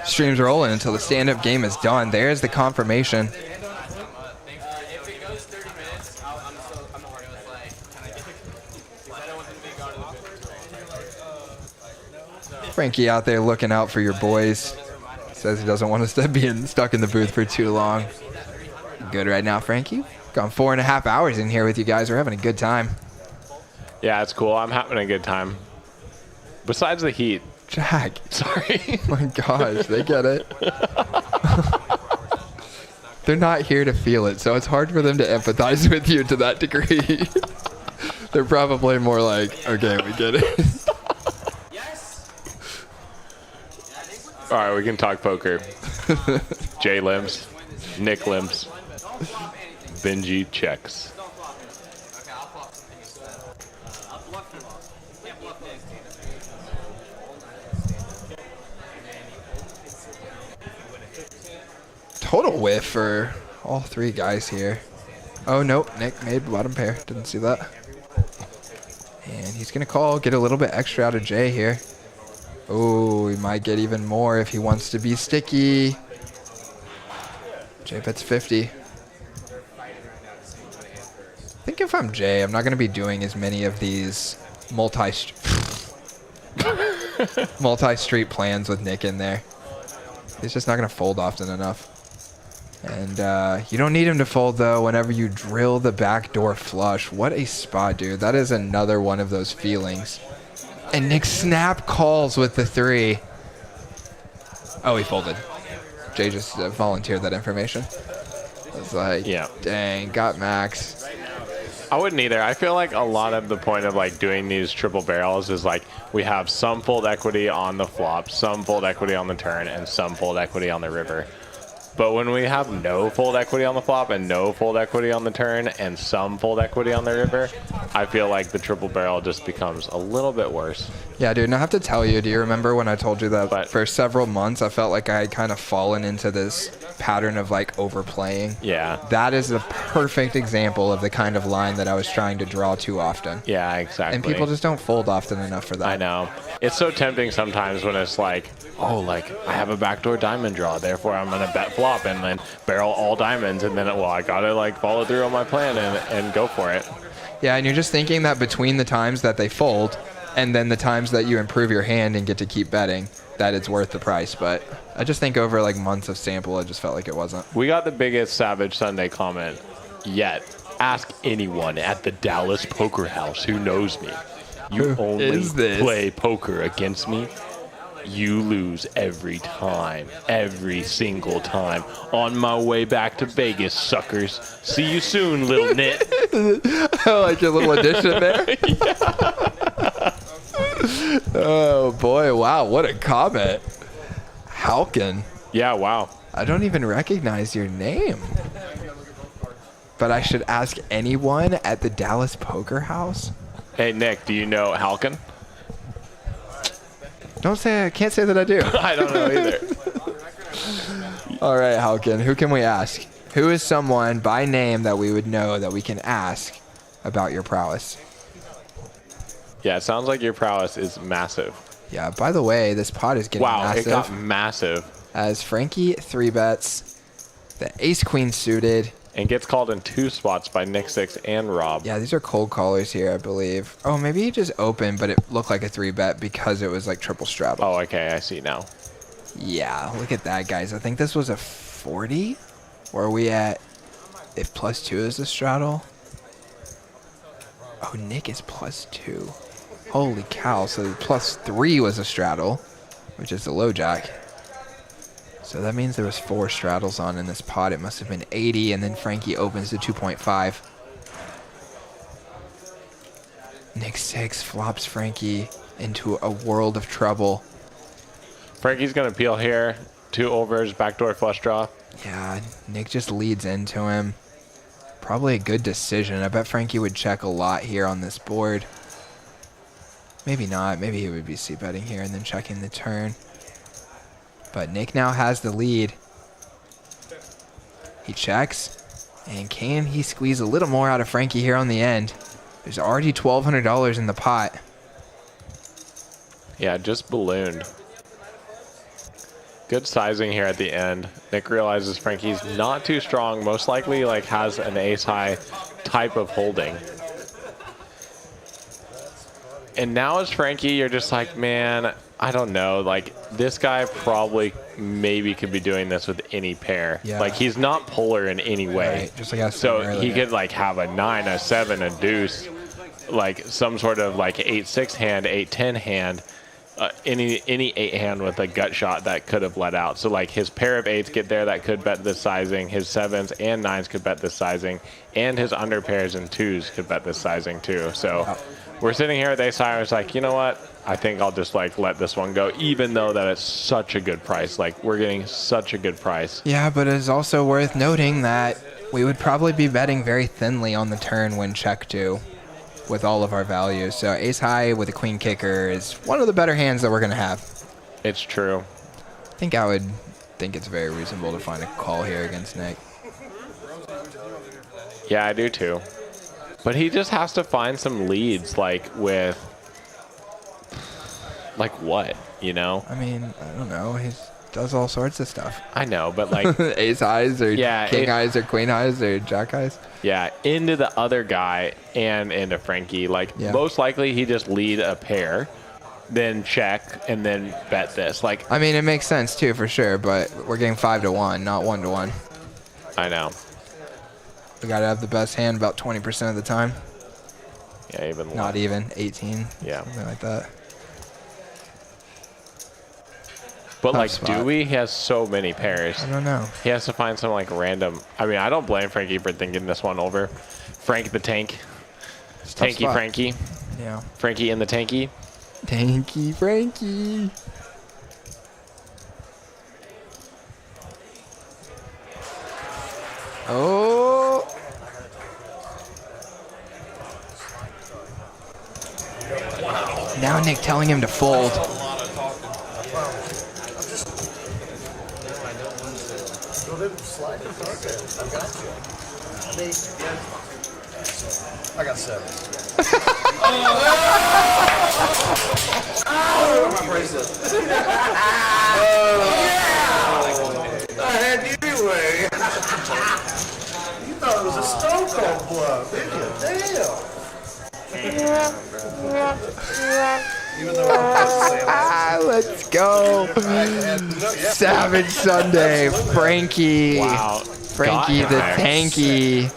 Stream's rolling until the stand-up game is done. There's the confirmation. If it goes 30 minutes, I'm not going to play. I don't want them to be gone to the booth. Frankie out there looking out for your boys. Says he doesn't want us to be stuck in the booth for too long. Good right now, Frankie. Gone 4.5 hours in here with you guys. We're having a good time. Yeah, it's cool. I'm having a good time. Besides the heat. Jack. Sorry. My gosh, they get it. They're not here to feel it, so it's hard for them to empathize with you to that degree. They're probably more like, okay, we get it. All right, we can talk poker. Jay limps, Nick limps, Benji checks. Total whiff for all three guys here. Oh, nope. Nick made bottom pair. Didn't see that. And he's going to call, get a little bit extra out of Jay here. Oh, he might get even more if he wants to be sticky. Jay bets 50. I think if I'm Jay, I'm not going to be doing as many of these multi-street plans with Nick in there. He's just not going to fold often enough. And you don't need him to fold, though, whenever you drill the backdoor flush. What a spot, dude. That is another one of those feelings. And Nick snap calls with the 3. Oh, he folded. Jay just volunteered that information. I was like, dang, got max. I wouldn't either. I feel like a lot of the point of like doing these triple barrels is like we have some fold equity on the flop, some fold equity on the turn, and some fold equity on the river. But when we have no fold equity on the flop and no fold equity on the turn and some fold equity on the river, I feel like the triple barrel just becomes a little bit worse. Yeah, dude, and I have to tell you, do you remember when I told you that for several months I felt like I had kind of fallen into this pattern of like overplaying? Yeah. That is the perfect example of the kind of line that I was trying to draw too often. Yeah, exactly. And people just don't fold often enough for that. I know. It's so tempting sometimes when it's like, oh, like I have a backdoor diamond draw, therefore I'm going to bet flop and then barrel all diamonds. And then, well, I got to like follow through on my plan and go for it. Yeah, and you're just thinking that between the times that they fold and then the times that you improve your hand and get to keep betting, that it's worth the price. But I just think over like months of sample, I just felt like it wasn't. We got the biggest Savage Sunday comment yet. Ask anyone at the Dallas Poker House who knows me. You only play poker against me. You lose every time, every single time. On my way back to Vegas, suckers. See you soon, little nit. I like your little addition there. Oh, boy. Wow. What a comment. Halkin. Yeah, wow. I don't even recognize your name. But I should ask anyone at the Dallas Poker House? Hey, Nick, do you know Halkin? I can't say that I do. I don't know either. All right, Halkin, who can we ask? Who is someone by name that we would know that we can ask about your prowess? Yeah, it sounds like your prowess is massive. Yeah, by the way, this pot is getting massive. Wow, it got massive. As Frankie 3-bets the ace-queen suited. And gets called in 2 spots by Nick 6 and Rob. Yeah, these are cold callers here, I believe. Oh, maybe he just opened, but it looked like a 3-bet because it was like triple straddle. Oh, okay, I see now. Yeah, look at that, guys. I think this was a 40. Or are we at, if +2 is the straddle? Oh, Nick is +2. Holy cow, so +3 was a straddle, which is the low jack. So that means there was 4 straddles on in this pot. It must have been 80, and then Frankie opens to 2.5. Nick 6 flops Frankie into a world of trouble. Frankie's going to peel here. 2 overs, backdoor flush draw. Yeah, Nick just leads into him. Probably a good decision. I bet Frankie would check a lot here on this board. Maybe not. Maybe he would be c-betting here and then checking the turn. But Nick now has the lead. He checks. And can he squeeze a little more out of Frankie here on the end? There's already $1,200 in the pot. Yeah, just ballooned. Good sizing here at the end. Nick realizes Frankie's not too strong. Most likely like has an ace-high type of holding. And now as Frankie, you're just like, man, I don't know. Like, this guy probably maybe could be doing this with any pair. Yeah. Like, he's not polar in any way. Right, just like I said so earlier. He could, like, have a 9, a 7, a deuce, like, some sort of, like, 8-6 hand, 8-10 hand. Any 8 hand with a gut shot that could have let out. So, like, his pair of 8s get there that could bet this sizing. His 7s and 9s could bet this sizing. And his under pairs and 2s could bet this sizing, too. So... We're sitting here with ace high. I was like, you know what? I think I'll just like let this one go, even though that it's such a good price. Like we're getting such a good price. Yeah, but it's also worth noting that we would probably be betting very thinly on the turn when check 2 with all of our values. So ace high with a queen kicker is one of the better hands that we're going to have. It's true. I think I would think it's very reasonable to find a call here against Nick. Yeah, I do too. But he just has to find some leads, like with, like what, you know? I mean, I don't know. He does all sorts of stuff. I know, but like ace highs or king highs or queen highs or jack highs. Yeah, into the other guy and into Frankie. Like most likely he just lead a pair, then check and then bet this. Like I mean, it makes sense too for sure, but we're getting 5-1, not 1-1. I know. We gotta have the best hand about 20% of the time. Yeah, even less. Not even 18. Yeah, something like that. But like Dewey, he has so many pairs. I don't know. He has to find some like random. I mean, I don't blame Frankie for thinking this one over. Frank the Tank. Tanky spot. Frankie. Yeah. Frankie in the Tanky. Tanky Frankie. Oh. Now Nick telling him to fold. I got 7. I had you anyway. You thought it was a stone cold bluff, didn't you? Damn. Even though Let's go. Savage Sunday. Frankie. Wow. Frankie the tanky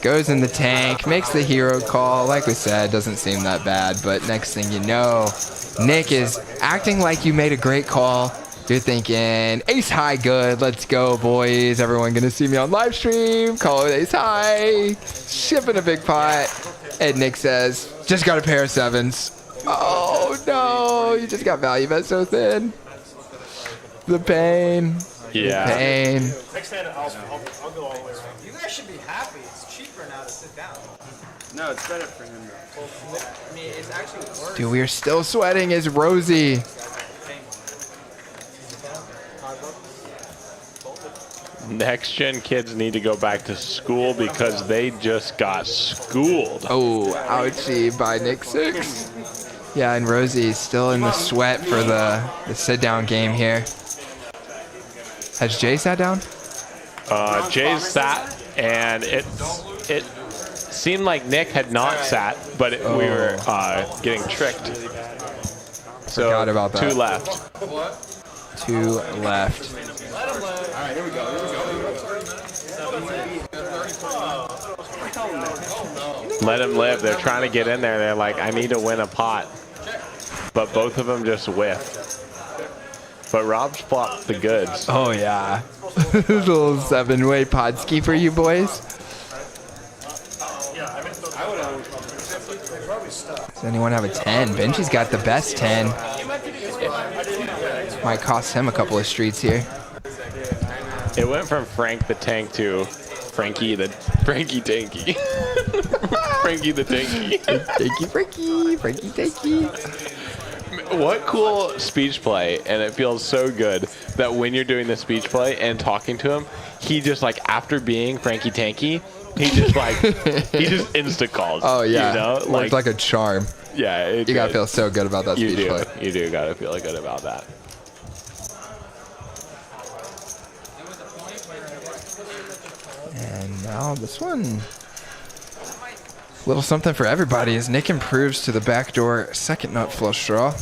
goes in the tank, makes the hero call. Like we said, doesn't seem that bad, but next thing you know, Nick is acting like you made a great call. You're thinking, ace high good, let's go boys. Everyone gonna see me on live stream, call it ace high, shipping a big pot. And Nick says, just got a pair of 7s. Oh no, you just got value bet so thin. The pain. Yeah. The pain. Next hand, I'll go all the way around. You guys should be happy. It's cheaper now to sit down. No, it's better for him. I mean, it's actually worse. Dude, we are still sweating as Rosie. Next gen kids need to go back to school because they just got schooled. Oh, ouchie by Nick 6. Yeah, and Rosie's still in the sweat for the sit-down game here. Has Jay sat down? Jay's sat, and it seemed like Nick had not sat, but we were getting tricked. So Forgot about that. 2 left. 2 left. Let him live. They're trying to get in there. They're like, I need to win a pot. But both of them just whiffed. But Rob's flopped the goods. Oh, yeah. Little 7-way pod ski for you boys. Does anyone have a 10? Benji's got the best 10. Might cost him a couple of streets here. It went from Frank the Tank to Frankie Tanky. Frankie the Tanky. Tanky Frankie. Frankie Tanky. What cool speech play, and it feels so good that when you're doing the speech play and talking to him, he just like after being Frankie Tanky, he just like he just insta calls. Oh yeah, you know, worked like a charm. Yeah, you gotta feel so good about that speech play. You do gotta feel good about that. And now this one, little something for everybody as Nick improves to the backdoor second nut flush draw.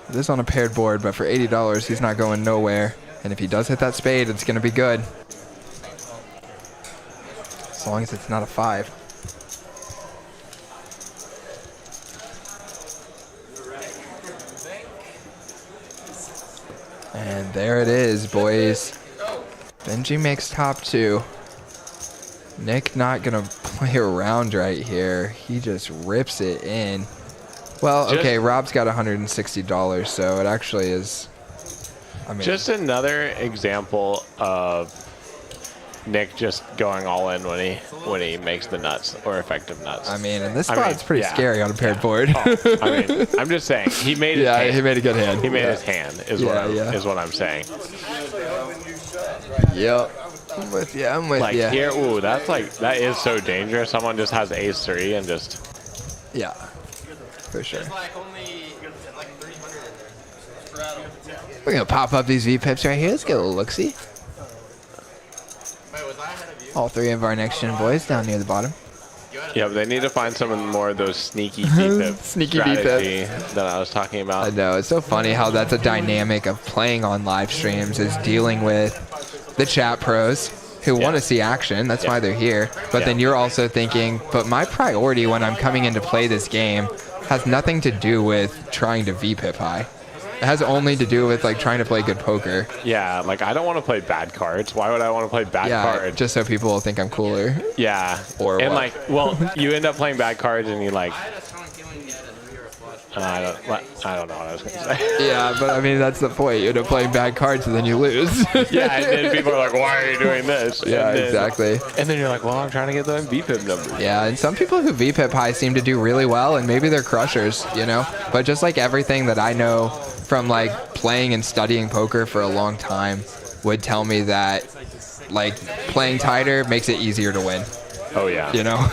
It is on a paired board, but for $80, he's not going nowhere. And if he does hit that spade, it's going to be good. As long as it's not a 5. And there it is, boys. Benji makes top 2. Nick not going to play around right here. He just rips it in. Well, okay, Rob's got $160, so it actually is. I mean, just another example of Nick just going all in when he makes the nuts or effective nuts. I mean, and this spot's pretty scary on a paired board. I mean, I'm just saying he made his hand. He made a good hand. He made his hand is what I'm saying. Yep. I'm with you. I'm with like you. Here, ooh, that is so dangerous. Someone just has ace 3 and just. Yeah. For sure. We're gonna pop up these V pips right here. Let's get a little look-see. All 3 of our next gen boys down near the bottom. Yeah, but they need to find some more of those sneaky V-pip strategy that I was talking about. I know, it's so funny how that's a dynamic of playing on live streams is dealing with the chat pros who want to see action. That's why they're here. But then you're also thinking, but my priority when I'm coming in to play this game has nothing to do with trying to V-pip high. It has only to do with like trying to play good poker. Yeah, like I don't want to play bad cards. Why would I want to play bad cards? Just so people will think I'm cooler. Yeah. Or and what? like, well, you end up playing bad cards and you like. I don't know what I was going to say. Yeah, but I mean, that's the point. You end up playing bad cards and then you lose. Yeah, and then people are like, why are you doing this? Yeah, and then, exactly. And then you're like, well, I'm trying to get the VPIP numbers. Yeah, and some people who VPIP high seem to do really well, and maybe they're crushers, you know? But just like everything that I know from like playing and studying poker for a long time would tell me that like playing tighter makes it easier to win, Oh, yeah. you know?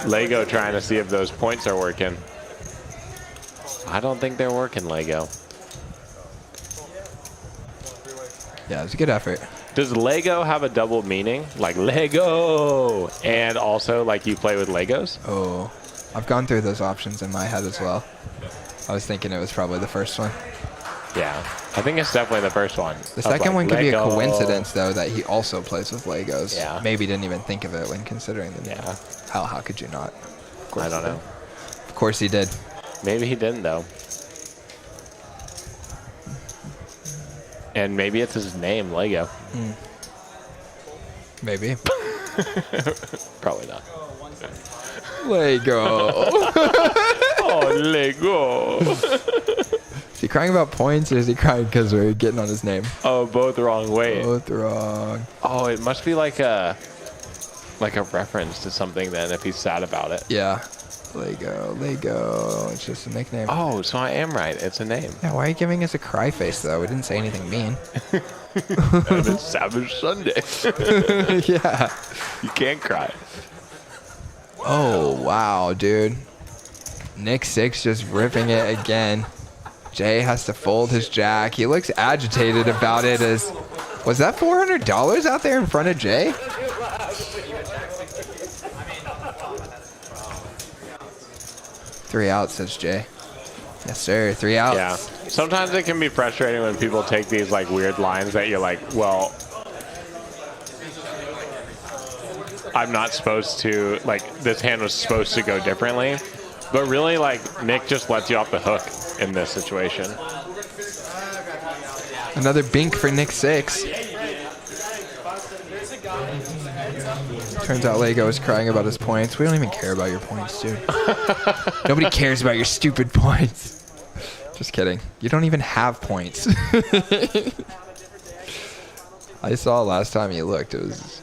Lego trying to see if those points are working. I don't think they're working, Lego. Yeah, it's a good effort. Does Lego have a double meaning? Like Lego, and also like you play with Legos? Oh, I've gone through those options in my head as well. I was thinking it was probably the first one. Yeah, I think it's definitely the first one. The second one could be a Lego. coincidence, though, that he also plays with Legos. Yeah. Maybe didn't even think of it when considering the name. Yeah. How could you not? Of course I don't he know. did. Of course he did. Maybe he didn't though. And maybe it's his name, Lego. Maybe. Probably not. Lego. Oh, Lego. Is he crying about points, or is he crying because we're getting on his name? Oh, both wrong. Wait. Both wrong. Oh, it must be like a reference to something then if he's sad about it. Yeah. Lego. It's just a nickname. Oh, so I am right. It's a name. Yeah, why are you giving us a cry face, though? We didn't say anything mean. And it's Savage Sunday. Yeah. You can't cry. Oh, wow, dude. Nick 6 just ripping it again. Jay has to fold his jack. He looks agitated about it. Was that $400 out there in front of Jay? 3 outs, says Jay. Yes, sir. 3 outs. Yeah. Sometimes it can be frustrating when people take these like weird lines that you're like, well, I'm not supposed to, like, this hand was supposed to go differently. But really, like, Nick just lets you off the hook in this situation. Another bink for Nick 6. Turns out Lego is crying about his points. We don't even care about your points, dude. Nobody cares about your stupid points. Just kidding. You don't even have points. I saw last time you looked. It was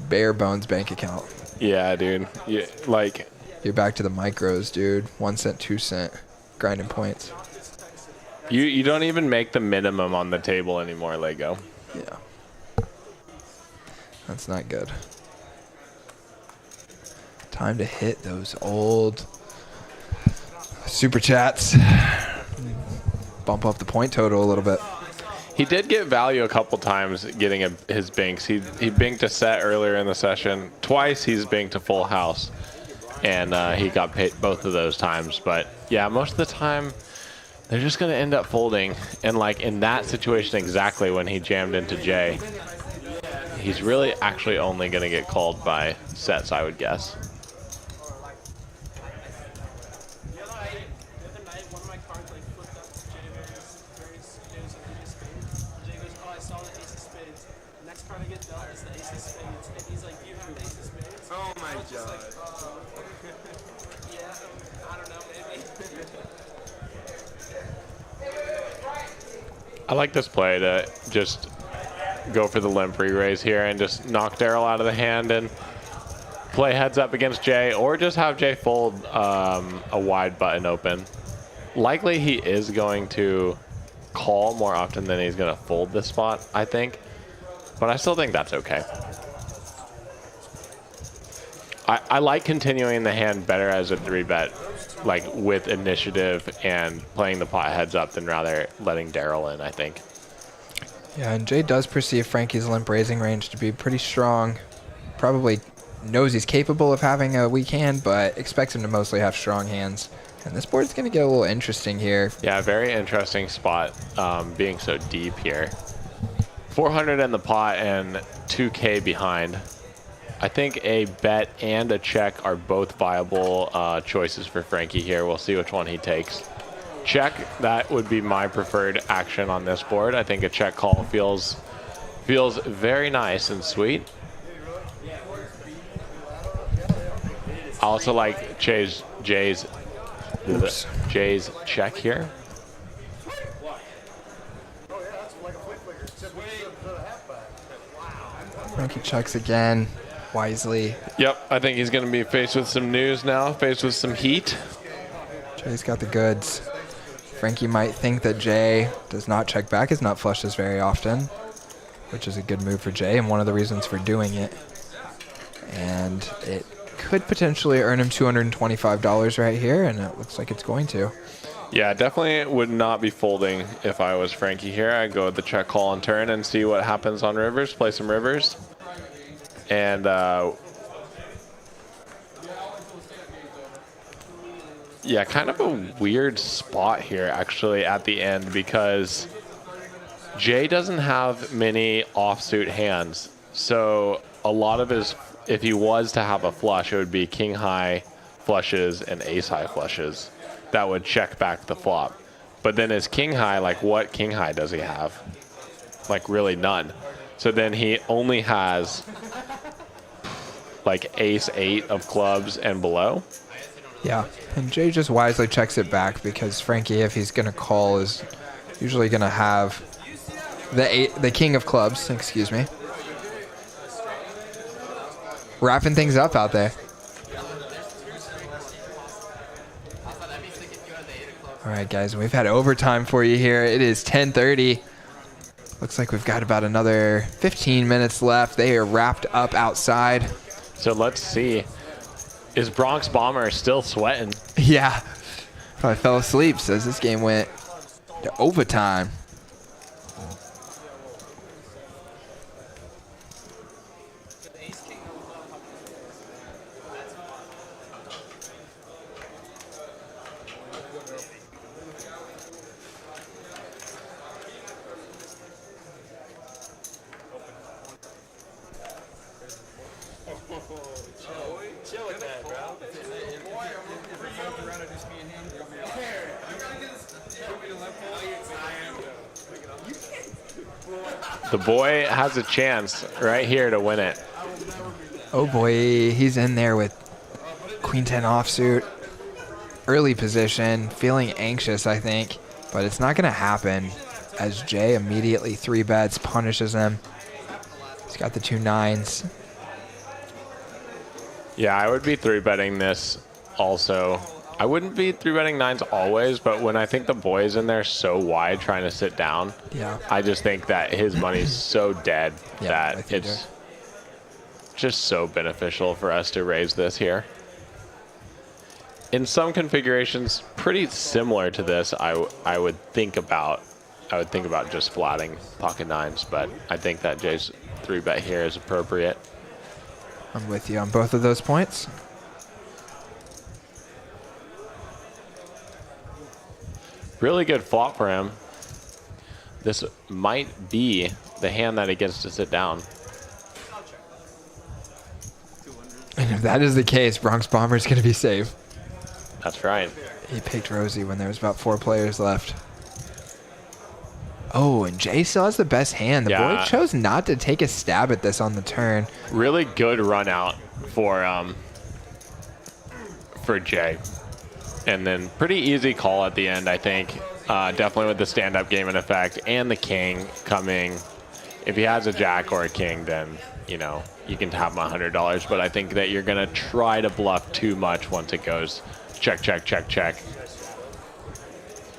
bare bones bank account. Yeah, dude. Yeah, like, you're back to the micros, dude. 1 cent, 2 cent, grinding points. You don't even make the minimum on the table anymore, Lego. Yeah. That's not good. Time to hit those old super chats. Bump up the point total a little bit. He did get value a couple times getting his binks. He binked a set earlier in the session. Twice he's binked a full house. And he got paid both of those times. But yeah, most of the time they're just going to end up folding. And like in that situation exactly when he jammed into Jay, he's really actually only going to get called by sets, I would guess. Oh my god. Yeah, I don't know, maybe. I like this play to just go for the limp re-raise here and just knock Daryl out of the hand and play heads up against Jay, or just have Jay fold a wide button open. Likely he is going to call more often than he's going to fold this spot, I think. But I still think that's okay. I like continuing the hand better as a 3-bet, like with initiative and playing the pot heads up than rather letting Daryl in, I think. Yeah, and Jay does perceive Frankie's limp raising range to be pretty strong. Probably knows he's capable of having a weak hand, but expects him to mostly have strong hands. And this board's going to get a little interesting here. Yeah, very interesting spot being so deep here. 400 in the pot and 2K behind. I think a bet and a check are both viable choices for Frankie here. We'll see which one he takes. Check, that would be my preferred action on this board. I think a check call feels very nice and sweet. I also like Jay's the Jay's check here. Frankie checks again, wisely. Yep, I think he's going to be faced with some news now, faced with some heat. Jay's got the goods. Frankie might think that Jay does not check back, is not flushed as very often, which is a good move for Jay and one of the reasons for doing it. And it could potentially earn him $225 right here, and it looks like it's going to. Yeah, definitely would not be folding if I was Frankie here. I'd go with the check, call, and turn and see what happens on rivers, play some rivers. And yeah, kind of a weird spot here actually at the end because Jay doesn't have many offsuit hands. So a lot of his, if he was to have a flush, it would be king high flushes and ace high flushes that would check back the flop. But then his king high, like what king high does he have? Like really none. So then he only has like ace 8 of clubs and below. Yeah, and Jay just wisely checks it back because Frankie, if he's going to call, is usually going to have the king of clubs, excuse me. Wrapping things up out there. All right, guys, we've had overtime for you here. It is 10:30. Looks like we've got about another 15 minutes left. They are wrapped up outside. So let's see. Is Bronx Bomber still sweating? Yeah. Probably fell asleep, says this game went to overtime. The boy has a chance right here to win it. Oh boy, he's in there with Queen 10 offsuit. Early position, feeling anxious, I think, but it's not going to happen as Jay immediately 3-bets, punishes him. He's got the 2 9s. Yeah, I would be 3-betting this also. I wouldn't be 3-betting 9s always, but when I think the boy's in there so wide trying to sit down, Yeah. I just think that his money's so dead Yeah, that it's just so beneficial for us to raise this here. In some configurations, pretty similar to this, I would think about just flatting pocket 9s, but I think that Jay's 3-bet here is appropriate. I'm with you on both of those points. Really good flop for him. This might be the hand that he gets to sit down. And if that is the case, Bronx Bomber is going to be safe. That's right. He picked Rosie when there was about 4 players left. Oh, and Jay still has the best hand. The boy chose not to take a stab at this on the turn. Really good run out for Jay. And then pretty easy call at the end, I think. Definitely with the stand-up game in effect and the king coming. If he has a jack or a king, then, you know, you can have him $100. But I think that you're going to try to bluff too much once it goes check, check, check, check.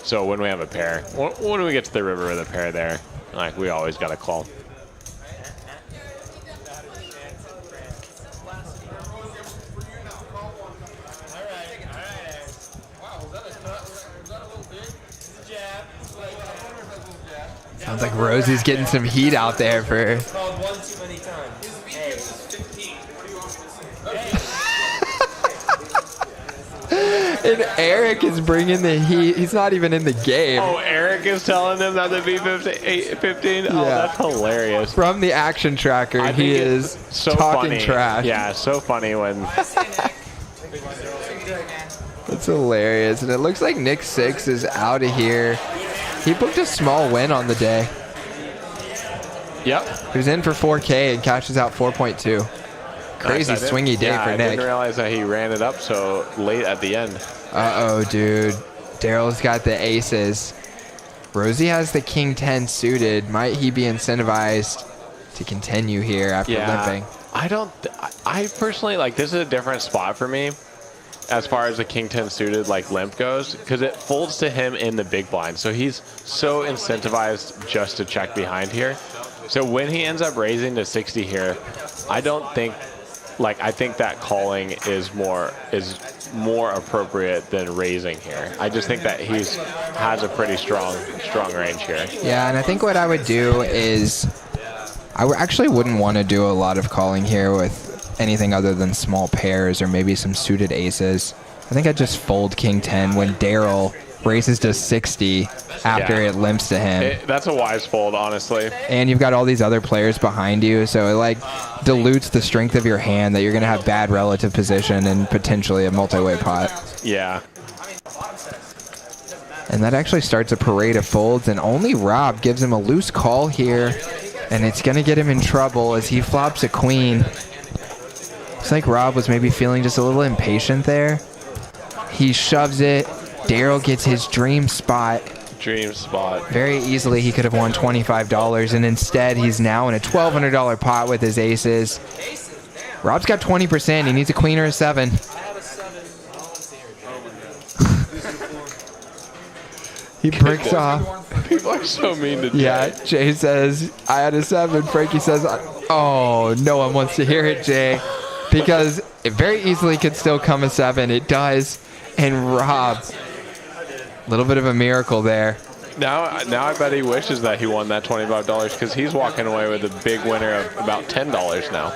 So when we have a pair, when we get to the river with a pair there, like we always got to call. Sounds like Rosie's getting some heat out there for... Called one too many times. Hey. And Eric is bringing the heat. He's not even in the game. Oh, Eric is telling them that the B15? Oh, that's hilarious. From the action tracker, he is so talking funny. trash. Yeah, so funny when... That's hilarious. And it looks like Nick 6 is out of here. He booked a small win on the day. Yep. He was in for 4K and cashes out 4.2. Crazy swingy day for I Nick. didn't realize that he ran it up so late at the end. Uh-oh, dude. Daryl's got the aces. Rosie has the king 10 suited. Might he be incentivized to continue here after limping? I personally, like, this is a different spot for me as far as the king 10 suited, like, limp goes, because it folds to him in the big blind. So he's so incentivized just to check behind here. So when he ends up raising to 60 here, I don't think, like, I think that calling is more appropriate than raising here. I just think that has a pretty strong range here. Yeah, and I think what I would do is actually wouldn't want to do a lot of calling here with anything other than small pairs or maybe some suited aces. I think I'd just fold king 10 when Daryl raises to 60 after it limps to him. That's a wise fold, honestly. And you've got all these other players behind you, so it like dilutes the strength of your hand that you're going to have bad relative position and potentially a multi-way pot. Yeah. And that actually starts a parade of folds, and only Rob gives him a loose call here, and it's going to get him in trouble as he flops a queen. Looks like Rob was maybe feeling just a little impatient there. He shoves it. Daryl gets his dream spot. Dream spot. Very easily he could have won $25, and instead he's now in a $1,200 pot with his aces. Rob's got 20%. He needs a queen or a 7. He breaks off. People are so mean to Jay. Yeah, Jay says, I had a 7. Frankie says, oh, no one wants to hear it, Jay. Because it very easily could still come a 7. It does. And Rob, a little bit of a miracle there. Now I bet he wishes that he won that $25 because he's walking away with a big winner of about $10 now.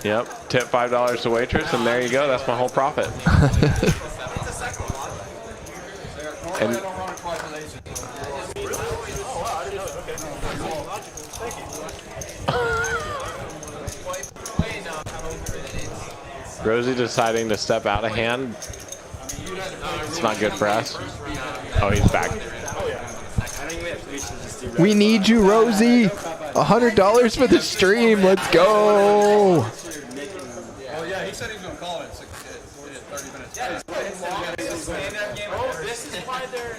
Yep, tip $5 to waitress, and there you go. That's my whole profit. And Rosie deciding to step out of hand. It's not good for us. Oh, he's back. We need you, Rosie. $100 for the stream. Let's go. Oh, yeah, he said he was going to call it in 30 minutes. This is why they're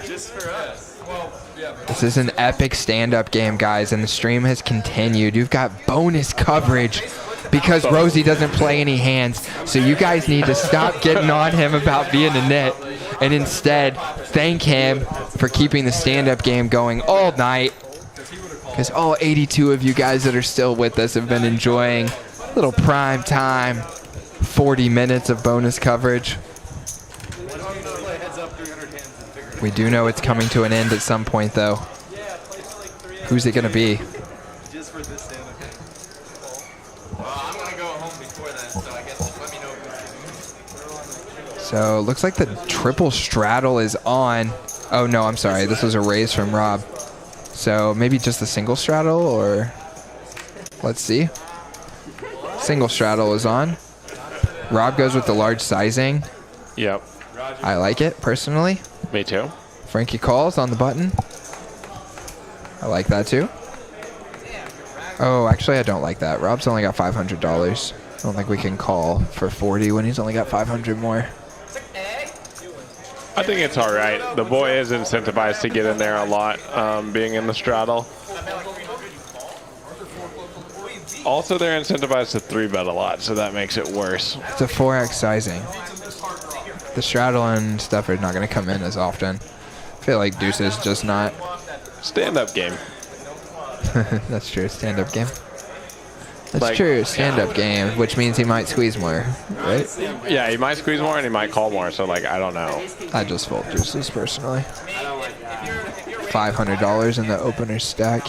just for us. Well, yeah, but This is an epic stand-up game, guys, and the stream has continued. You've got bonus coverage because Rosie doesn't play any hands. So you guys need to stop getting on him about being a nit and instead thank him for keeping the stand-up game going all night. Because all 82 of you guys that are still with us have been enjoying a little prime time, 40 minutes of bonus coverage. We do know it's coming to an end at some point, though. Who's it going to be? Just for this stand, okay. Well, I'm going to go home before then, so I guess let me know if So looks like the triple straddle is on. Oh, no, I'm sorry. This was a raise from Rob. So maybe just the single straddle, or let's see. Single straddle is on. Rob goes with the large sizing. Yep. I like it, personally. Me too. Frankie calls on the button. I like that too. Oh, actually, I don't like that. Rob's only got $500. I don't think we can call for 40 when he's only got 500 more. I think it's all right. The boy is incentivized to get in there a lot, being in the straddle. Also, they're incentivized to 3-bet a lot, so that makes it worse. It's a 4x sizing. The straddle and stuff are not going to come in as often. I feel like deuce is just not. Stand-up game. That's true. Stand-up game. That's Like, true. Stand-up game, which means he might squeeze more, right? Yeah, he might squeeze more and he might call more, so, like, I don't know. I just fold deuces personally. $500 in the opener stack.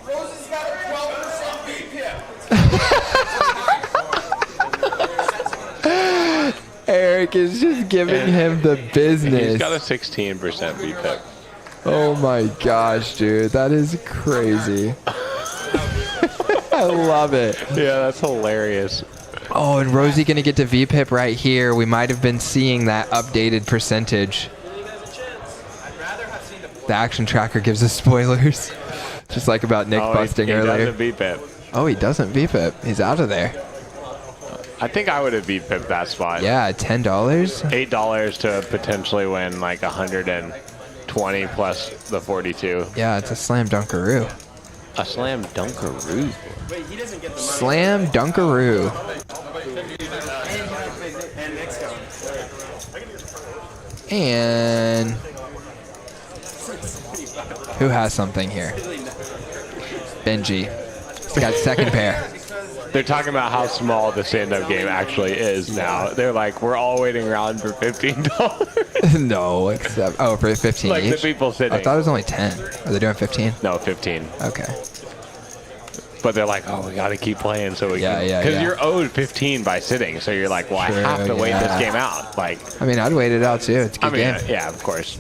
Rosie's got a 12% BPM. Eric is just giving him the business. He's got a 16% VPIP. Oh my gosh, dude. That is crazy. I love it. Yeah, that's hilarious. Oh, and Rosie going to get to VPIP right here. We might have been seeing that updated percentage. The action tracker gives us spoilers. Just like about Nick busting earlier. He doesn't VPIP. Oh, he doesn't VPIP. He's out of there. I think I would have VPIP that spot. Yeah, $10. $8 to potentially win like 120 plus the 42. Yeah, it's a slam dunkaroo. A slam dunkaroo. Slam dunkaroo. And who has something here? Benji. He's got second pair. They're talking about how small the stand-up game actually is now. They're like, we're all waiting around for $15. No, except for 15 like each? the people sitting. I thought it was only 10. Are they doing 15? No, 15. Okay. But they're like, oh, we got to keep playing so we Yeah, can. yeah, Because yeah. you're owed 15 by sitting, so you're like, well, True, I have to wait yeah. this game out. Like, I mean, I'd wait it out too. It's a good I mean, game. yeah, of course.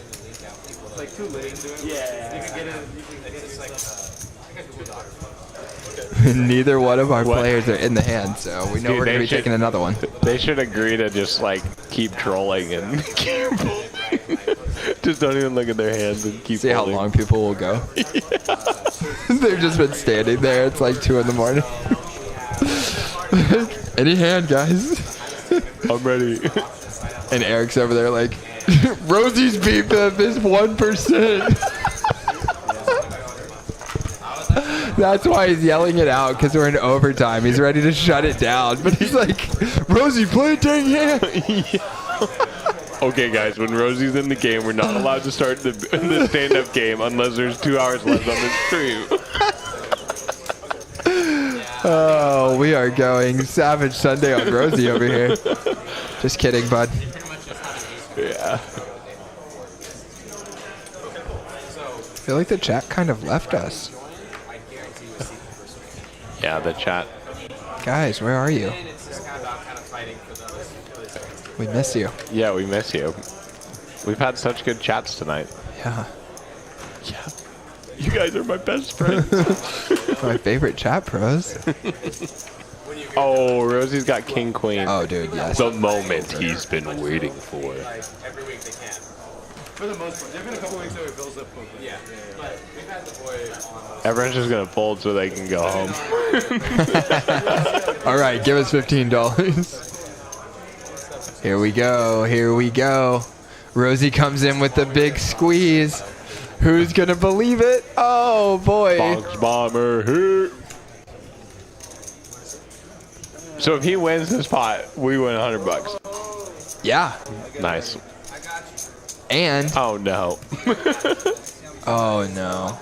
Neither one of our players are in the hand, so we know Dude, we're going to they be taking another one. They should agree to just like keep trolling and keep just don't even look at their hands and keep See how holding. long people will go. They've just been standing there. It's like 2 in the morning. Any hand, guys? I'm ready. And Eric's over there like, Rosie's BPIP is 1%. That's why he's yelling it out, because we're in overtime. He's ready to shut it down. But he's like, Rosie, play a dang hand. Okay, guys, when Rosie's in the game, we're not allowed to start the stand-up game unless there's 2 hours left on the stream. Oh, we are going Savage Sunday on Rosie over here. Just kidding, bud. Yeah. I feel like the chat kind of left us. Yeah, the chat. Guys, where are you? We miss you. Yeah, we miss you. We've had such good chats tonight. Yeah. Yeah. You guys are my best friends. My favorite chat pros. Oh, Rosie's got King Queen. Oh, dude, yes. The moment he's been waiting for. Every week they can. For the most part. There's been a couple weeks where it builds up quickly. Yeah. But we've had the boy on. Everyone's just gonna fold so they can go home. All right, give us $15. Here we go. Here we go. Rosie comes in with the big squeeze. Who's gonna believe it? Oh boy. Box bomber here. So if he wins this pot, we win $100. Yeah. Nice. And Oh no. oh no.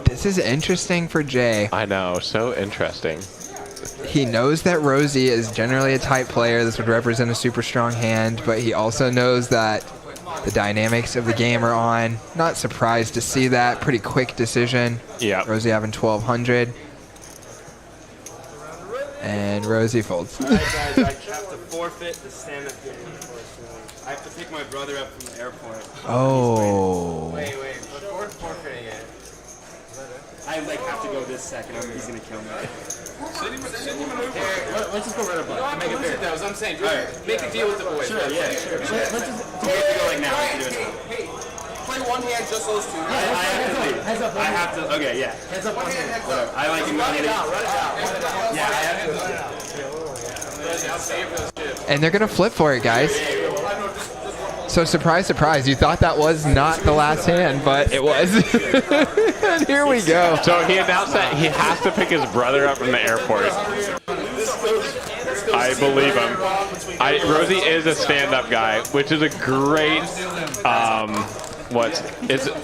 This is interesting for Jay. I know, so interesting. He knows that Rosie is generally a tight player. This would represent a super strong hand, but he also knows that the dynamics of the game are on. Not surprised to see that. Pretty quick decision. Yeah. Rosie having 1,200. And Rosie folds. Alright guys, I have to forfeit the stand-up game. I have to pick my brother up from the airport. Oh. Wait, before forfeiting it. I like have to go this second. He's gonna kill me. Let's just go right up. Make it fair. That was what I'm saying. Make a deal with the boys. Sure, yeah, sure. Let's just do it to go like now. Let's do it now. Hey, play one hand, just those two. I have to leave. I have to. Okay, yeah. Heads up, one hand. Whatever. I like him. Run it down. Yeah, I have to. And they're going to flip for it, guys. So surprise, surprise. You thought that was not the last hand, but it was. And here we go. So he announced that he has to pick his brother up from the airport. I believe him. Rosie is a stand-up guy, which is a great,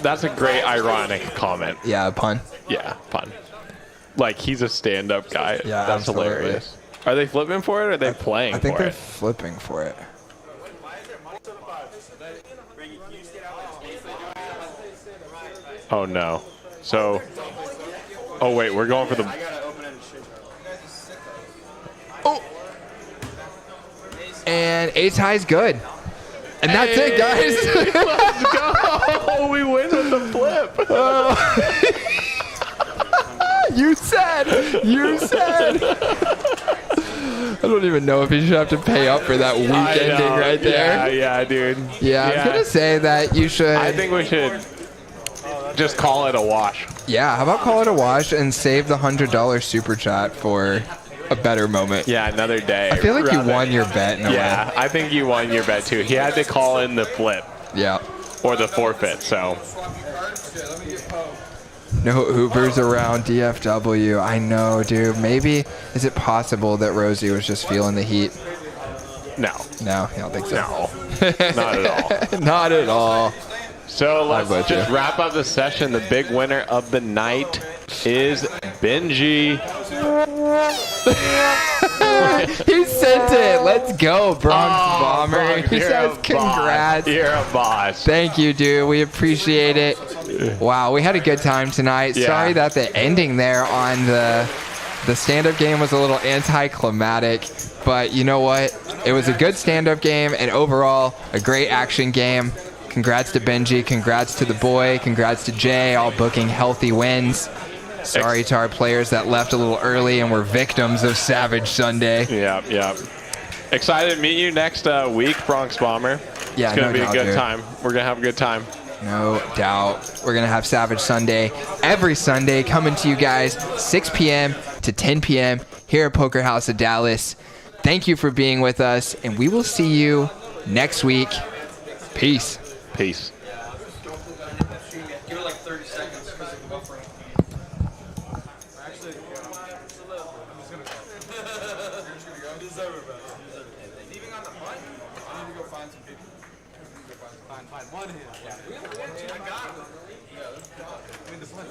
that's a great ironic comment. Yeah, a pun. Yeah, fun. Like, he's a stand-up guy. Yeah, that's absolutely. hilarious. Are they flipping for it, or are they playing I think for they're it? flipping for it. Oh, no. So, oh, wait, we're going for the... Oh! And ace high is good. And that's it, guys. Let's go! We win with the flip. You said. don't even know if he should have to pay up for that weak I ending know. right there. Yeah, dude. Yeah, I was gonna say that you should. I think we should just call it a wash. Yeah, how about call it a wash and save the $100 super chat for a better moment? Yeah, another day. I feel like you rather- won your bet in a Yeah, way. I think you won your bet too. He had to call in the flip Yeah. or the forfeit. So No Ubers around DFW. I know, dude. Maybe, is it possible that Rosie was just feeling the heat? no, No, I don't think so. no, not at all. Not at all. So let's bet just you. wrap up the session. The big winner of the night is Benji. He sent it. Let's go, Bronx Bomber. Bronx, He you're says a boss. congrats. You're a boss. Thank you, dude. We appreciate it. Wow, we had a good time tonight. Yeah. Sorry that the ending there on the stand-up game was a little anticlimactic, but you know what? It was a good stand-up game, and overall, a great action game. Congrats to Benji. Congrats to the boy. Congrats to Jay, all booking healthy wins. Sorry to our players that left a little early and were victims of Savage Sunday. Yeah. Excited to meet you next week, Bronx Bomber. Yeah, It's going no to be doubt, a good dude. time. We're going to have a good time. No doubt. We're going to have Savage Sunday every Sunday coming to you guys 6 p.m. to 10 p.m. here at Poker House of Dallas. Thank you for being with us, and we will see you next week. Peace. Peace. Give it like 30 seconds because of the buffering. Actually, I'm just gonna go. You're just gonna go? Deserve it, bro. Leaving on the putt? I need to go find some people. Find one here. Yeah. I got it. Yeah, let's go. I mean, the putt.